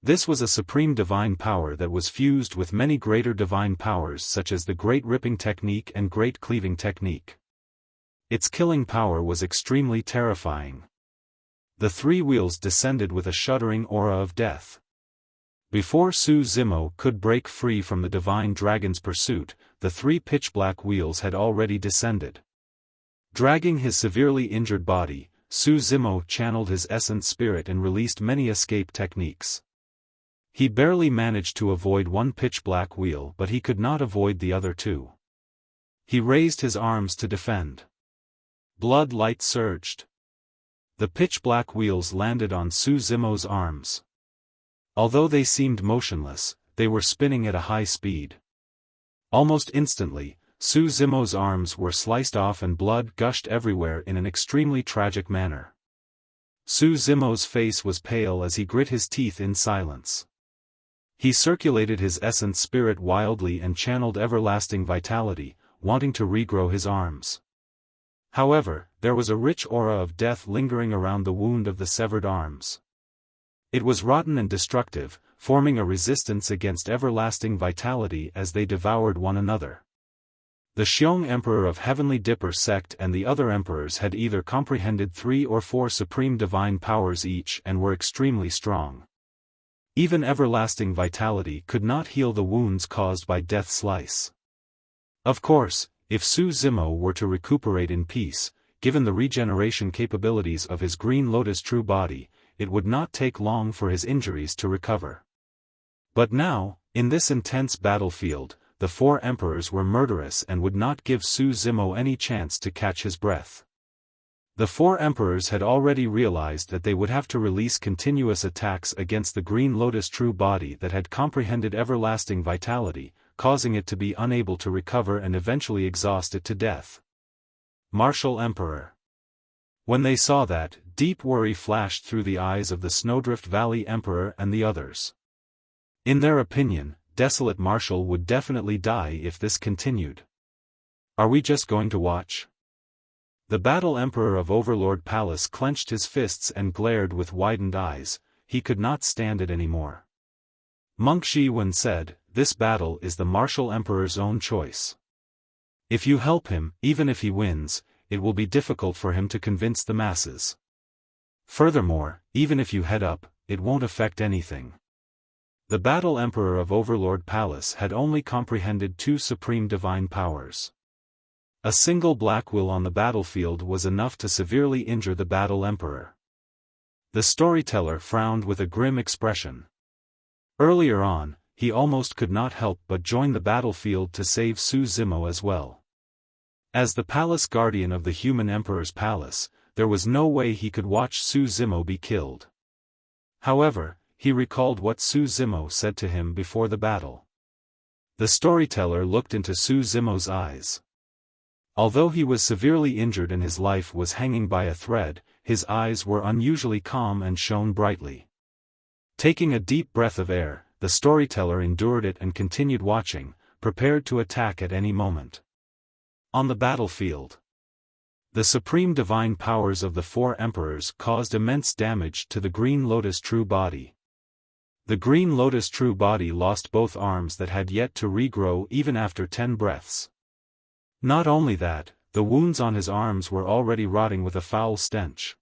This was a supreme divine power that was fused with many greater divine powers such as the Great Ripping Technique and Great Cleaving Technique. Its killing power was extremely terrifying. The three wheels descended with a shuddering aura of death. Before Su Zimo could break free from the divine dragon's pursuit, the three pitch-black wheels had already descended. Dragging his severely injured body, Su Zimo channeled his essence spirit and released many escape techniques. He barely managed to avoid one pitch-black wheel, but he could not avoid the other two. He raised his arms to defend. Blood light surged. The pitch-black wheels landed on Su Zimo's arms. Although they seemed motionless, they were spinning at a high speed. Almost instantly, Su Zimo's arms were sliced off and blood gushed everywhere in an extremely tragic manner. Su Zimo's face was pale as he grit his teeth in silence. He circulated his essence spirit wildly and channeled everlasting vitality, wanting to regrow his arms. However, there was a rich aura of death lingering around the wound of the severed arms. It was rotten and destructive, forming a resistance against everlasting vitality as they devoured one another. The Xiong Emperor of Heavenly Dipper sect and the other emperors had either comprehended 3 or 4 supreme divine powers each and were extremely strong. Even everlasting vitality could not heal the wounds caused by Death Slice. Of course, if Su Zimo were to recuperate in peace, given the regeneration capabilities of his Green Lotus true body, it would not take long for his injuries to recover. But now, in this intense battlefield, the 4 emperors were murderous and would not give Su Zimo any chance to catch his breath. The 4 emperors had already realized that they would have to release continuous attacks against the Green Lotus true body that had comprehended everlasting vitality, causing it to be unable to recover and eventually exhaust it to death. Martial Emperor. When they saw that, deep worry flashed through the eyes of the Snowdrift Valley Emperor and the others. In their opinion, Desolate Marshal would definitely die if this continued. Are we just going to watch? The Battle Emperor of Overlord Palace clenched his fists and glared with widened eyes. He could not stand it anymore. Monk Shiwen said, "This battle is the Martial Emperor's own choice. If you help him, even if he wins, it will be difficult for him to convince the masses. Furthermore, even if you head up, it won't affect anything." The Battle Emperor of Overlord Palace had only comprehended 2 supreme divine powers. A single black wheel on the battlefield was enough to severely injure the Battle Emperor. The storyteller frowned with a grim expression. Earlier on, he almost could not help but join the battlefield to save Su Zimo as well. As the palace guardian of the human emperor's palace, there was no way he could watch Su Zimo be killed. However, he recalled what Su Zimo said to him before the battle. The storyteller looked into Su Zimo's eyes. Although he was severely injured and his life was hanging by a thread, his eyes were unusually calm and shone brightly. Taking a deep breath of air, the storyteller endured it and continued watching, prepared to attack at any moment. On the battlefield, the supreme divine powers of the 4 emperors caused immense damage to the Green Lotus true body. The Green Lotus true body lost both arms that had yet to regrow even after 10 breaths. Not only that, the wounds on his arms were already rotting with a foul stench.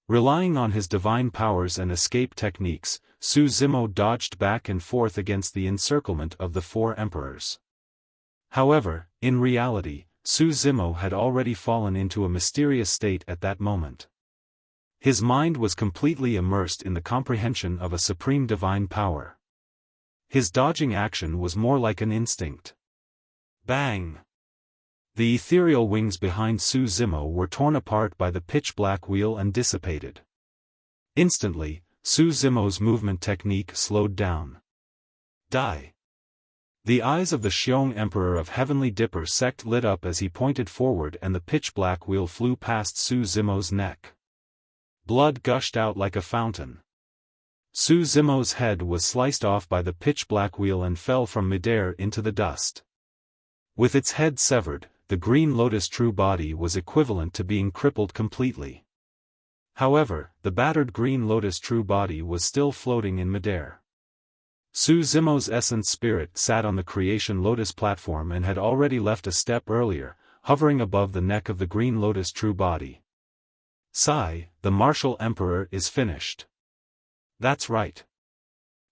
Relying on his divine powers and escape techniques, Su Zimo dodged back and forth against the encirclement of the 4 emperors. However, in reality, Su Zimo had already fallen into a mysterious state at that moment. His mind was completely immersed in the comprehension of a supreme divine power. His dodging action was more like an instinct. Bang! The ethereal wings behind Su Zimo were torn apart by the pitch-black wheel and dissipated. Instantly, Su Zimo's movement technique slowed down. Die! The eyes of the Xiong Emperor of Heavenly Dipper sect lit up as he pointed forward and the pitch-black wheel flew past Su Zimo's neck. Blood gushed out like a fountain. Su Zimo's head was sliced off by the pitch-black wheel and fell from midair into the dust. With its head severed, the Green Lotus true body was equivalent to being crippled completely. However, the battered Green Lotus true body was still floating in midair. Su Zimo's essence spirit sat on the Creation Lotus platform and had already left a step earlier, hovering above the neck of the Green Lotus true body. Sigh, the martial emperor is finished. That's right.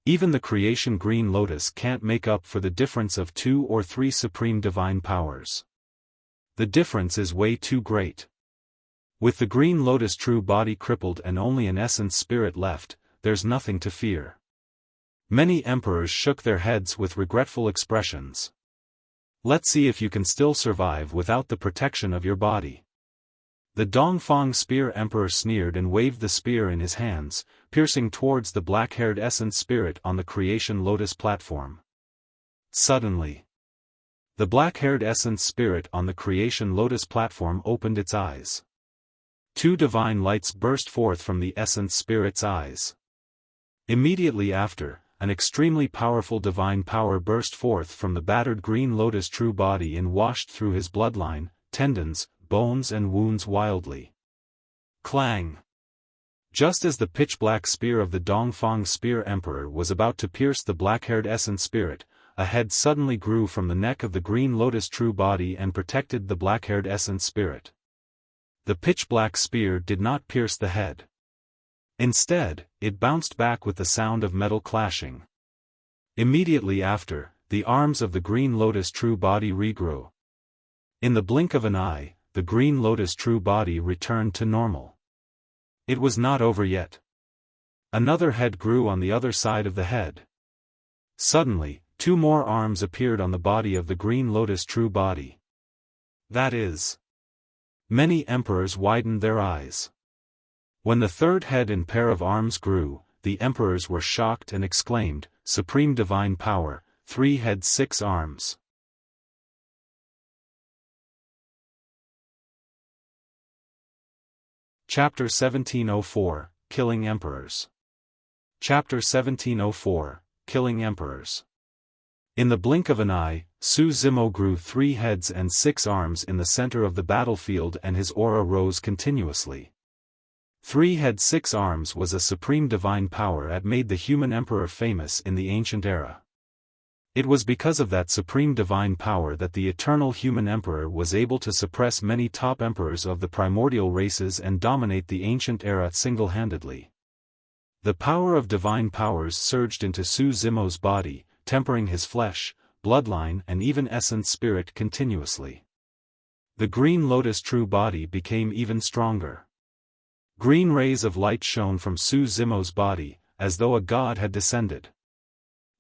Even the Creation Green Lotus can't make up for the difference of 2 or 3 supreme divine powers. The difference is way too great. With the Green Lotus true body crippled and only an essence spirit left, there's nothing to fear. Many emperors shook their heads with regretful expressions. Let's see if you can still survive without the protection of your body. The Dongfang Spear Emperor sneered and waved the spear in his hands, piercing towards the black-haired essence spirit on the Creation Lotus platform. Suddenly, the black-haired essence spirit on the Creation Lotus platform opened its eyes. 2 divine lights burst forth from the essence spirit's eyes. Immediately after, an extremely powerful divine power burst forth from the battered Green Lotus true body and washed through his bloodline, tendons, bones and wounds wildly. Clang! Just as the pitch-black spear of the Dongfang Spear Emperor was about to pierce the black-haired essence spirit, a head suddenly grew from the neck of the Green Lotus true body and protected the black-haired essence spirit. The pitch-black spear did not pierce the head. Instead, it bounced back with the sound of metal clashing. Immediately after, the arms of the Green Lotus true body regrew. In the blink of an eye, the Green Lotus true body returned to normal. It was not over yet. Another head grew on the other side of the head. Suddenly, 2 more arms appeared on the body of the Green Lotus true body. That is. Many emperors widened their eyes. When the 3rd head and pair of arms grew, the emperors were shocked and exclaimed, "Supreme divine power, 3 heads 6 arms." Chapter 1704, Killing Emperors. Chapter 1704, Killing Emperors. In the blink of an eye, Su Zimo grew 3 heads and 6 arms in the center of the battlefield and his aura rose continuously. 3 heads 6 arms was a supreme divine power that made the human emperor famous in the ancient era. It was because of that supreme divine power that the eternal human emperor was able to suppress many top emperors of the primordial races and dominate the ancient era single-handedly. The power of divine powers surged into Su Zimo's body, tempering his flesh, bloodline and even essence spirit continuously. The Green Lotus true body became even stronger. Green rays of light shone from Su Zimo's body, as though a god had descended.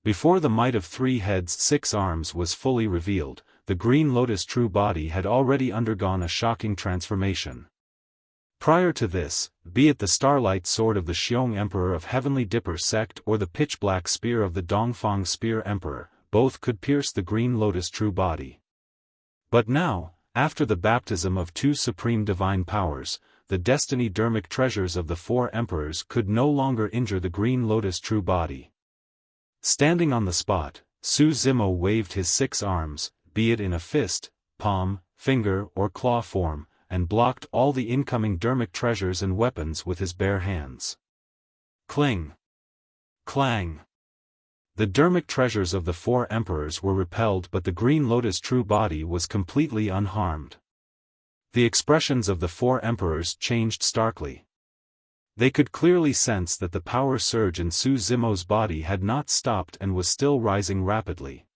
Before the might of 3 heads 6 arms was fully revealed, the Green Lotus true body had already undergone a shocking transformation. Prior to this, be it the Starlight Sword of the Xiong Emperor of Heavenly Dipper sect or the pitch-black spear of the Dongfang Spear Emperor, both could pierce the Green Lotus true body. But now, after the baptism of 2 supreme divine powers, the destiny dermic treasures of the 4 emperors could no longer injure the Green Lotus true body. Standing on the spot, Su Zimo waved his 6 arms, be it in a fist, palm, finger or claw form, and blocked all the incoming dermic treasures and weapons with his bare hands. Cling! Clang! The dermic treasures of the 4 emperors were repelled but the Green Lotus true body was completely unharmed. The expressions of the 4 emperors changed starkly. They could clearly sense that the power surge in Su Zimo's body had not stopped and was still rising rapidly.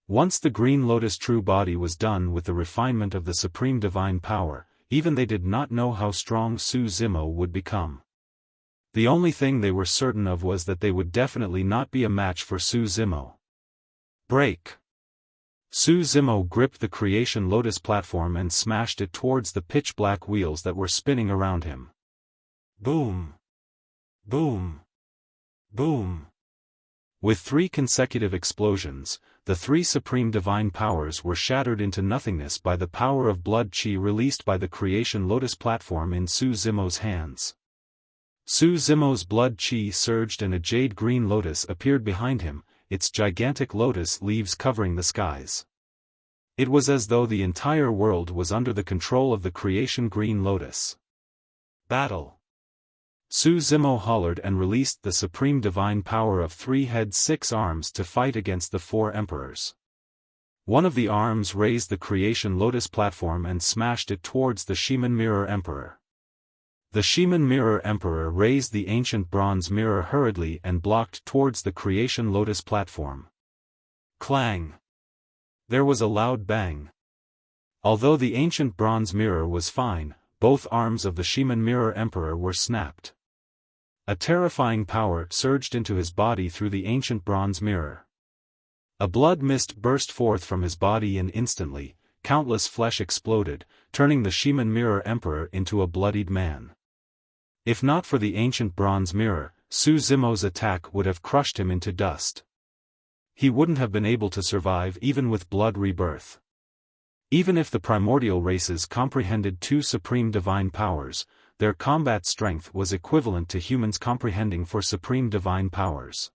Once the Green Lotus true body was done with the refinement of the supreme divine power, even they did not know how strong Su Zimo would become. The only thing they were certain of was that they would definitely not be a match for Su Zimo. Break! Su Zimo gripped the Creation Lotus platform and smashed it towards the pitch-black wheels that were spinning around him. Boom! Boom! Boom! With 3 consecutive explosions, the 3 supreme divine powers were shattered into nothingness by the power of blood chi released by the Creation Lotus platform in Su Zimo's hands. Su Zimo's blood chi surged and a jade-green lotus appeared behind him, its gigantic lotus leaves covering the skies. It was as though the entire world was under the control of the Creation Green Lotus. Battle! Su Zimo hollered and released the supreme divine power of 3 heads 6 arms to fight against the 4 emperors. One of the arms raised the Creation Lotus platform and smashed it towards the Shaman Mirror Emperor. The Shaman Mirror Emperor raised the ancient bronze mirror hurriedly and blocked towards the Creation Lotus platform. Clang! There was a loud bang. Although the ancient bronze mirror was fine, both arms of the Shaman Mirror Emperor were snapped. A terrifying power surged into his body through the ancient bronze mirror. A blood mist burst forth from his body and instantly, countless flesh exploded, turning the Shaman Mirror Emperor into a bloodied man. If not for the ancient bronze mirror, Su Zimo's attack would have crushed him into dust. He wouldn't have been able to survive even with blood rebirth. Even if the primordial races comprehended 2 supreme divine powers, their combat strength was equivalent to humans comprehending 4 supreme divine powers.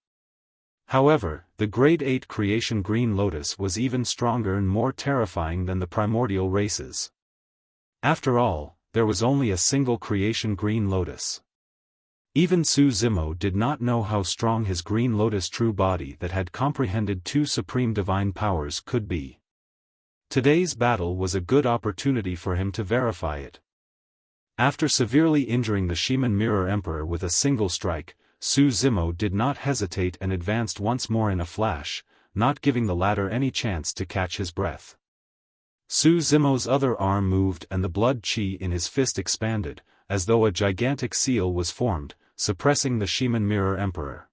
However, the Grade 8 Creation Green Lotus was even stronger and more terrifying than the primordial races. After all, there was only a single Creation Green Lotus. Even Su Zimo did not know how strong his Green Lotus true body that had comprehended 2 supreme divine powers could be. Today's battle was a good opportunity for him to verify it. After severely injuring the Shaman Mirror Emperor with a single strike, Su Zimo did not hesitate and advanced once more in a flash, not giving the latter any chance to catch his breath. Su Zimo's other arm moved and the blood chi in his fist expanded, as though a gigantic seal was formed, suppressing the Shaman Mirror Emperor.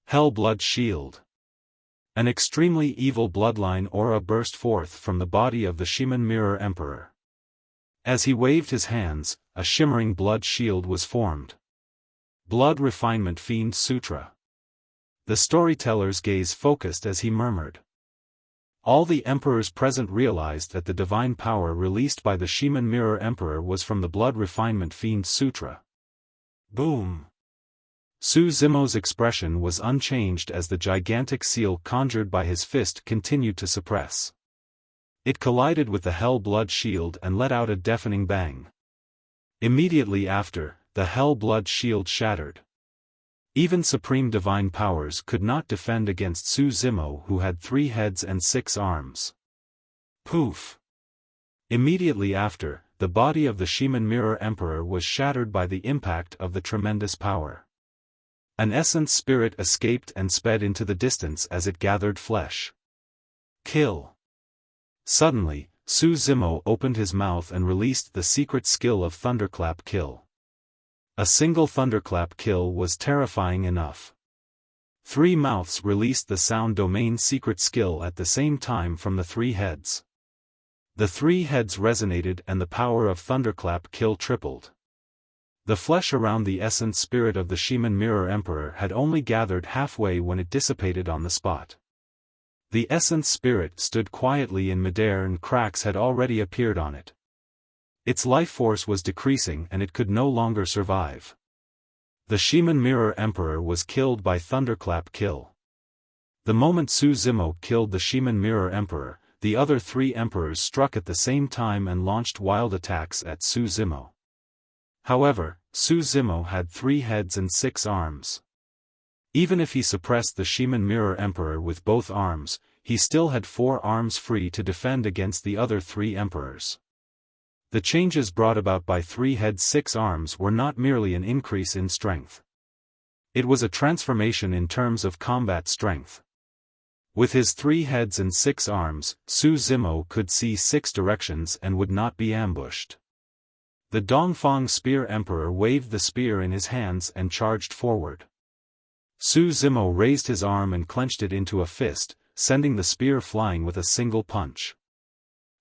Hell Blood Shield. An extremely evil bloodline aura burst forth from the body of the Shaman Mirror Emperor. As he waved his hands, a shimmering blood shield was formed. Blood Refinement Fiend Sutra. The storyteller's gaze focused as he murmured. All the emperors present realized that the divine power released by the Shaman Mirror Emperor was from the Blood Refinement Fiend Sutra. Boom! Su Zimo's expression was unchanged as the gigantic seal conjured by his fist continued to suppress. It collided with the Hell Blood Shield and let out a deafening bang. Immediately after, the Hell Blood Shield shattered. Even supreme divine powers could not defend against Su Zimo, who had 3 heads and 6 arms. Poof! Immediately after, the body of the Shaman Mirror Emperor was shattered by the impact of the tremendous power. An essence spirit escaped and sped into the distance as it gathered flesh. Kill! Suddenly, Su Zimo opened his mouth and released the secret skill of Thunderclap Kill. A single Thunderclap Kill was terrifying enough. 3 mouths released the sound domain secret skill at the same time from the 3 heads. The 3 heads resonated and the power of Thunderclap Kill tripled. The flesh around the essence spirit of the Shaman Mirror Emperor had only gathered halfway when it dissipated on the spot. The essence spirit stood quietly in midair and cracks had already appeared on it. Its life force was decreasing and it could no longer survive. The Shaman Mirror Emperor was killed by Thunderclap Kill. The moment Su Zimo killed the Shaman Mirror Emperor, the other 3 emperors struck at the same time and launched wild attacks at Su Zimo. However, Su Zimo had 3 heads and 6 arms. Even if he suppressed the Shaman Mirror Emperor with both arms, he still had 4 arms free to defend against the other 3 emperors. The changes brought about by 3 heads 6 arms were not merely an increase in strength. It was a transformation in terms of combat strength. With his 3 heads and 6 arms, Su Zimo could see 6 directions and would not be ambushed. The Dongfang Spear Emperor waved the spear in his hands and charged forward. Su Zimo raised his arm and clenched it into a fist, sending the spear flying with a single punch.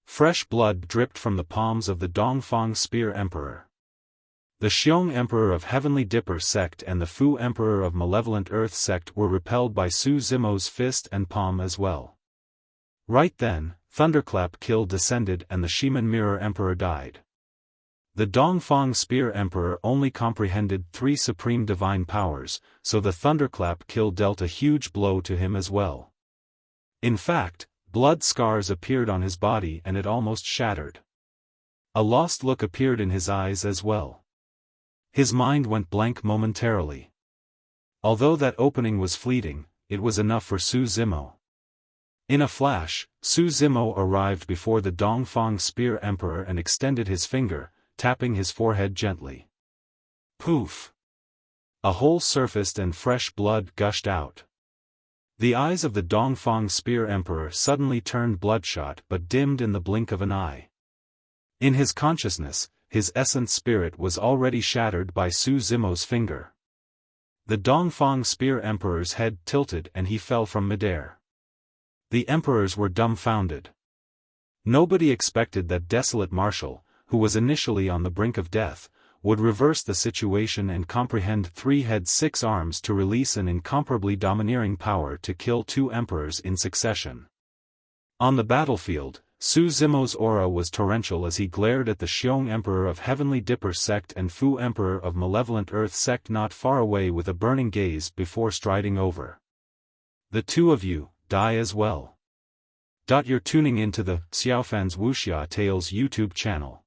Fresh blood dripped from the palms of the Dongfang Spear Emperor. The Xiong Emperor of Heavenly Dipper sect and the Fu Emperor of Malevolent Earth sect were repelled by Su Zimo's fist and palm as well. Right then, Thunderclap Kill descended and the Shiman Mirror Emperor died. The Dongfang Spear Emperor only comprehended 3 supreme divine powers, so the Thunderclap Kill dealt a huge blow to him as well. In fact, blood scars appeared on his body and it almost shattered. A lost look appeared in his eyes as well. His mind went blank momentarily. Although that opening was fleeting, it was enough for Su Zimo. In a flash, Su Zimo arrived before the Dongfang Spear Emperor and extended his finger, tapping his forehead gently. Poof! A hole surfaced and fresh blood gushed out. The eyes of the Dongfang Spear Emperor suddenly turned bloodshot but dimmed in the blink of an eye. In his consciousness, his essence spirit was already shattered by Su Zimo's finger. The Dongfang Spear Emperor's head tilted and he fell from midair. The emperors were dumbfounded. Nobody expected that Desolate Marshal, who was initially on the brink of death, would reverse the situation and comprehend 3 heads 6 arms to release an incomparably domineering power to kill 2 emperors in succession. On the battlefield, Su Zimo's aura was torrential as he glared at the Xiong Emperor of Heavenly Dipper sect and Fu Emperor of Malevolent Earth sect not far away with a burning gaze before striding over. The 2 of you, die as well. You're tuning into the Xiaofan's Wuxia Tales YouTube channel.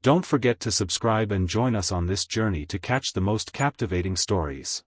Don't forget to subscribe and join us on this journey to catch the most captivating stories.